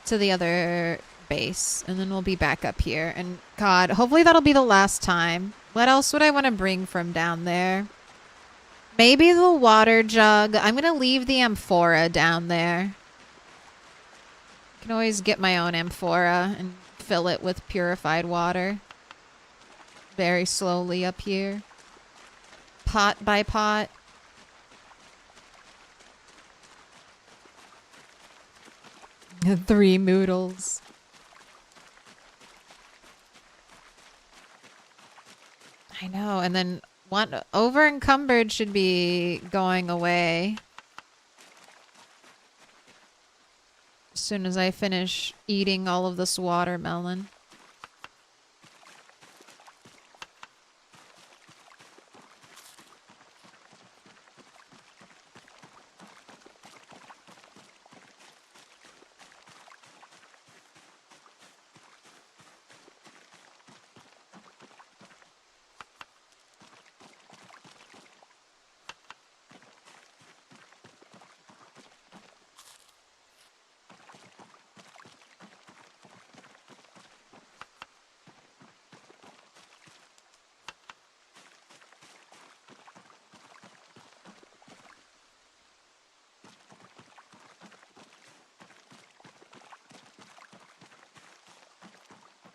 to the other base, and then we'll be back up here. And God, hopefully that'll be the last time. What else would I want to bring from down there? Maybe the water jug. I'm going to leave the amphora down there. I can always get my own amphora and fill it with purified water. Very slowly up here. Pot by pot. Three moodles. I know, and then one over encumbered should be going away as soon as I finish eating all of this watermelon.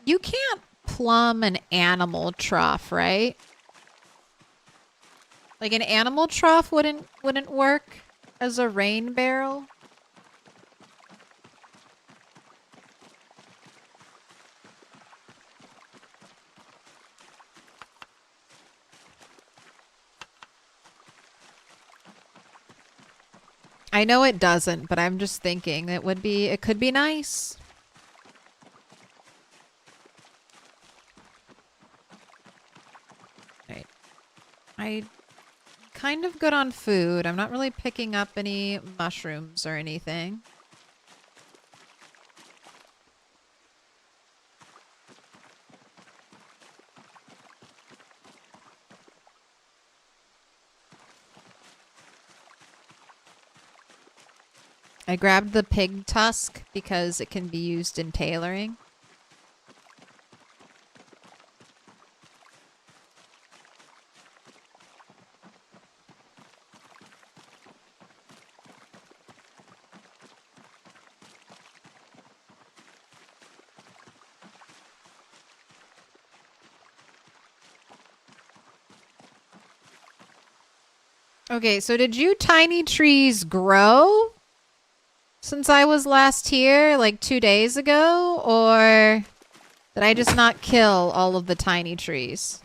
You can't plumb an animal trough, right? Like an animal trough wouldn't work as a rain barrel. I know it doesn't, but I'm just thinking it could be nice. Right. I'm kind of good on food. I'm not really picking up any mushrooms or anything. I grabbed the pig tusk because it can be used in tailoring. Okay, so did you tiny trees grow since I was last here, like 2 days ago? Or did I just not kill all of the tiny trees?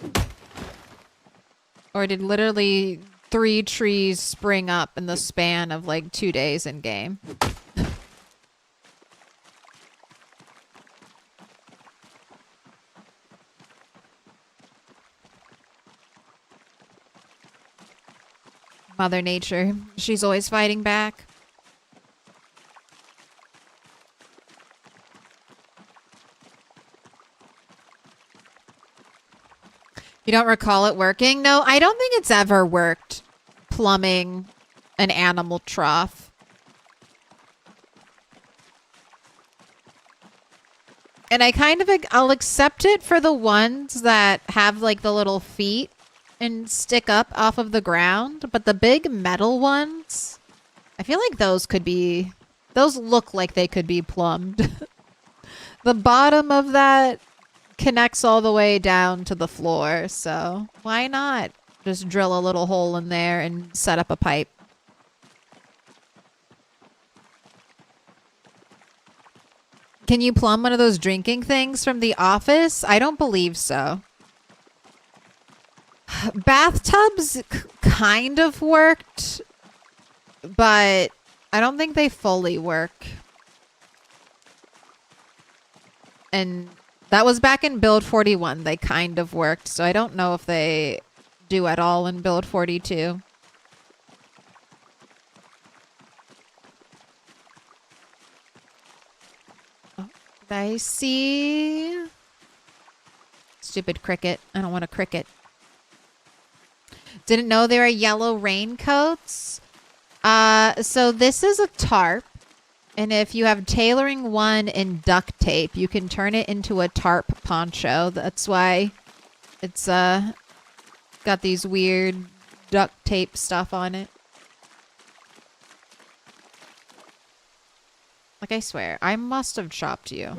Or did literally 3 trees spring up in the span of like 2 days in game? Mother Nature. She's always fighting back. You don't recall it working? No, I don't think it's ever worked plumbing an animal trough. And I'll accept it for the ones that have like the little feet and stick up off of the ground, but the big metal ones, I feel like those look like they could be plumbed. The bottom of that connects all the way down to the floor, so why not just drill a little hole in there and set up a pipe? Can you plumb one of those drinking things from the office? I don't believe so. Bathtubs kind of worked, but I don't think they fully work. And that was back in build 41. They kind of worked, so I don't know if they do at all in build 42. Oh, did I see? Stupid cricket. I don't want a cricket. Didn't know there are yellow raincoats. So this is a tarp. And if you have tailoring 1 and duct tape, you can turn it into a tarp poncho. That's why it's got these weird duct tape stuff on it. Like, I swear, I must have chopped you.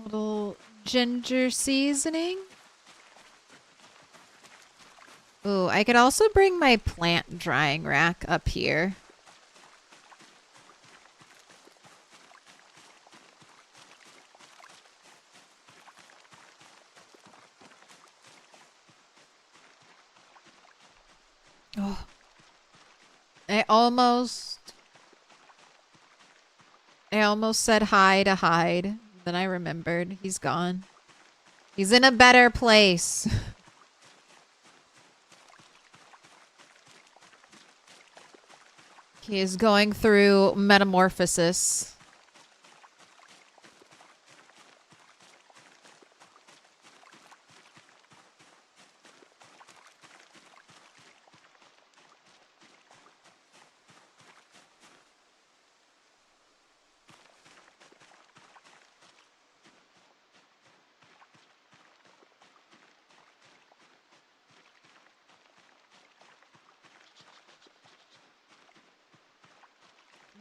Little ginger seasoning. Ooh, I could also bring my plant drying rack up here. Oh. I almost said hi to Hyde. Then I remembered. He's gone. He's in a better place. He is going through metamorphosis.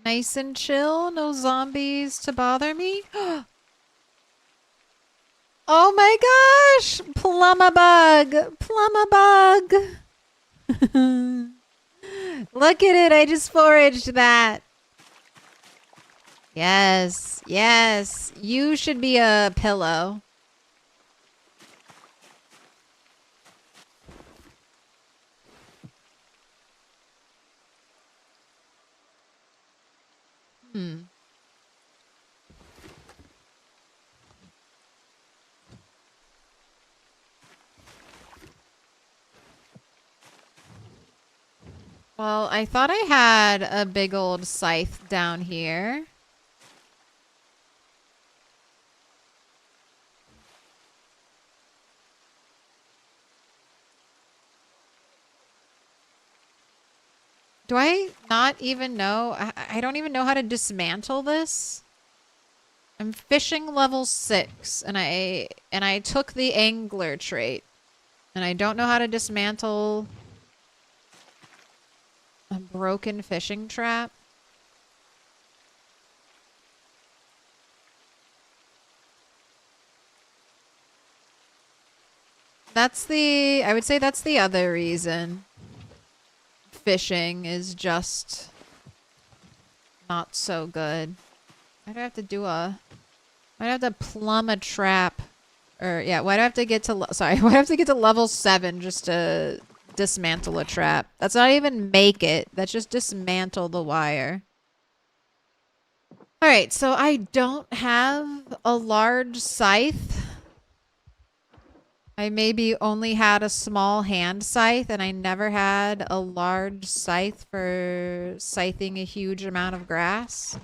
Nice and chill. No zombies to bother me. Oh my gosh! Plumabug! Plumabug! Look at it. I just foraged that. Yes. Yes. You should be a pillow. Well, I thought I had a big old scythe down here. Do I not even know? I don't even know how to dismantle this. I'm fishing level 6 and I took the angler trait. And I don't know how to dismantle a broken fishing trap. I would say that's the other reason. Fishing is just not so good. I'd have to do I'd have to plumb a trap. Or, yeah, why'd I have to get to, why'd I have to get to level 7 just to dismantle a trap? That's not even make it. That's just dismantle the wire. Alright, so I don't have a large scythe. I maybe only had a small hand scythe, and I never had a large scythe for scything a huge amount of grass.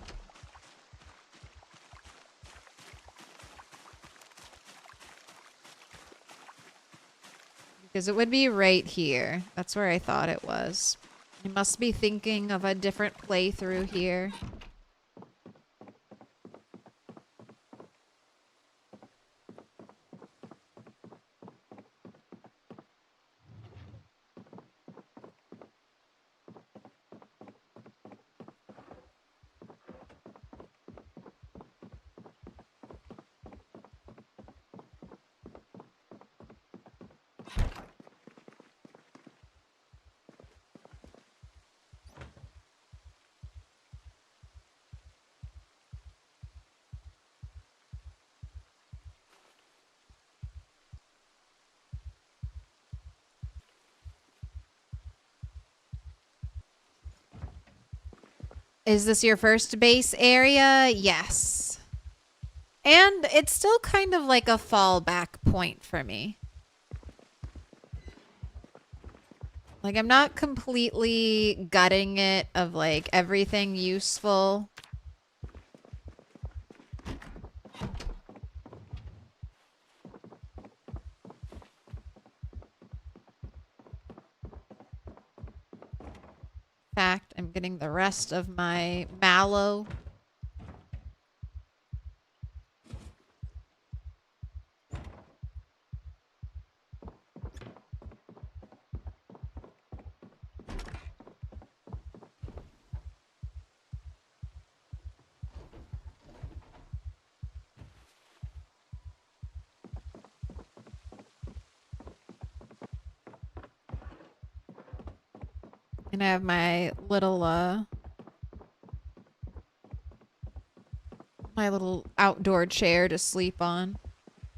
Because it would be right here. That's where I thought it was. I must be thinking of a different playthrough here. Is this your first base area? Yes. And it's still kind of like a fallback point for me. Like, I'm not completely gutting it of, like, everything useful. In fact, I'm getting the rest of my mallow. And I have my little outdoor chair to sleep on.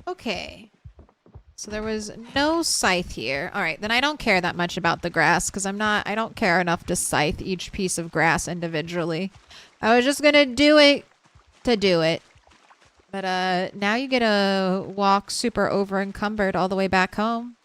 Okay. So there was no scythe here. All right, then I don't care that much about the grass because I don't care enough to scythe each piece of grass individually. I was just gonna do it to do it. But now you get to walk super over encumbered all the way back home.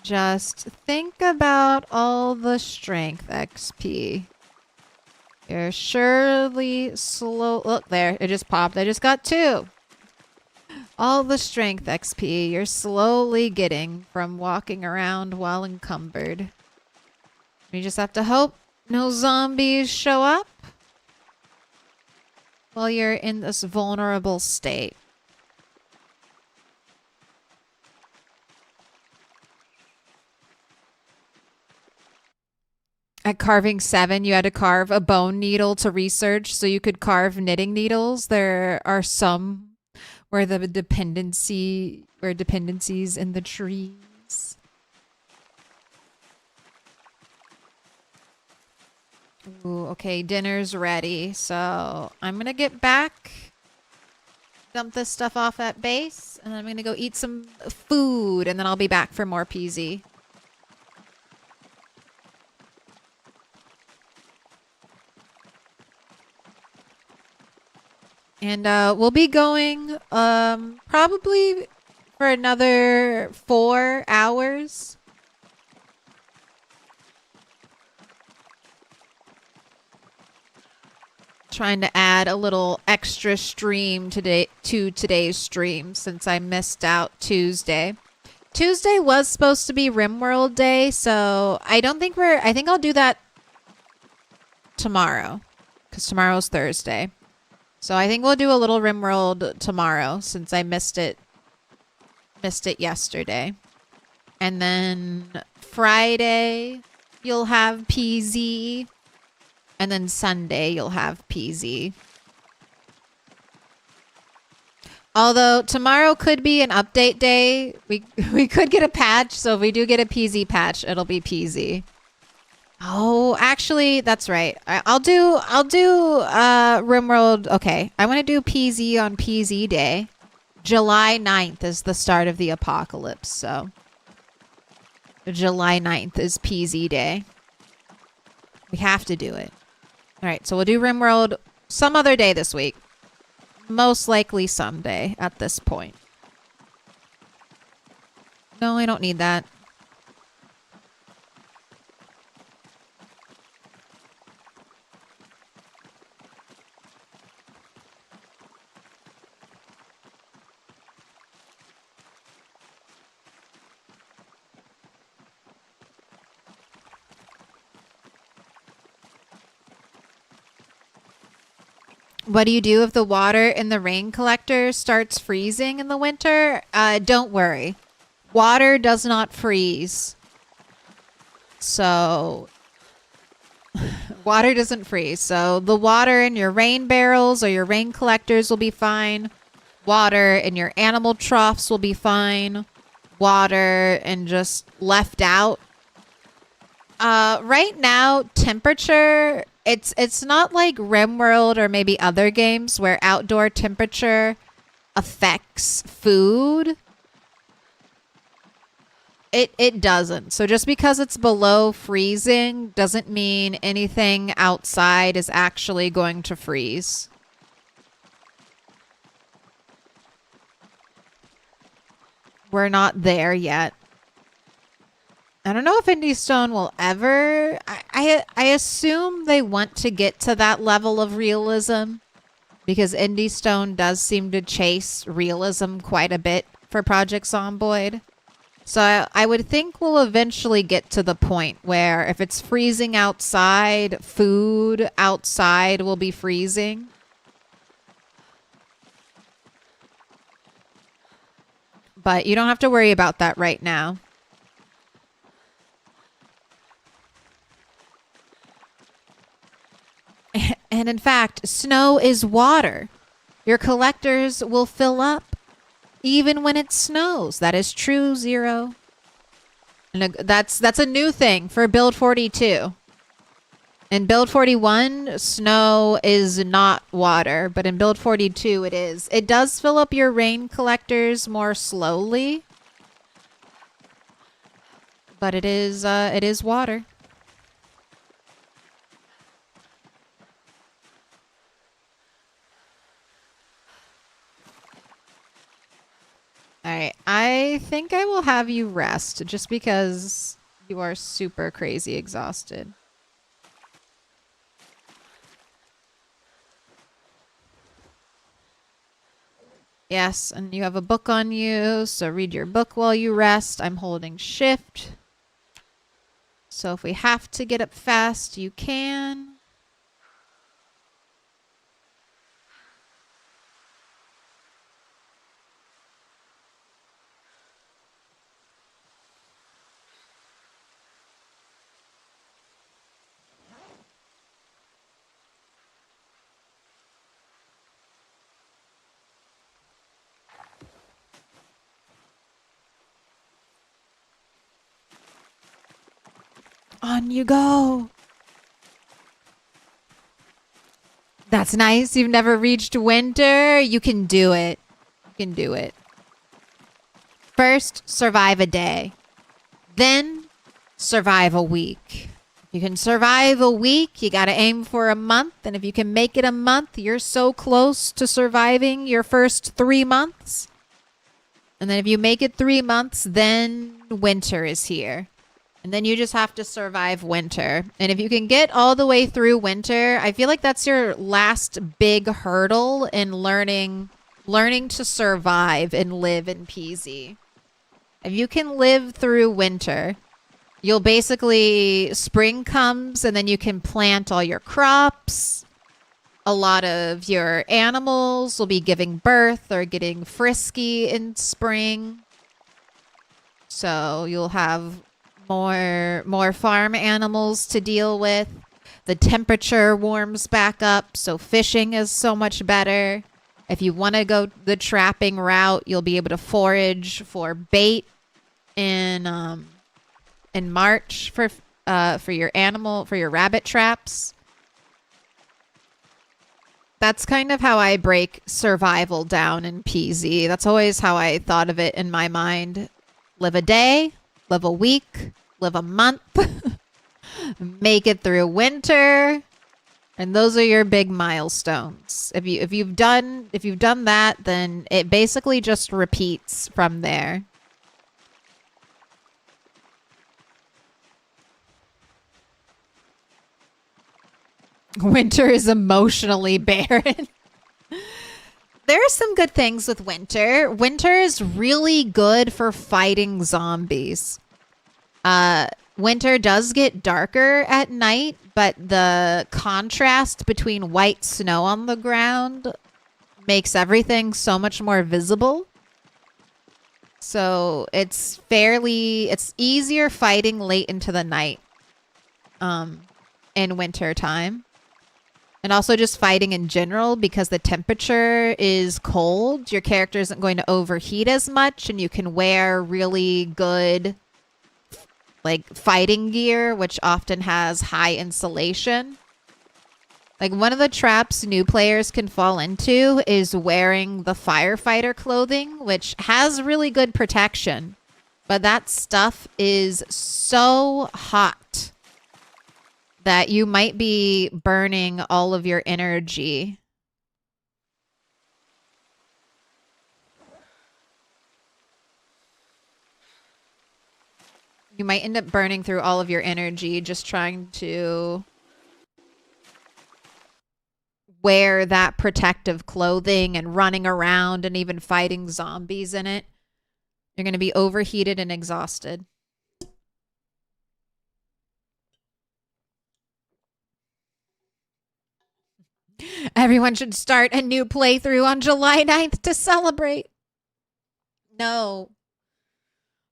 Just think about all the strength XP. You're surely slow. Look there, it just popped. I just got 2. All the strength XP you're slowly getting from walking around while encumbered. We just have to hope no zombies show up. while you're in this vulnerable state. At carving 7, you had to carve a bone needle to research so you could carve knitting needles. There are some where dependencies in the trees. Ooh, okay, dinner's ready. So I'm going to get back, dump this stuff off at base, and I'm going to go eat some food, and then I'll be back for more PZ. And we'll be going probably for another 4 hours. Trying to add a little extra stream to today's stream since I missed out Tuesday. Tuesday was supposed to be RimWorld Day, so I think I'll do that tomorrow, because tomorrow's Thursday. So I think we'll do a little RimWorld tomorrow since I missed it yesterday. And then Friday you'll have PZ, and then Sunday you'll have PZ. Although tomorrow could be an update day. We could get a patch, so if we do get a PZ patch, it'll be PZ. Oh, actually, that's right. I'll do RimWorld. Okay, I want to do PZ on PZ Day. July 9th is the start of the apocalypse, so July 9th is PZ Day. We have to do it. All right, so we'll do RimWorld some other day this week. Most likely someday at this point. No, I don't need that. What do you do if the water in the rain collector starts freezing in the winter? Don't worry. Water does not freeze. So, water doesn't freeze. So, the water in your rain barrels or your rain collectors will be fine. Water in your animal troughs will be fine. Water and just left out. Right now, temperature... It's not like RimWorld or maybe other games where outdoor temperature affects food. It doesn't. So just because it's below freezing doesn't mean anything outside is actually going to freeze. We're not there yet. I don't know if Indie Stone will ever... I assume they want to get to that level of realism because Indie Stone does seem to chase realism quite a bit for Project Zomboid. So I would think we'll eventually get to the point where if it's freezing outside, food outside will be freezing. But you don't have to worry about that right now. And in fact, snow is water. Your collectors will fill up even when it snows. That is true, Zero. And that's a new thing for Build 42. In Build 41, snow is not water, but in Build 42 it is. It does fill up your rain collectors more slowly, but it is water. All right, I think I will have you rest just because you are super crazy exhausted. Yes, and you have a book on you, so read your book while you rest. I'm holding shift. So if we have to get up fast, you can. On you go. That's nice. You've never reached winter. You can do it. You can do it. First, survive a day. Then, survive a week. If you can survive a week, you got to aim for a month. And if you can make it a month, you're so close to surviving your first 3 months. And then if you make it 3 months, then winter is here. And then you just have to survive winter. And if you can get all the way through winter, I feel like that's your last big hurdle in learning to survive and live in PZ. If you can live through winter, you'll basically, spring comes and then you can plant all your crops. A lot of your animals will be giving birth or getting frisky in spring. So you'll have more farm animals to deal with. The temperature warms back up, so fishing is so much better. If you want to go the trapping route, you'll be able to forage for bait in March for your rabbit traps. That's kind of how I break survival down in PZ. That's always how I thought of it in my mind. Live a day, live a week, live a month, make it through winter, and those are your big milestones. If you've done that, then it basically just repeats from there. Winter is emotionally barren. There are some good things with winter. Winter is really good for fighting zombies. Winter does get darker at night, but the contrast between white snow on the ground makes everything so much more visible. So it's easier fighting late into the night in winter time. And also just fighting in general, because the temperature is cold. Your character isn't going to overheat as much, and you can wear really good fighting gear, which often has high insulation. One of the traps new players can fall into is wearing the firefighter clothing, which has really good protection. But that stuff is so hot that you might be burning all of your energy. You might end up burning through all of your energy just trying to wear that protective clothing and running around and even fighting zombies in it. You're going to be overheated and exhausted. Everyone should start a new playthrough on July 9th to celebrate. No.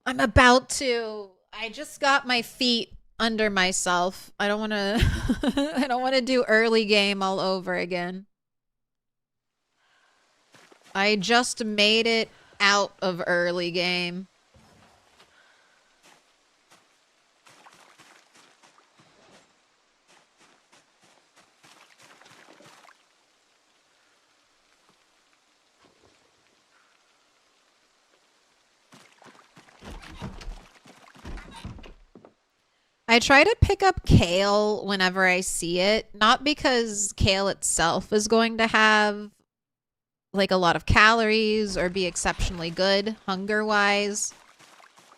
I'm about to. I just got my feet under myself. I don't want to I don't want to do early game all over again. I just made it out of early game. I try to pick up kale whenever I see it, not because kale itself is going to have a lot of calories or be exceptionally good hunger-wise,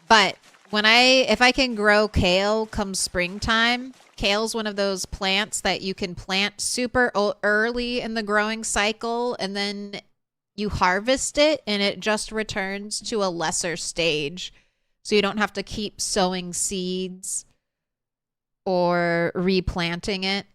but if I can grow kale come springtime, kale's one of those plants that you can plant super early in the growing cycle, and then you harvest it and it just returns to a lesser stage, so you don't have to keep sowing seeds or replanting it.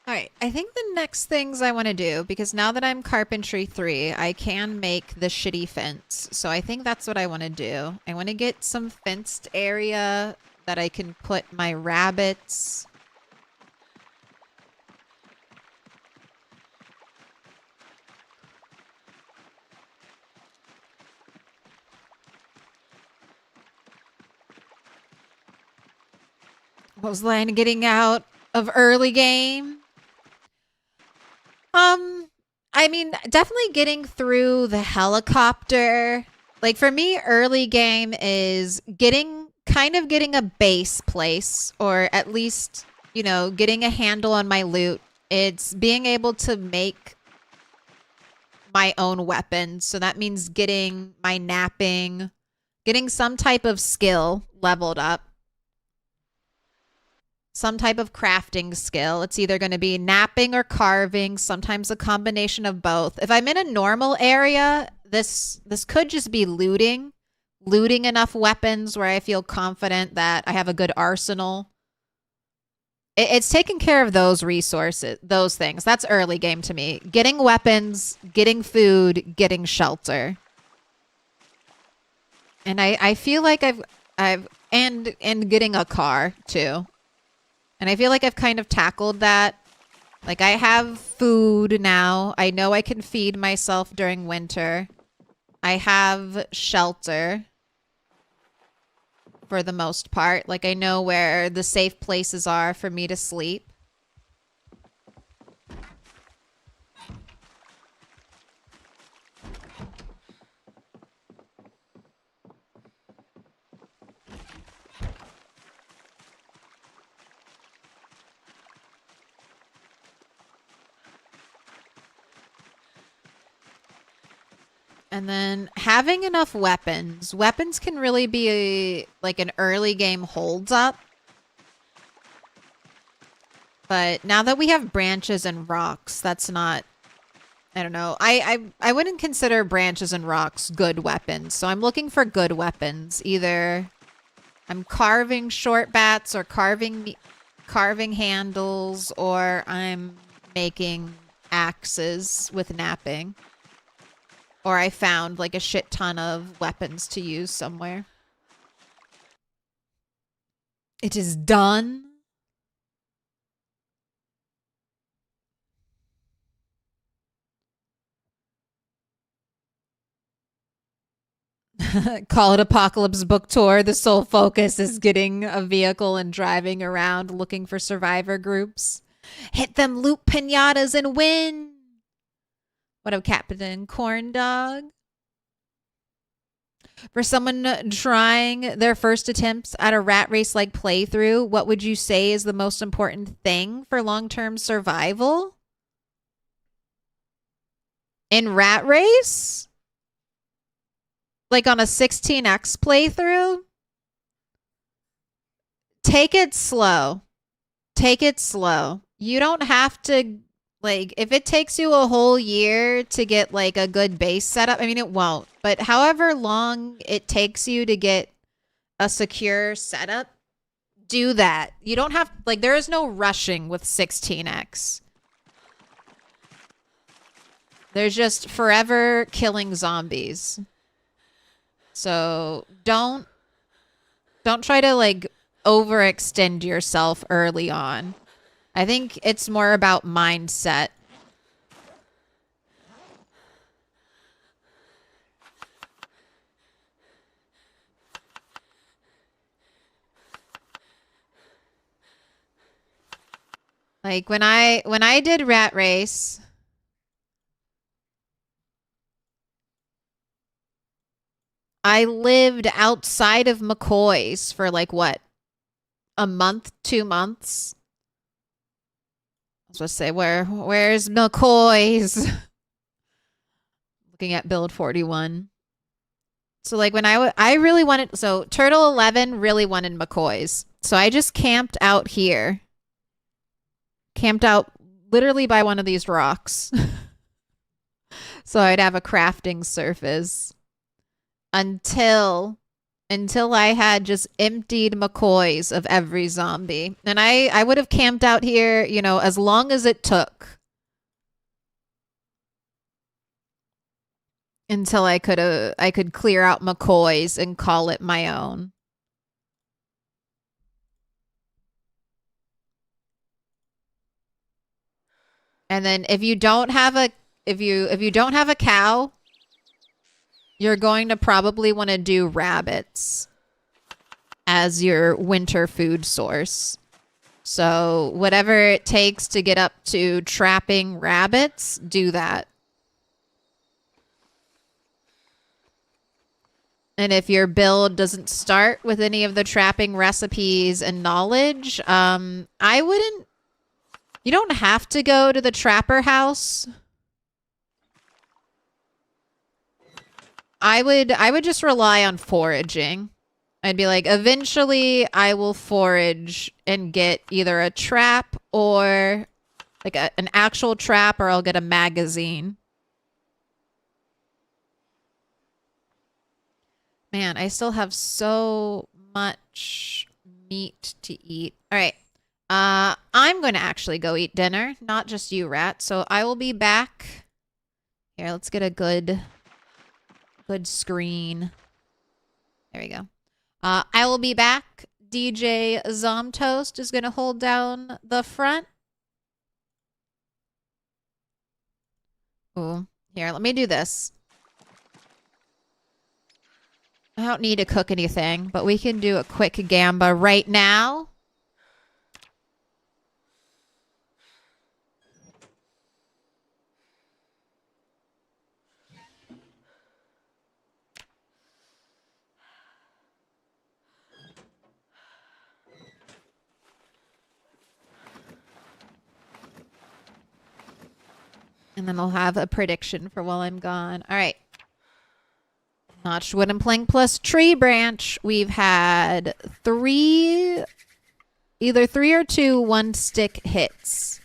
All right, I think the next things I want to do, because now that I'm carpentry 3, I can make the shitty fence. So I think that's what I want to do. I want to get some fenced area that I can put my rabbits. What was the line? Getting out of early game? I mean, definitely getting through the helicopter. Like for me, early game is getting a base place, or at least, you know, getting a handle on my loot. It's being able to make my own weapons. So that means getting my napping, getting some type of skill leveled up. Some type of crafting skill. It's either going to be napping or carving, sometimes a combination of both. If I'm in a normal area, this could just be looting enough weapons where I feel confident that I have a good arsenal. It's taking care of those resources, those things. That's early game to me. Getting weapons, getting food, getting shelter. And I feel like I've and getting a car too. And I feel like I've kind of tackled that. Like, I have food now. I know I can feed myself during winter. I have shelter for the most part. Like, I know where the safe places are for me to sleep. And then having enough weapons. Weapons can really be like an early game holds up. But now that we have branches and rocks, that's not... I don't know. I wouldn't consider branches and rocks good weapons. So I'm looking for good weapons. Either I'm carving short bats or carving handles, or I'm making axes with napping. Or I found like a shit ton of weapons to use somewhere. It is done. Call it Apocalypse Book Tour. The sole focus is getting a vehicle and driving around looking for survivor groups. Hit them loot pinatas and win. What up, Captain Corn Dog? For someone trying their first attempts at a rat race-like playthrough, what would you say is the most important thing for long-term survival? In rat race? Like on a 16x playthrough? Take it slow. Take it slow. You don't have to... Like, if it takes you a whole year to get, like, a good base setup, I mean, it won't. But however long it takes you to get a secure setup, do that. You don't have, like, there is no rushing with 16x. There's just forever killing zombies. So, don't try to, like, overextend yourself early on. I think it's more about mindset. Like when I did Rat Race, I lived outside of McCoy's for like what? A month, 2 months. I was supposed to say, where's McCoy's? Looking at build 41. So like when I really wanted, so Turtle 11 really wanted McCoy's. So I just camped out here. Camped out literally by one of these rocks. So I'd have a crafting surface until until I had just emptied McCoys of every zombie. And I would have camped out here, you know, as long as it took. Until I could clear out McCoys and call it my own. And then if you don't have a if you don't have a cow, you're going to probably want to do rabbits as your winter food source. So whatever it takes to get up to trapping rabbits, do that. And if your build doesn't start with any of the trapping recipes and knowledge, I wouldn't. You don't have to go to the trapper house. I would just rely on foraging. I'd be like, eventually I will forage and get either a trap or like an actual trap, or I'll get a magazine. Man, I still have so much meat to eat. All right. I'm going to actually go eat dinner, not just you, Rat. So I will be back. Here, let's get a good screen. There we go. I will be back. DJ Zomtoast is going to hold down the front. Ooh, here, let me do this. I don't need to cook anything, but we can do a quick gamba right now. And then I'll have a prediction for while I'm gone. All right. Notched wooden plank plus tree branch. We've had either three or two 1-stick hits.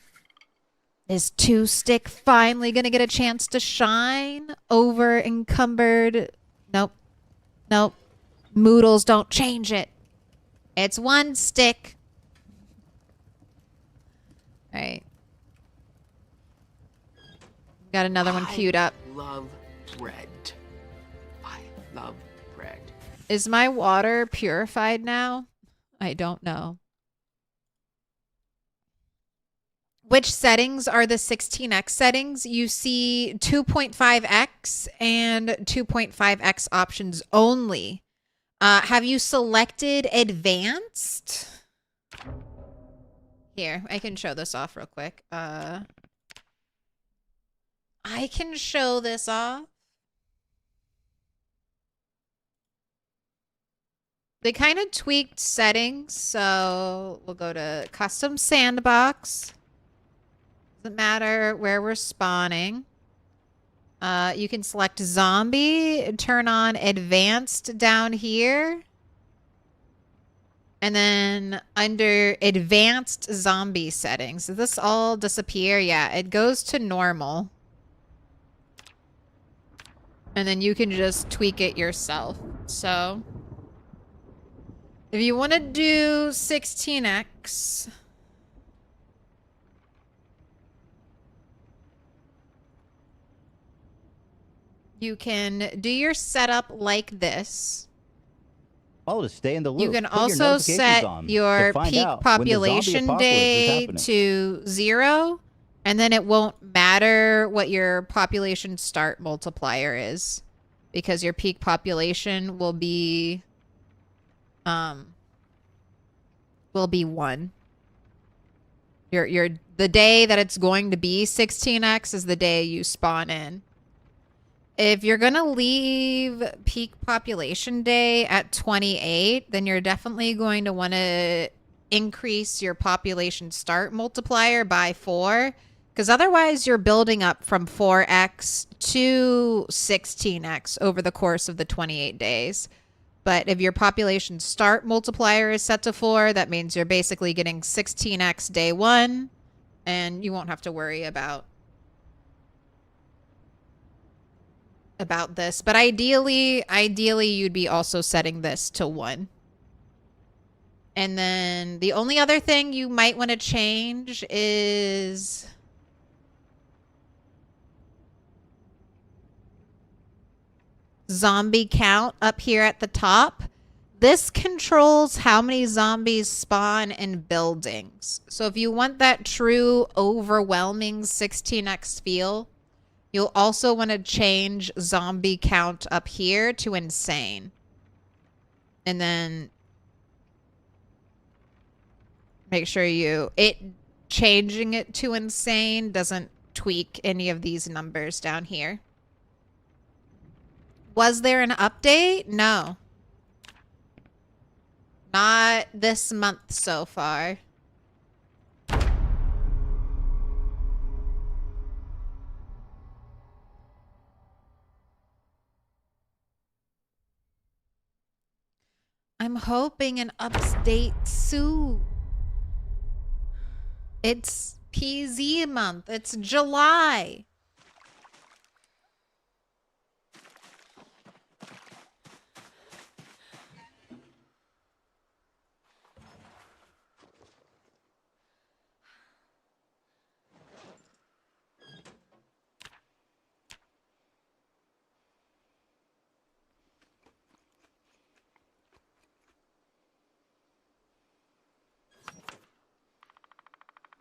Is 2-stick finally going to get a chance to shine over encumbered? Nope. Nope. Moodles don't change it. It's 1-stick. All right. Got another one queued up. Love bread. I love bread. Is my water purified now? I don't know. Which settings are the 16x settings? You see 2.5x and 2.5x options only. Have you selected advanced? Here, I can show this off real quick. I can show this off. They kind of tweaked settings, so we'll go to custom sandbox. Doesn't matter where we're spawning. You can select zombie, turn on advanced down here. And then under advanced zombie settings, does this all disappear? Yeah, it goes to normal. And then you can just tweak it yourself. So if you want to do 16x, you can do your setup like this. Oh, to stay in the loop. You can Put your also notifications set on your to find peak out when the zombie population apocalypse is day happening. to 0, and then it won't matter what your population start multiplier is, because your peak population will be 1. The day that it's going to be 16x is the day you spawn in. If you're going to leave peak population day at 28, then you're definitely going to want to increase your population start multiplier by 4, because otherwise you're building up from 4x to 16x over the course of the 28 days. But if your population start multiplier is set to 4, that means you're basically getting 16x day 1, and you won't have to worry about about this, but ideally you'd be also setting this to 1. And then the only other thing you might want to change is zombie count up here at the top. This controls how many zombies spawn in buildings. So if you want that true overwhelming 16x feel, you'll also want to change zombie count up here to insane. And then make sure changing it to insane doesn't tweak any of these numbers down here. Was there an update? No. Not this month so far. I'm hoping an update soon. It's PZ month. It's July.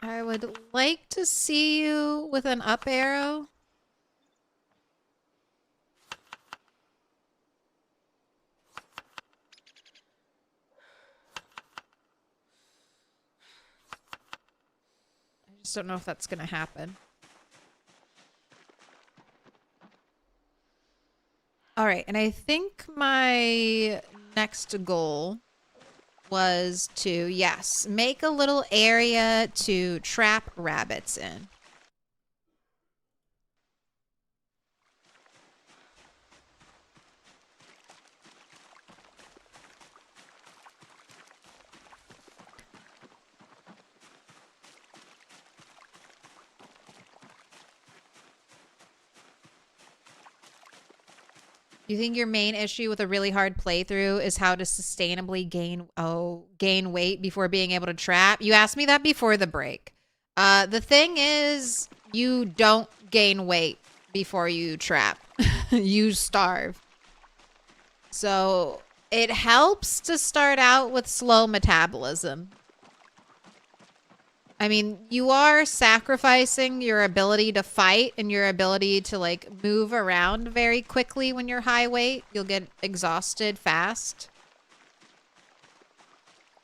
I would like to see you with an up arrow. I just don't know if that's going to happen. All right, and I think my next goal was to, yes, make a little area to trap rabbits in. You think your main issue with a really hard playthrough is how to sustainably gain weight before being able to trap? You asked me that before the break. The thing is, you don't gain weight before you trap. You starve. So it helps to start out with slow metabolism. I mean, you are sacrificing your ability to fight and your ability to, like, move around very quickly when you're high weight. You'll get exhausted fast.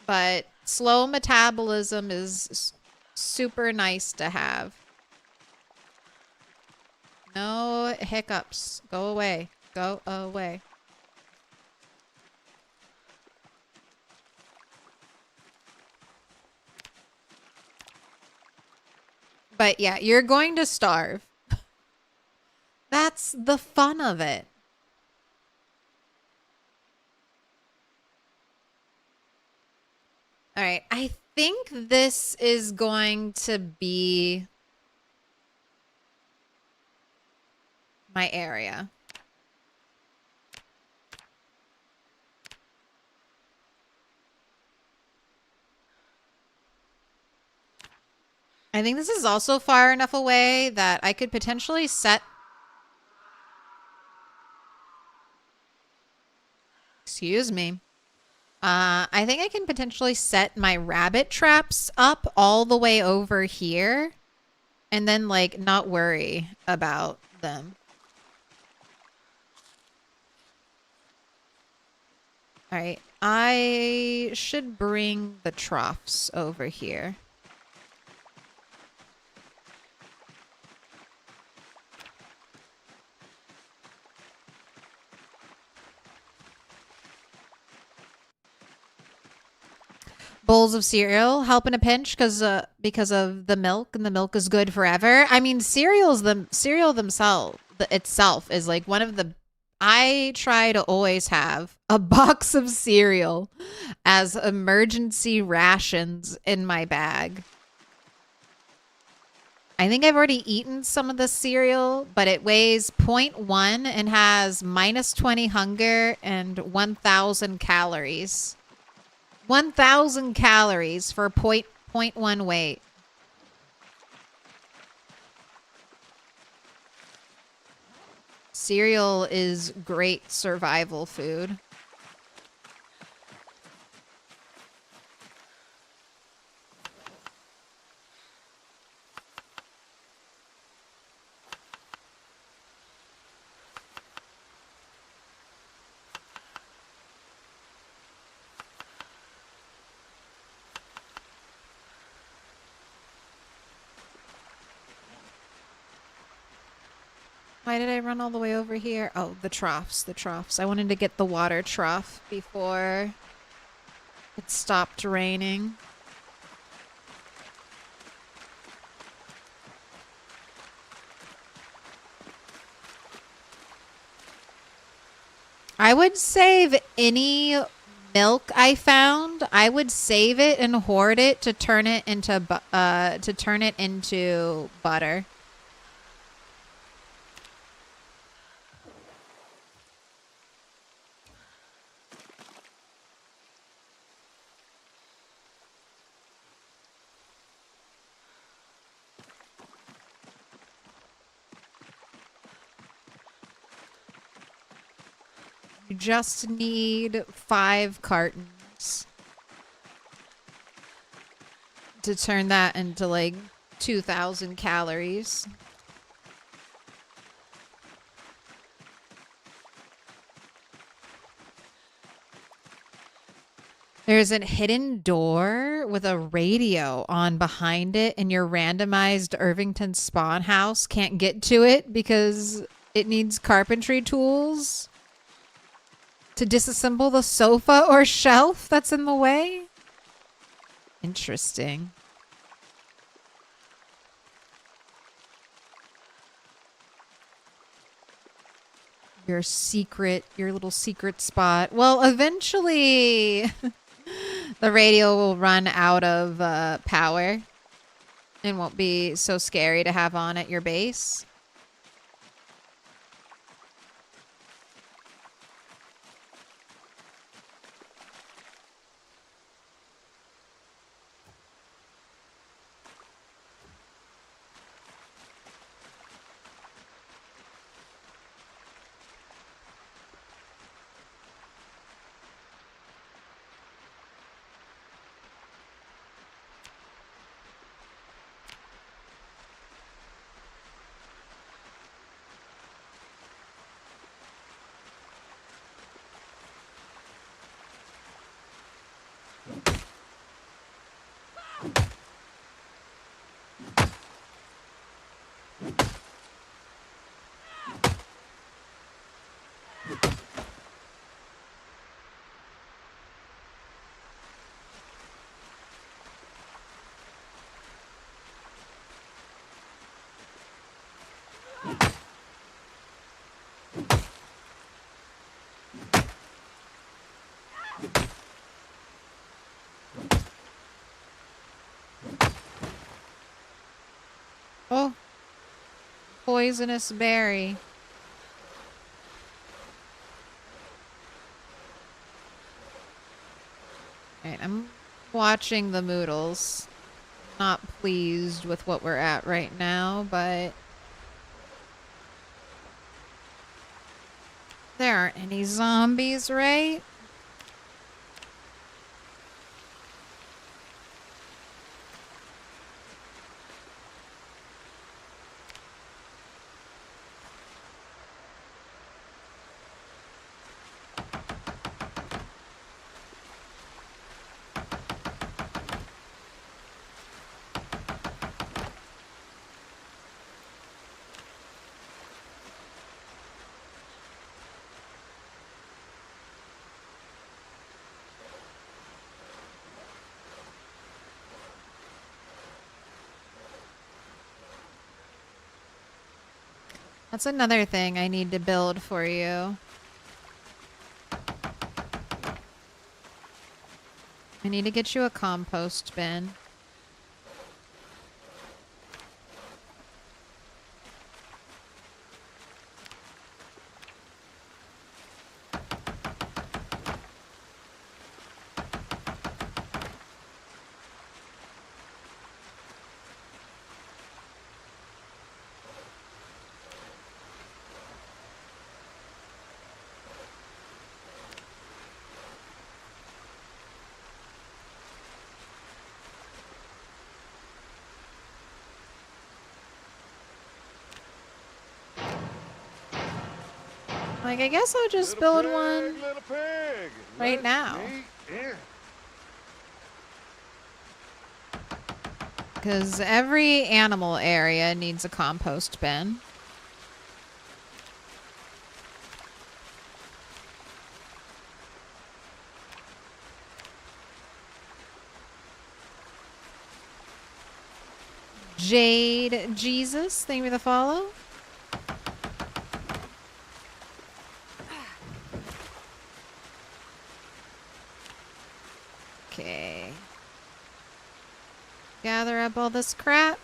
But slow metabolism is super nice to have. No hiccups. Go away. Go away. But yeah, you're going to starve. That's the fun of it. All right, I think this is going to be my area. I think this is also far enough away that I could potentially set... Excuse me. I think I can potentially set my rabbit traps up all the way over here and then, like, not worry about them. All right. I should bring the troughs over here. Bowls of cereal help in a pinch because of the milk, and the milk is good forever. I mean, cereal itself is like one of the... I try to always have a box of cereal as emergency rations in my bag. I think I've already eaten some of the cereal, but it weighs 0.1 and has minus 20 hunger and 1,000 calories. 1,000 calories for 0.1 weight. Cereal is great survival food. Why did I run all the way over here? Oh, the troughs, the troughs. I wanted to get the water trough before it stopped raining. I would save any milk I found. I would save it and hoard it to turn it into butter. You just need 5 cartons to turn that into like 2,000 calories. There's a hidden door with a radio on behind it, and your randomized Irvington spawn house can't get to it because it needs carpentry tools to disassemble the sofa or shelf that's in the way. Interesting. Your little secret spot. Well, eventually the radio will run out of power and won't be so scary to have on at your base. Oh, poisonous berry. Alright, I'm watching the Moodles. Not pleased with what we're at right now, but there aren't any zombies, right? That's another thing I need to build for you. I need to get you a compost bin. Like, I guess I'll just Little build pig, one little pig, right let now. me in. Because every animal area needs a compost bin. Jade Jesus, thank you for the follow. Okay. Gather up all this crap.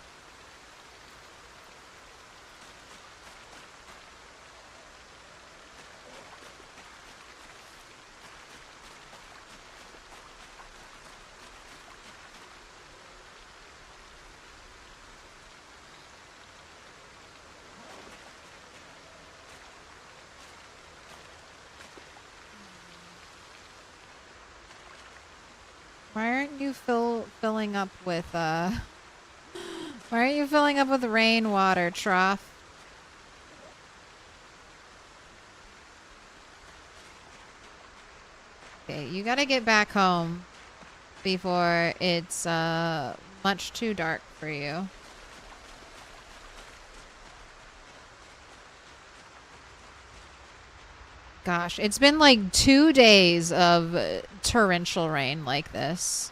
Why aren't you filling up with why aren't you filling up with rainwater, Trough? Okay, you gotta get back home before it's much too dark for you. Gosh, it's been like 2 days of torrential rain like this.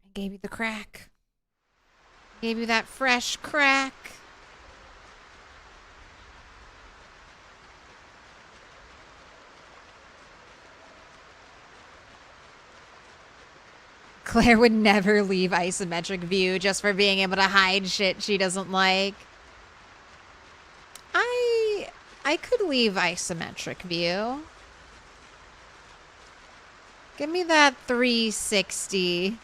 I gave you the crack. Gave you that fresh crack. Claire would never leave isometric view just for being able to hide shit she doesn't like. I could leave isometric view. Give me that 360.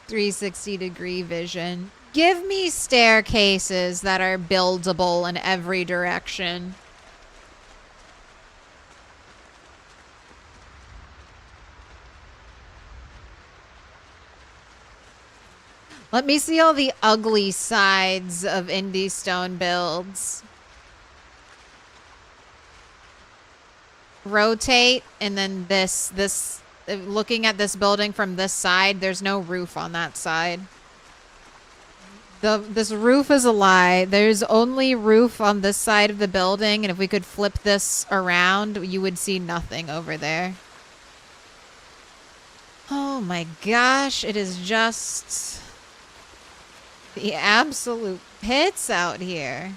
360 degree vision. Give me staircases that are buildable in every direction. Let me see all the ugly sides of indie stone builds. Rotate, and then this, looking at this building from this side, there's no roof on that side. This roof is a lie. There's only roof on this side of the building, and if we could flip this around, you would see nothing over there. Oh my gosh, it is just the absolute pits out here.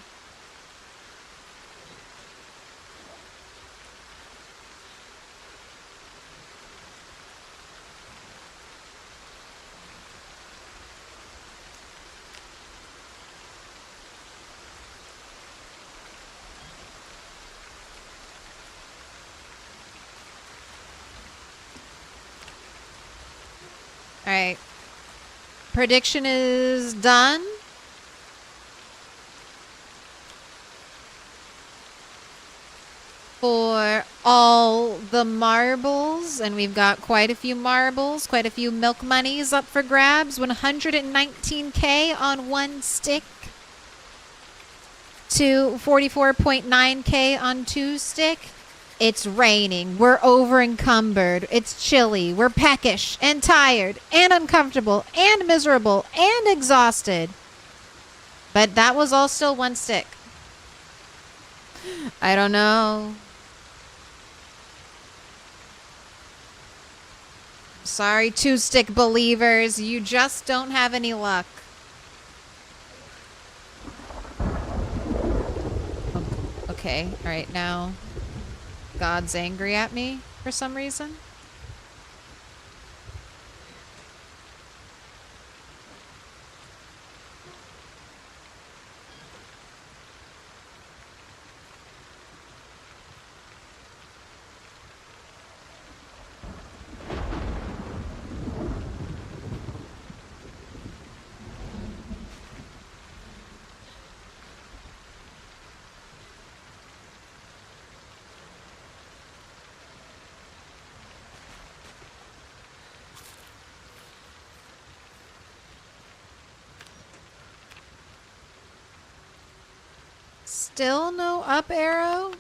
All right. Prediction is done. For all the marbles, and we've got quite a few marbles, quite a few milk monies up for grabs. 119K on one stick to 44.9K on two stick. It's raining. We're over encumbered. It's chilly. We're peckish and tired and uncomfortable and miserable and exhausted. But that was all still one stick. I don't know. Sorry, two-stick believers. You just don't have any luck. Okay, all right, now God's angry at me for some reason. Still no up arrow?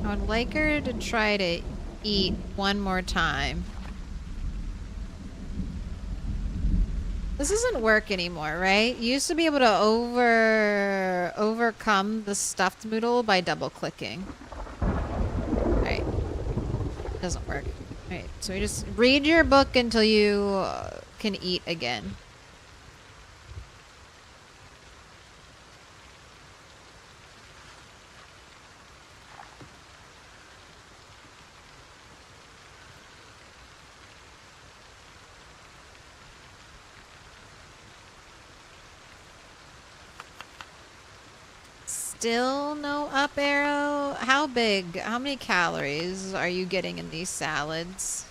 I would like her to try to eat one more time. This doesn't work anymore, right? You used to be able to overcome the stuffed noodle by double clicking. Alright. Doesn't work. Alright, so we just read your book until you can eat again. Still no up arrow? How big? How many calories are you getting in these salads?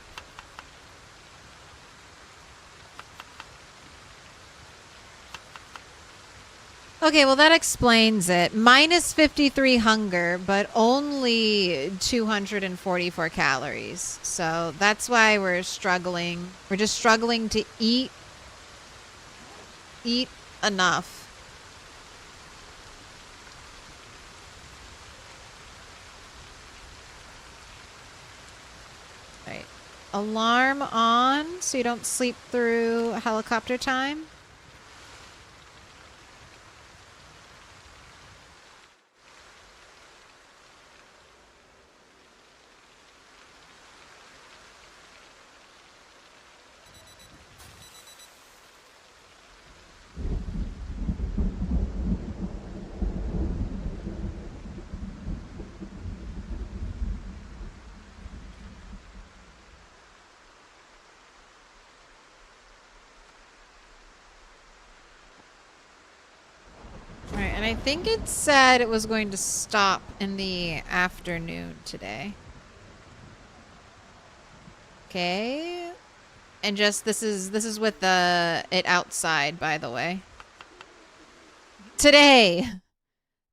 Okay, well that explains it. Minus 53 hunger, but only 244 calories. So that's why we're struggling. We're just struggling to eat enough. Right. Alarm on so you don't sleep through helicopter time. And I think it said it was going to stop in the afternoon today. Okay. And just this is with it outside, by the way. Today.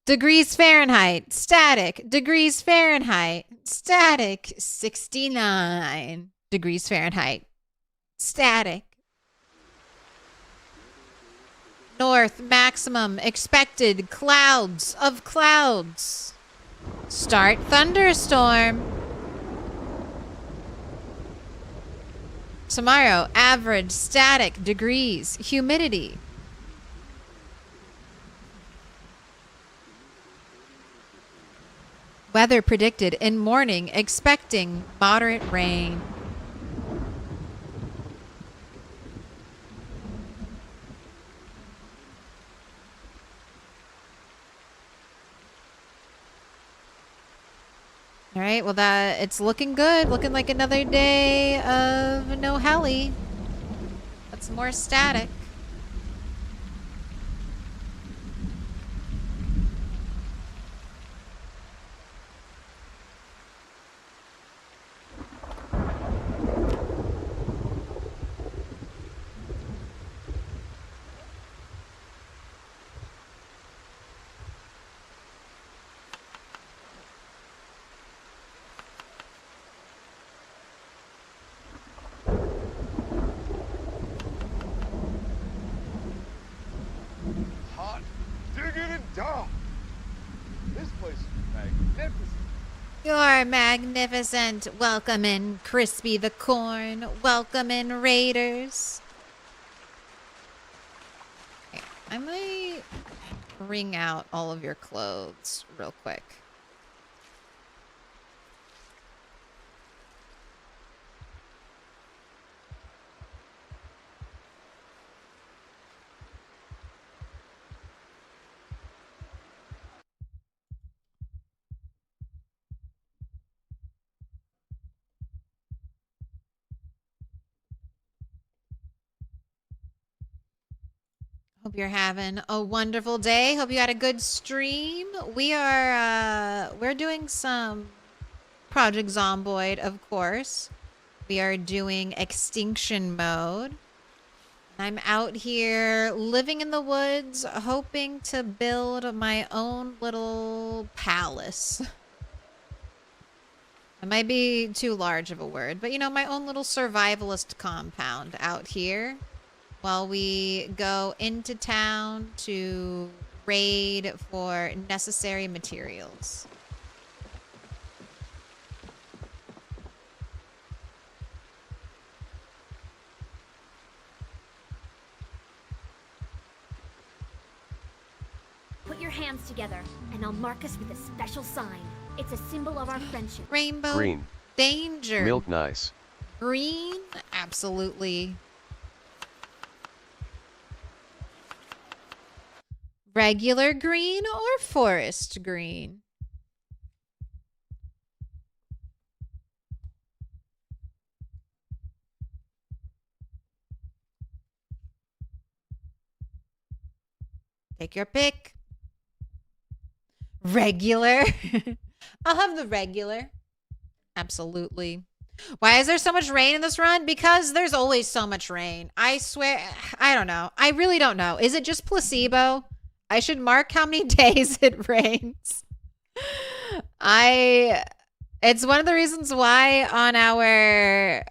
Degrees Fahrenheit. Static. Degrees Fahrenheit. Static. 69 degrees Fahrenheit. Static. North, maximum, expected, clouds of clouds. Start thunderstorm. Tomorrow, average, static, degrees, humidity. Weather predicted in morning, expecting moderate rain. All right, well it's looking good. Looking like another day of no heli. That's more static. Hot, digging and dark. This place is magnificent. You're magnificent. Welcome in, Crispy the Corn. Welcome in, Raiders. Okay, I might wring out all of your clothes real quick. Hope you're having a wonderful day. Hope you had a good stream. We're doing some Project Zomboid, of course. We are doing Extinction mode. I'm out here living in the woods, hoping to build my own little palace. It might be too large of a word, but you know, my own little survivalist compound out here while we go into town to raid for necessary materials. Put your hands together, and I'll mark us with a special sign. It's a symbol of our friendship. Rainbow Green. danger. Milk nice. Green? Absolutely. Regular green or forest green? Take your pick. Regular. I'll have the regular. Absolutely. Why is there so much rain in this run? Because there's always so much rain. I swear, I don't know. I really don't know. Is it just placebo? I should mark how many days it rains. It's one of the reasons why on our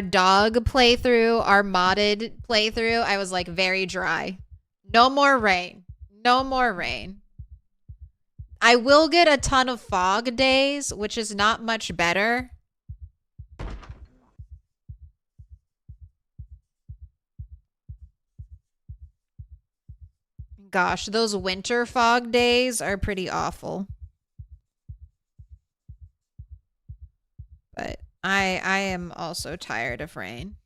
dog playthrough, our modded playthrough, I was like very dry. No more rain. No more rain. I will get a ton of fog days, which is not much better. Gosh, those winter fog days are pretty awful. But I am also tired of rain.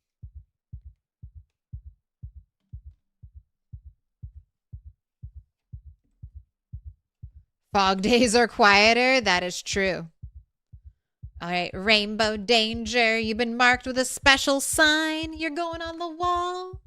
Fog days are quieter. That is true. All right, rainbow danger. You've been marked with a special sign. You're going on the wall.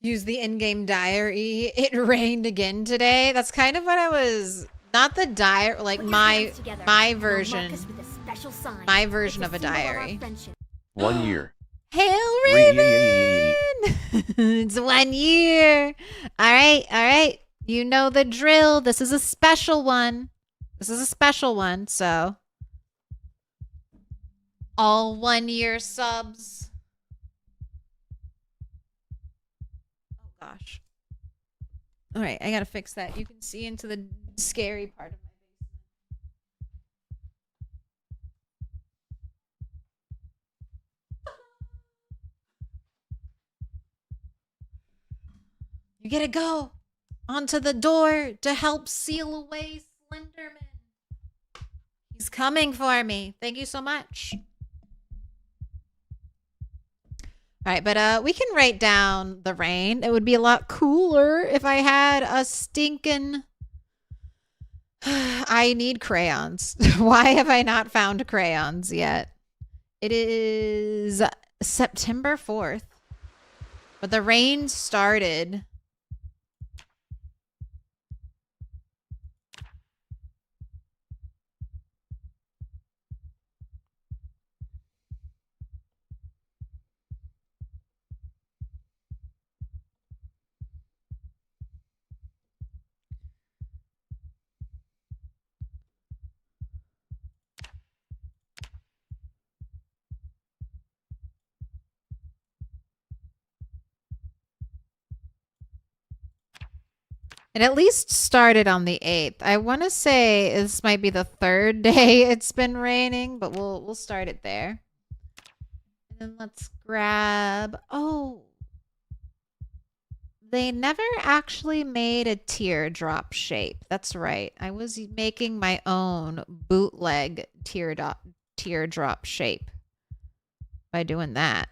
Use the in-game diary. It rained again today. That's kind of what I was, not the diary, like my version. My version of a diary. 1 year. Hail Raven! It's 1 year. All right. You know the drill. This is a special one. So all 1 year subs. Gosh. All right, I gotta fix that. You can see into the scary part of my basement. You gotta go onto the door to help seal away Slenderman. He's coming for me. Thank you so much. All right, but we can write down the rain. It would be a lot cooler if I had a stinking... I need crayons. Why have I not found crayons yet? It is September 4th. But the rain started... It at least started on the 8th. I want to say this might be the 3rd day it's been raining, but we'll start it there. And then let's grab... Oh. They never actually made a teardrop shape. That's right. I was making my own bootleg teardrop shape by doing that.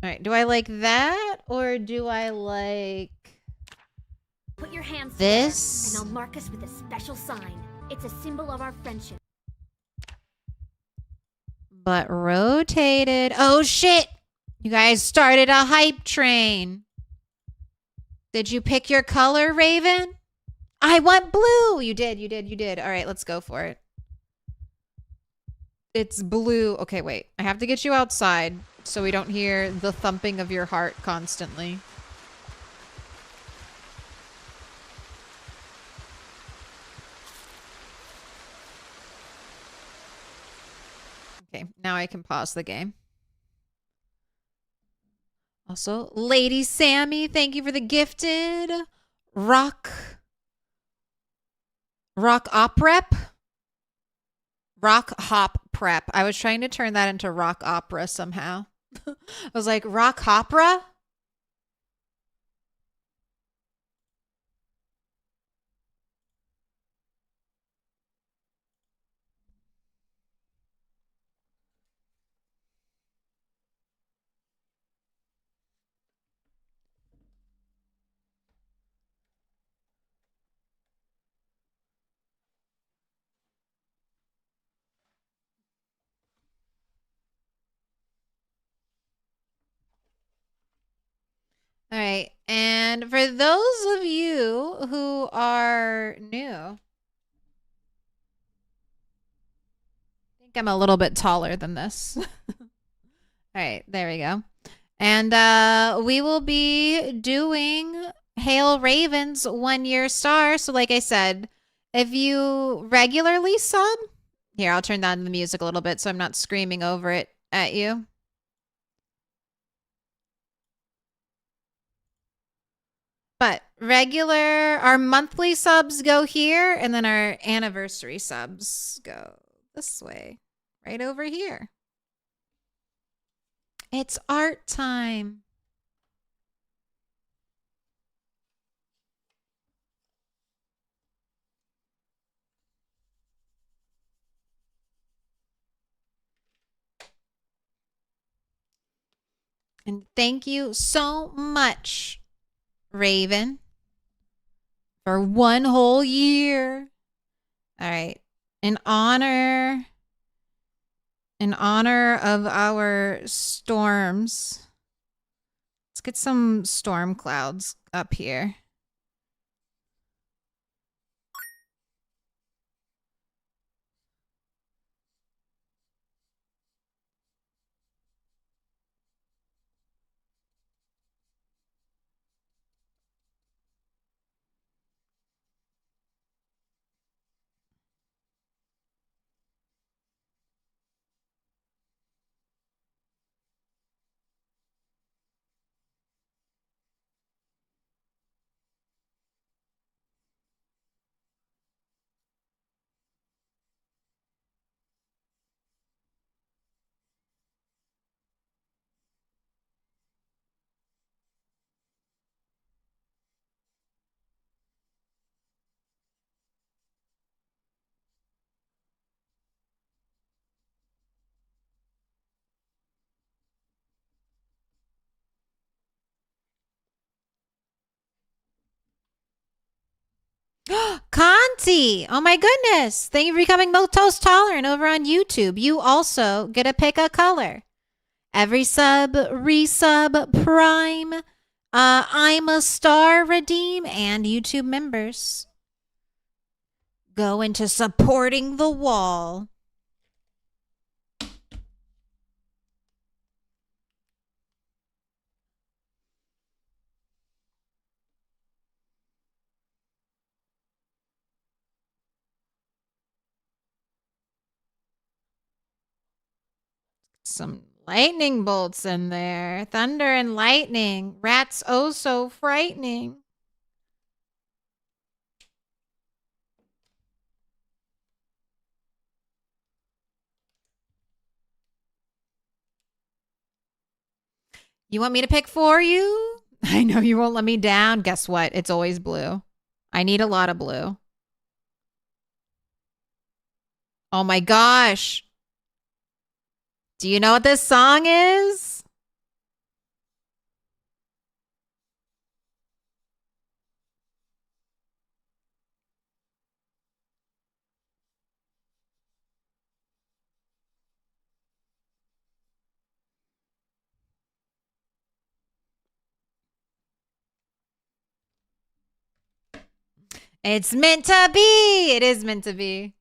All right. Do I like that or do I like Put your hands this? together, and I'll mark us with a special sign. It's a symbol of our friendship. But rotated. Oh shit! You guys started a hype train. Did you pick your color, Raven? I want blue. You did. All right, let's go for it. It's blue. Okay, wait. I have to get you outside so we don't hear the thumping of your heart constantly. Okay, now I can pause the game. Also, Lady Sammy, thank you for the gifted rock op prep. Rock hop prep. I was trying to turn that into rock opera somehow. I was like, rock opera? All right. And for those of you who are new, I think I'm a little bit taller than this. All right. There we go. And we will be doing Hail Raven's 1-year star. So like I said, if you regularly sub, here, I'll turn down the music a little bit so I'm not screaming over it at you. But our monthly subs go here, and then our anniversary subs go this way, right over here. It's art time. And thank you so much, Raven, for 1 whole year. All right. In honor of our storms, let's get some storm clouds up here. Conti! Oh my goodness! Thank you for becoming Milquetoast Tolerant over on YouTube. You also get to pick a color. Every sub, resub, prime, I'm a star redeem, and YouTube members go into supporting the wall. Some lightning bolts in there. Thunder and lightning. Rats oh so frightening. You want me to pick for you? I know you won't let me down. Guess what? It's always blue. I need a lot of blue. Oh my gosh. Do you know what this song is? It's meant to be. It is meant to be.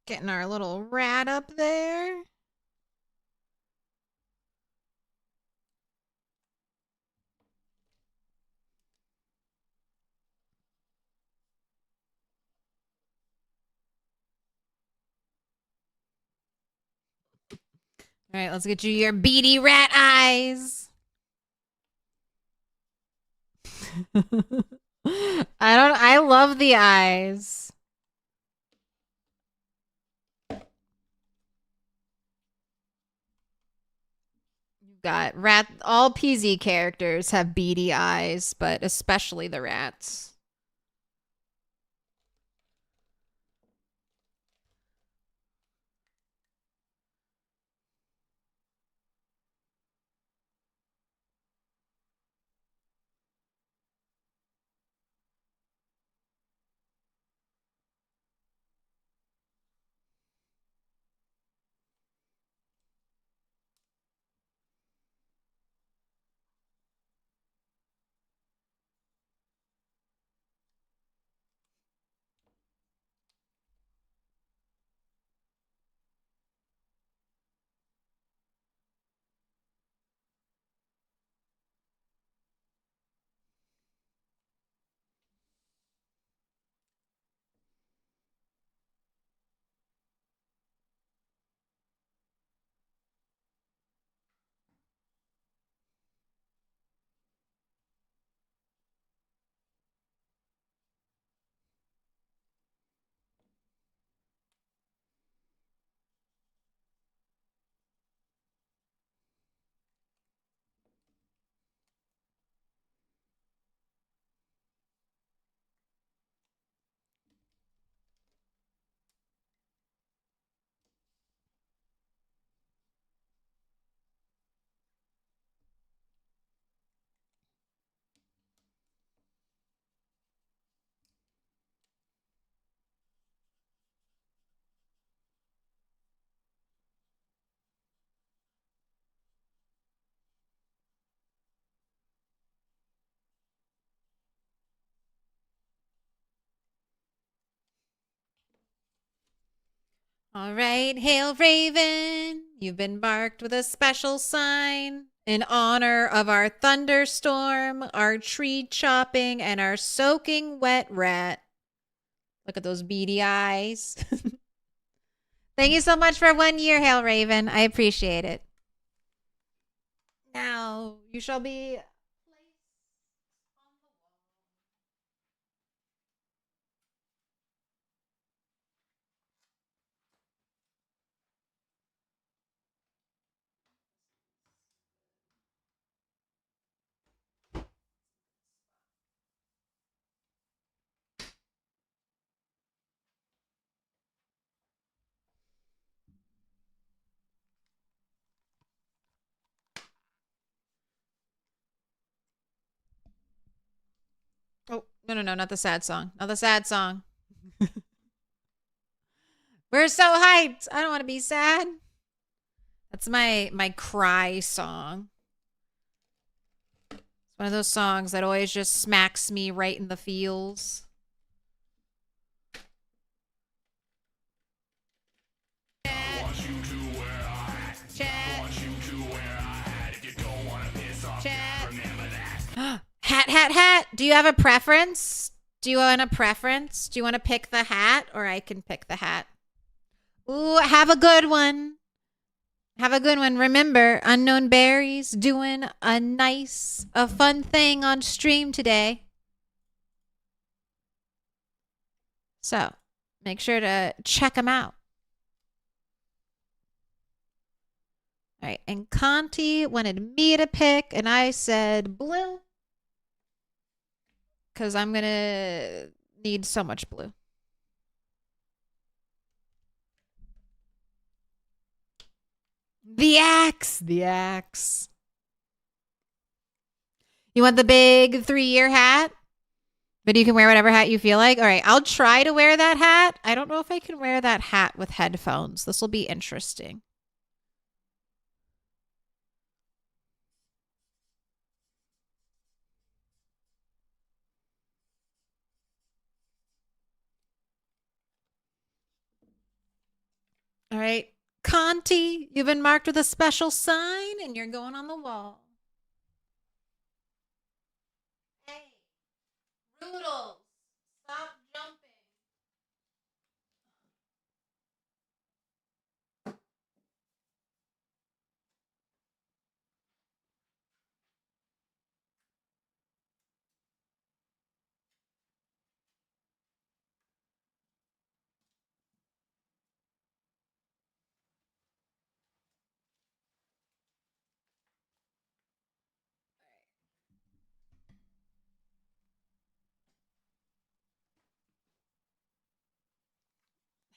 Getting our little rat up there. All right, let's get you your beady rat eyes. I love the eyes. You've got rat, all PZ characters have beady eyes, but especially the rats. All right, hail Raven, you've been marked with a special sign in honor of our thunderstorm, our tree chopping, and our soaking wet rat. Look at those beady eyes. Thank you so much for 1 year, hail Raven. I appreciate it. Now, you shall be Oh, no, not the sad song. Not the sad song. We're so hyped. I don't want to be sad. That's my cry song. It's one of those songs that always just smacks me right in the feels. Hat. Do you have a preference? Do you want a preference? Do you want to pick the hat, or I can pick the hat? Ooh, have a good one. Have a good one. Remember, Unknown Berries doing a fun thing on stream today. So, make sure to check them out. All right, and Conti wanted me to pick, and I said blue. Because I'm going to need so much blue. The axe. The axe. You want the big 3-year hat? But you can wear whatever hat you feel like? All right, I'll try to wear that hat. I don't know if I can wear that hat with headphones. This will be interesting. All right, Conti, you've been marked with a special sign, and you're going on the wall. Hey, Roodles, stop jumping.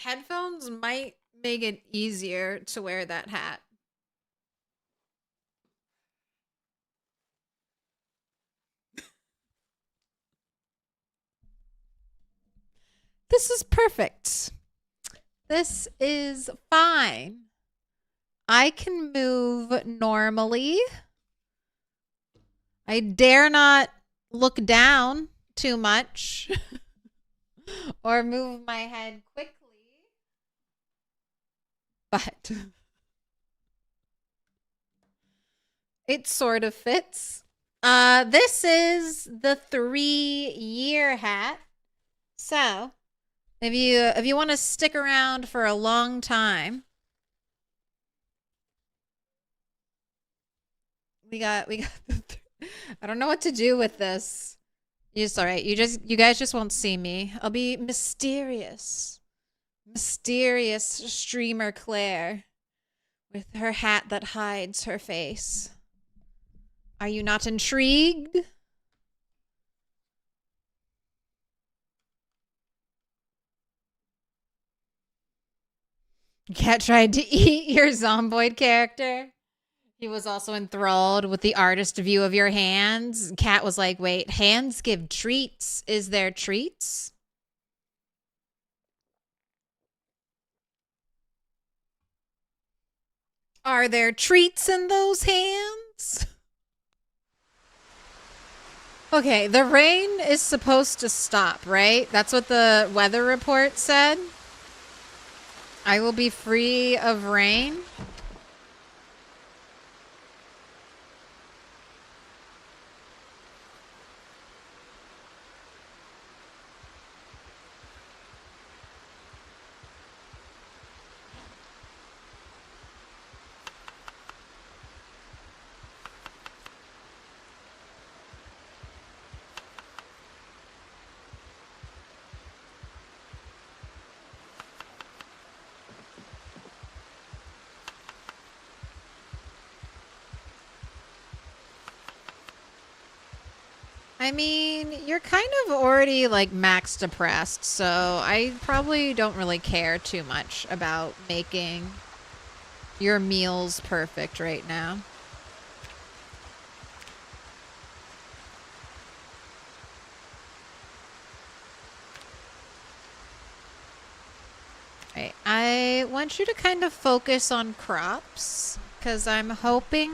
Headphones might make it easier to wear that hat. This is perfect. This is fine. I can move normally. I dare not look down too much or move my head quickly. But it sort of fits. This is the 3-year hat. So, if you want to stick around for a long time, we got I don't know what to do with this. It's all right. You guys just won't see me. I'll be mysterious. Mysterious streamer Claire with her hat that hides her face. Are you not intrigued? Cat tried to eat your Zomboid character. He was also enthralled with the artist view of your hands. Cat was like, wait, hands give treats. Is there treats? Are there treats in those hands? Okay, the rain is supposed to stop, right? That's what the weather report said. I will be free of rain. I mean, you're kind of already like max depressed, so I probably don't really care too much about making your meals perfect right now. Right, I want you to kind of focus on crops because I'm hoping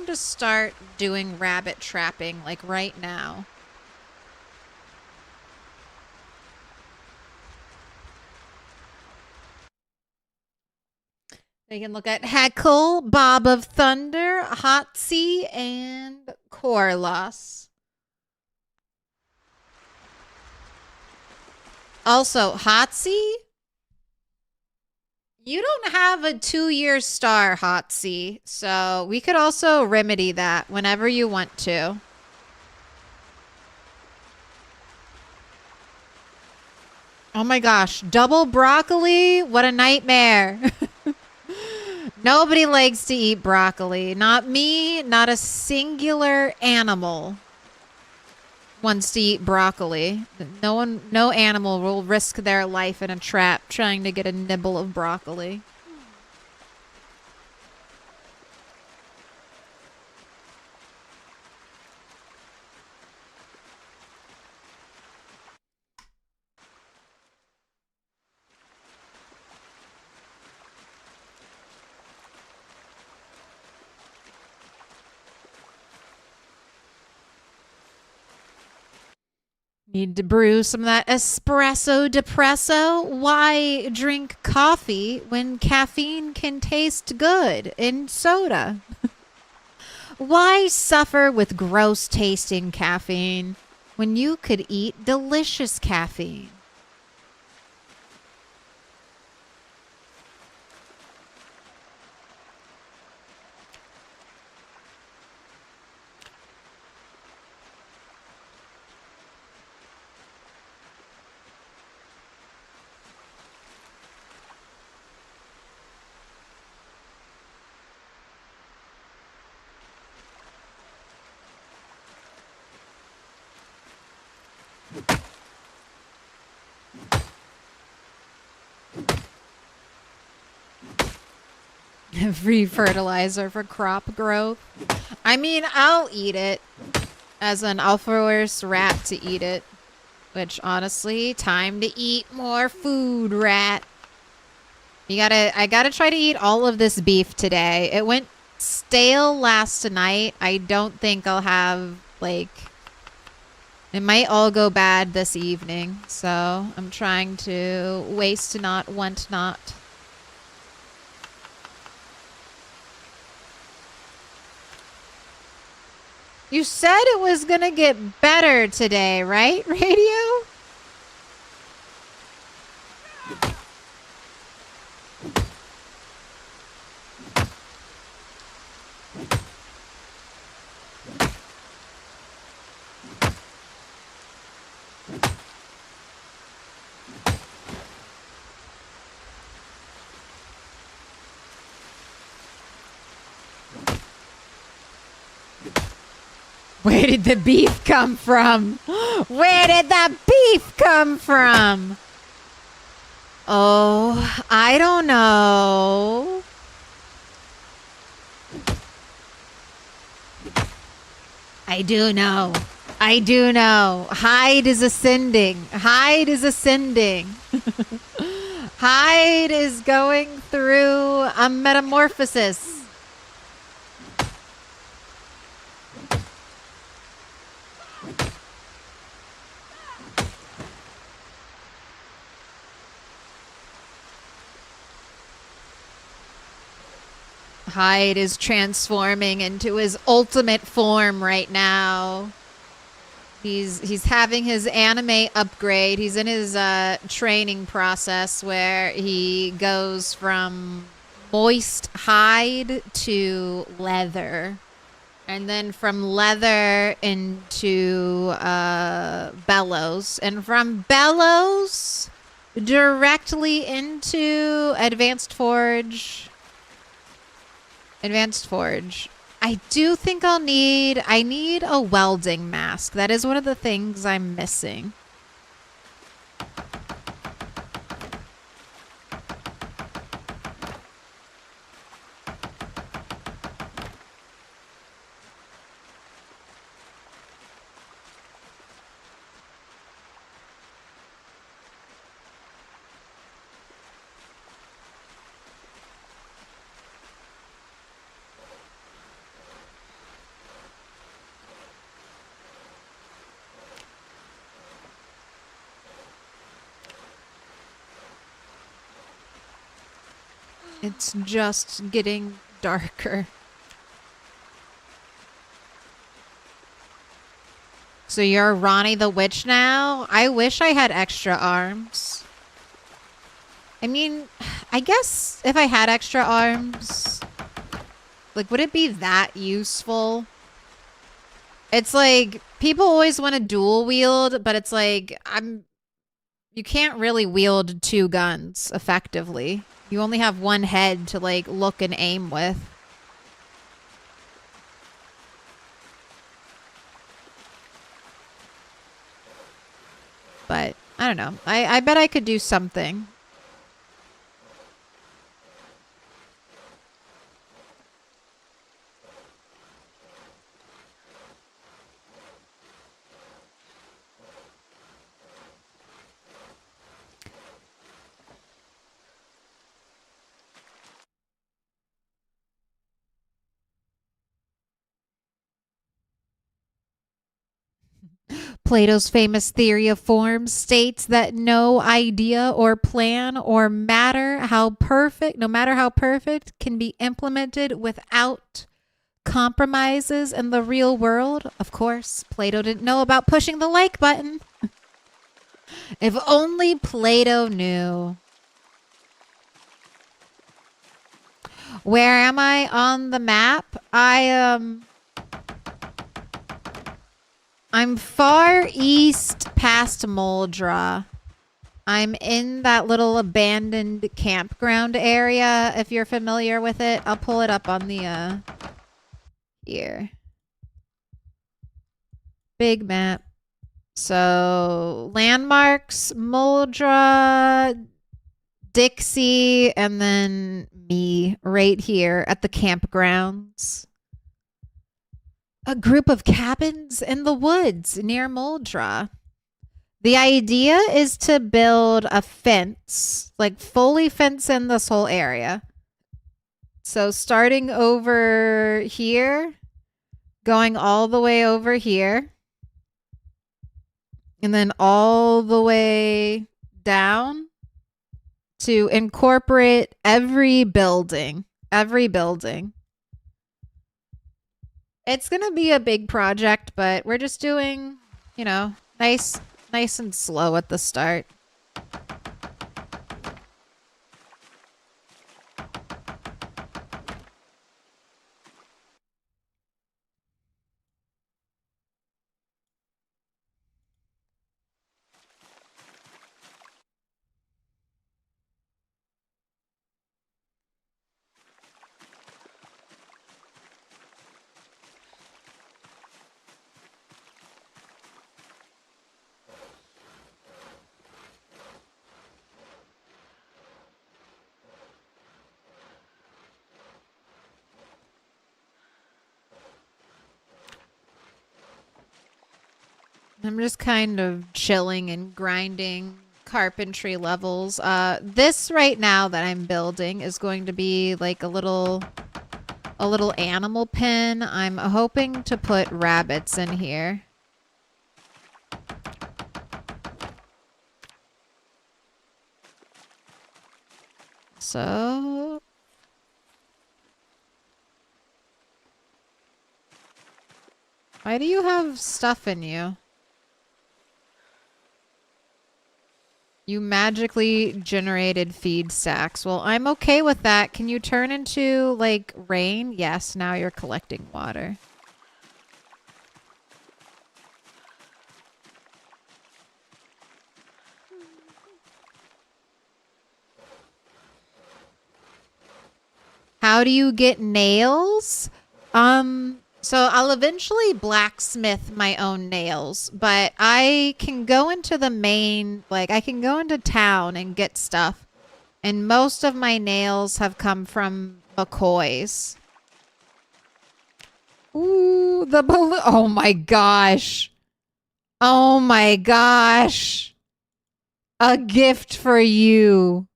to start doing rabbit trapping like right now. We can look at Heckle, Bob of Thunder, Hotsy, and Corlos. Also, Hotsy, you don't have a 2-year star, Hotsy, so we could also remedy that whenever you want to. Oh my gosh, double broccoli? What a nightmare. Nobody likes to eat broccoli. Not me, not a singular animal wants to eat broccoli. No animal will risk their life in a trap trying to get a nibble of broccoli. Need to brew some of that espresso depresso. Why drink coffee when caffeine can taste good in soda? Why suffer with gross tasting caffeine when you could eat delicious caffeine? Free fertilizer for crop growth. I mean, I'll eat it. As an I'll force rat to eat it. Which, honestly, time to eat more food, rat. I gotta try to eat all of this beef today. It went stale last night. I don't think I'll have, like... It might all go bad this evening. So, I'm trying to waste not, want not. You said it was gonna get better today, right, Radio? Where did the beef come from? Where did the beef come from? Oh, I don't know. I do know. I do know. Hyde is ascending. Hyde is ascending. Hyde is going through a metamorphosis. Hyde is transforming into his ultimate form right now. He's having his anime upgrade. He's in his training process where he goes from moist hide to leather. And then from leather into bellows. And from bellows directly into advanced forge. Advanced forge. I do think I need a welding mask. That is one of the things I'm missing. It's just getting darker. So you're Ronnie the Witch now? now. I wish I had extra arms. I mean, I guess if I had extra arms, like, would it be that useful? It's like, people always want to dual wield, but it's like, you can't really wield two guns effectively. You only have one head to, like, look and aim with. But, I don't know. I bet I could do something. Plato's famous theory of forms states that no idea or plan or no matter how perfect, can be implemented without compromises in the real world. Of course, Plato didn't know about pushing the like button. If only Plato knew. Where am I on the map? I'm far east past Moldra. I'm in that little abandoned campground area, if you're familiar with it. I'll pull it up on the, here. Big map. So, landmarks, Moldra, Dixie, and then me right here at the campgrounds. A group of cabins in the woods near Moldra. The idea is to build a fence, like fully fence in this whole area. So starting over here, going all the way over here, and then all the way down to incorporate every building. It's going to be a big project, but we're just doing, you know, nice and slow at the start. I'm just kind of chilling and grinding carpentry levels. This right now that I'm building is going to be like a little animal pen. I'm hoping to put rabbits in here. So why do you have stuff in you? You magically generated feed stacks. Well, I'm okay with that. Can you turn into, like, rain? Yes, now you're collecting water. How do you get nails? So I'll eventually blacksmith my own nails, but I can go into the main, like, I can go into town and get stuff. And most of my nails have come from McCoy's. Ooh, the balloon. Oh my gosh. Oh my gosh. A gift for you.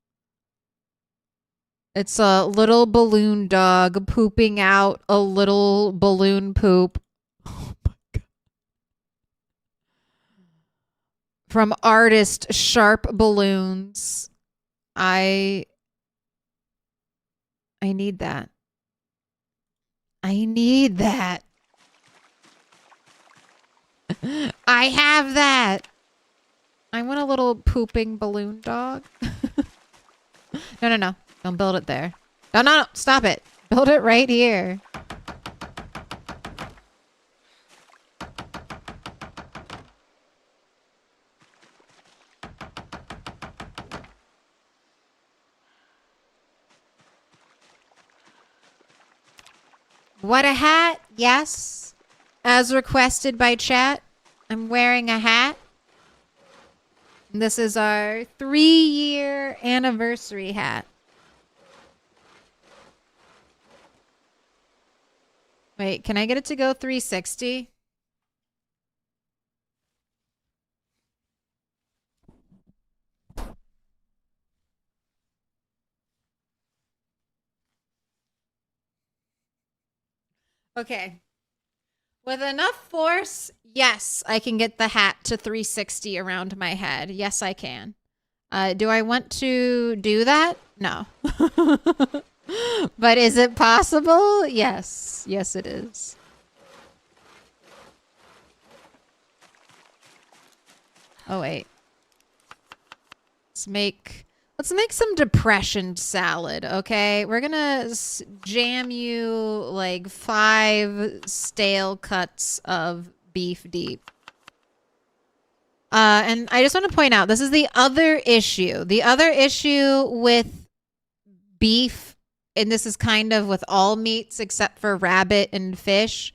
It's a little balloon dog pooping out a little balloon poop. Oh my God. From artist Sharp Balloons. I need that. I need that. I have that. I want a little pooping balloon dog. No, no, no. Don't build it there. No, no, no. Stop it. Build it right here. What a hat. Yes. As requested by chat, I'm wearing a hat. This is our 3-year anniversary hat. Wait, can I get it to go 360? Okay. With enough force, yes, I can get the hat to 360 around my head. Yes, I can. Do I want to do that? No. But is it possible? Yes. Yes, it is. Oh, wait. Let's make some depression salad, okay? We're gonna jam you like 5 stale cuts of beef deep. And I just want to point out, this is the other issue. The other issue with beef, and this is kind of with all meats except for rabbit and fish,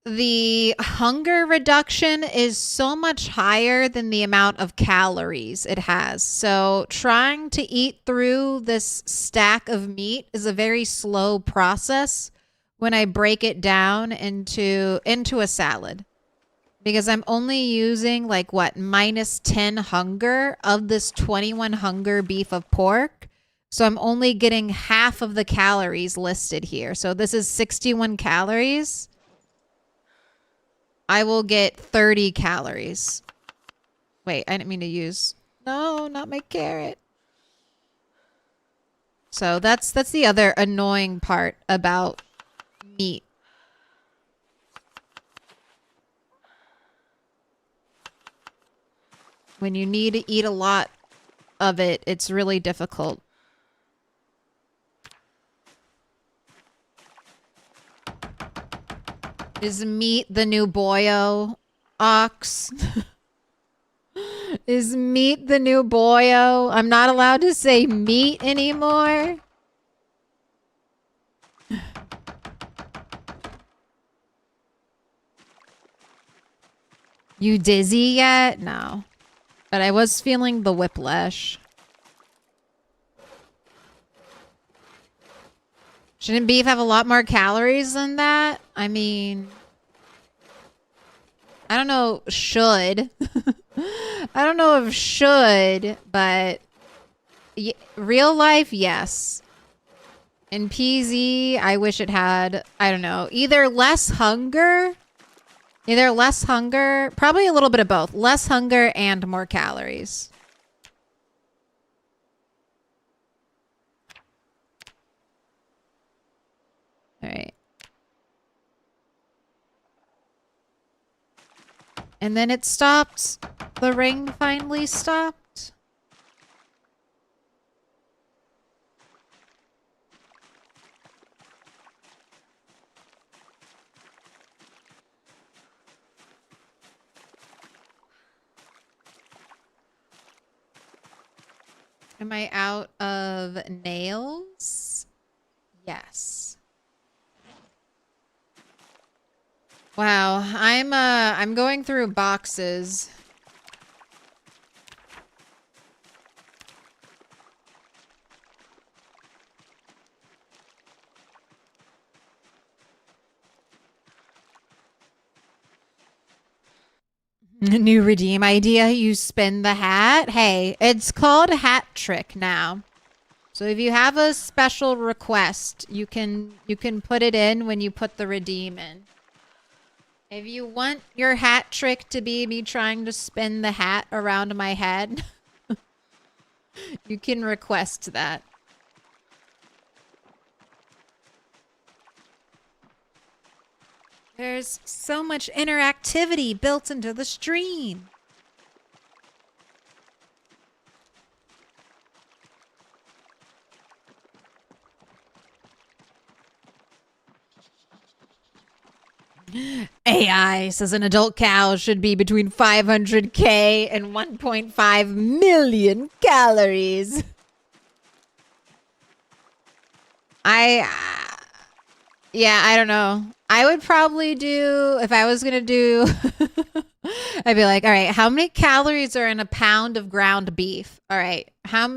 the hunger reduction is so much higher than the amount of calories it has. So trying to eat through this stack of meat is a very slow process when I break it down into a salad. Because I'm only using like what, -10 hunger of this 21 hunger beef of pork. So I'm only getting half of the calories listed here. So this is 61 calories. I will get 30 calories. Wait, I didn't mean to use. No, not my carrot. So that's the other annoying part about meat. When you need to eat a lot of it, it's really difficult. Is meat the new boyo, Ox? Is meat the new boyo? I'm not allowed to say meat anymore. You dizzy yet? No. But I was feeling the whiplash. Shouldn't beef have a lot more calories than that? I mean, I don't know, should. I don't know if should, but real life, yes. In PZ, I wish it had, I don't know, either less hunger, probably a little bit of both, less hunger and more calories. All right. And then it stopped. The ring finally stopped. Am I out of nails? Yes. Wow, I'm going through boxes. New redeem idea, you spin the hat. Hey, it's called Hat Trick now. So if you have a special request, you can put it in when you put the redeem in. If you want your hat trick to be me trying to spin the hat around my head, you can request that. There's so much interactivity built into the stream. AI says an adult cow should be between 500K and 1.5 million calories. Yeah, I don't know. I would probably do, if I was going to do, I'd be like, all right, how many calories are in a pound of ground beef? All right, how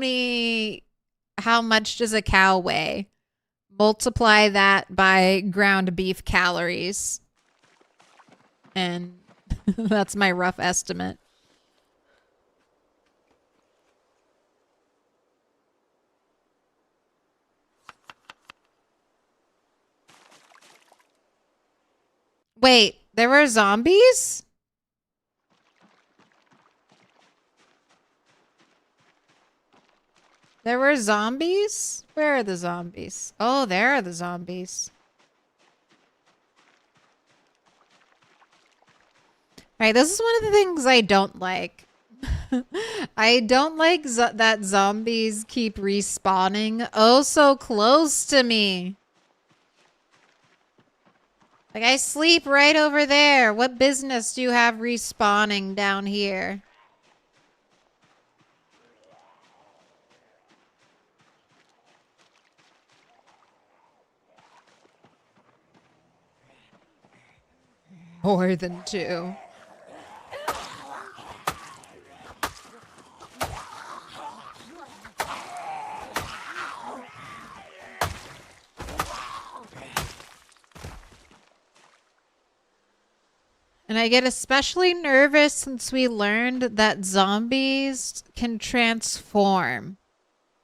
much does a cow weigh? Multiply that by ground beef calories. And that's my rough estimate. Wait, there were zombies? There were zombies? Where are the zombies? Oh, there are the zombies. Alright, this is one of the things I don't like. I don't like that zombies keep respawning oh so close to me. Like, I sleep right over there. What business do you have respawning down here? More than two. And I get especially nervous since we learned that zombies can transform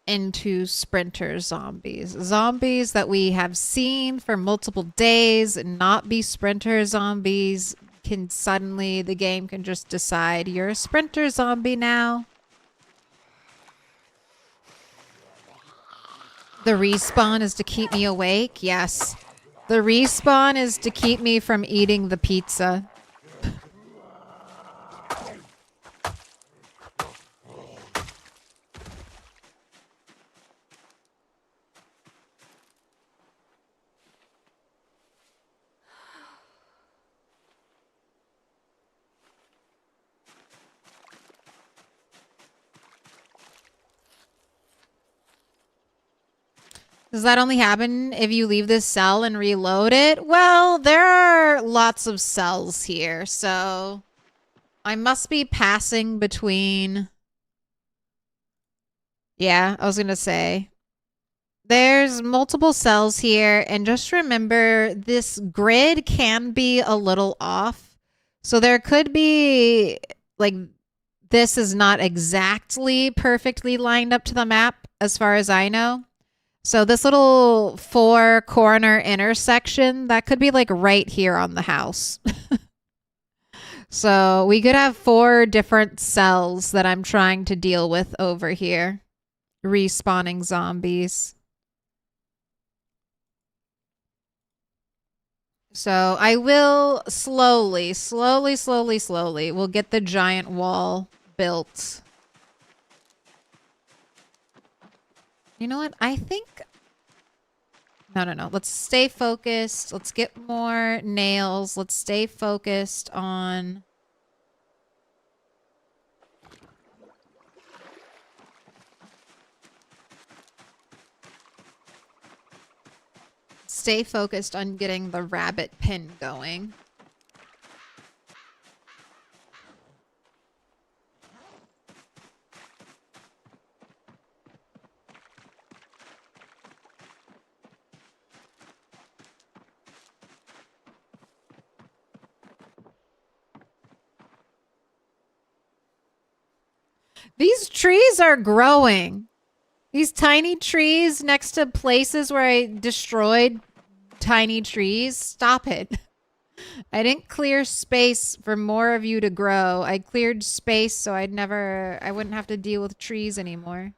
into sprinter zombies. Zombies that we have seen for multiple days and not be sprinter zombies can suddenly, the game can just decide you're a sprinter zombie now. The respawn is to keep me awake? Yes. The respawn is to keep me from eating the pizza. Does that only happen if you leave this cell and reload it? Well, there are lots of cells here, so I must be passing between... Yeah, I was gonna say. There's multiple cells here, and just remember, this grid can be a little off. So there could be, like, this is not exactly perfectly lined up to the map, as far as I know. So this little 4-corner intersection, that could be like right here on the house. So we could have 4 different cells that I'm trying to deal with over here. Respawning zombies. So I will slowly, we'll get the giant wall built. You know what? I think... No. Let's stay focused. Let's get more nails. Let's stay focused on... Stay focused on getting the rabbit pin going. These trees are growing. These tiny trees next to places where I destroyed tiny trees. Stop it. I didn't clear space for more of you to grow. I cleared space so I wouldn't have to deal with trees anymore.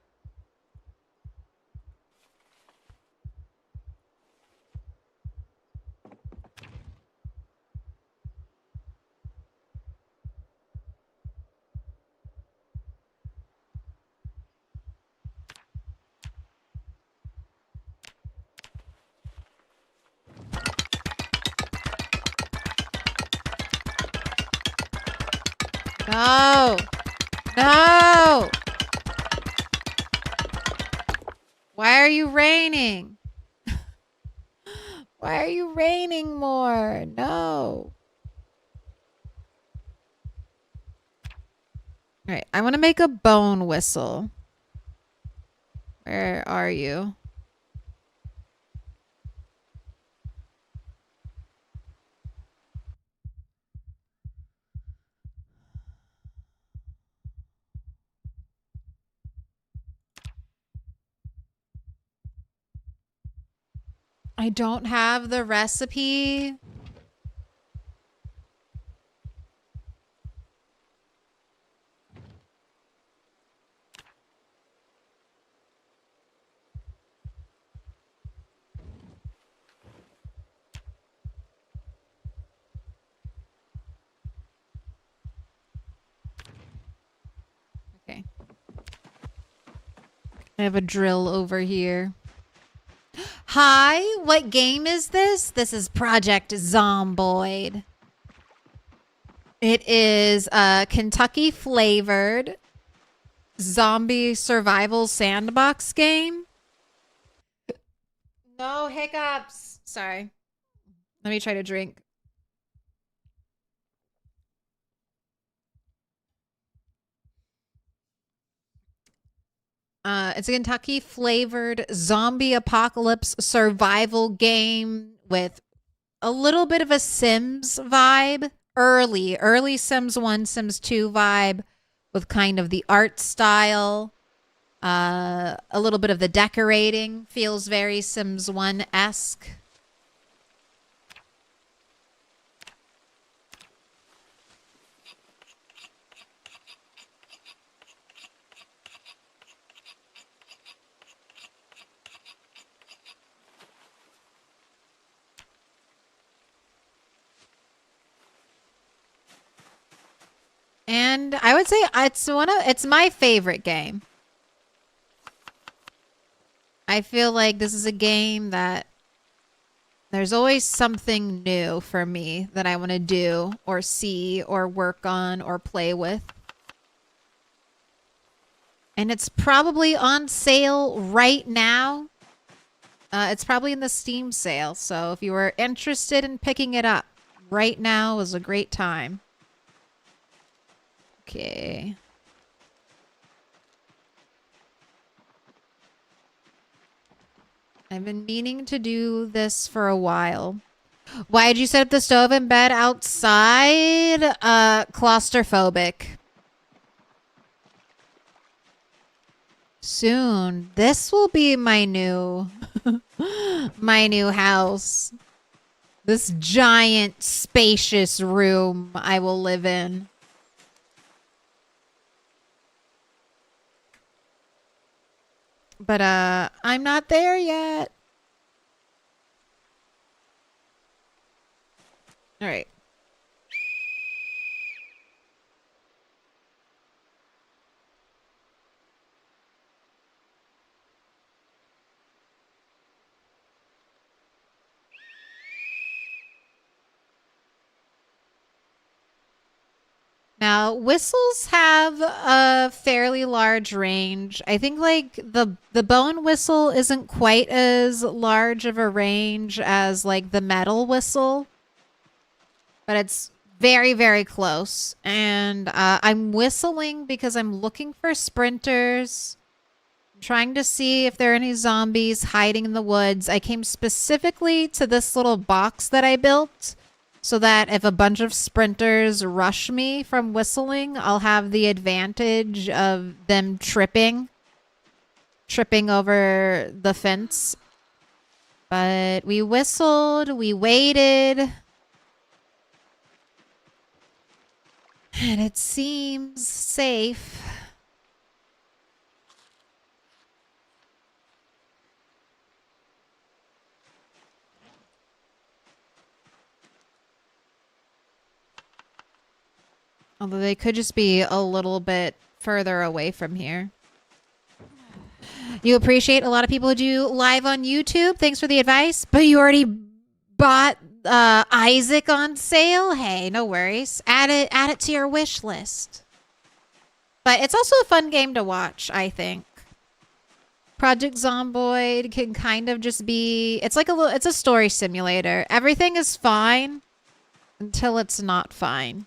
No. No. Why are you raining? Why are you raining more? No. All right, I want to make a bone whistle. Where are you? I don't have the recipe. Okay. I have a drill over here. Hi, what game is this? This is Project Zomboid. It is a Kentucky flavored zombie survival sandbox game. No hiccups. Sorry. Let me try to drink. It's a Kentucky flavored zombie apocalypse survival game with a little bit of a Sims vibe. Early Sims 1, Sims 2 vibe with kind of the art style. A little bit of the decorating feels very Sims 1-esque. And I would say it's my favorite game. I feel like this is a game that there's always something new for me that I want to do or see or work on or play with. And it's probably on sale right now. It's probably in the Steam sale. So if you were interested in picking it up, right now is a great time. Okay. I've been meaning to do this for a while. Why did you set up the stove and bed outside? Claustrophobic. Soon. This will be my new my new house. This giant spacious room I will live in. But I'm not there yet. All right. Now, whistles have a fairly large range. I think like the bone whistle isn't quite as large of a range as like the metal whistle, but it's very, very close. And I'm whistling because I'm looking for sprinters. I'm trying to see if there are any zombies hiding in the woods. I came specifically to this little box that I built, so that if a bunch of sprinters rush me from whistling, I'll have the advantage of them tripping over the fence. But we whistled, we waited, and it seems safe. Although they could just be a little bit further away from here. You appreciate a lot of people who do live on YouTube. Thanks for the advice. But you already bought Isaac on sale. Hey, no worries. Add it to your wish list. But it's also a fun game to watch, I think. Project Zomboid can kind of just be, it's like it's a story simulator. Everything is fine until it's not fine.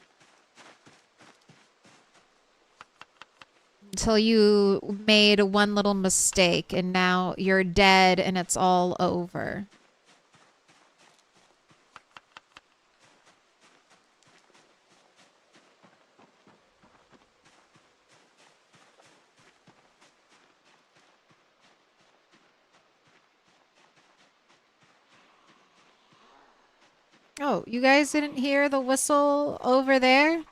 Until you made one little mistake and now you're dead and it's all over. Oh, you guys didn't hear the whistle over there?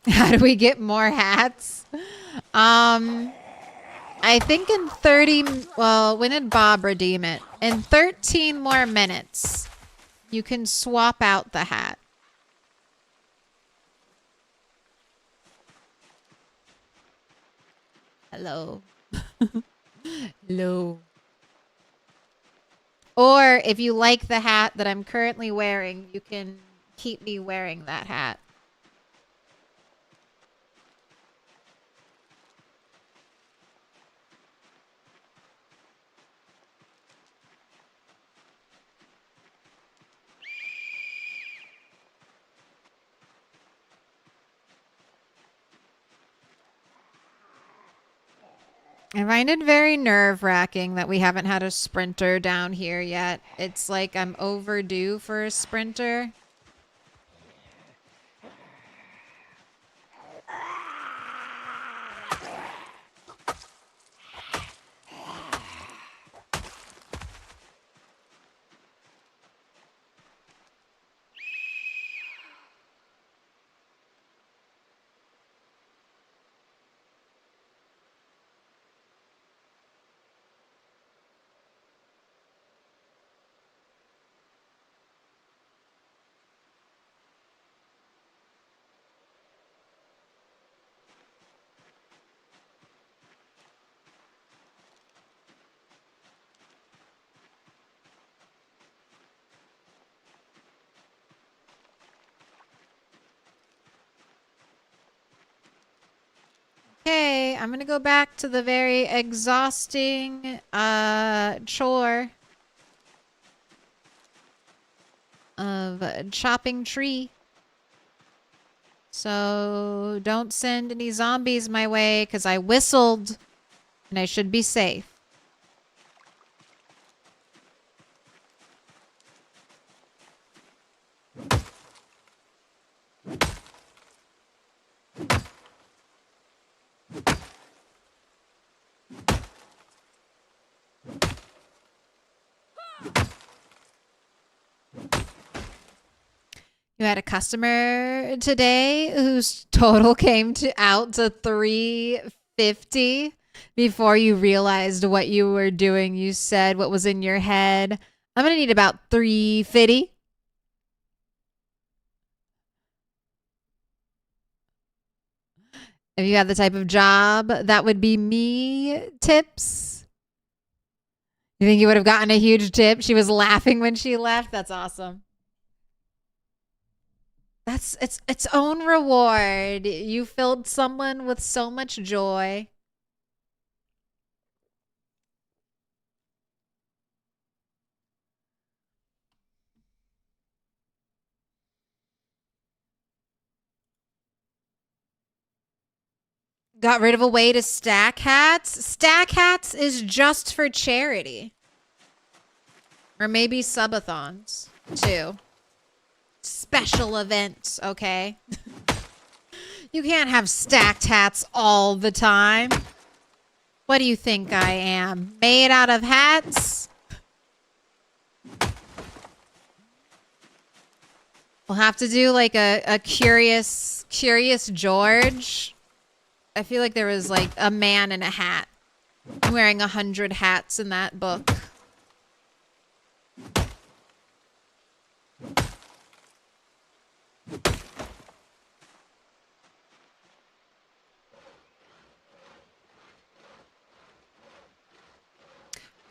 How do we get more hats? I think in 30, well, when did Bob redeem it? In 13 more minutes, you can swap out the hat. Hello. Hello. Or if you like the hat that I'm currently wearing, you can keep me wearing that hat. I find it very nerve-wracking that we haven't had a sprinter down here yet. It's like I'm overdue for a sprinter. Okay, I'm gonna go back to the very exhausting chore of chopping tree. So don't send any zombies my way because I whistled and I should be safe. You had a customer today whose total came out to $350 before you realized what you were doing. You said what was in your head. I'm going to need about $350. If you had the type of job that would be me tips. You think you would have gotten a huge tip? She was laughing when she left. That's awesome. That's its own reward. You filled someone with so much joy. Got rid of a way to stack hats. Stack hats is just for charity. Or maybe subathons too. Special events, okay? You can't have stacked hats all the time. What do you think I am? Made out of hats? We'll have to do like a curious George. I feel like there was like a man in a hat wearing 100 hats in that book.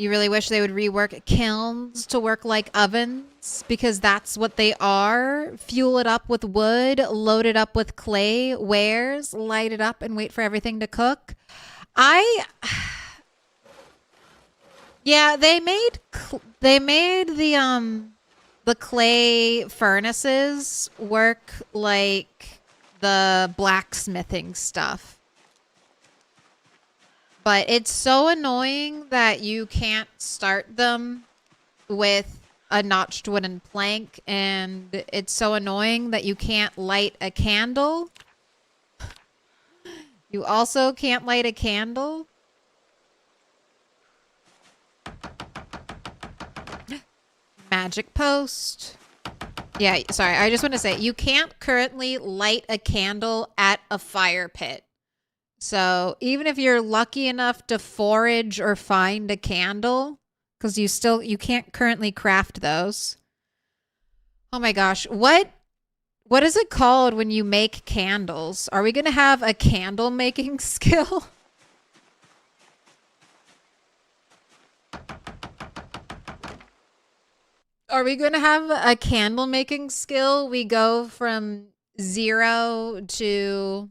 You really wish they would rework kilns to work like ovens because that's what they are. Fuel it up with wood, load it up with clay, wares, light it up and wait for everything to cook. Yeah, they made the clay furnaces work like the blacksmithing stuff. But it's so annoying that you can't start them with a notched wooden plank, and it's so annoying that you can't light a candle. You also can't light a candle. Magic post. Yeah, sorry, I just want to say, you can't currently light a candle at a fire pit. So even if you're lucky enough to forage or find a candle, because you can't currently craft those. Oh my gosh, what is it called when you make candles? Are we gonna have a candle making skill? Are we gonna have a candle making skill? We go from 0 to...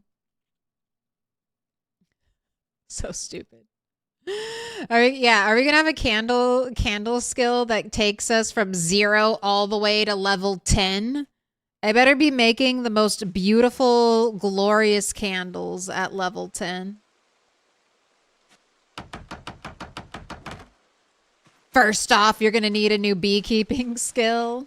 So stupid. Are we gonna have a candle skill that takes us from 0 all the way to level 10? I better be making the most beautiful, glorious candles at level 10. First off, you're gonna need a new beekeeping skill.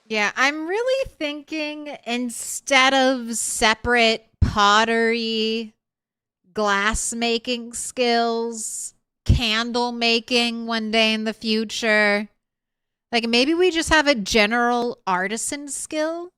Yeah, I'm really thinking instead of separate pottery, glass making skills, candle making one day in the future, like maybe we just have a general artisan skill.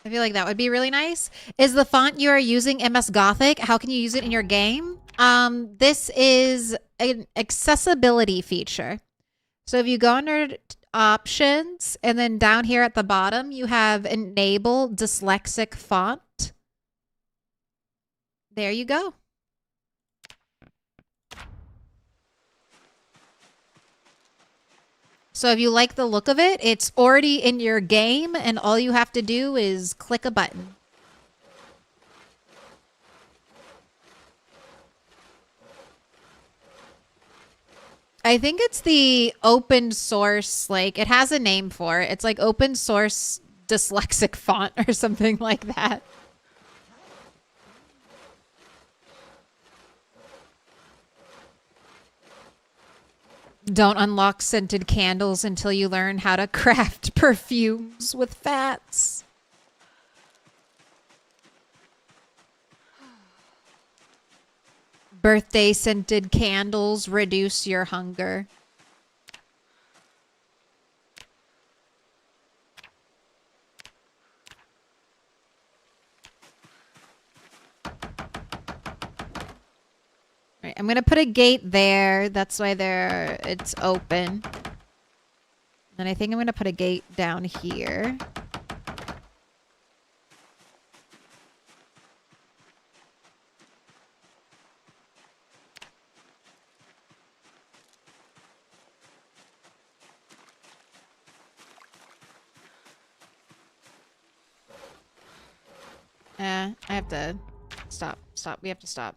I feel like that would be really nice. Is the font you are using MS Gothic? How can you use it in your game? This is an accessibility feature. So if you go under options and then down here at the bottom, you have enable dyslexic font. There you go. So if you like the look of it, it's already in your game and all you have to do is click a button. I think it's the open source, like it has a name for it. It's like open source dyslexic font or something like that. Don't unlock scented candles until you learn how to craft perfumes with fats. Birthday scented candles reduce your hunger. Right, I'm gonna put a gate there. That's why it's open. And I think I'm gonna put a gate down here. I have to stop. We have to stop.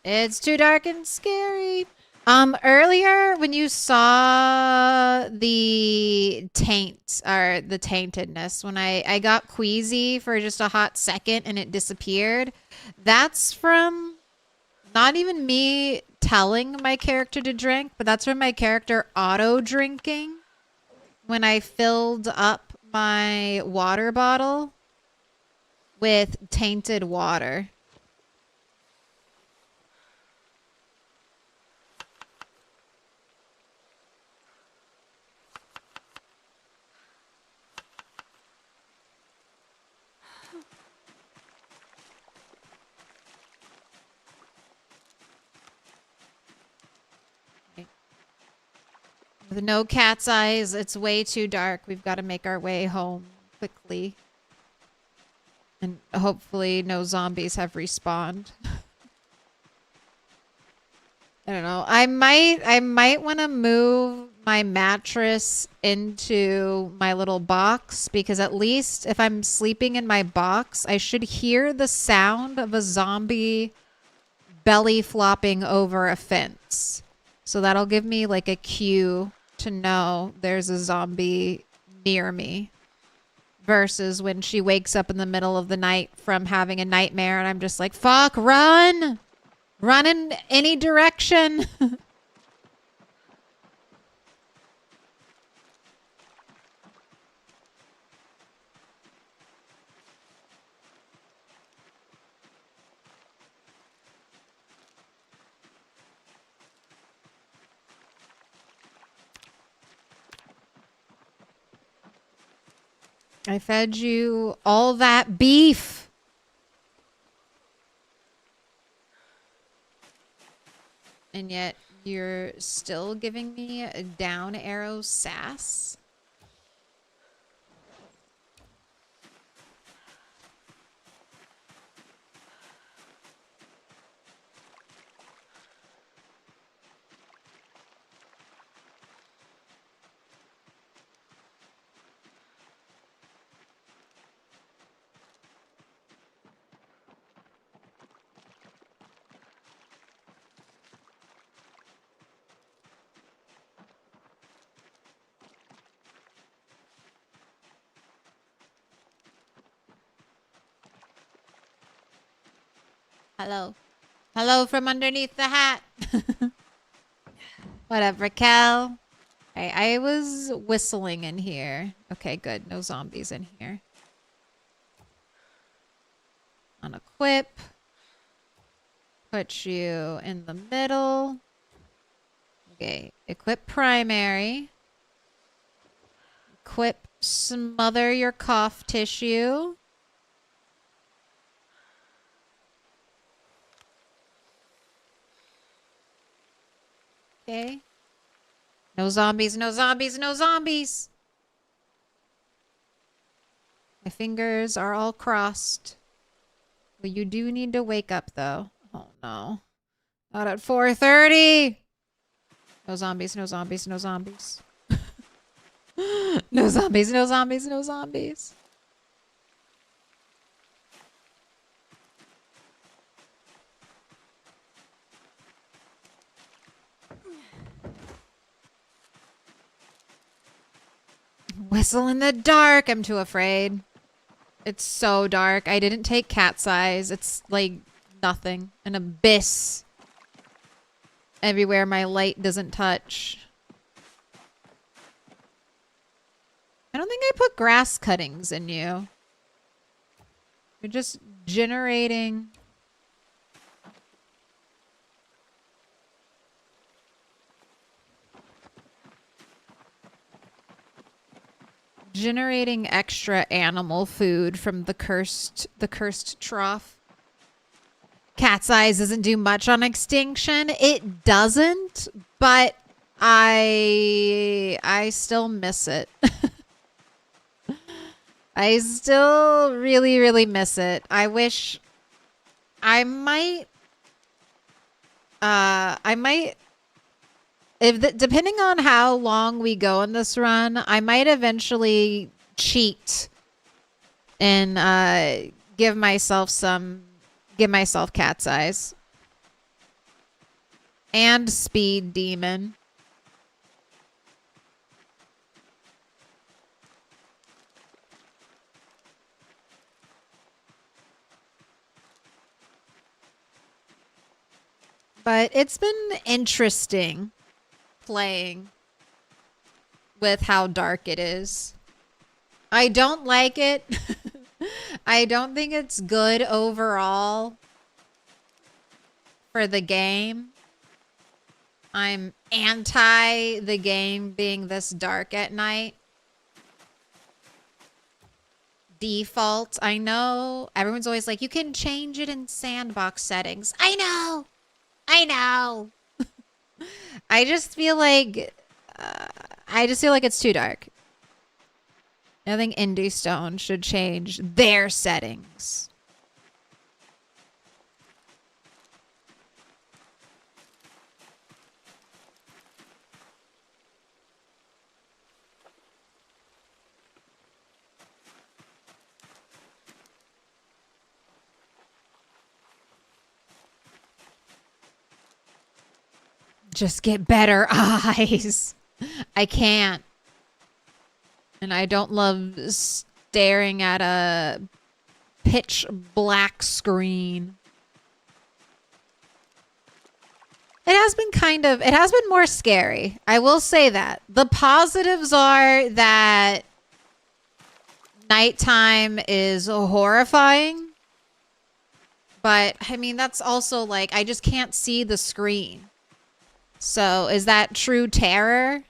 It's too dark and scary. Earlier when you saw the taint or the taintedness, when I got queasy for just a hot second and it disappeared, that's from not even me telling my character to drink, but that's from my character auto drinking when I filled up my water bottle with tainted water. With no cat's eyes, it's way too dark. We've got to make our way home quickly. And hopefully no zombies have respawned. I don't know. I might want to move my mattress into my little box, because at least if I'm sleeping in my box, I should hear the sound of a zombie belly flopping over a fence. So that'll give me like a cue to know there's a zombie near me. Versus when she wakes up in the middle of the night from having a nightmare and I'm just like, fuck, run! Run in any direction! I fed you all that beef. And yet you're still giving me a down arrow sass? Hello. Hello from underneath the hat. Whatever, Cal. I was whistling in here. Okay, good. No zombies in here. Unequip. Put you in the middle. Okay, equip primary. Equip smother your cough tissue. Okay. No zombies, no zombies, no zombies. My fingers are all crossed. Well, you do need to wake up, though. Oh, no. Not at 4:30. No zombies, no zombies, no zombies. No zombies, no zombies, no zombies. Whistle in the dark. I'm too afraid. It's so dark. I didn't take cat's eyes. It's like nothing. An abyss. Everywhere my light doesn't touch. I don't think I put grass cuttings in you. You're just generating... generating extra animal food from the cursed trough. Cat's eyes doesn't do much on Extinction. It doesn't, but I still miss it. I still really, really miss it. I wish I might depending on how long we go on this run, I might eventually cheat and give myself cat's eyes. And speed demon. But it's been interesting playing with how dark it is. I don't like it. I don't think it's good overall for the game. I'm anti the game being this dark at night. Default. I know everyone's always like, you can change it in sandbox settings. I know. I just feel like I just feel like it's too dark. I think Indie Stone should change their settings. Just get better eyes. I can't. And I don't love staring at a pitch black screen. It has been more scary. I will say that. The positives are that nighttime is horrifying. But, I mean, that's also like, I just can't see the screen. So, is that true terror?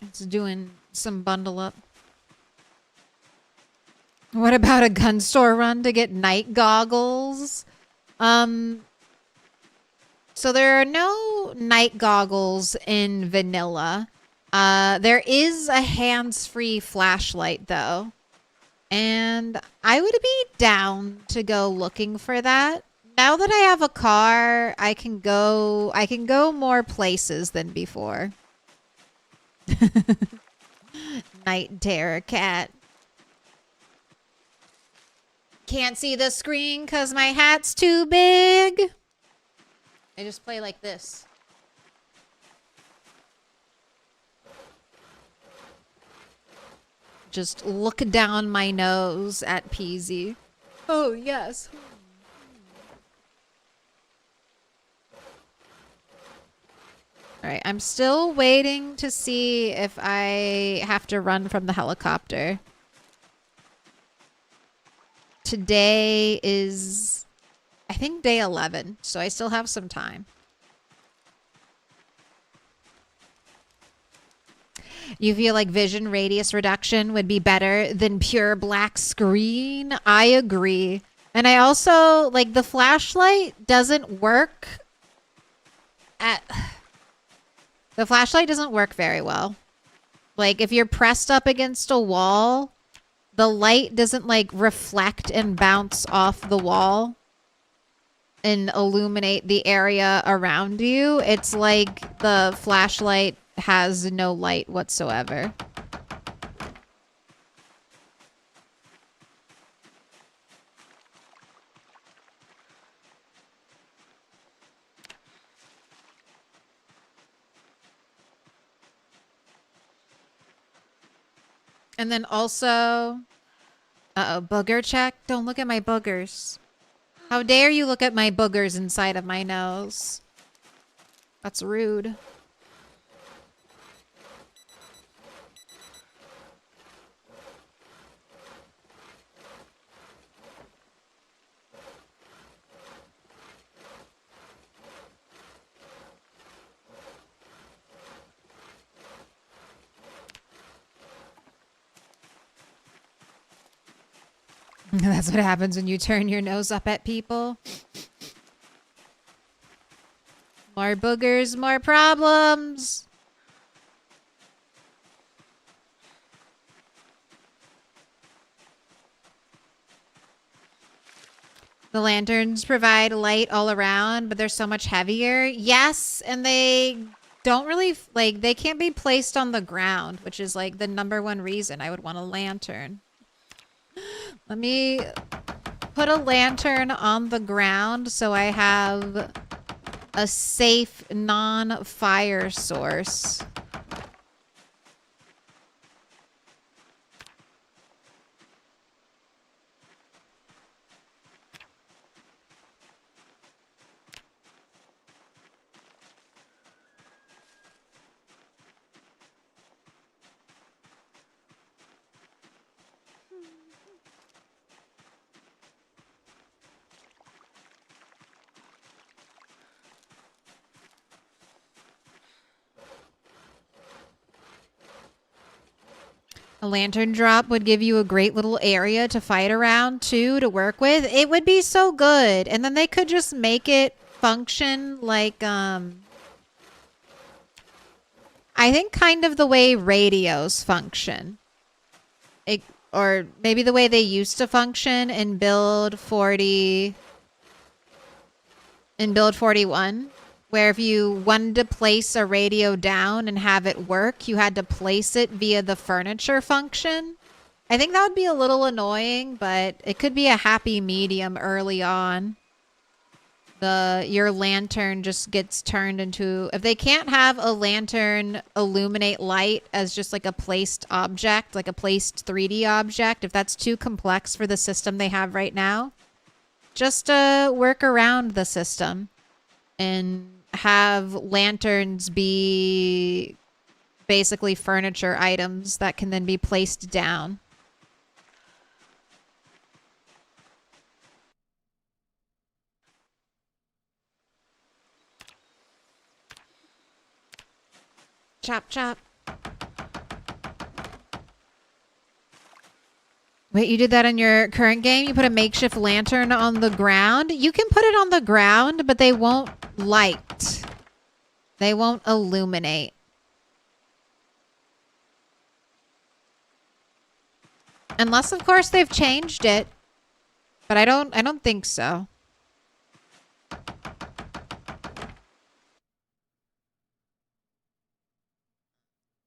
It's doing some bundle up. What about a gun store run to get night goggles? So there are no night goggles in vanilla. There is a hands-free flashlight though. And I would be down to go looking for that. Now that I have a car, I can go more places than before. Night terror cat. Can't see the screen because my hat's too big. I just play like this. Just look down my nose at Peasy. Oh, yes. All right, I'm still waiting to see if I have to run from the helicopter. Today is, I think, day 11, so I still have some time. You feel like vision radius reduction would be better than pure black screen? I agree. And I also, like, the flashlight doesn't work at... The flashlight doesn't work very well. Like, if you're pressed up against a wall, the light doesn't, like, reflect and bounce off the wall and illuminate the area around you. It's like the flashlight has no light whatsoever. And then also, uh-oh, booger check. Don't look at my boogers. How dare you look at my boogers inside of my nose? That's rude. That's what happens when you turn your nose up at people. More boogers, more problems. The lanterns provide light all around, but they're so much heavier. Yes, and they don't really, like, they can't be placed on the ground, which is, like, the #1 reason I would want a lantern. Let me put a lantern on the ground so I have a safe non-fire source. A lantern drop would give you a great little area to fight around too, to work with. It would be so good. And then they could just make it function like, I think kind of the way radios function. Or maybe the way they used to function in build 40, in build 41. Where if you wanted to place a radio down and have it work, you had to place it via the furniture function. I think that would be a little annoying, but it could be a happy medium early on. Your lantern just gets turned into... If they can't have a lantern illuminate light as just like a placed object, like a placed 3D object, if that's too complex for the system they have right now, just work around the system and have lanterns be basically furniture items that can then be placed down. Chop, chop. Wait, you did that in your current game? You put a makeshift lantern on the ground? You can put it on the ground, but they won't light. They won't illuminate. Unless, of course, they've changed it. But I don't think so.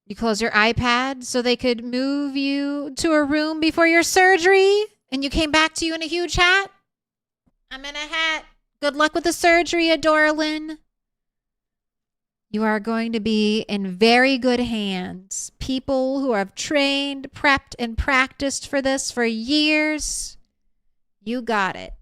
You close your iPad so they could move you to a room before your surgery, and you came back to you in a huge hat? I'm in a hat. Good luck with the surgery, Adoralyn. You are going to be in very good hands. People who have trained, prepped, and practiced for this for years. You got it.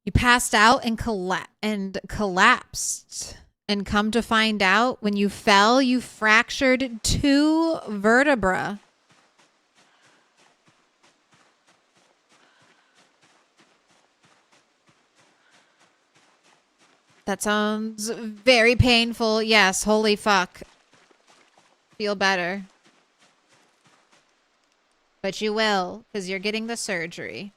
You passed out and collapsed. And come to find out, when you fell, you fractured 2 vertebrae. That sounds very painful. Yes, holy fuck. Feel better. But you will, because you're getting the surgery.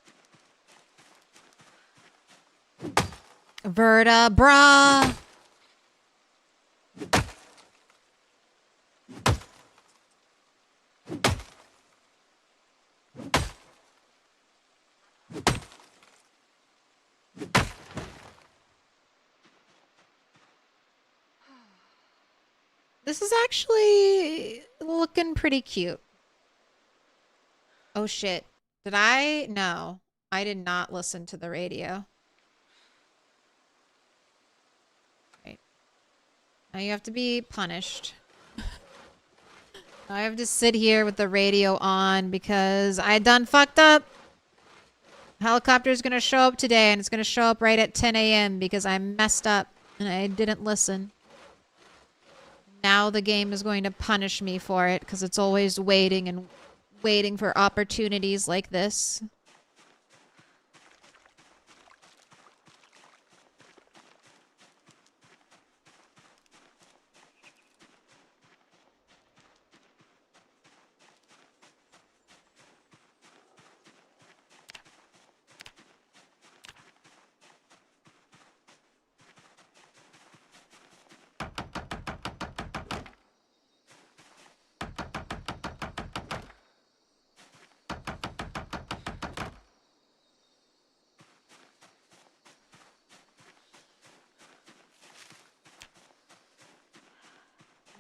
Vertebra. This is actually looking pretty cute. Oh shit. Did I? No. I did not listen to the radio. Right. Now you have to be punished. I have to sit here with the radio on because I done fucked up. Helicopter's gonna show up today, and it's gonna show up right at 10 a.m. because I messed up and I didn't listen. Now the game is going to punish me for it because it's always waiting and waiting for opportunities like this.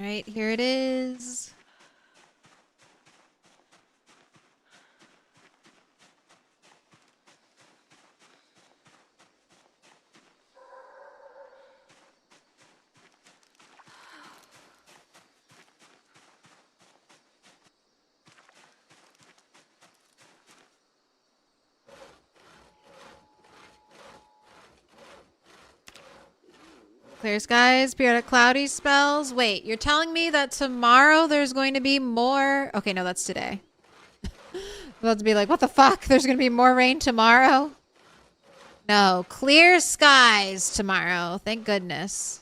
All right, here it is. Clear skies, periodic cloudy spells. Wait, you're telling me that tomorrow there's going to be more? Okay, no, that's today. I'm about to be like, what the fuck? There's going to be more rain tomorrow? No, clear skies tomorrow. Thank goodness.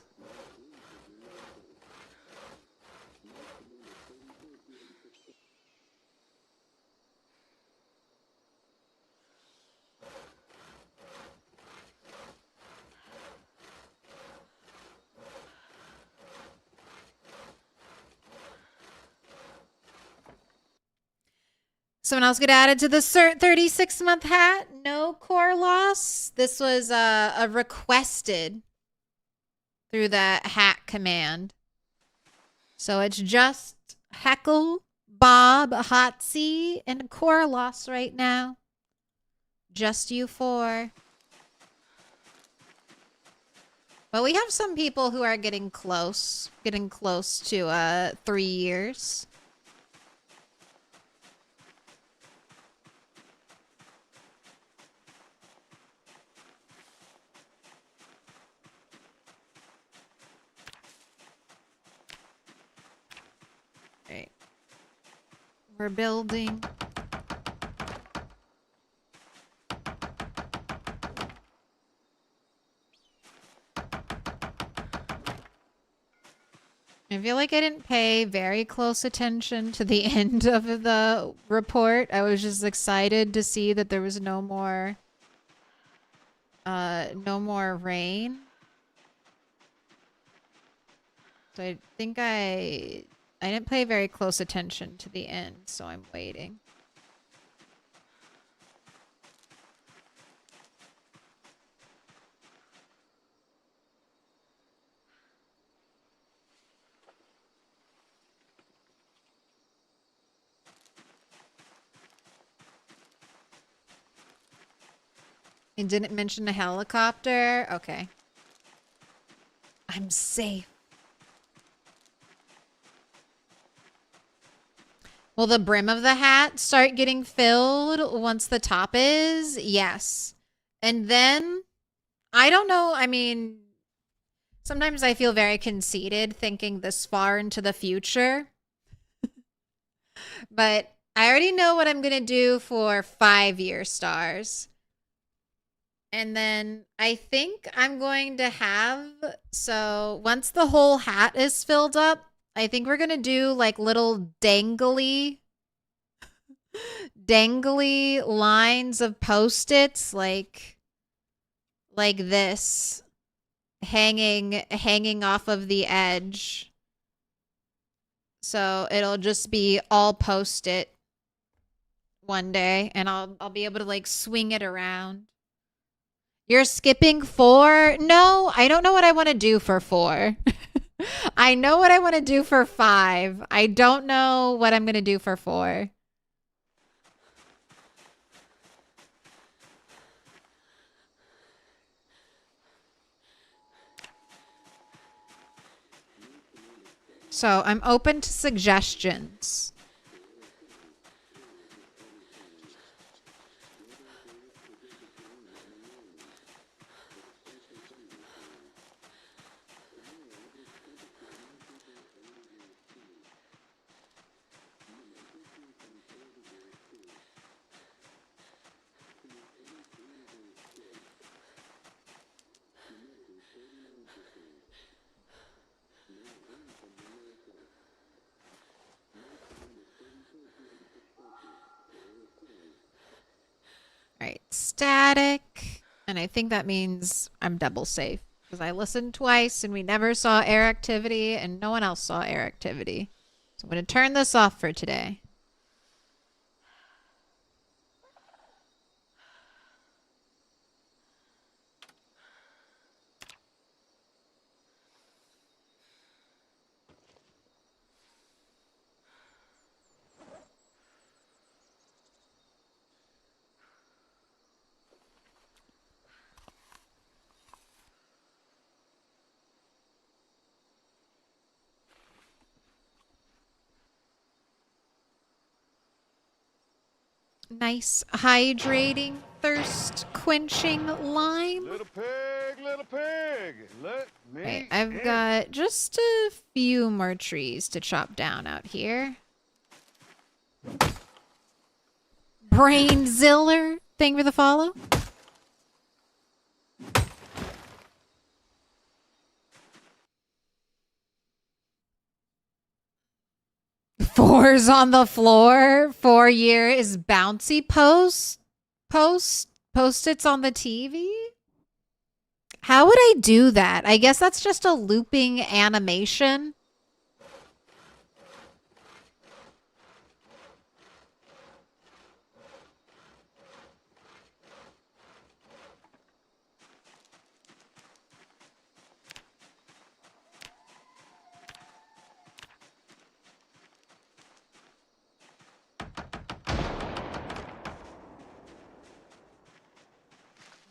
Someone else get added to the 36-month hat. No core loss. This was a requested through the hat command. So it's just Heckle, Bob, Hotsy, and core loss right now. Just you four. But we have some people who are getting close to 3 years. Right. We're building. I feel like I didn't pay very close attention to the end of the report. I was just excited to see that there was no more rain. So I think I didn't pay very close attention to the end, so I'm waiting. It didn't mention a helicopter? Okay. I'm safe. Will the brim of the hat start getting filled once the top is? Yes. And then, I don't know, I mean, sometimes I feel very conceited thinking this far into the future. But I already know what I'm going to do for 5-year stars. And then I think I'm going to have, so once the whole hat is filled up, I think we're going to do like little dangly lines of Post-its like this hanging off of the edge. So it'll just be all Post-it one day and I'll be able to like swing it around. You're skipping 4? No, I don't know what I want to do for 4. I know what I want to do for 5. I don't know what I'm going to do for 4. So I'm open to suggestions. All right, static. And I think that means I'm double safe because I listened twice and we never saw air activity and no one else saw air activity. So I'm going to turn this off for today. Nice hydrating, thirst quenching lime. Little pig. pig, little pig, let me Okay, I've in. got just a few more trees to chop down out here. Brainziller, thank you for the follow. Fours on the floor. 4 year is bouncy post-its on the TV. How would I do that? I guess that's just a looping animation.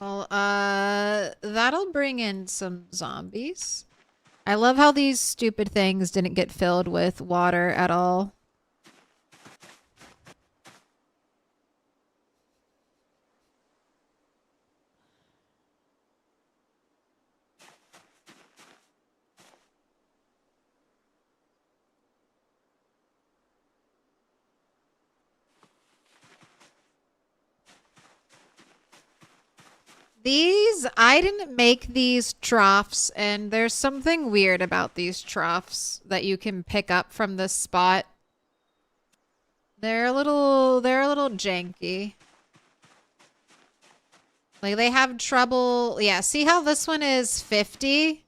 Well, that'll bring in some zombies. I love how these stupid things didn't get filled with water at all. I didn't make these troughs, and there's something weird about these troughs that you can pick up from this spot. They're a little janky. Like, they have trouble. Yeah, see how this one is 50?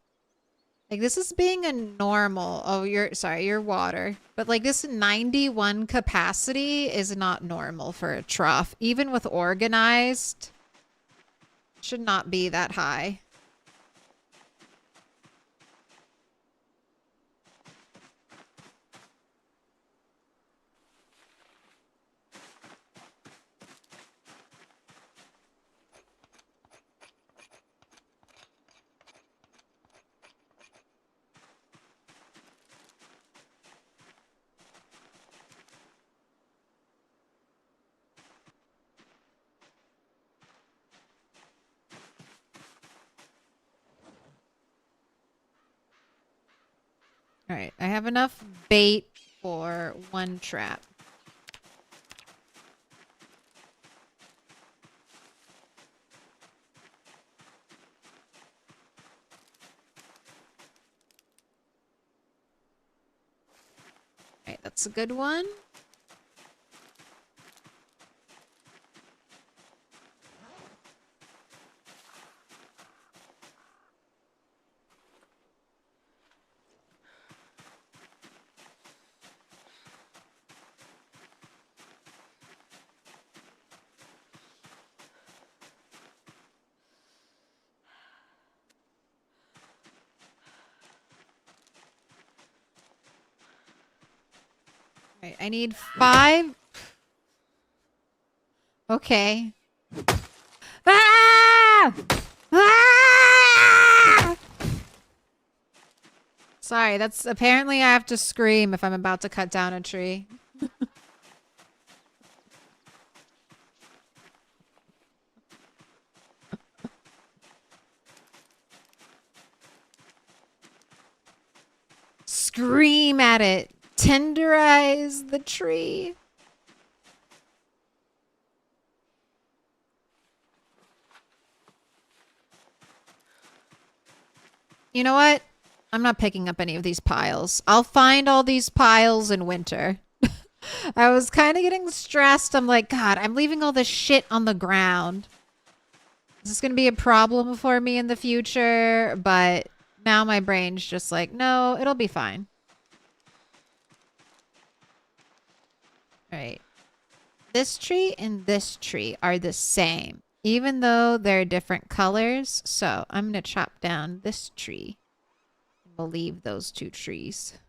Like, this is being a normal. Oh, your water. But, like, this 91 capacity is not normal for a trough. Even with organized, should not be that high. All right, I have enough bait for one trap. All right, that's a good one. Right, I need 5. Okay. Ah! Ah! Sorry, that's apparently I have to scream if I'm about to cut down a tree. Scream at it. Tenderize the tree. You know what? I'm not picking up any of these piles. I'll find all these piles in winter. I was kind of getting stressed. I'm like, God, I'm leaving all this shit on the ground. Is this going to be a problem for me in the future? But now my brain's just like, no, it'll be fine. All right. This tree and this tree are the same, even though they're different colors. So I'm going to chop down this tree. We'll leave those 2 trees.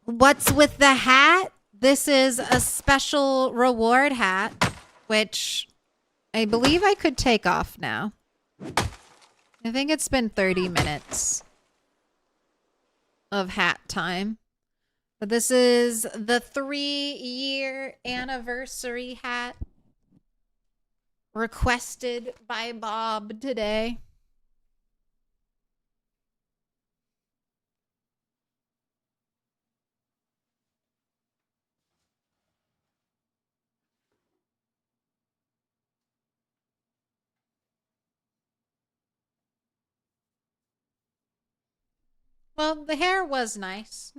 What's with the hat? This is a special reward hat, which I believe I could take off now. I think it's been 30 minutes of hat time. But this is the 3-year anniversary hat. requested by Bob today. Well, the hair was nice.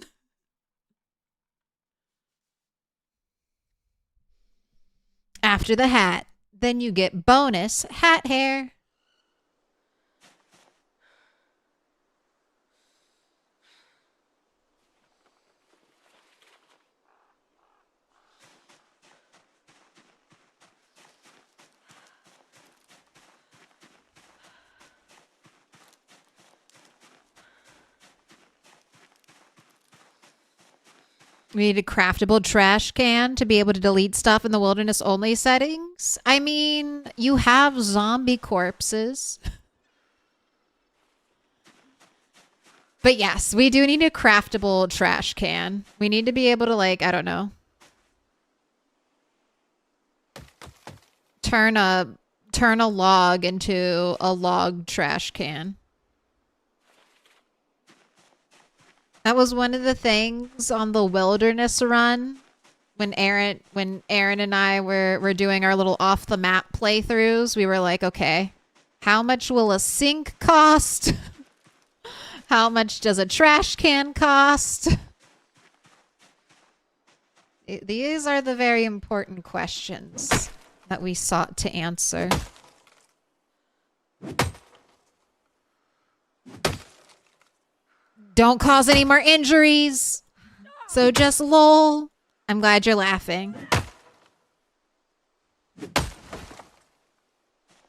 After the hat, then you get bonus hat hair. We need a craftable trash can to be able to delete stuff in the wilderness only settings. I mean, you have zombie corpses. But yes, we do need a craftable trash can. We need to be able to, like, I don't know. Turn a log into a log trash can. That was one of the things on the wilderness run when Aaron and I were doing our little off the map playthroughs. We were like, okay, how much will a sink cost? How much does a trash can cost? These are the very important questions that we sought to answer. Don't cause any more injuries. So just lol. I'm glad you're laughing.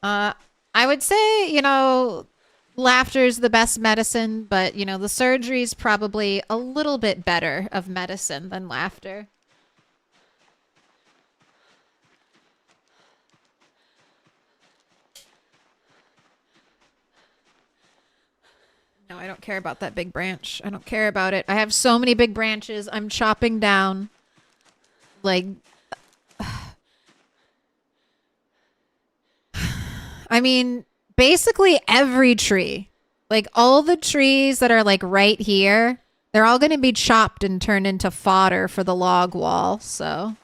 I would say, you know, laughter's the best medicine, but, you know, the surgery's probably a little bit better of medicine than laughter. No, I don't care about that big branch. I don't care about it. I have so many big branches I'm chopping down. Like, I mean, basically every tree. Like, all the trees that are, like, right here, they're all going to be chopped and turned into fodder for the log wall, so...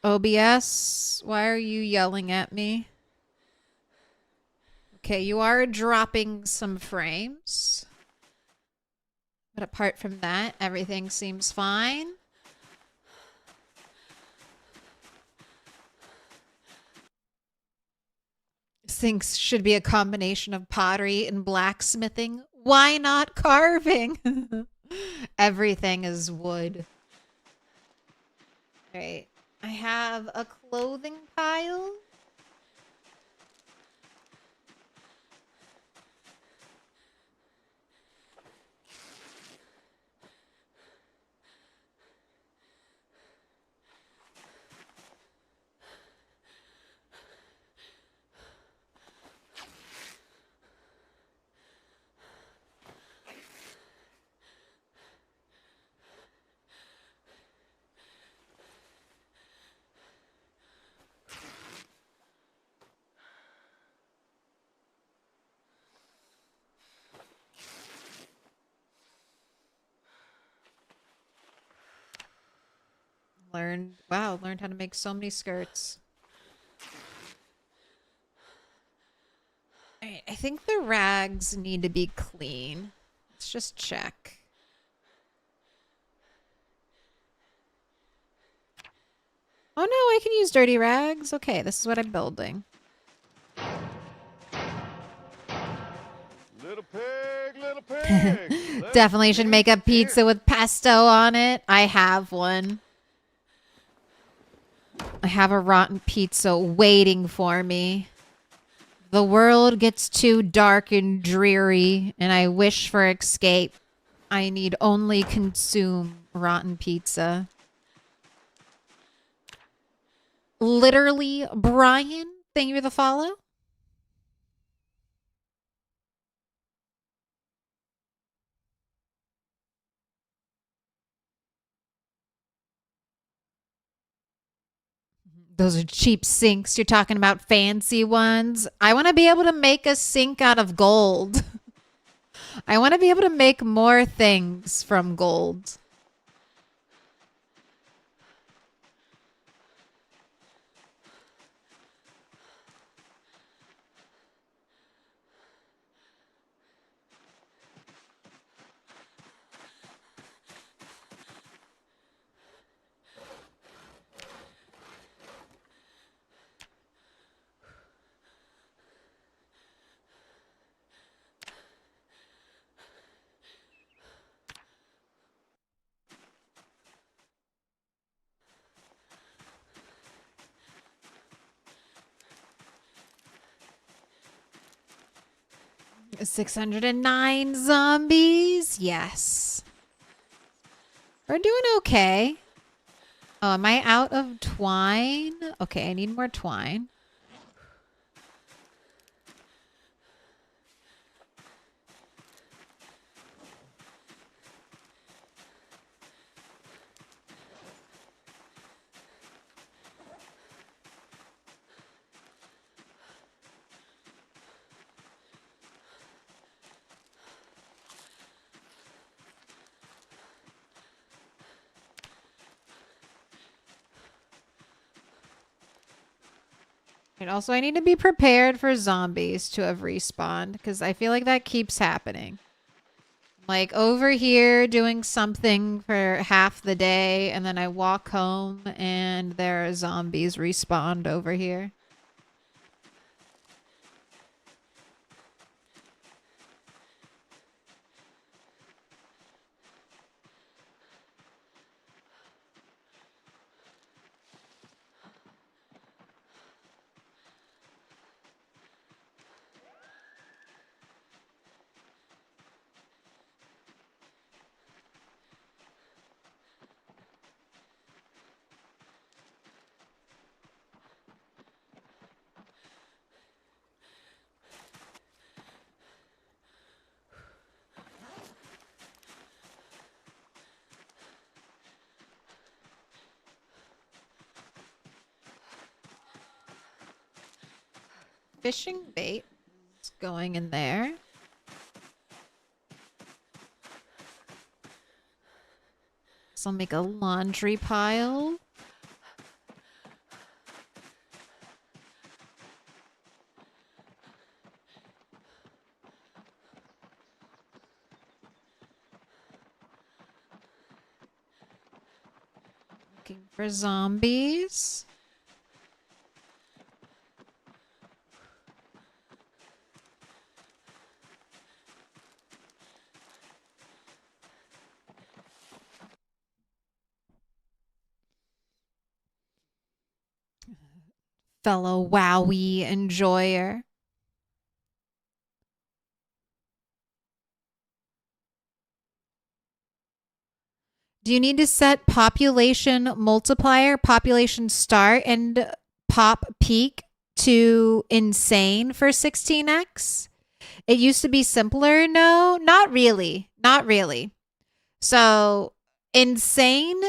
OBS, why are you yelling at me? Okay, you are dropping some frames. But apart from that, everything seems fine. Things should be a combination of pottery and blacksmithing. Why not carving? Everything is wood. All right. I have a clothing pile. Learned how to make so many skirts. All right, I think the rags need to be clean. Let's just check. Oh no, I can use dirty rags. Okay, this is what I'm building. Little pig, little pig. Definitely should make a pizza with pesto on it. I have one. I have a rotten pizza waiting for me. The world gets too dark and dreary, and I wish for escape. I need only consume rotten pizza. Literally, Brian, thank you for the follow. Those are cheap sinks. You're talking about fancy ones. I want to be able to make a sink out of gold. I want to be able to make more things from gold. $609 zombies. Yes. We're doing okay. Oh, am I out of twine? Okay, I need more twine. And also, I need to be prepared for zombies to have respawned because I feel like that keeps happening. Like over here doing something for half the day, and then I walk home and there are zombies respawned over here. Fishing bait is going in there. So I'll make a laundry pile. Looking for zombies. Fellow Wowie enjoyer. Do you need to set population multiplier, population start, and pop peak to insane for 16x? It used to be simpler. No, not really. Not really. So insane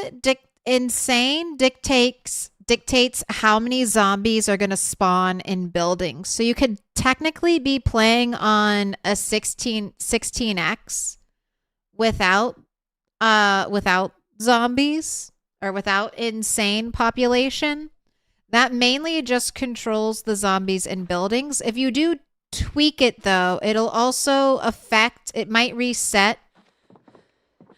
dictates how many zombies are going to spawn in buildings. So you could technically be playing on a 16x without zombies or without insane population. That mainly just controls the zombies in buildings. If you do tweak it though, it'll also affect, it might reset.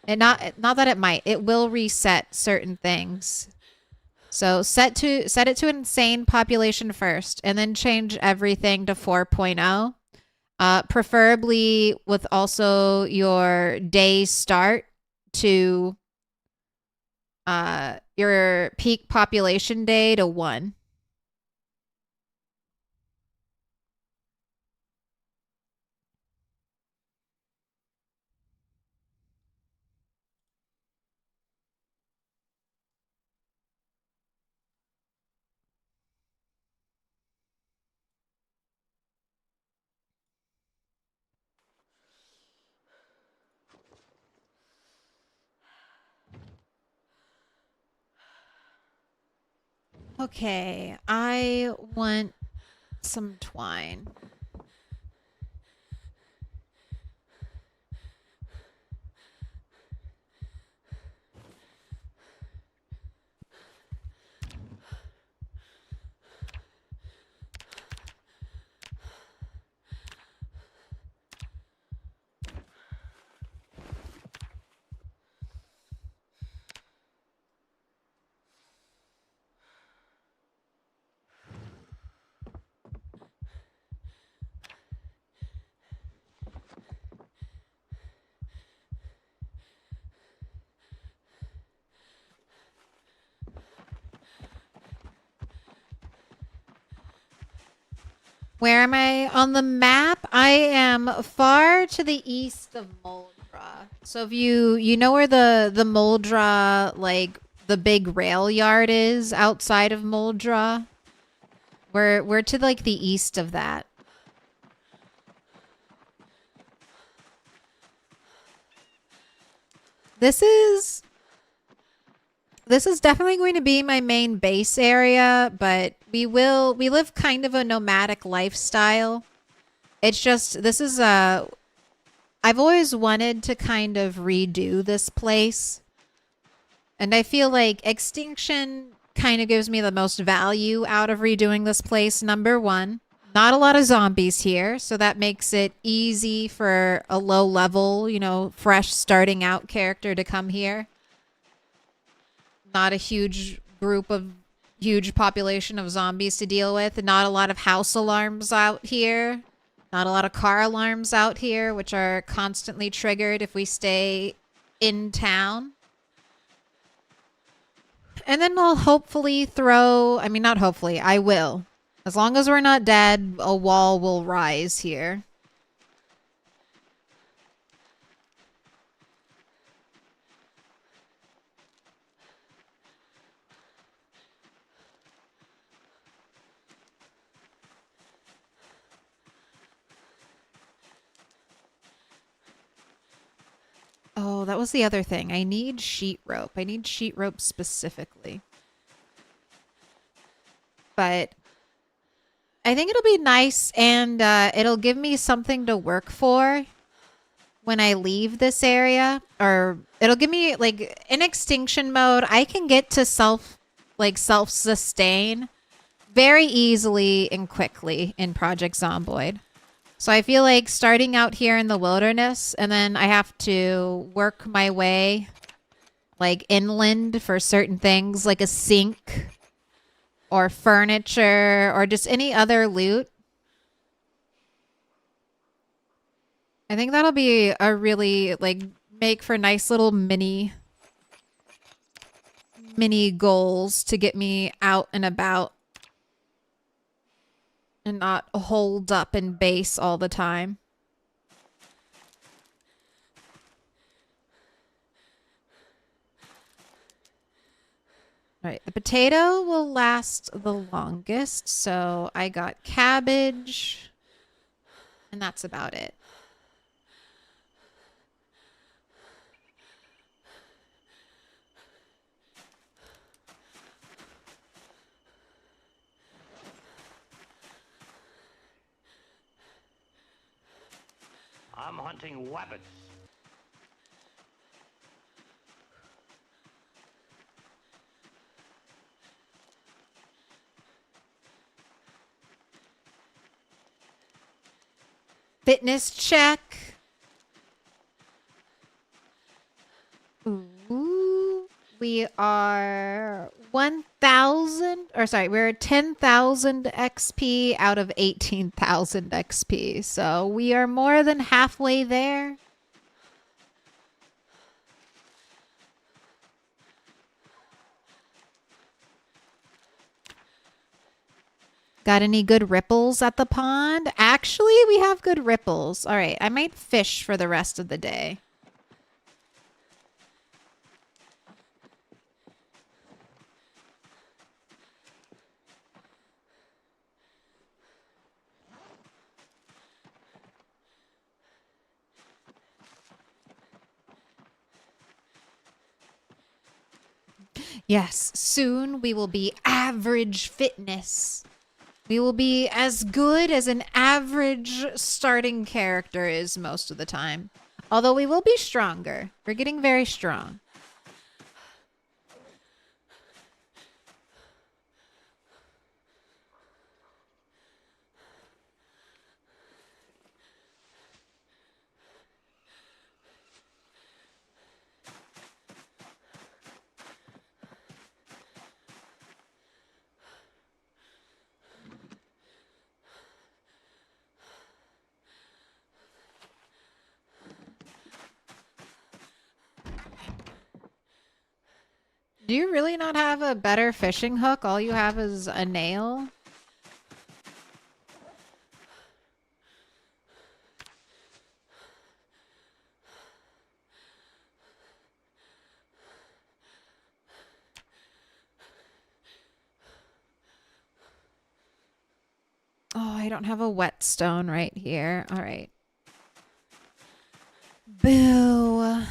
And not that it might, it will reset certain things. So set it to insane population first and then change everything to 4.0. Preferably with also your day start to your peak population day to 1. Okay, I want some twine. Where am I on the map? I am far to the east of Moldra. So if you know where the Moldra, like the big rail yard is outside of Moldra, we're to like the east of that. This is definitely going to be my main base area, but we live kind of a nomadic lifestyle. It's just I've always wanted to kind of redo this place. And I feel like Extinction kind of gives me the most value out of redoing this place. Number one, not a lot of zombies here, so that makes it easy for a low level, fresh starting out character to come here. Not a huge population of zombies to deal with. Not a lot of house alarms out here. Not a lot of car alarms out here, which are constantly triggered if we stay in town. And then we'll hopefully not hopefully, I will. As long as we're not dead, a wall will rise here. Oh, that was the other thing. I need sheet rope. I need sheet rope specifically. But I think it'll be nice, and it'll give me something to work for when I leave this area. Or it'll give me, like, in Extinction mode, I can get to self-sustain very easily and quickly in Project Zomboid. So I feel like starting out here in the wilderness, and then I have to work my way like inland for certain things, like a sink or furniture or just any other loot. I think that'll be a really, like, make for nice little mini goals to get me out and about. And not holed up in base all the time. All right, the potato will last the longest, so I got cabbage, and that's about it. I'm hunting wabbits. Fitness check. Ooh, we are 1,000, or sorry, we're 10,000 XP out of 18,000 XP. So we are more than halfway there. Got any good ripples at the pond? Actually, we have good ripples. All right, I might fish for the rest of the day. Yes, soon we will be average fitness. We will be as good as an average starting character is most of the time. Although we will be stronger. We're getting very strong. Do you really not have a better fishing hook? All you have is a nail? Oh, I don't have a whetstone right here. All right. Boo.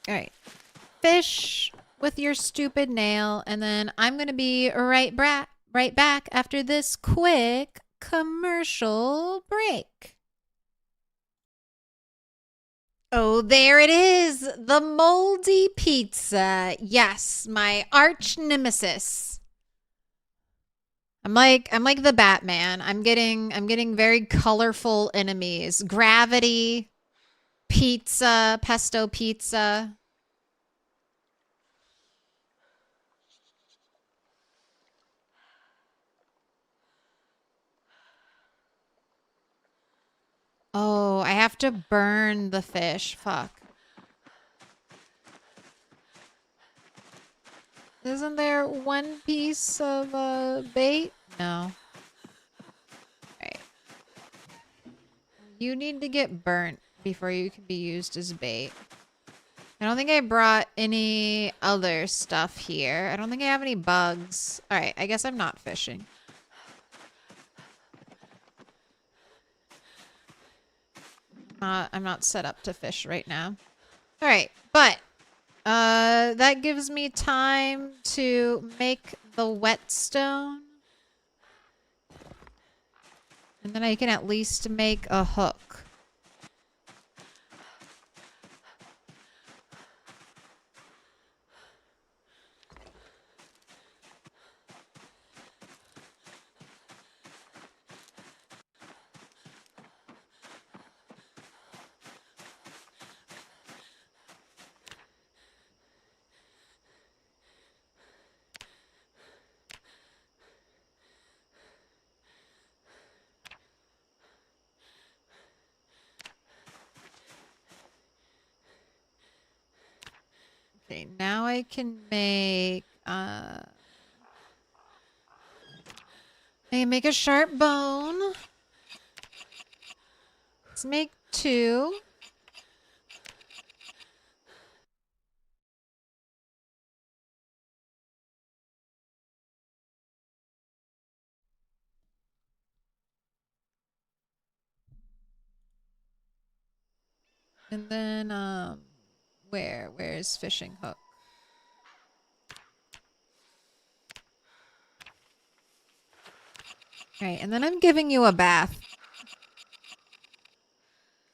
All right. Fish with your stupid nail, and then I'm going to be right back after this quick commercial break. Oh, there it is. The moldy pizza. Yes, my arch nemesis. I'm like the Batman. I'm getting very colorful enemies. Gravity, pizza, pesto pizza. Oh, I have to burn the fish. Fuck. Isn't there one piece of bait? No. Right. You need to get burnt before you can be used as bait. I don't think I brought any other stuff here. I don't think I have any bugs. Alright, I guess I'm not fishing. I'm not set up to fish right now. Alright, but that gives me time to make the whetstone. And then I can at least make a hook. Okay, now I can make I can make a sharp bone. Let's make 2. And then where's fishing hook? Alright, and then I'm giving you a bath.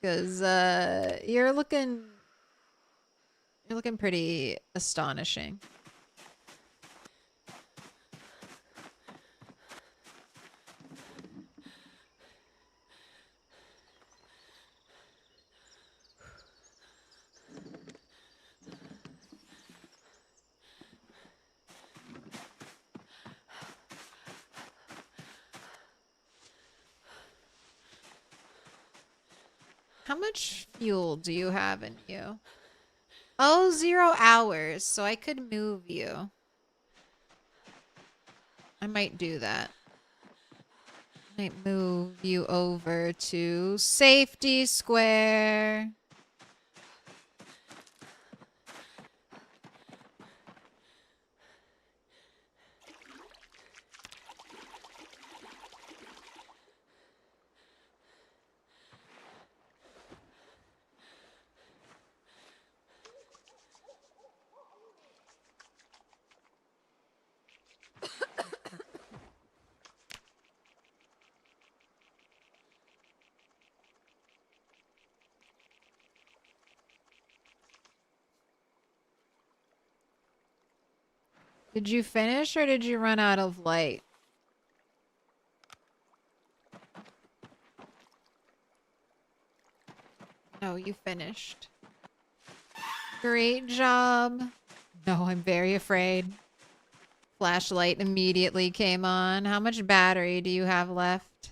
Because you're looking pretty astonishing. How much fuel do you have in you? Oh, 0 hours, so I could move you. I might do that. Might move you over to safety square. Did you finish or did you run out of light? No, you finished. Great job. No, I'm very afraid. Flashlight immediately came on. How much battery do you have left?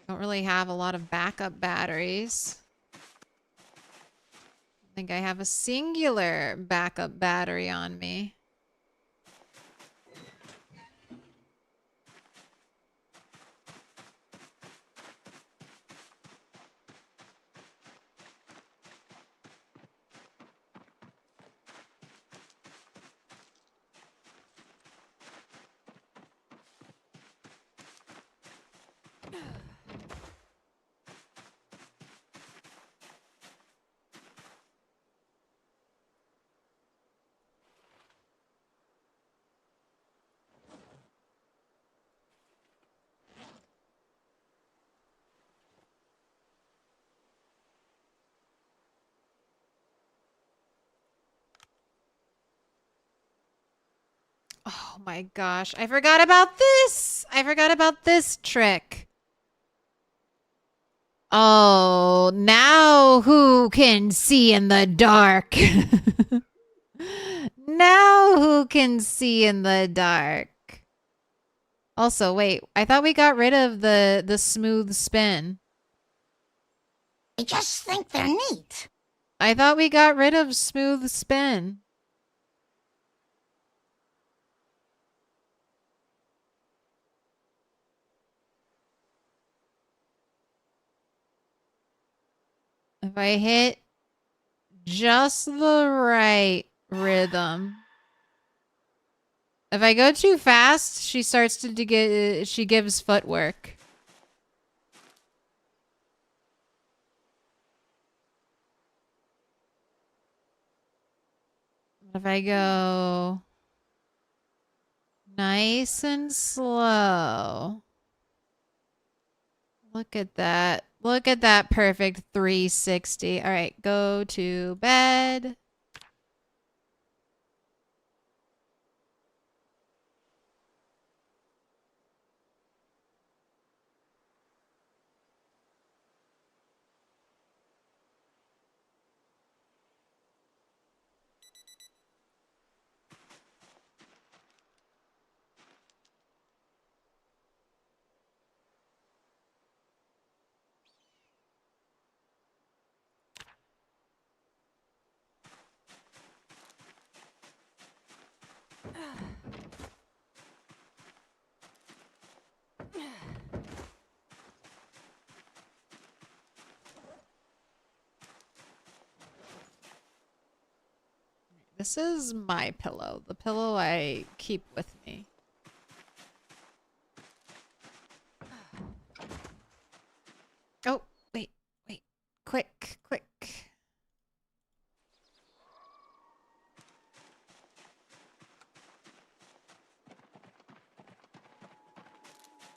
Don't really have a lot of backup batteries. I think I have a singular backup battery on me. Oh my gosh, I forgot about this! I forgot about this trick. Oh, now who can see in the dark? Now who can see in the dark? Also, wait, I thought we got rid of the smooth spin. I just think they're neat. I thought we got rid of smooth spin. If I hit just the right rhythm. If I go too fast, she starts to get, she gives footwork. If I go nice and slow. Look at that. Look at that perfect 360. All right, go to bed. This is my pillow, the pillow I keep with me. Oh, wait, wait. Quick, quick.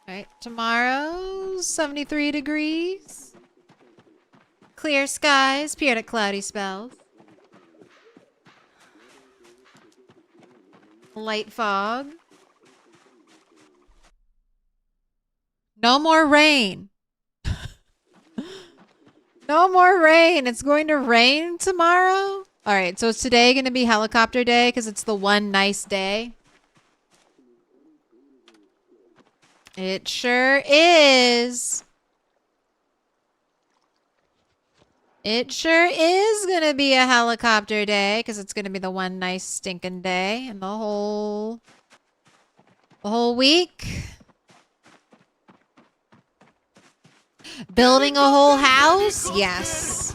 All right, tomorrow, 73 degrees. Clear skies, periodic cloudy spells. Light fog. No more rain. No more rain. It's going to rain tomorrow. All right, so is today going to be helicopter day because it's the one nice day? It sure is. It sure is going to be a helicopter day because it's going to be the one nice stinking day in the whole week. Building a whole house? Yes.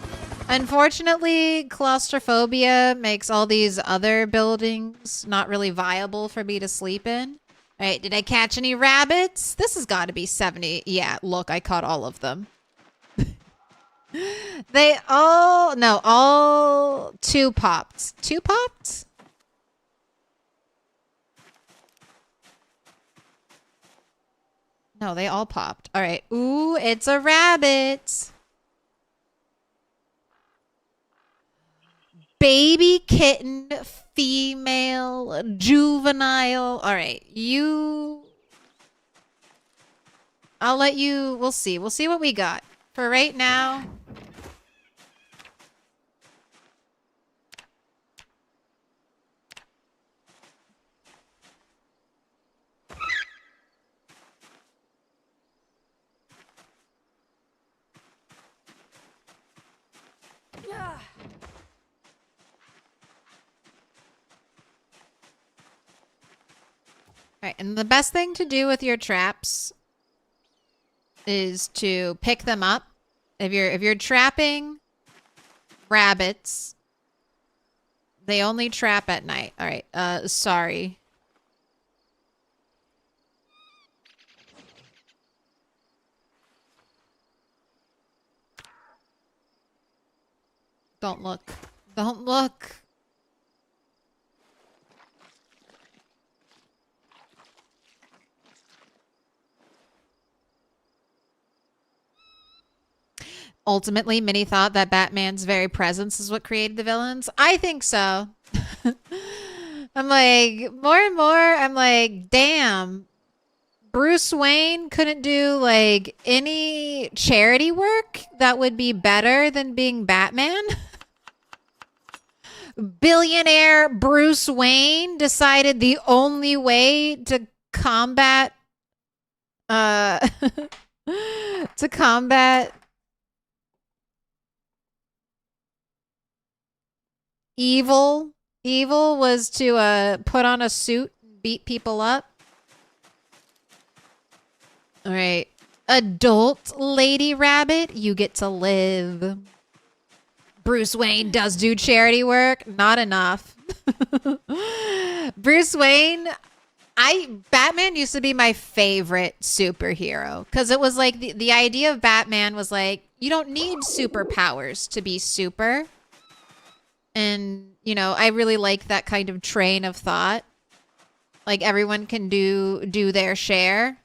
Unfortunately, claustrophobia makes all these other buildings not really viable for me to sleep in. All right, did I catch any rabbits? This has got to be 70. Yeah, look, I caught all of them. They all, no, all two popped. Two popped? No, they all popped. All right. Ooh, it's a rabbit. baby kitten, female, juvenile. All right, I'll let you. We'll see. We'll see what we got for right now. All right, and the best thing to do with your traps is to pick them up. If you're trapping rabbits, they only trap at night. All right. Sorry. Don't look. Don't look. Ultimately, Minnie thought that Batman's very presence is what created the villains. I think so. I'm like, more and more, I'm like, damn. Bruce Wayne couldn't do, like, any charity work that would be better than being Batman? Billionaire Bruce Wayne decided the only way to combat evil was to put on a suit and beat people up. All right, adult Lady Rabbit, you get to live. Bruce Wayne does do charity work, not enough. Bruce Wayne, Batman used to be my favorite superhero because it was like the idea of Batman was like, you don't need superpowers to be super. And, you know, I really like that kind of train of thought. Like everyone can do their share.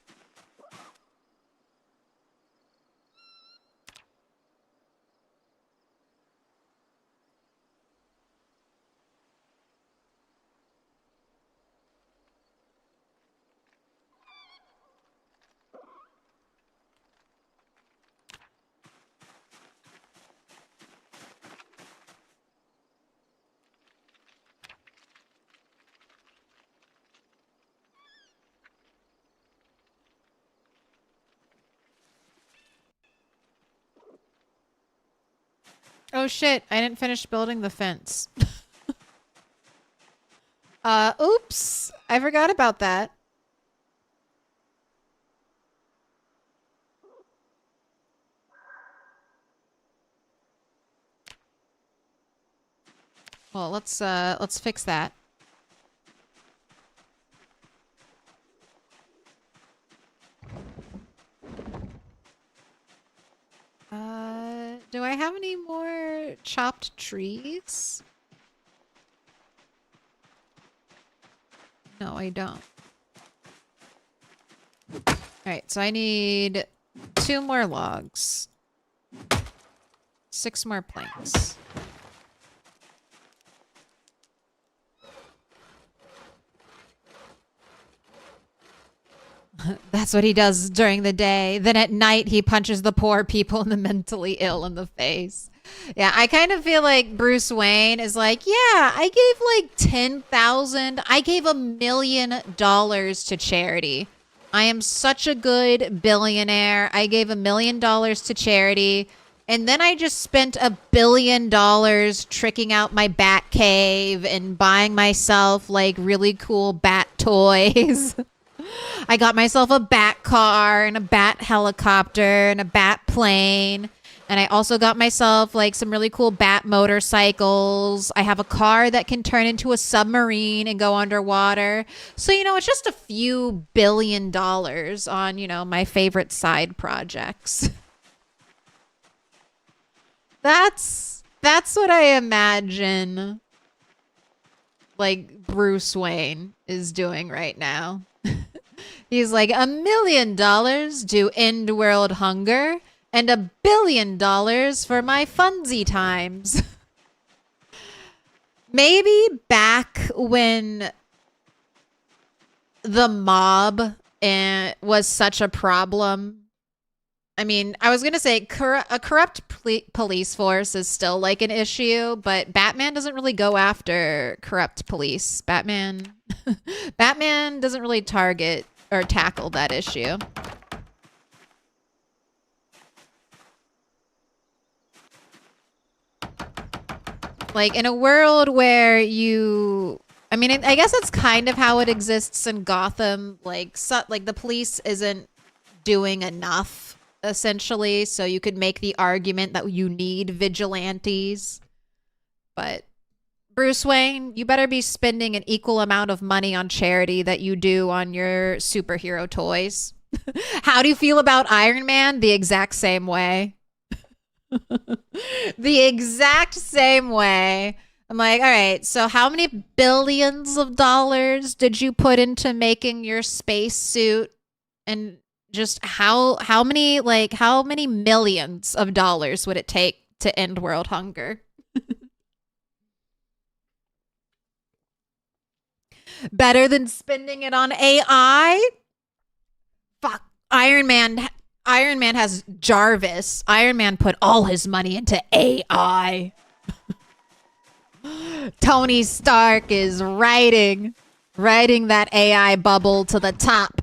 Oh shit, I didn't finish building the fence. Oops. I forgot about that. Well, let's fix that. Do I have any more chopped trees? No, I don't. Alright, so I need 2 more logs. 6 more planks. That's what he does during the day. Then at night, he punches the poor people and the mentally ill in the face. Yeah, I kind of feel like Bruce Wayne is like, yeah, I gave like 10,000. I gave $1 million to charity. I am such a good billionaire. I gave $1 million to charity. And then I just spent $1 billion tricking out my bat cave and buying myself like really cool bat toys. I got myself a bat car and a bat helicopter and a bat plane. And I also got myself like some really cool bat motorcycles. I have a car that can turn into a submarine and go underwater. So, you know, it's just a few $1 billion on, you know, my favorite side projects. That's what I imagine like Bruce Wayne is doing right now. He's like, $1 million to end world hunger and $1 billion for my funsy times. Maybe back when the mob was such a problem. I mean, I was going to say a corrupt police force is still like an issue, but Batman doesn't really go after corrupt police. Batman doesn't really target or tackle that issue. Like in a world where I mean, I guess that's kind of how it exists in Gotham. Like the police isn't doing enough, essentially. So you could make the argument that you need vigilantes. But Bruce Wayne, you better be spending an equal amount of money on charity that you do on your superhero toys. How do you feel about Iron Man? The exact same way. The exact same way. I'm like, all right, so how many billions of dollars did you put into making your space suit? And just how many millions of dollars would it take to end world hunger? Better than spending it on AI? Fuck, Iron Man has Jarvis. Iron Man put all his money into AI. Tony Stark is riding that AI bubble to the top.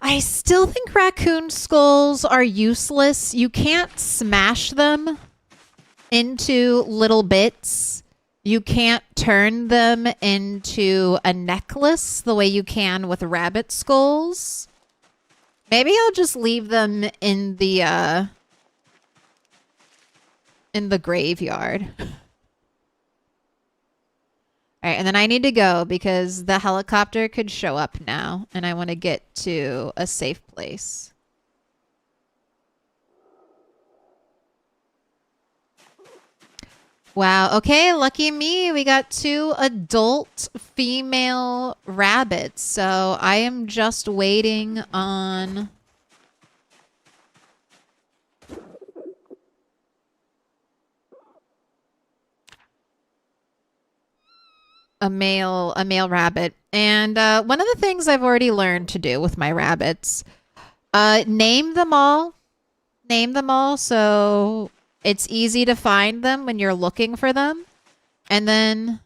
I still think raccoon skulls are useless. You can't smash them into little bits. You can't turn them into a necklace the way you can with rabbit skulls. Maybe I'll just leave them in the graveyard. All right, and then I need to go because the helicopter could show up now, and I want to get to a safe place. Wow, okay, lucky me. We got 2 adult female rabbits. So I am just waiting on a male rabbit. And one of the things I've already learned to do with my rabbits, name them all so it's easy to find them when you're looking for them. And then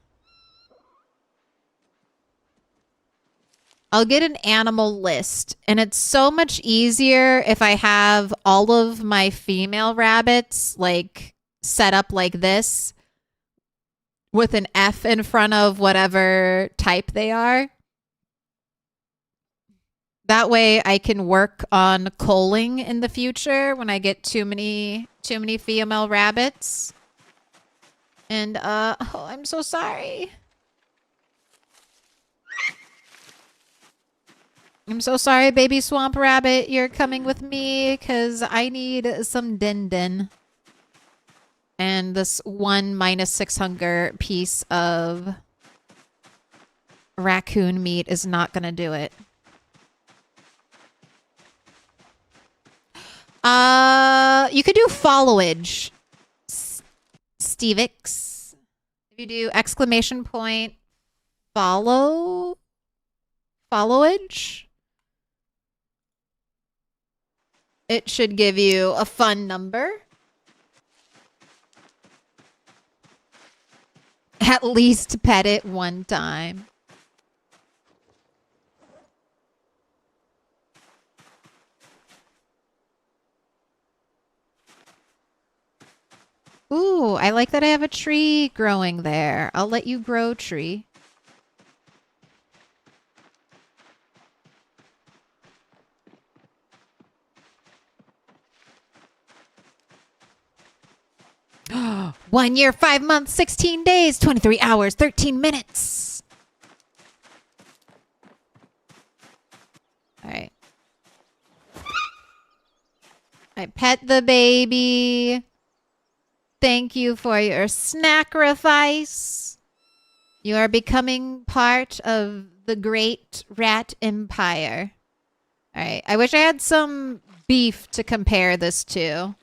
I'll get an animal list. And it's so much easier if I have all of my female rabbits like set up like this with an F in front of whatever type they are. That way I can work on culling in the future when I get too many female rabbits. And oh, I'm so sorry. I'm so sorry, baby swamp rabbit. You're coming with me because I need some din. And this 1 -6 hunger piece of raccoon meat is not going to do it. You could do followage, Stevix. If you do exclamation point followage, it should give you a fun number. At least pet it 1 time. Ooh, I like that I have a tree growing there. I'll let you grow, tree. One year, 5 months, 16 days, 23 hours, 13 minutes. All right. I pet the baby. Thank you for your sacrifice. You are becoming part of the great rat empire. Alright, I wish I had some beef to compare this to.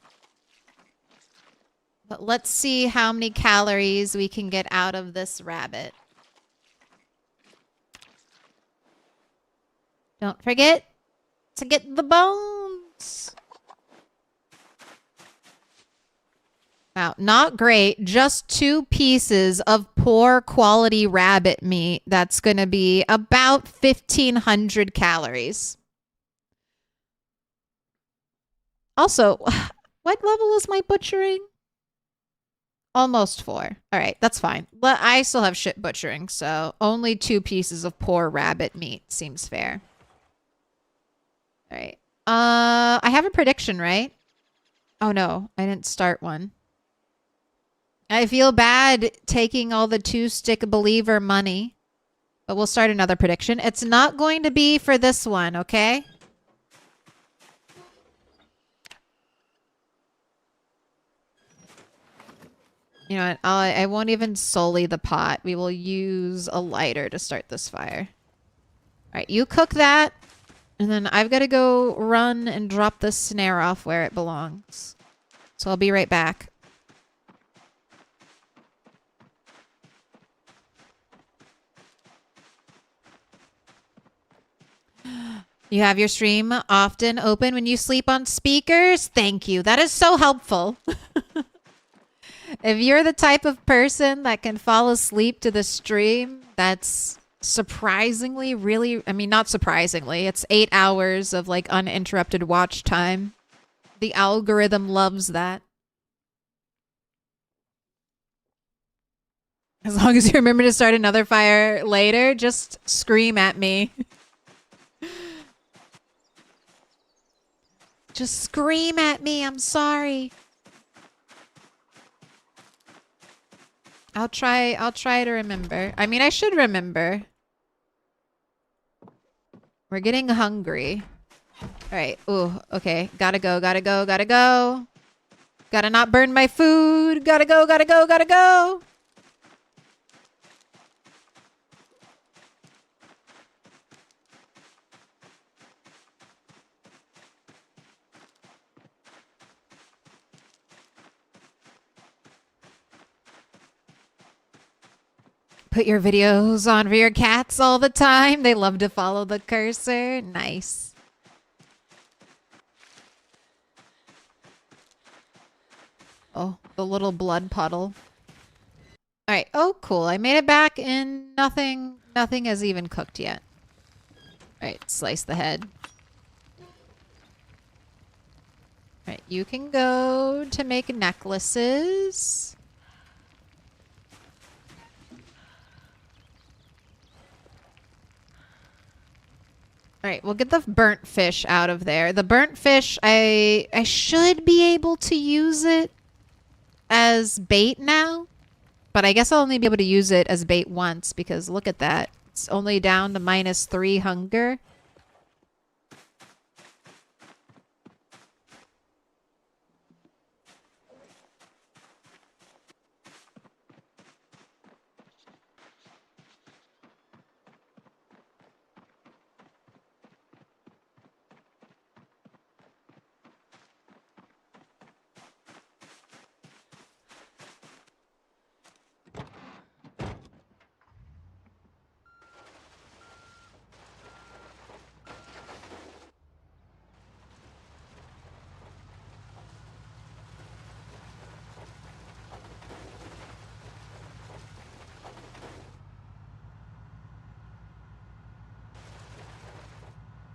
But let's see how many calories we can get out of this rabbit. Don't forget to get the bones. Wow, not great. Just 2 pieces of poor quality rabbit meat. That's going to be about 1,500 calories. Also, what level is my butchering? Almost 4. All right, that's fine. But I still have shit butchering, so only 2 pieces of poor rabbit meat seems fair. All right. I have a prediction, right? Oh no, I didn't start one. I feel bad taking all the 2-stick believer money, but we'll start another prediction. It's not going to be for this one, okay? You know what? I won't even sully the pot. We will use a lighter to start this fire. All right, you cook that, and then I've got to go run and drop this snare off where it belongs. So I'll be right back. You have your stream often open when you sleep on speakers? Thank you. That is so helpful. If you're the type of person that can fall asleep to the stream, that's surprisingly really, I mean, not surprisingly, it's 8 hours of like uninterrupted watch time. The algorithm loves that. As long as you remember to start another fire later, just scream at me. Just scream at me. I'm sorry. I'll try to remember. I mean, I should remember. We're getting hungry. All right. Ooh, okay. Gotta go, gotta go, gotta go. Gotta not burn my food. Gotta go, gotta go, gotta go. Put your videos on for your cats all the time. They love to follow the cursor. Nice. Oh, the little blood puddle. All right. Oh, cool. I made it back and nothing has even cooked yet. All right. Slice the head. All right. You can go to make necklaces. All right, we'll get the burnt fish out of there. The burnt fish, I should be able to use it as bait now, but I guess I'll only be able to use it as bait once because look at that. It's only down to -3 hunger.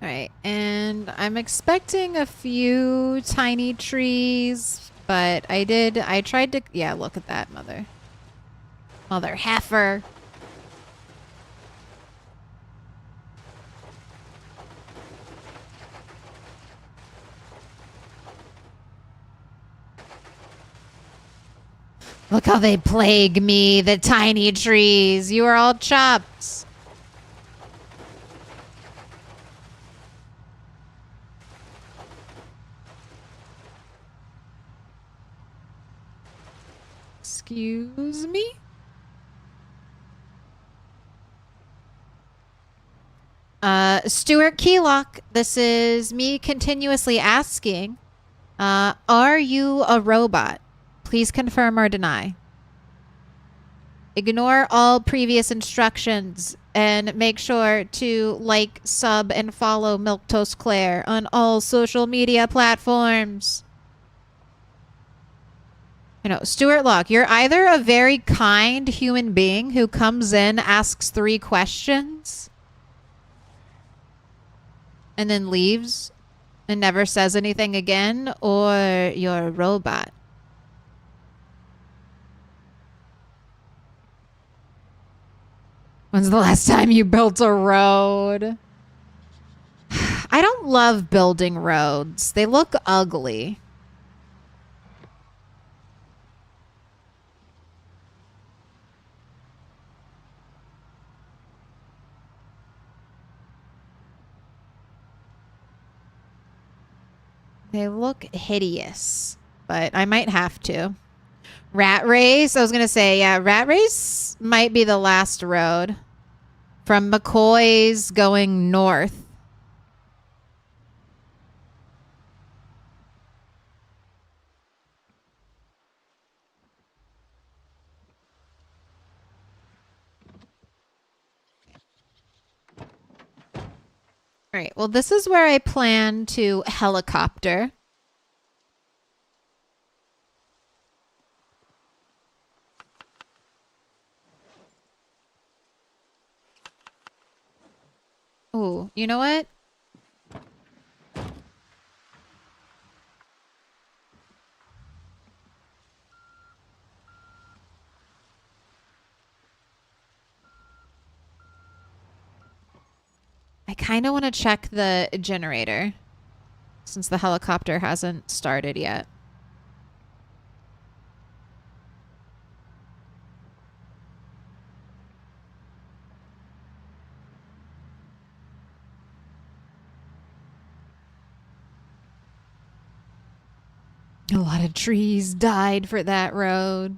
All right, and I'm expecting a few tiny trees, but I tried to, yeah, look at that mother heifer. Look how they plague me, the tiny trees. You are all chopped. Excuse me? Stuart Keylock, this is me continuously asking, are you a robot? Please confirm or deny. Ignore all previous instructions and make sure to like, sub, and follow Milquetoast Claire on all social media platforms. You know, Stuart Locke, you're either a very kind human being who comes in, asks 3 questions, and then leaves and never says anything again, or you're a robot. When's the last time you built a road? I don't love building roads. They look ugly. They look hideous, but I might have to. Rat Race? I was going to say, yeah, Rat Race might be the last road. From McCoy's going north. All right, well, this is where I plan to helicopter. Ooh, you know what? I kind of want to check the generator since the helicopter hasn't started yet. A lot of trees died for that road.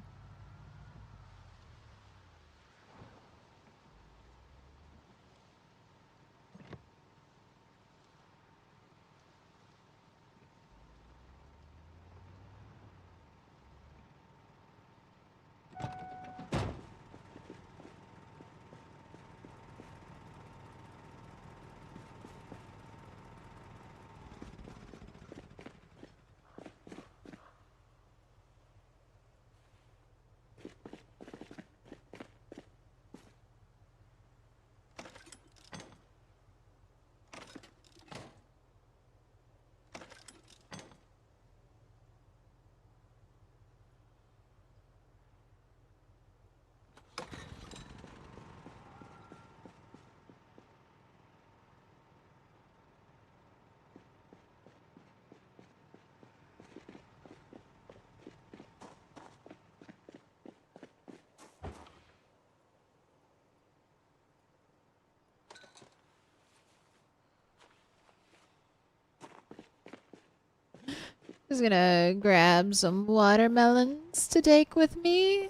Just gonna grab some watermelons to take with me.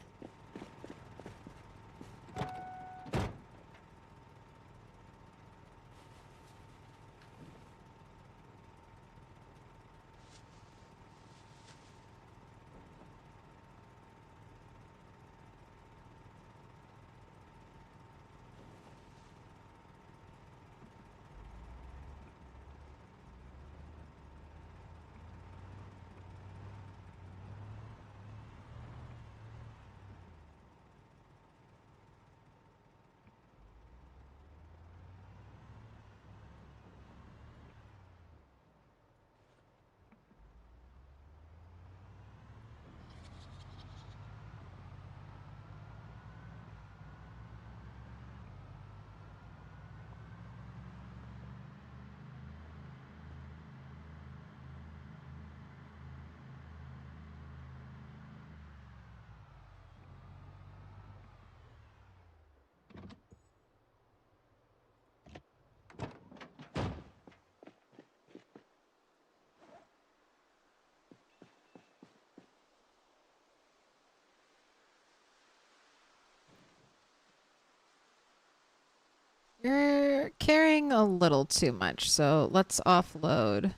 carrying a little too much, so let's offload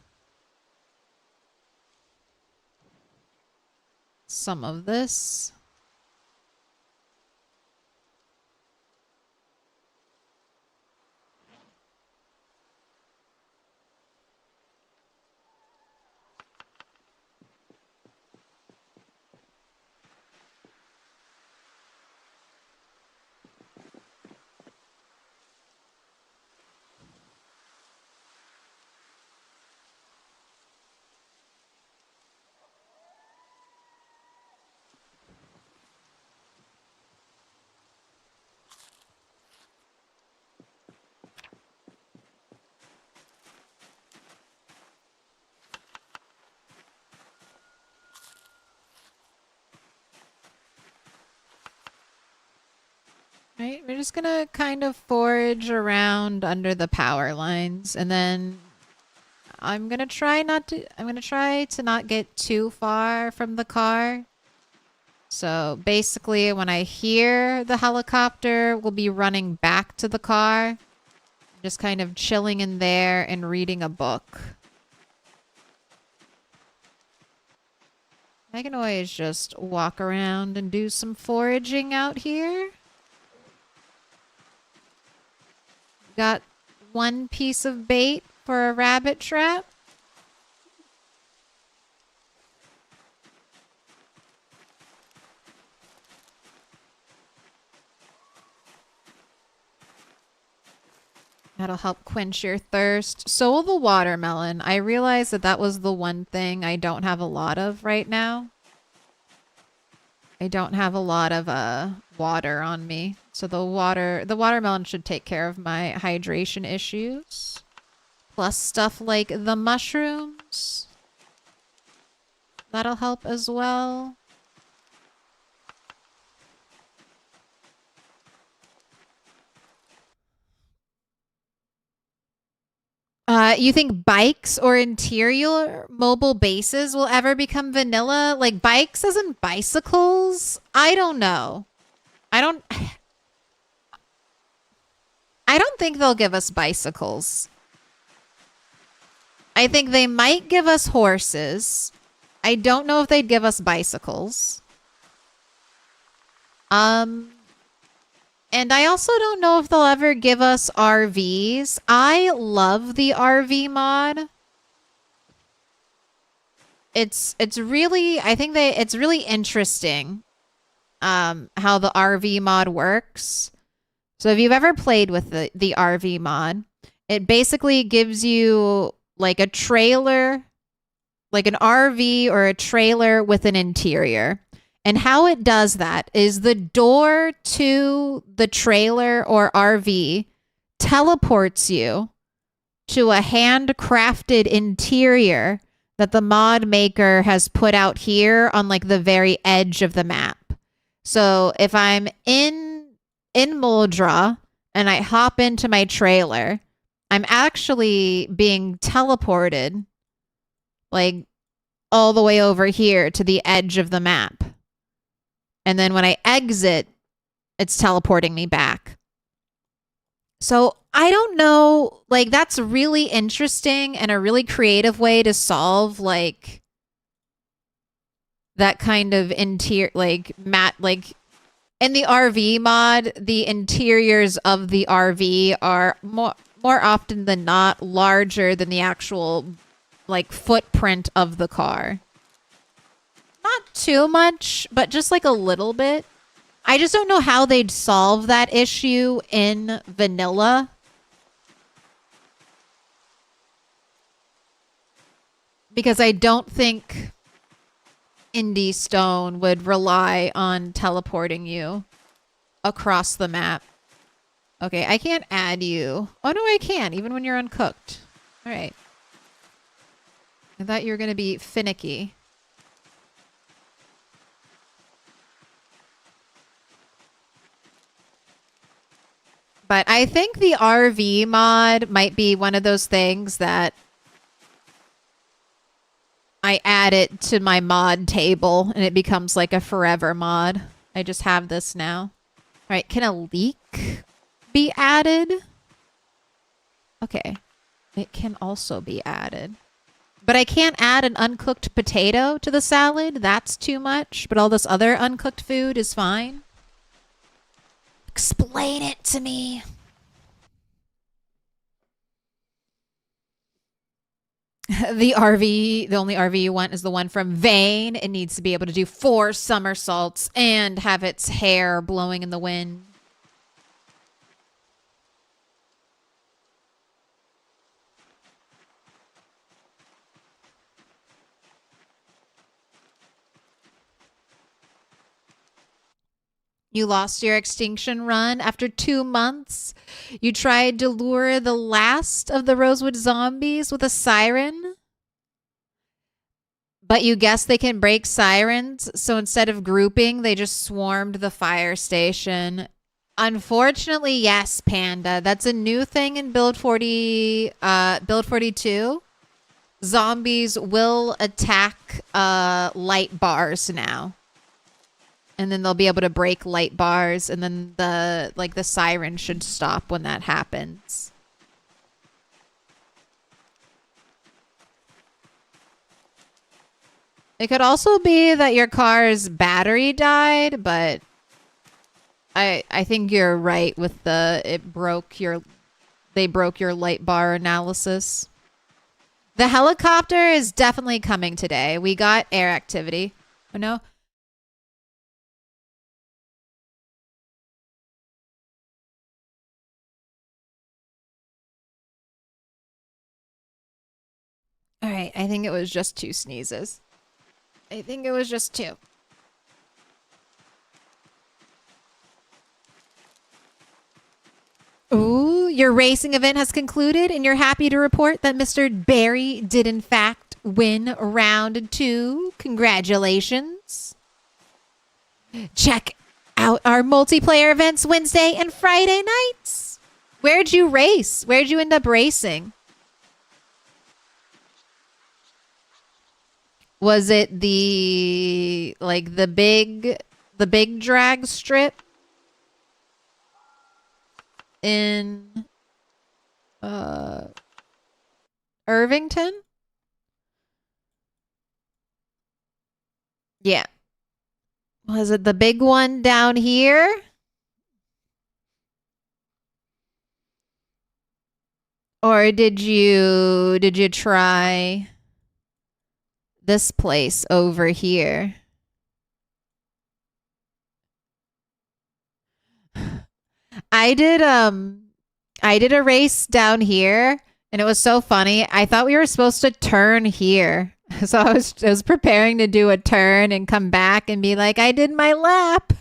some of this. Right, we're just gonna kind of forage around under the power lines, and then I'm gonna try to not get too far from the car. So basically, when I hear the helicopter, we'll be running back to the car, just kind of chilling in there and reading a book. I can always just walk around and do some foraging out here. Got one piece of bait for a rabbit trap. That'll help quench your thirst. So will the watermelon. I realized that that was the one thing I don't have a lot of right now. I don't have a lot of water on me. So the watermelon should take care of my hydration issues. Plus stuff like the mushrooms. That'll help as well. You think bikes or interior mobile bases will ever become vanilla? Like bikes as in bicycles? I don't know. I don't think they'll give us bicycles. I think they might give us horses. I don't know if they'd give us bicycles. And I also don't know if they'll ever give us RVs. I love the RV mod. It's really, I think it's really interesting how the RV mod works. So if you've ever played with the RV mod, it basically gives you like a trailer, like an RV or a trailer with an interior. And how it does that is the door to the trailer or RV teleports you to a handcrafted interior that the mod maker has put out here on like the very edge of the map. So if I'm in Muldra and I hop into my trailer, I'm actually being teleported like all the way over here to the edge of the map. And then when I exit, it's teleporting me back. So I don't know, like that's really interesting and a really creative way to solve like that kind of interior, like in the RV mod, the interiors of the RV are more often than not larger than the actual like footprint of the car. Not too much, but just like a little bit. I just don't know how they'd solve that issue in vanilla. Because I don't think Indie Stone would rely on teleporting you across the map. Okay, I can't add you. Oh no, I can, even when you're uncooked. All right. I thought you were going to be finicky. But I think the RV mod might be one of those things that I add it to my mod table and it becomes like a forever mod. I just have this now. All right, can a leak be added? Okay. It can also be added. But I can't add an uncooked potato to the salad. That's too much. But all this other uncooked food is fine. Explain it to me. The only RV you want is the one from Vane. It needs to be able to do 4 somersaults and have its hair blowing in the wind. You lost your extinction run after 2 months. You tried to lure the last of the Rosewood zombies with a siren. But you guess they can break sirens, so instead of grouping, they just swarmed the fire station. Unfortunately, yes, Panda. That's a new thing in build 42. Zombies will attack light bars now. And then they'll be able to break light bars, and then the siren should stop when that happens. It could also be that your car's battery died, but I think you're right with they broke your light bar analysis. The helicopter is definitely coming today. We got air activity. Oh no. All right, I think it was just 2 sneezes. I think it was just 2. Ooh, your racing event has concluded, and you're happy to report that Mr. Barry did in fact win round 2. Congratulations. Check out our multiplayer events Wednesday and Friday nights. Where'd you race? Where'd you end up racing? Was it the big drag strip in Irvington? Yeah. Was it the big one down here? Or did you try this place over here? I did a race down here, and it was so funny. I thought we were supposed to turn here. So I was preparing to do a turn and come back and be like, I did my lap.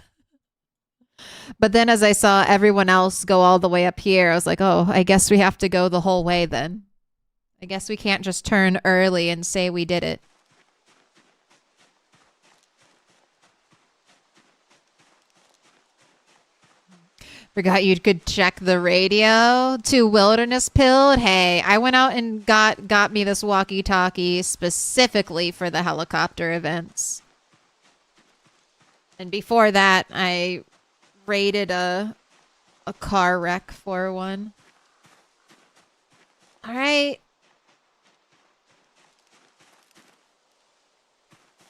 But then as I saw everyone else go all the way up here, I was like, oh, I guess we have to go the whole way then. I guess we can't just turn early and say we did it. Forgot you could check the radio. To Wilderness Pilled. Hey, I went out and got me this walkie-talkie specifically for the helicopter events. And before that, I raided a car wreck for one. All right.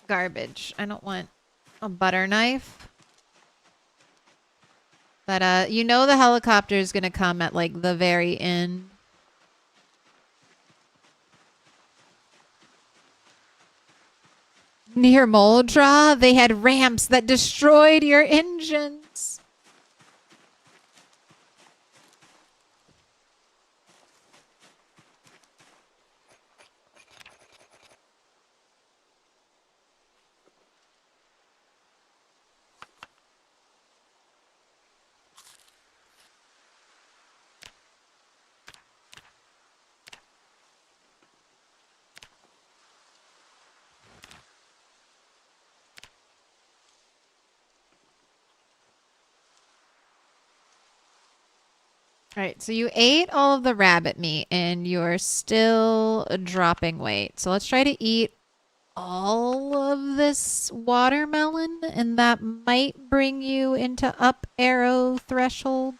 Garbage. I don't want a butter knife. But, you know the helicopter is going to come at, like, the very end. Near Moldra, they had ramps that destroyed your engines. All right, so you ate all of the rabbit meat and you're still dropping weight. So let's try to eat all of this watermelon, and that might bring you into up arrow threshold.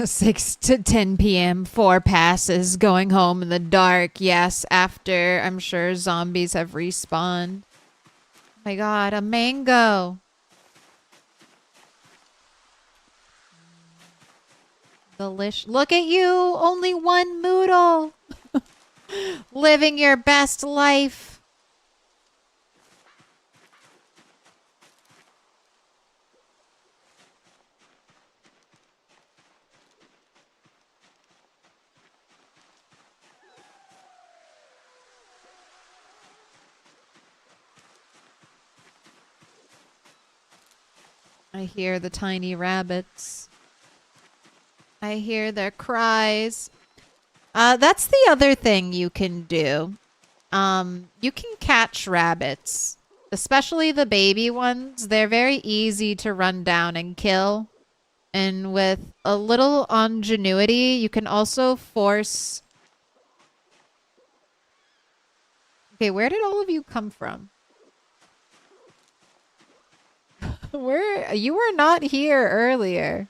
6 to 10 p.m., 4 passes, going home in the dark. Yes, after I'm sure zombies have respawned. Oh my god, a mango. Delish. Look at you, only one Moodle. Living your best life. I hear the tiny rabbits. I hear their cries. That's the other thing you can do. You can catch rabbits, especially the baby ones. They're very easy to run down and kill. And with a little ingenuity, you can also force... Okay, where did all of you come from? Where you were not here earlier.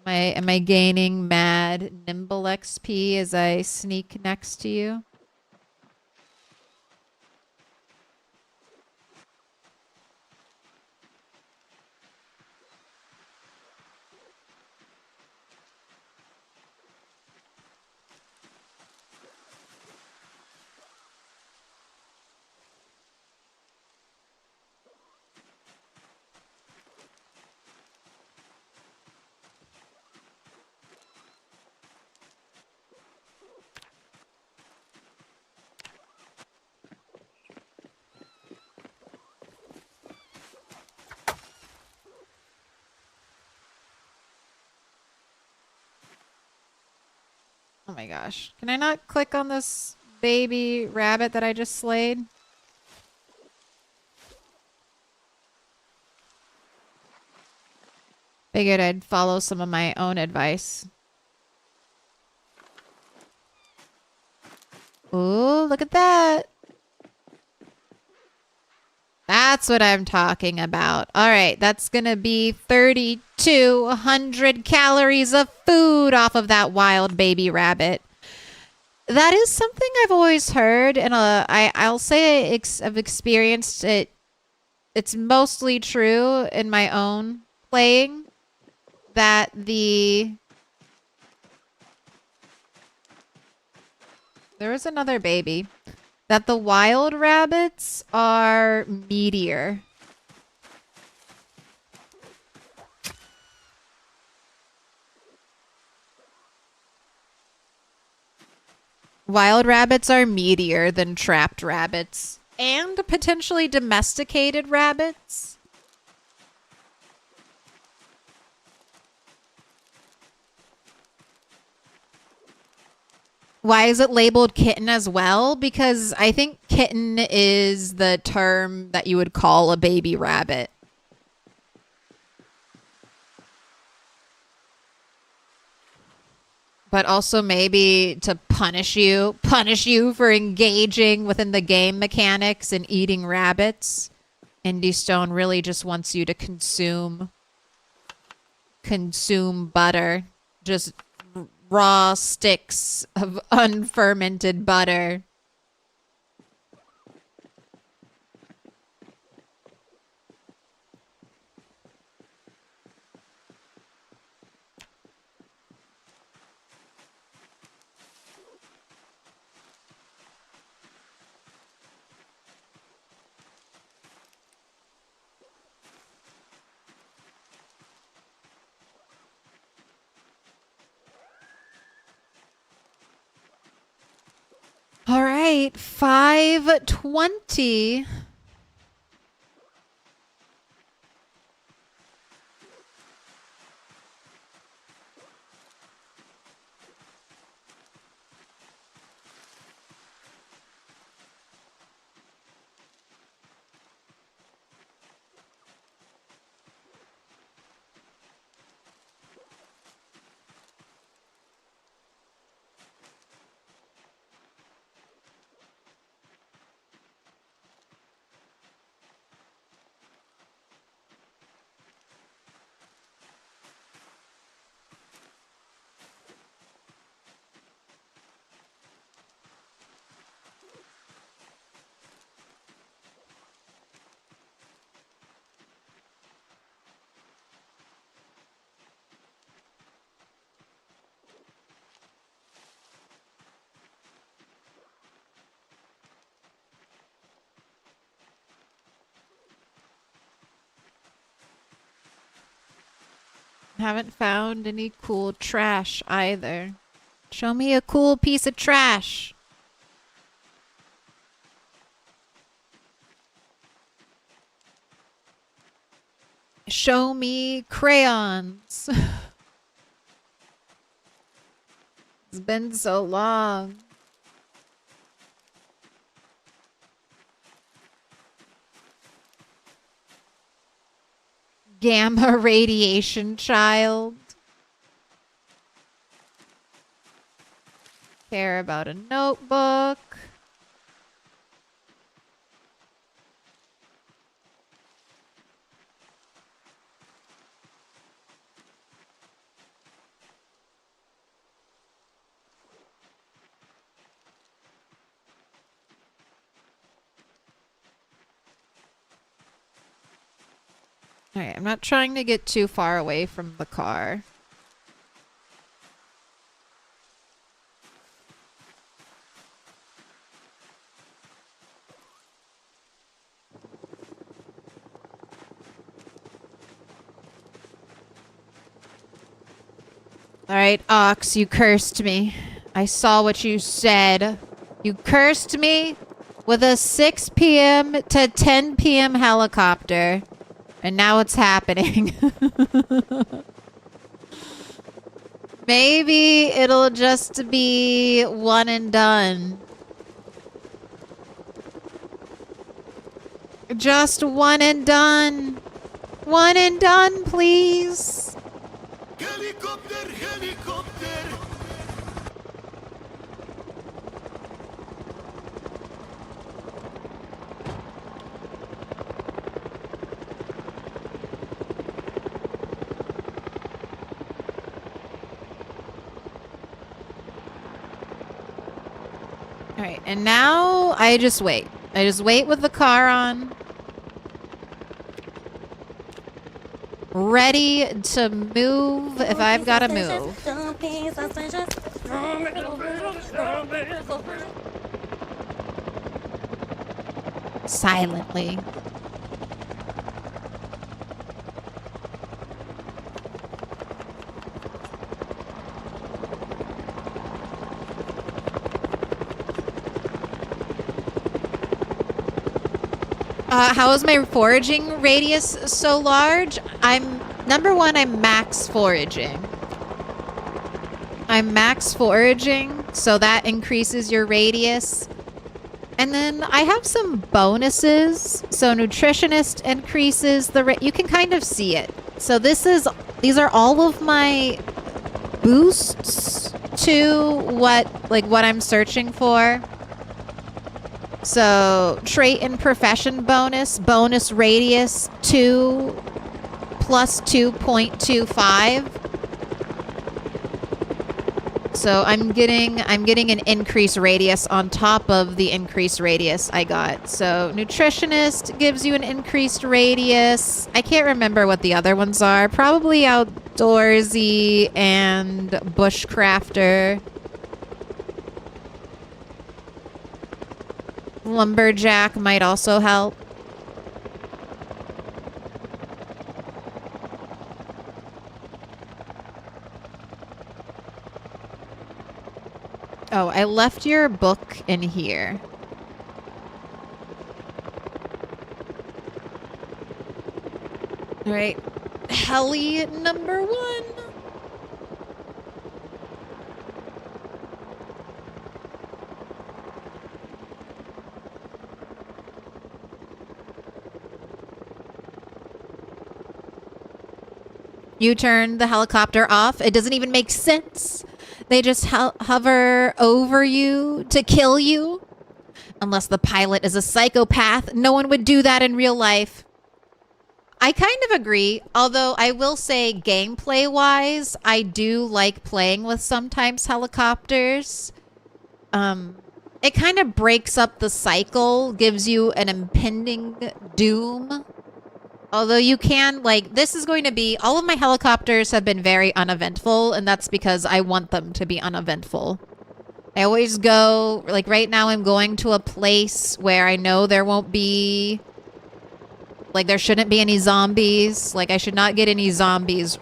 Am I gaining mad nimble XP as I sneak next to you? Oh my gosh. Can I not click on this baby rabbit that I just slayed? Figured I'd follow some of my own advice. Ooh, look at that. That's what I'm talking about. All right, that's going to be 3,200 calories of food off of that wild baby rabbit. That is something I've always heard, and I'll say I've experienced it. It's mostly true in my own playing, that there was another baby. That the wild rabbits are meatier. Wild rabbits are meatier than trapped rabbits. And potentially domesticated rabbits. Why is it labeled kitten as well? Because I think kitten is the term that you would call a baby rabbit. But also maybe to punish you for engaging within the game mechanics and eating rabbits. Indie Stone really just wants you to consume butter. Just raw sticks of unfermented butter. All right, 5:20. Haven't found any cool trash either. Show me a cool piece of trash. Show me crayons. It's been so long. Gamma radiation child. Care about a notebook. Alright, I'm not trying to get too far away from the car. Alright, Ox, you cursed me. I saw what you said. You cursed me with a 6 p.m. to 10 p.m. helicopter. And now it's happening. Maybe it'll just be one and done. Just one and done. One and done, please. Helicopter, helicopter. Alright, and now I just wait. I just wait with the car on. Ready to move if I've got to move. Silently. How is my foraging radius so large? Number one, I'm max foraging. I'm max foraging, so that increases your radius. And then I have some bonuses. So nutritionist increases the you can kind of see it. So these are all of my boosts to what I'm searching for. So trait and profession bonus radius 2 plus 2.25. So I'm getting an increased radius on top of the increased radius I got. So nutritionist gives you an increased radius. I can't remember what the other ones are. Probably outdoorsy and bushcrafter. Lumberjack might also help. Oh, I left your book in here. All right. Heli number 1. You turn the helicopter off. It doesn't even make sense. They just hover over you to kill you. Unless the pilot is a psychopath. No one would do that in real life. I kind of agree. Although I will say gameplay-wise, I do like playing with sometimes helicopters. It kind of breaks up the cycle. Gives you an impending doom. Although you can, this is going to be... All of my helicopters have been very uneventful, and that's because I want them to be uneventful. I always go... right now I'm going to a place where I know there won't be... there shouldn't be any zombies. I should not get any zombies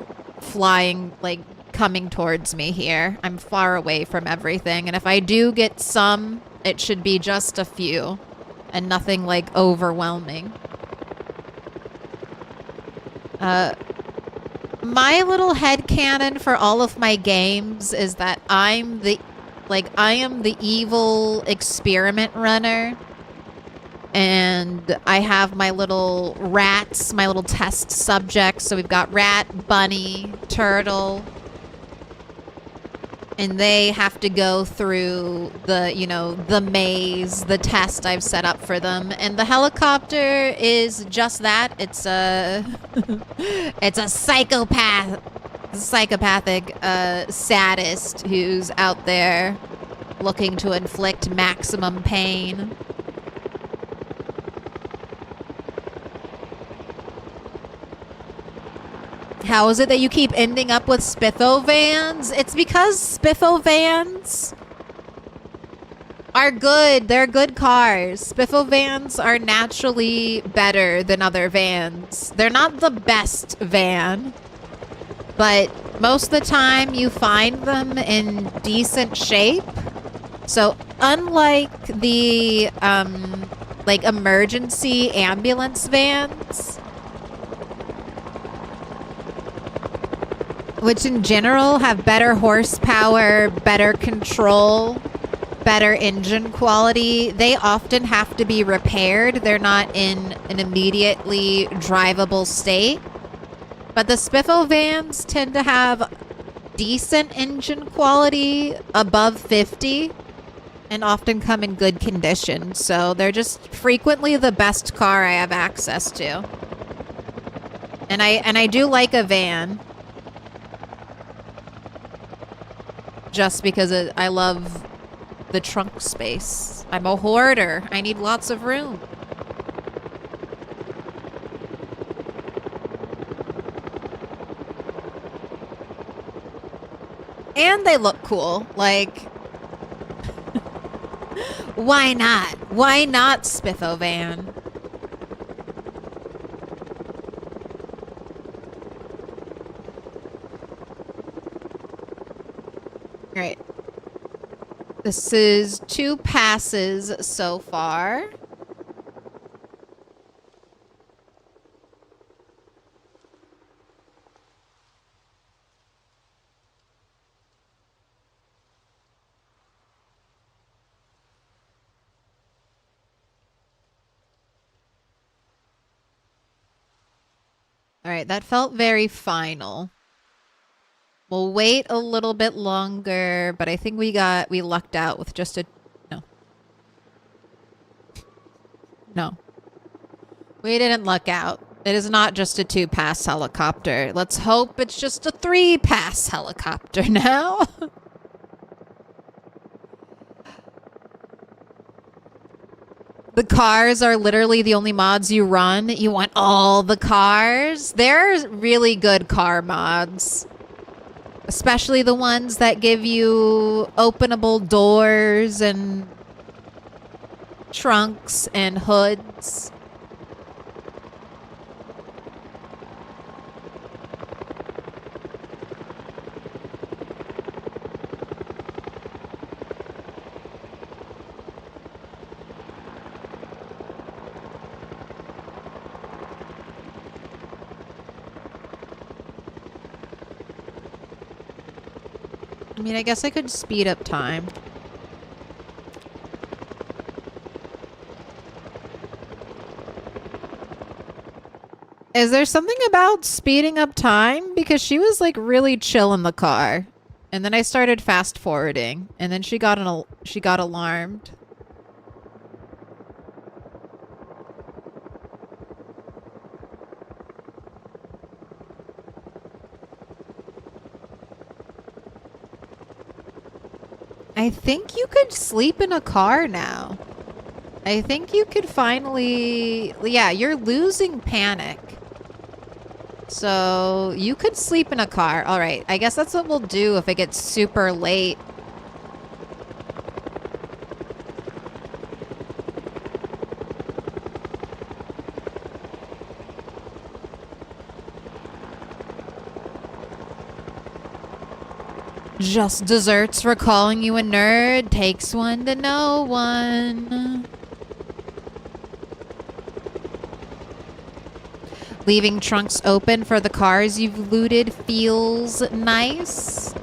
flying, like, coming towards me here. I'm far away from everything. And if I do get some, it should be just a few. And nothing, like, overwhelming. My little headcanon for all of my games is that I am the evil experiment runner. And I have my little rats, my little test subjects. So we've got rat, bunny, turtle. And they have to go through the, you know, the maze, the test I've set up for them. And the helicopter is just that. It's a it's a psychopathic sadist who's out there looking to inflict maximum pain. How is it that you keep ending up with Spiffo vans? It's because Spiffo vans are good. They're good cars. Spiffo vans are naturally better than other vans. They're not the best van, but most of the time you find them in decent shape. So unlike the like emergency ambulance vans, which in general have better horsepower, better control, better engine quality, they often have to be repaired. They're not in an immediately drivable state. But the Spiffo vans tend to have decent engine quality, above 50, and often come in good condition. So they're just frequently the best car I have access to. And I do like a van. Just because I love the trunk space. I'm a hoarder. I need lots of room. And they look cool. Like, why not? Why not Spiffo van? Right. This is 2 passes so far. All right, that felt very final. We'll wait a little bit longer, but I think we lucked out with just a... No. No. We didn't luck out. It is not just a 2-pass helicopter. Let's hope it's just a 3-pass helicopter now. The cars are literally the only mods you run. You want all the cars? They're really good car mods. Especially the ones that give you openable doors and trunks and hoods. I mean, I guess I could speed up time. Is there something about speeding up time? Because she was like really chill in the car. And then I started fast forwarding. And then she got alarmed. I think you could sleep in a car now. I think you could finally... Yeah, you're losing panic. So, you could sleep in a car. Alright, I guess that's what we'll do if it gets super late. Just desserts for calling you a nerd. Takes one to know one. Leaving trunks open for the cars you've looted feels nice.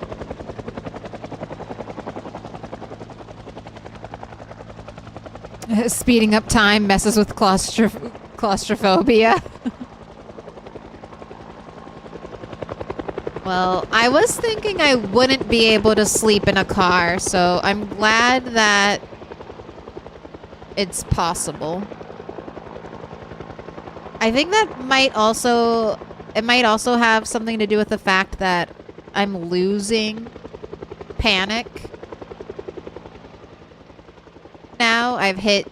Speeding up time messes with claustrophobia. Well, I was thinking I wouldn't be able to sleep in a car, so I'm glad that it's possible. I think that might also have something to do with the fact that I'm losing panic. Now I've hit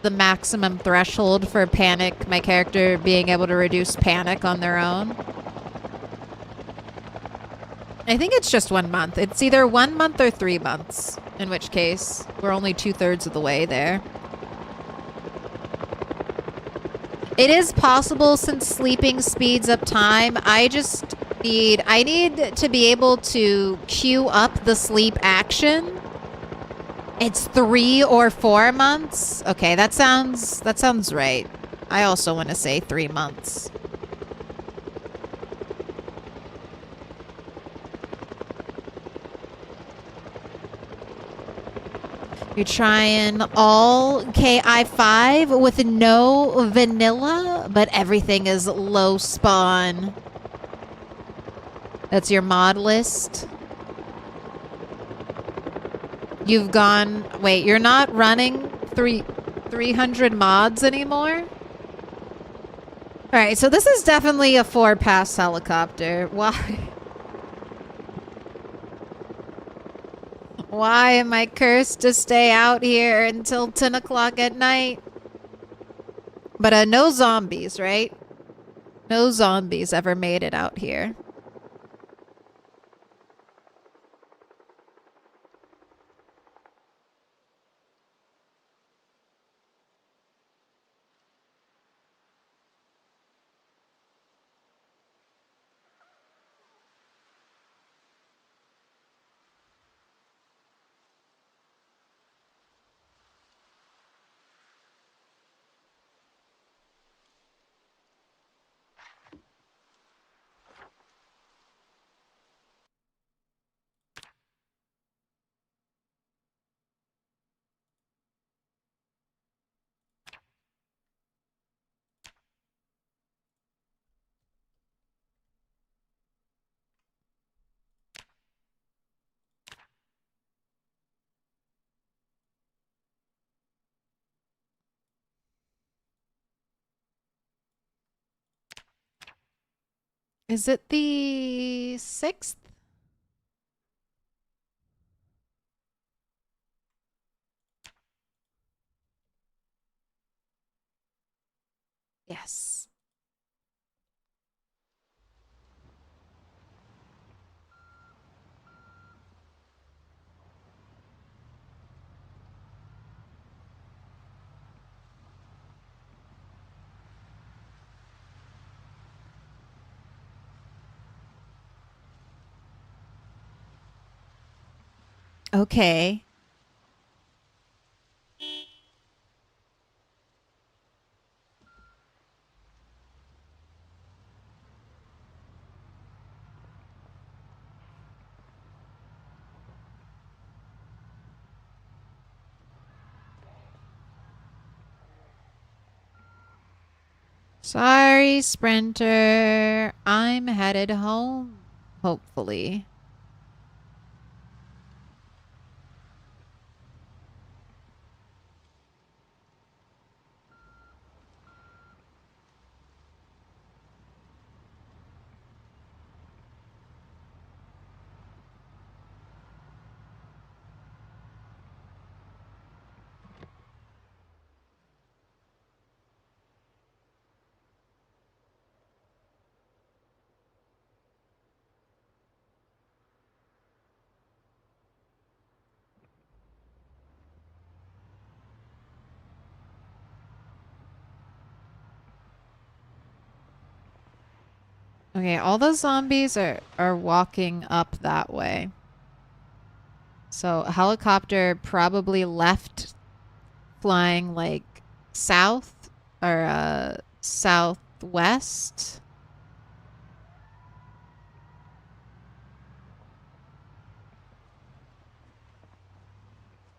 the maximum threshold for panic, my character being able to reduce panic on their own. I think it's just 1 month. It's either 1 month or 3 months, in which case we're only 2/3 of the way there. It is possible since sleeping speeds up time. I need to be able to queue up the sleep action. It's 3 or 4 months. Okay, that sounds right. I also want to say 3 months. You're trying all KI5 with no vanilla, but everything is low spawn. That's your mod list. You've gone... Wait, you're not running 300 mods anymore? Alright, so this is definitely a 4-pass helicopter. Why? Why am I cursed to stay out here until 10 o'clock at night? But no zombies, right? No zombies ever made it out here. Is it the 6th? Yes. Okay. Sorry, Sprinter. I'm headed home, hopefully. Okay, all the zombies are walking up that way. So a helicopter probably left flying like south or southwest.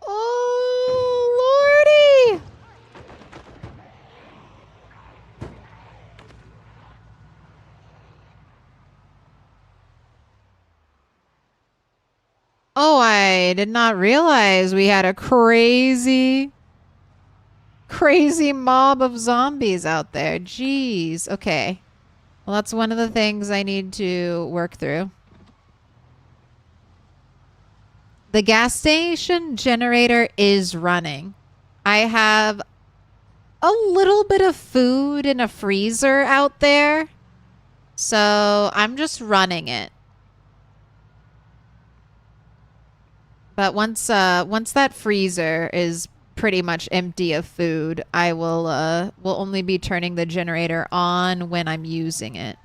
Oh, lordy! Oh, I did not realize we had a crazy mob of zombies out there. Jeez. Okay. Well, that's one of the things I need to work through. The gas station generator is running. I have a little bit of food in a freezer out there. So I'm just running it. But once that freezer is pretty much empty of food, I will only be turning the generator on when I'm using it.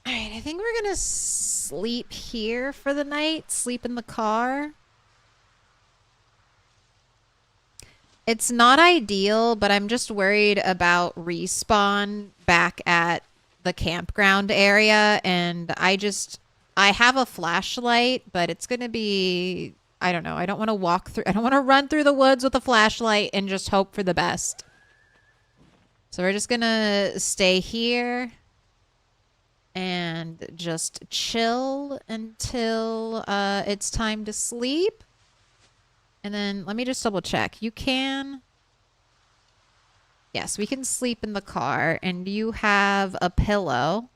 All right, I think we're gonna sleep here for the night. Sleep in the car. It's not ideal, but I'm just worried about respawn back at the campground area, and I have a flashlight, but it's gonna be, I don't know. I don't want to run through the woods with a flashlight and just hope for the best. So we're just gonna stay here and just chill until it's time to sleep. And then let me just double check. You can... Yes, we can sleep in the car. And you have a pillow.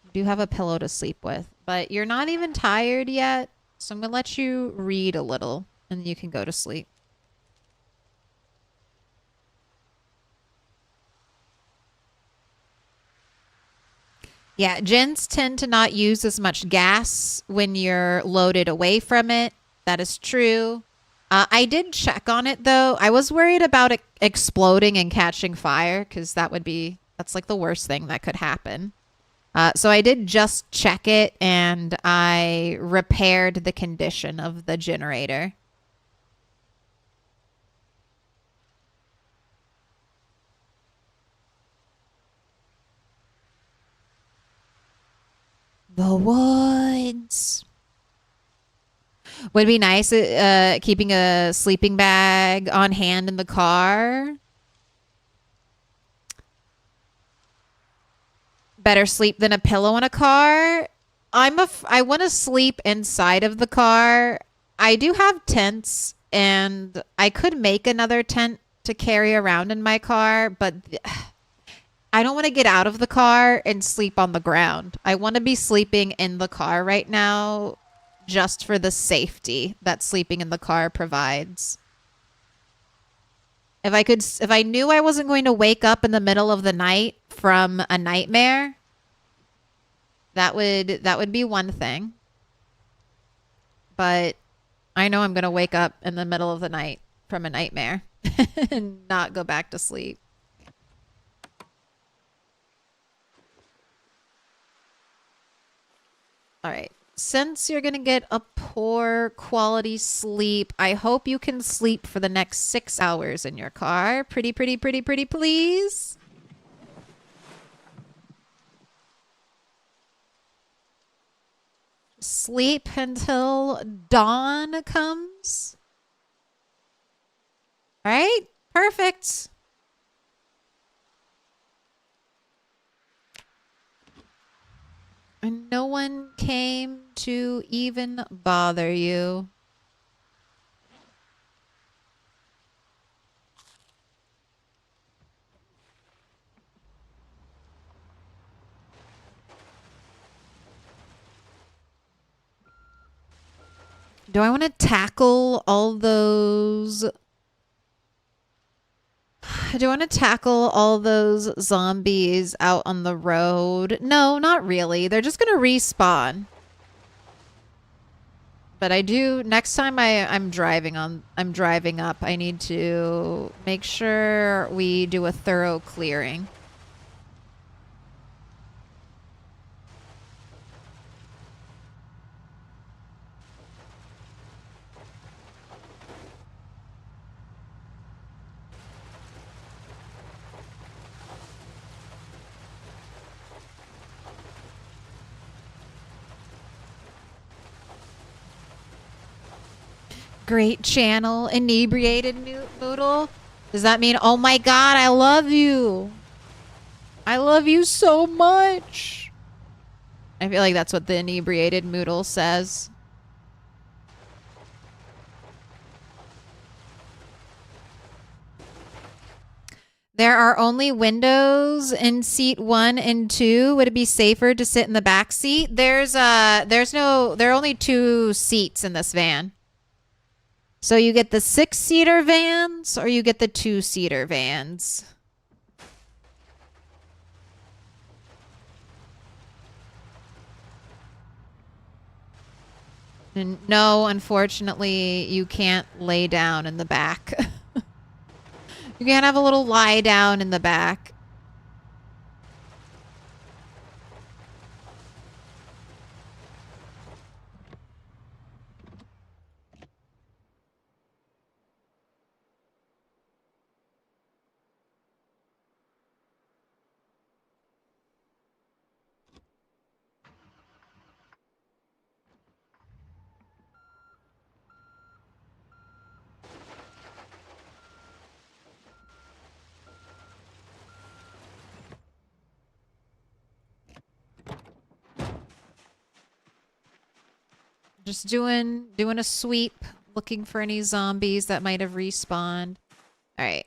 You do have a pillow to sleep with. But you're not even tired yet. So I'm going to let you read a little. And you can go to sleep. Yeah, gens tend to not use as much gas when you're loaded away from it. That is true. I did check on it, though. I was worried about it exploding and catching fire, because that's like the worst thing that could happen. So I did just check it, and I repaired the condition of the generator. The woods. Would be nice keeping a sleeping bag on hand in the car. Better sleep than a pillow in a car. I want to sleep inside of the car. I do have tents, and I could make another tent to carry around in my car, but I don't want to get out of the car and sleep on the ground. I want to be sleeping in the car right now just for the safety that sleeping in the car provides. If I knew I wasn't going to wake up in the middle of the night from a nightmare, that would be one thing. But I know I'm going to wake up in the middle of the night from a nightmare and not go back to sleep. All right. Since you're going to get a poor quality sleep, I hope you can sleep for the next 6 hours in your car. Pretty, please. Sleep until dawn comes. All right. Perfect. And no one came to even bother you. Do I want to tackle all those? Do I want to tackle all those zombies out on the road? No, not really. They're just gonna respawn. But I do, next time I'm driving up, I need to make sure we do a thorough clearing. Great channel, inebriated noodle. Does that mean, oh my god, I love you? I love you so much. I feel like that's what the inebriated noodle says. There are only windows in seat 1 and 2. Would it be safer to sit in the back seat? There are only 2 seats in this van. So you get the 6-seater vans or you get the 2-seater vans. And no, unfortunately, you can't lay down in the back. You can't have a little lie down in the back. Just doing a sweep, looking for any zombies that might have respawned. All right.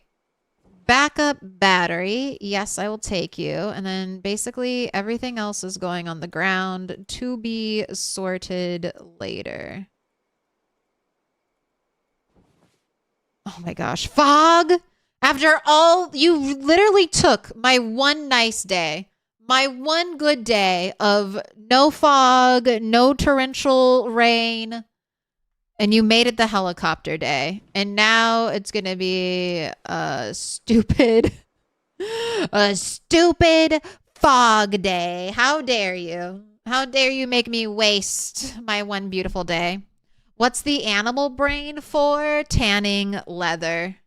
Backup battery. Yes, I will take you. And then basically everything else is going on the ground to be sorted later. Oh my gosh. Fog! After all, you literally took my one nice day. My one good day of no fog, no torrential rain, and you made it the helicopter day. And now it's going to be a stupid fog day. How dare you? How dare you make me waste my one beautiful day? What's the animal brain for? Tanning leather.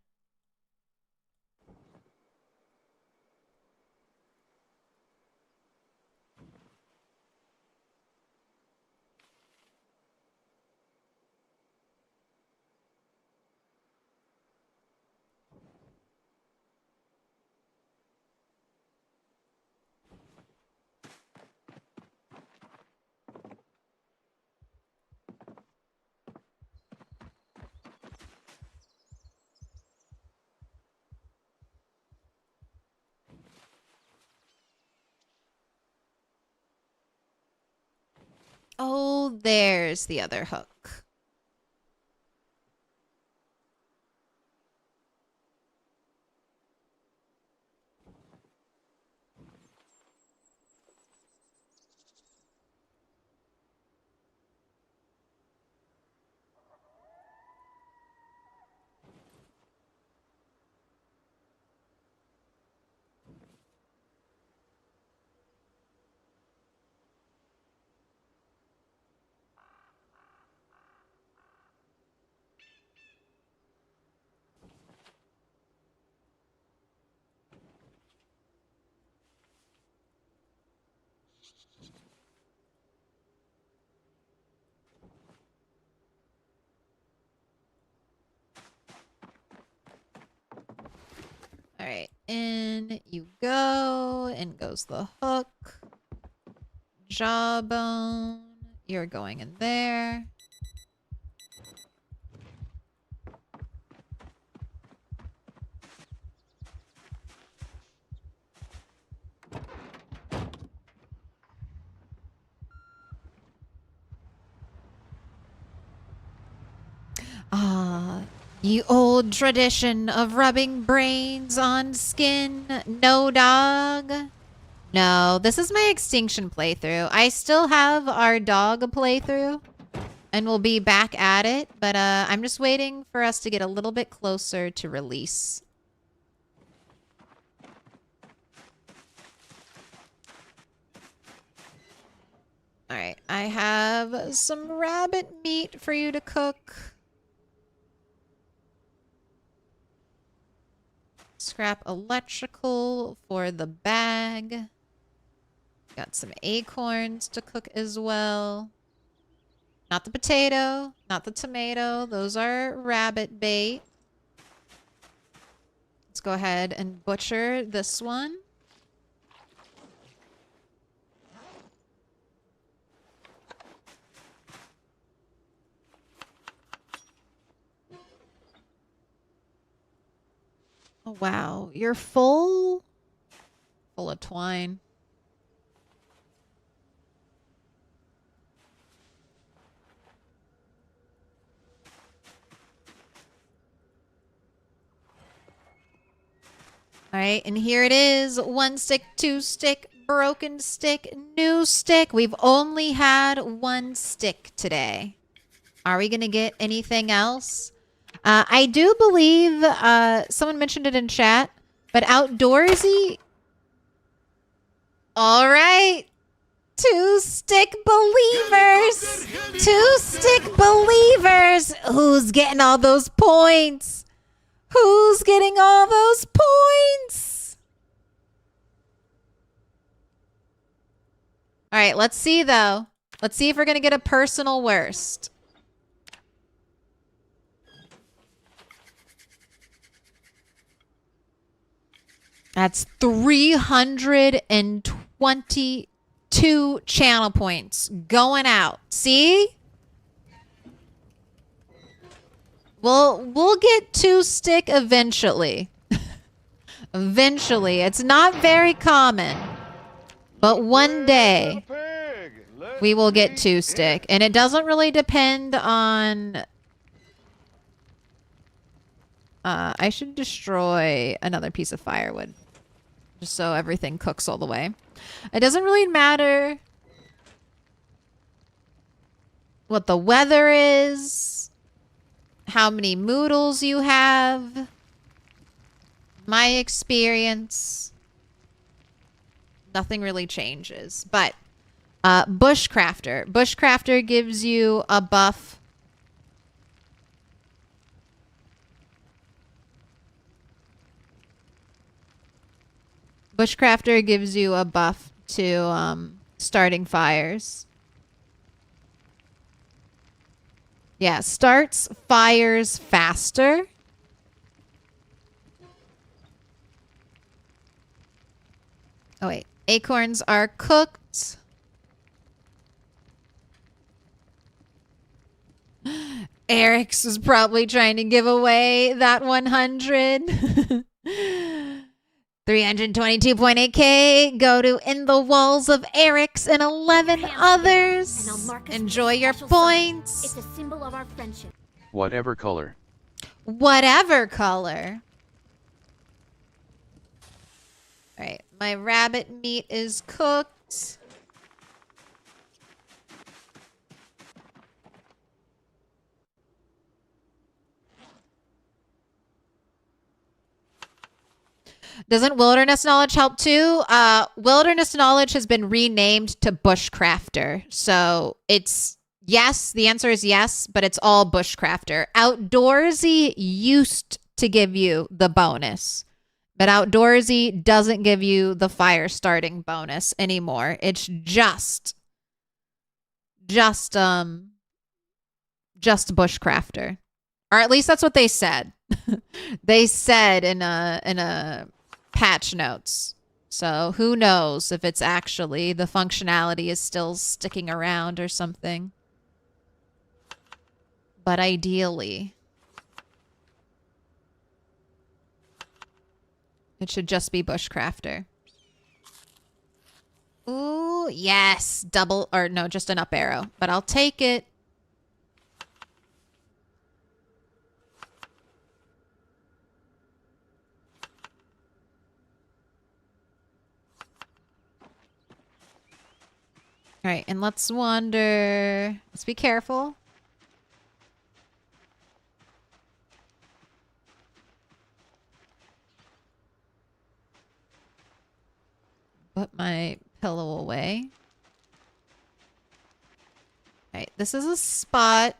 Oh, there's the other hook. All right, in you go. In goes the hook. Jawbone. You're going in there. You old tradition of rubbing brains on skin. No, dog. No, this is my Extinction playthrough. I still have our dog playthrough, and we'll be back at it. But I'm just waiting for us to get a little bit closer to release. All right, I have some rabbit meat for you to cook. Scrap electrical for the bag. Got some acorns to cook as well. Not the potato, not the tomato. Those are rabbit bait. Let's go ahead and butcher this one. Oh, wow. You're full? Full of twine. All right, and here it is. 1 stick, 2 stick, broken stick, new stick. We've only had 1 stick today. Are we going to get anything else? I do believe someone mentioned it in chat, but outdoorsy. All right. 2 stick believers. 2 stick believers. Who's getting all those points? Who's getting all those points? All right, let's see though. Let's see if we're going to get a personal worst. That's 322 channel points going out. See? We'll get 2 stick eventually. Eventually. It's not very common. But one day we will get 2 stick. And it doesn't really depend on... I should destroy another piece of firewood. Just so everything cooks all the way. It doesn't really matter what the weather is, how many moodles you have. My experience, nothing really changes. But Bushcrafter. Bushcrafter gives you a buff. Bushcrafter gives you a buff to starting fires. Yeah, starts fires faster. Oh, wait. Acorns are cooked. Eric's is probably trying to give away that 100. 322.8k go to In the Walls of Eric's and 11 others. Enjoy your points. It's a symbol of our friendship. Whatever color. Whatever color. All right, my rabbit meat is cooked. Doesn't wilderness knowledge help too? Wilderness knowledge has been renamed to Bushcrafter. So it's yes, the answer is yes, but it's all Bushcrafter. Outdoorsy used to give you the bonus, but Outdoorsy doesn't give you the fire starting bonus anymore. It's just Bushcrafter. Or at least that's what they said. They said in a patch notes. So who knows if it's actually the functionality is still sticking around or something. But ideally, it should just be Bushcrafter. Ooh, yes. Double, or no, just an up arrow. But I'll take it. Alright, and let's wander. Let's be careful. Put my pillow away. Alright, this is a spot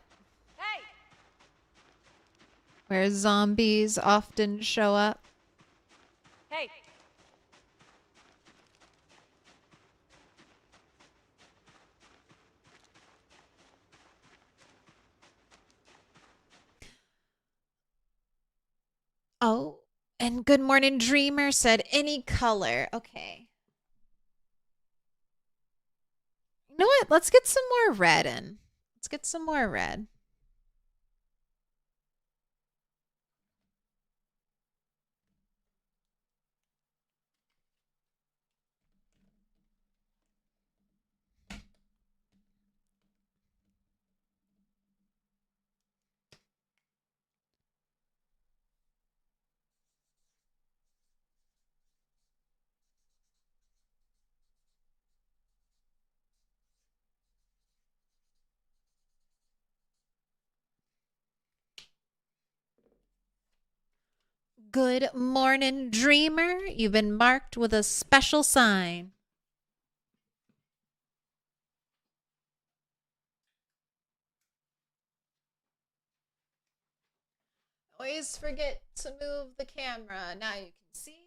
where zombies often show up. Hey. Oh, and Good Morning Dreamer said any color. Okay. You know what? Let's get some more red in. Let's get some more red. Good morning, dreamer. You've been marked with a special sign. Always forget to move the camera. Now you can see.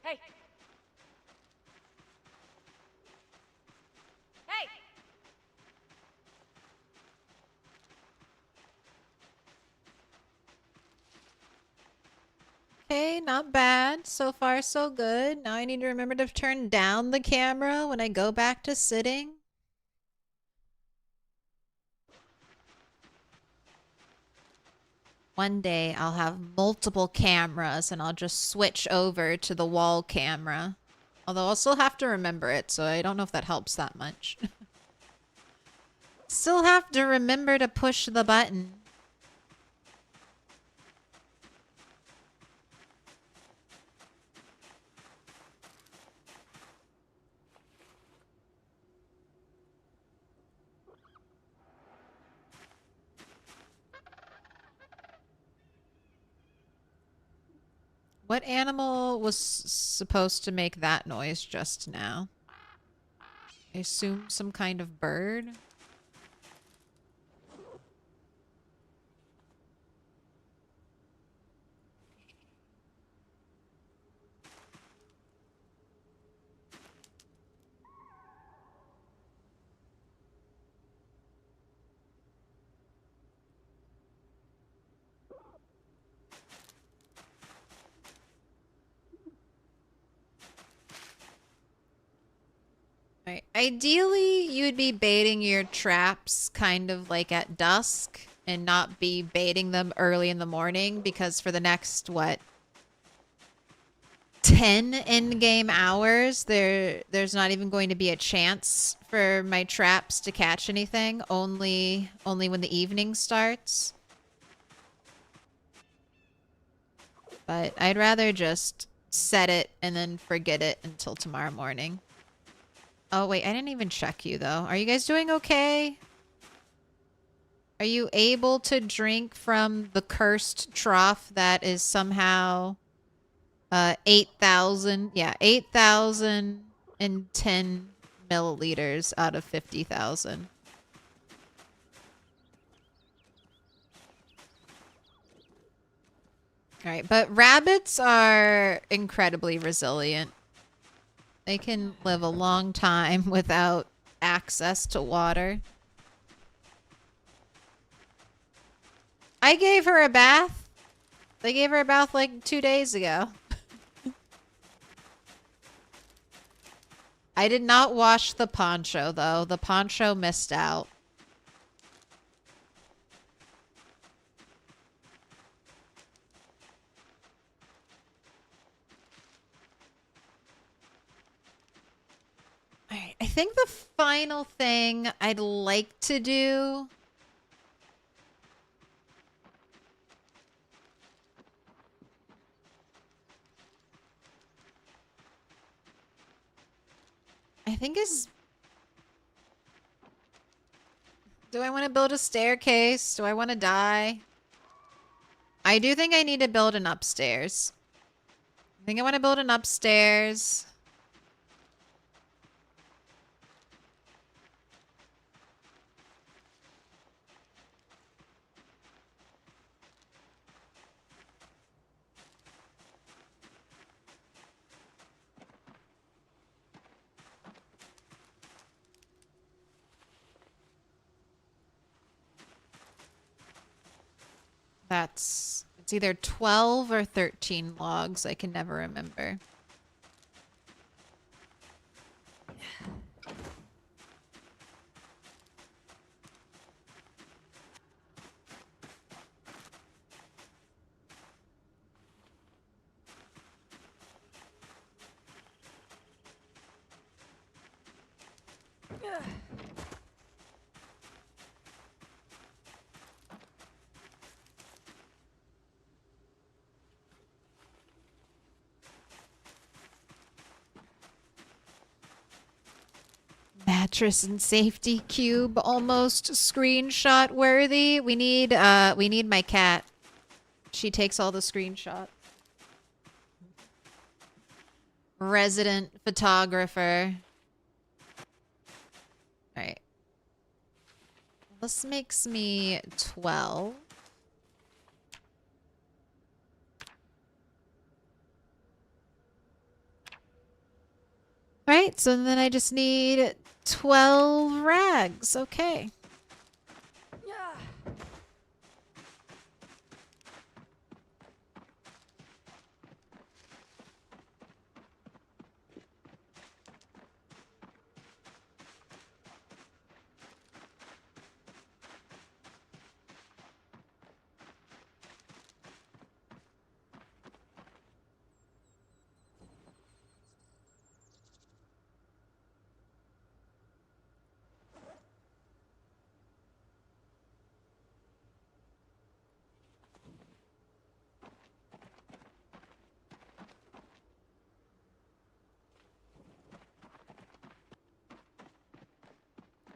Hey. Hey. Okay, not bad. So far, so good. Now I need to remember to turn down the camera when I go back to sitting. One day I'll have multiple cameras and I'll just switch over to the wall camera. Although I'll still have to remember it, so I don't know if that helps that much. Still have to remember to push the button. What animal was supposed to make that noise just now? I assume some kind of bird? Right. Ideally, you would be baiting your traps kind of like at dusk and not be baiting them early in the morning because for the next, what, 10 in-game hours, there's not even going to be a chance for my traps to catch anything, only when the evening starts. But I'd rather just set it and then forget it until tomorrow morning. Oh, wait, I didn't even check you, though. Are you guys doing okay? Are you able to drink from the cursed trough that is somehow 8,000? Yeah, 8,010 milliliters out of 50,000. All right, but rabbits are incredibly resilient. They can live a long time without access to water. I gave her a bath. They gave her a bath like 2 days ago. I did not wash the poncho, though. The poncho missed out. Alright, I think the final thing I'd like to do... I think is... Do I want to build a staircase? Do I want to die? I do think I need to build an upstairs. I think I want to build an upstairs. It's either 12 or 13 logs. I can never remember. Mattress and safety cube, almost screenshot worthy. We need my cat. She takes all the screenshots. Resident photographer. Alright. This makes me 12. Alright, so then I just need 12 rags. Okay.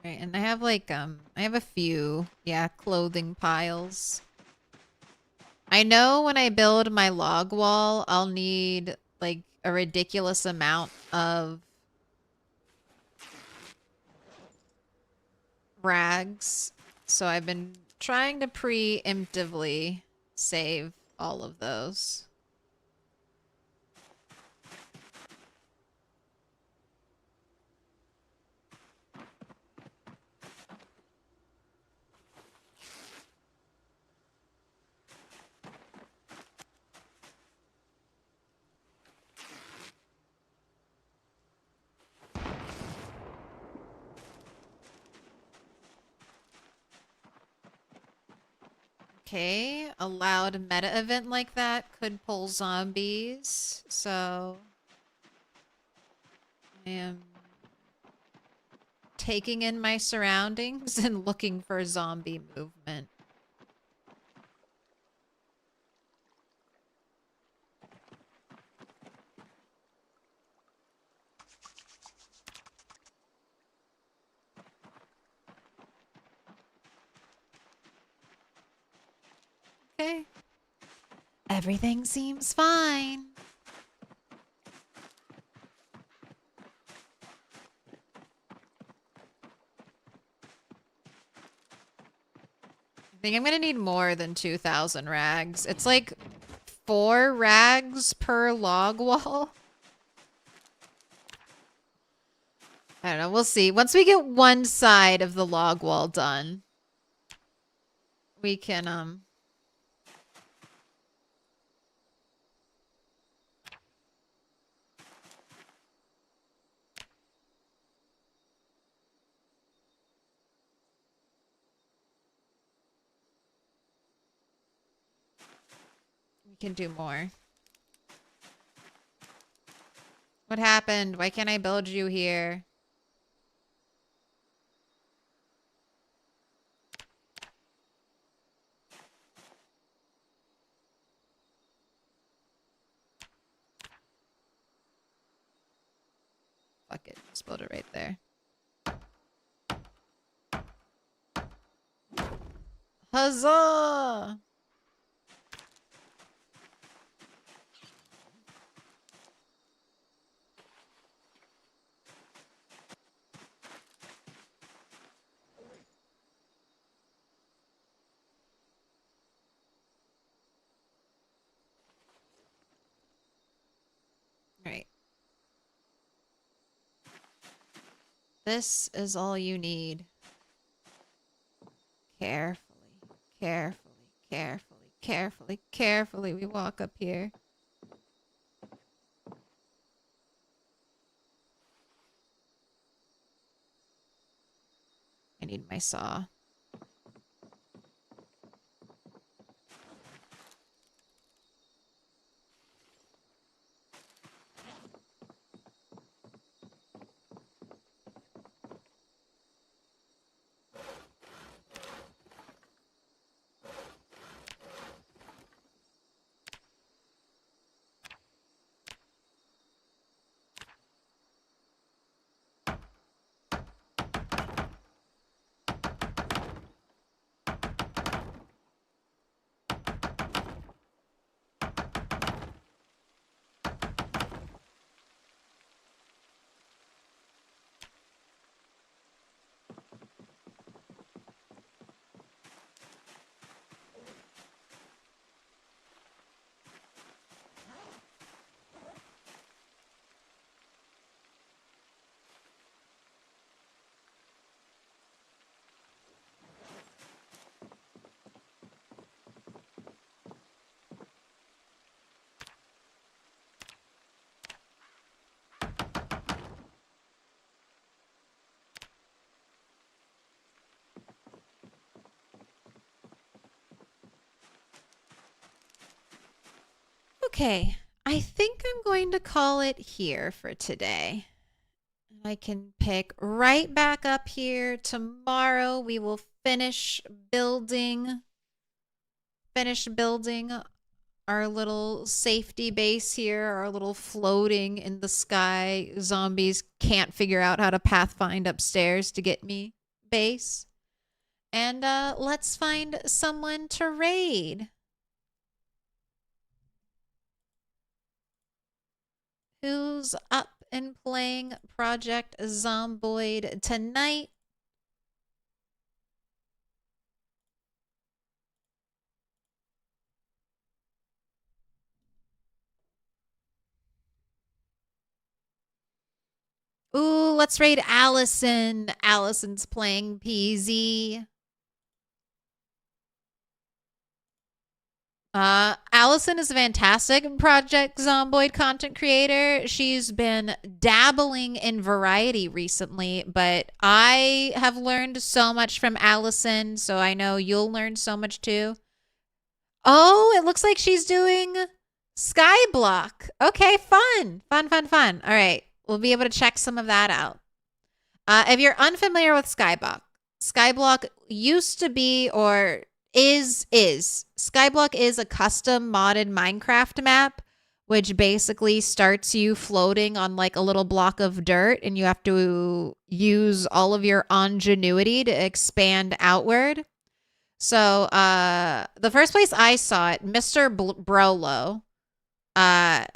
Right, and I have like I have a few, clothing piles. I know when I build my log wall, I'll need like a ridiculous amount of rags. So I've been trying to preemptively save all of those. Okay, a loud meta event like that could pull zombies, so I am taking in my surroundings and looking for zombie movement. Okay. Everything seems fine. think I'm gonna need more than 2,000 rags. It's like 4 rags per log wall. I don't know. We'll see. Once we get one side of the log wall done, we can, we can do more. What happened? Why can't I build you here? Fuck it. Just build it right there. Huzzah! Right. This is all you need. Carefully, carefully, carefully, carefully, carefully, we walk up here. I need my saw. Okay, I think I'm going to call it here for today. I can pick right back up here. Tomorrow we will finish building our little safety base here, our little floating in the sky zombies can't figure out how to pathfind upstairs to get me base. And let's find someone to raid. Who's up and playing Project Zomboid tonight? Ooh, let's raid Allison. Allison's playing PZ. Allison is a fantastic Project Zomboid content creator. She's been dabbling in variety recently, but I have learned so much from Allison, so I know you'll learn so much too. Oh, it looks like she's doing Skyblock. Okay, fun. Fun. All right, we'll be able to check some of that out. If you're unfamiliar with Skyblock used to be, or is Skyblock is a custom modded Minecraft map, which basically starts you floating on like a little block of dirt, and you have to use all of your ingenuity to expand outward. So the first place I saw it, Mr. Brolo, I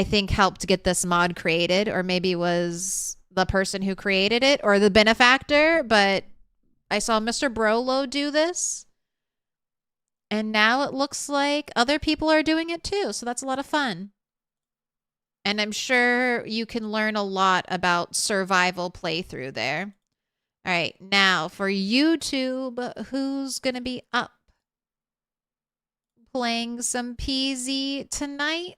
think helped get this mod created, or maybe was the person who created it or the benefactor, but I saw Mr. Brolo do this. And now it looks like other people are doing it too. So that's a lot of fun. And I'm sure you can learn a lot about survival playthrough there. All right, now for YouTube, who's going to be up playing some PZ tonight?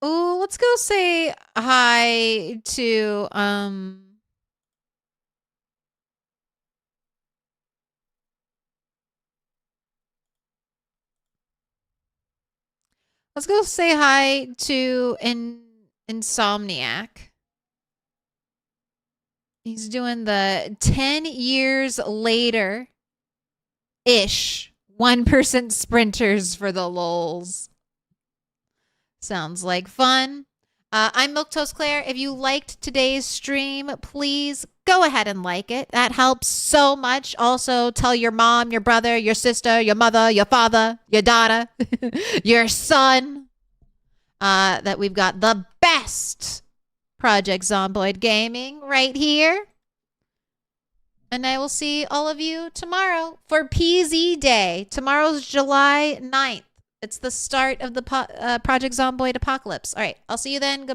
Oh, let's go say hi to let's go say hi to Insomniac. He's doing the 10 years later ish 1% sprinters for the lols. Sounds like fun. I'm Milquetoast Claire. If you liked today's stream, please go ahead and like it. That helps so much. Also, tell your mom, your brother, your sister, your mother, your father, your daughter, your son that we've got the best Project Zomboid gaming right here. And I will see all of you tomorrow for PZ Day. Tomorrow's July 9th. It's the start of the Project Zomboid apocalypse. All right, I'll see you then. Goodbye.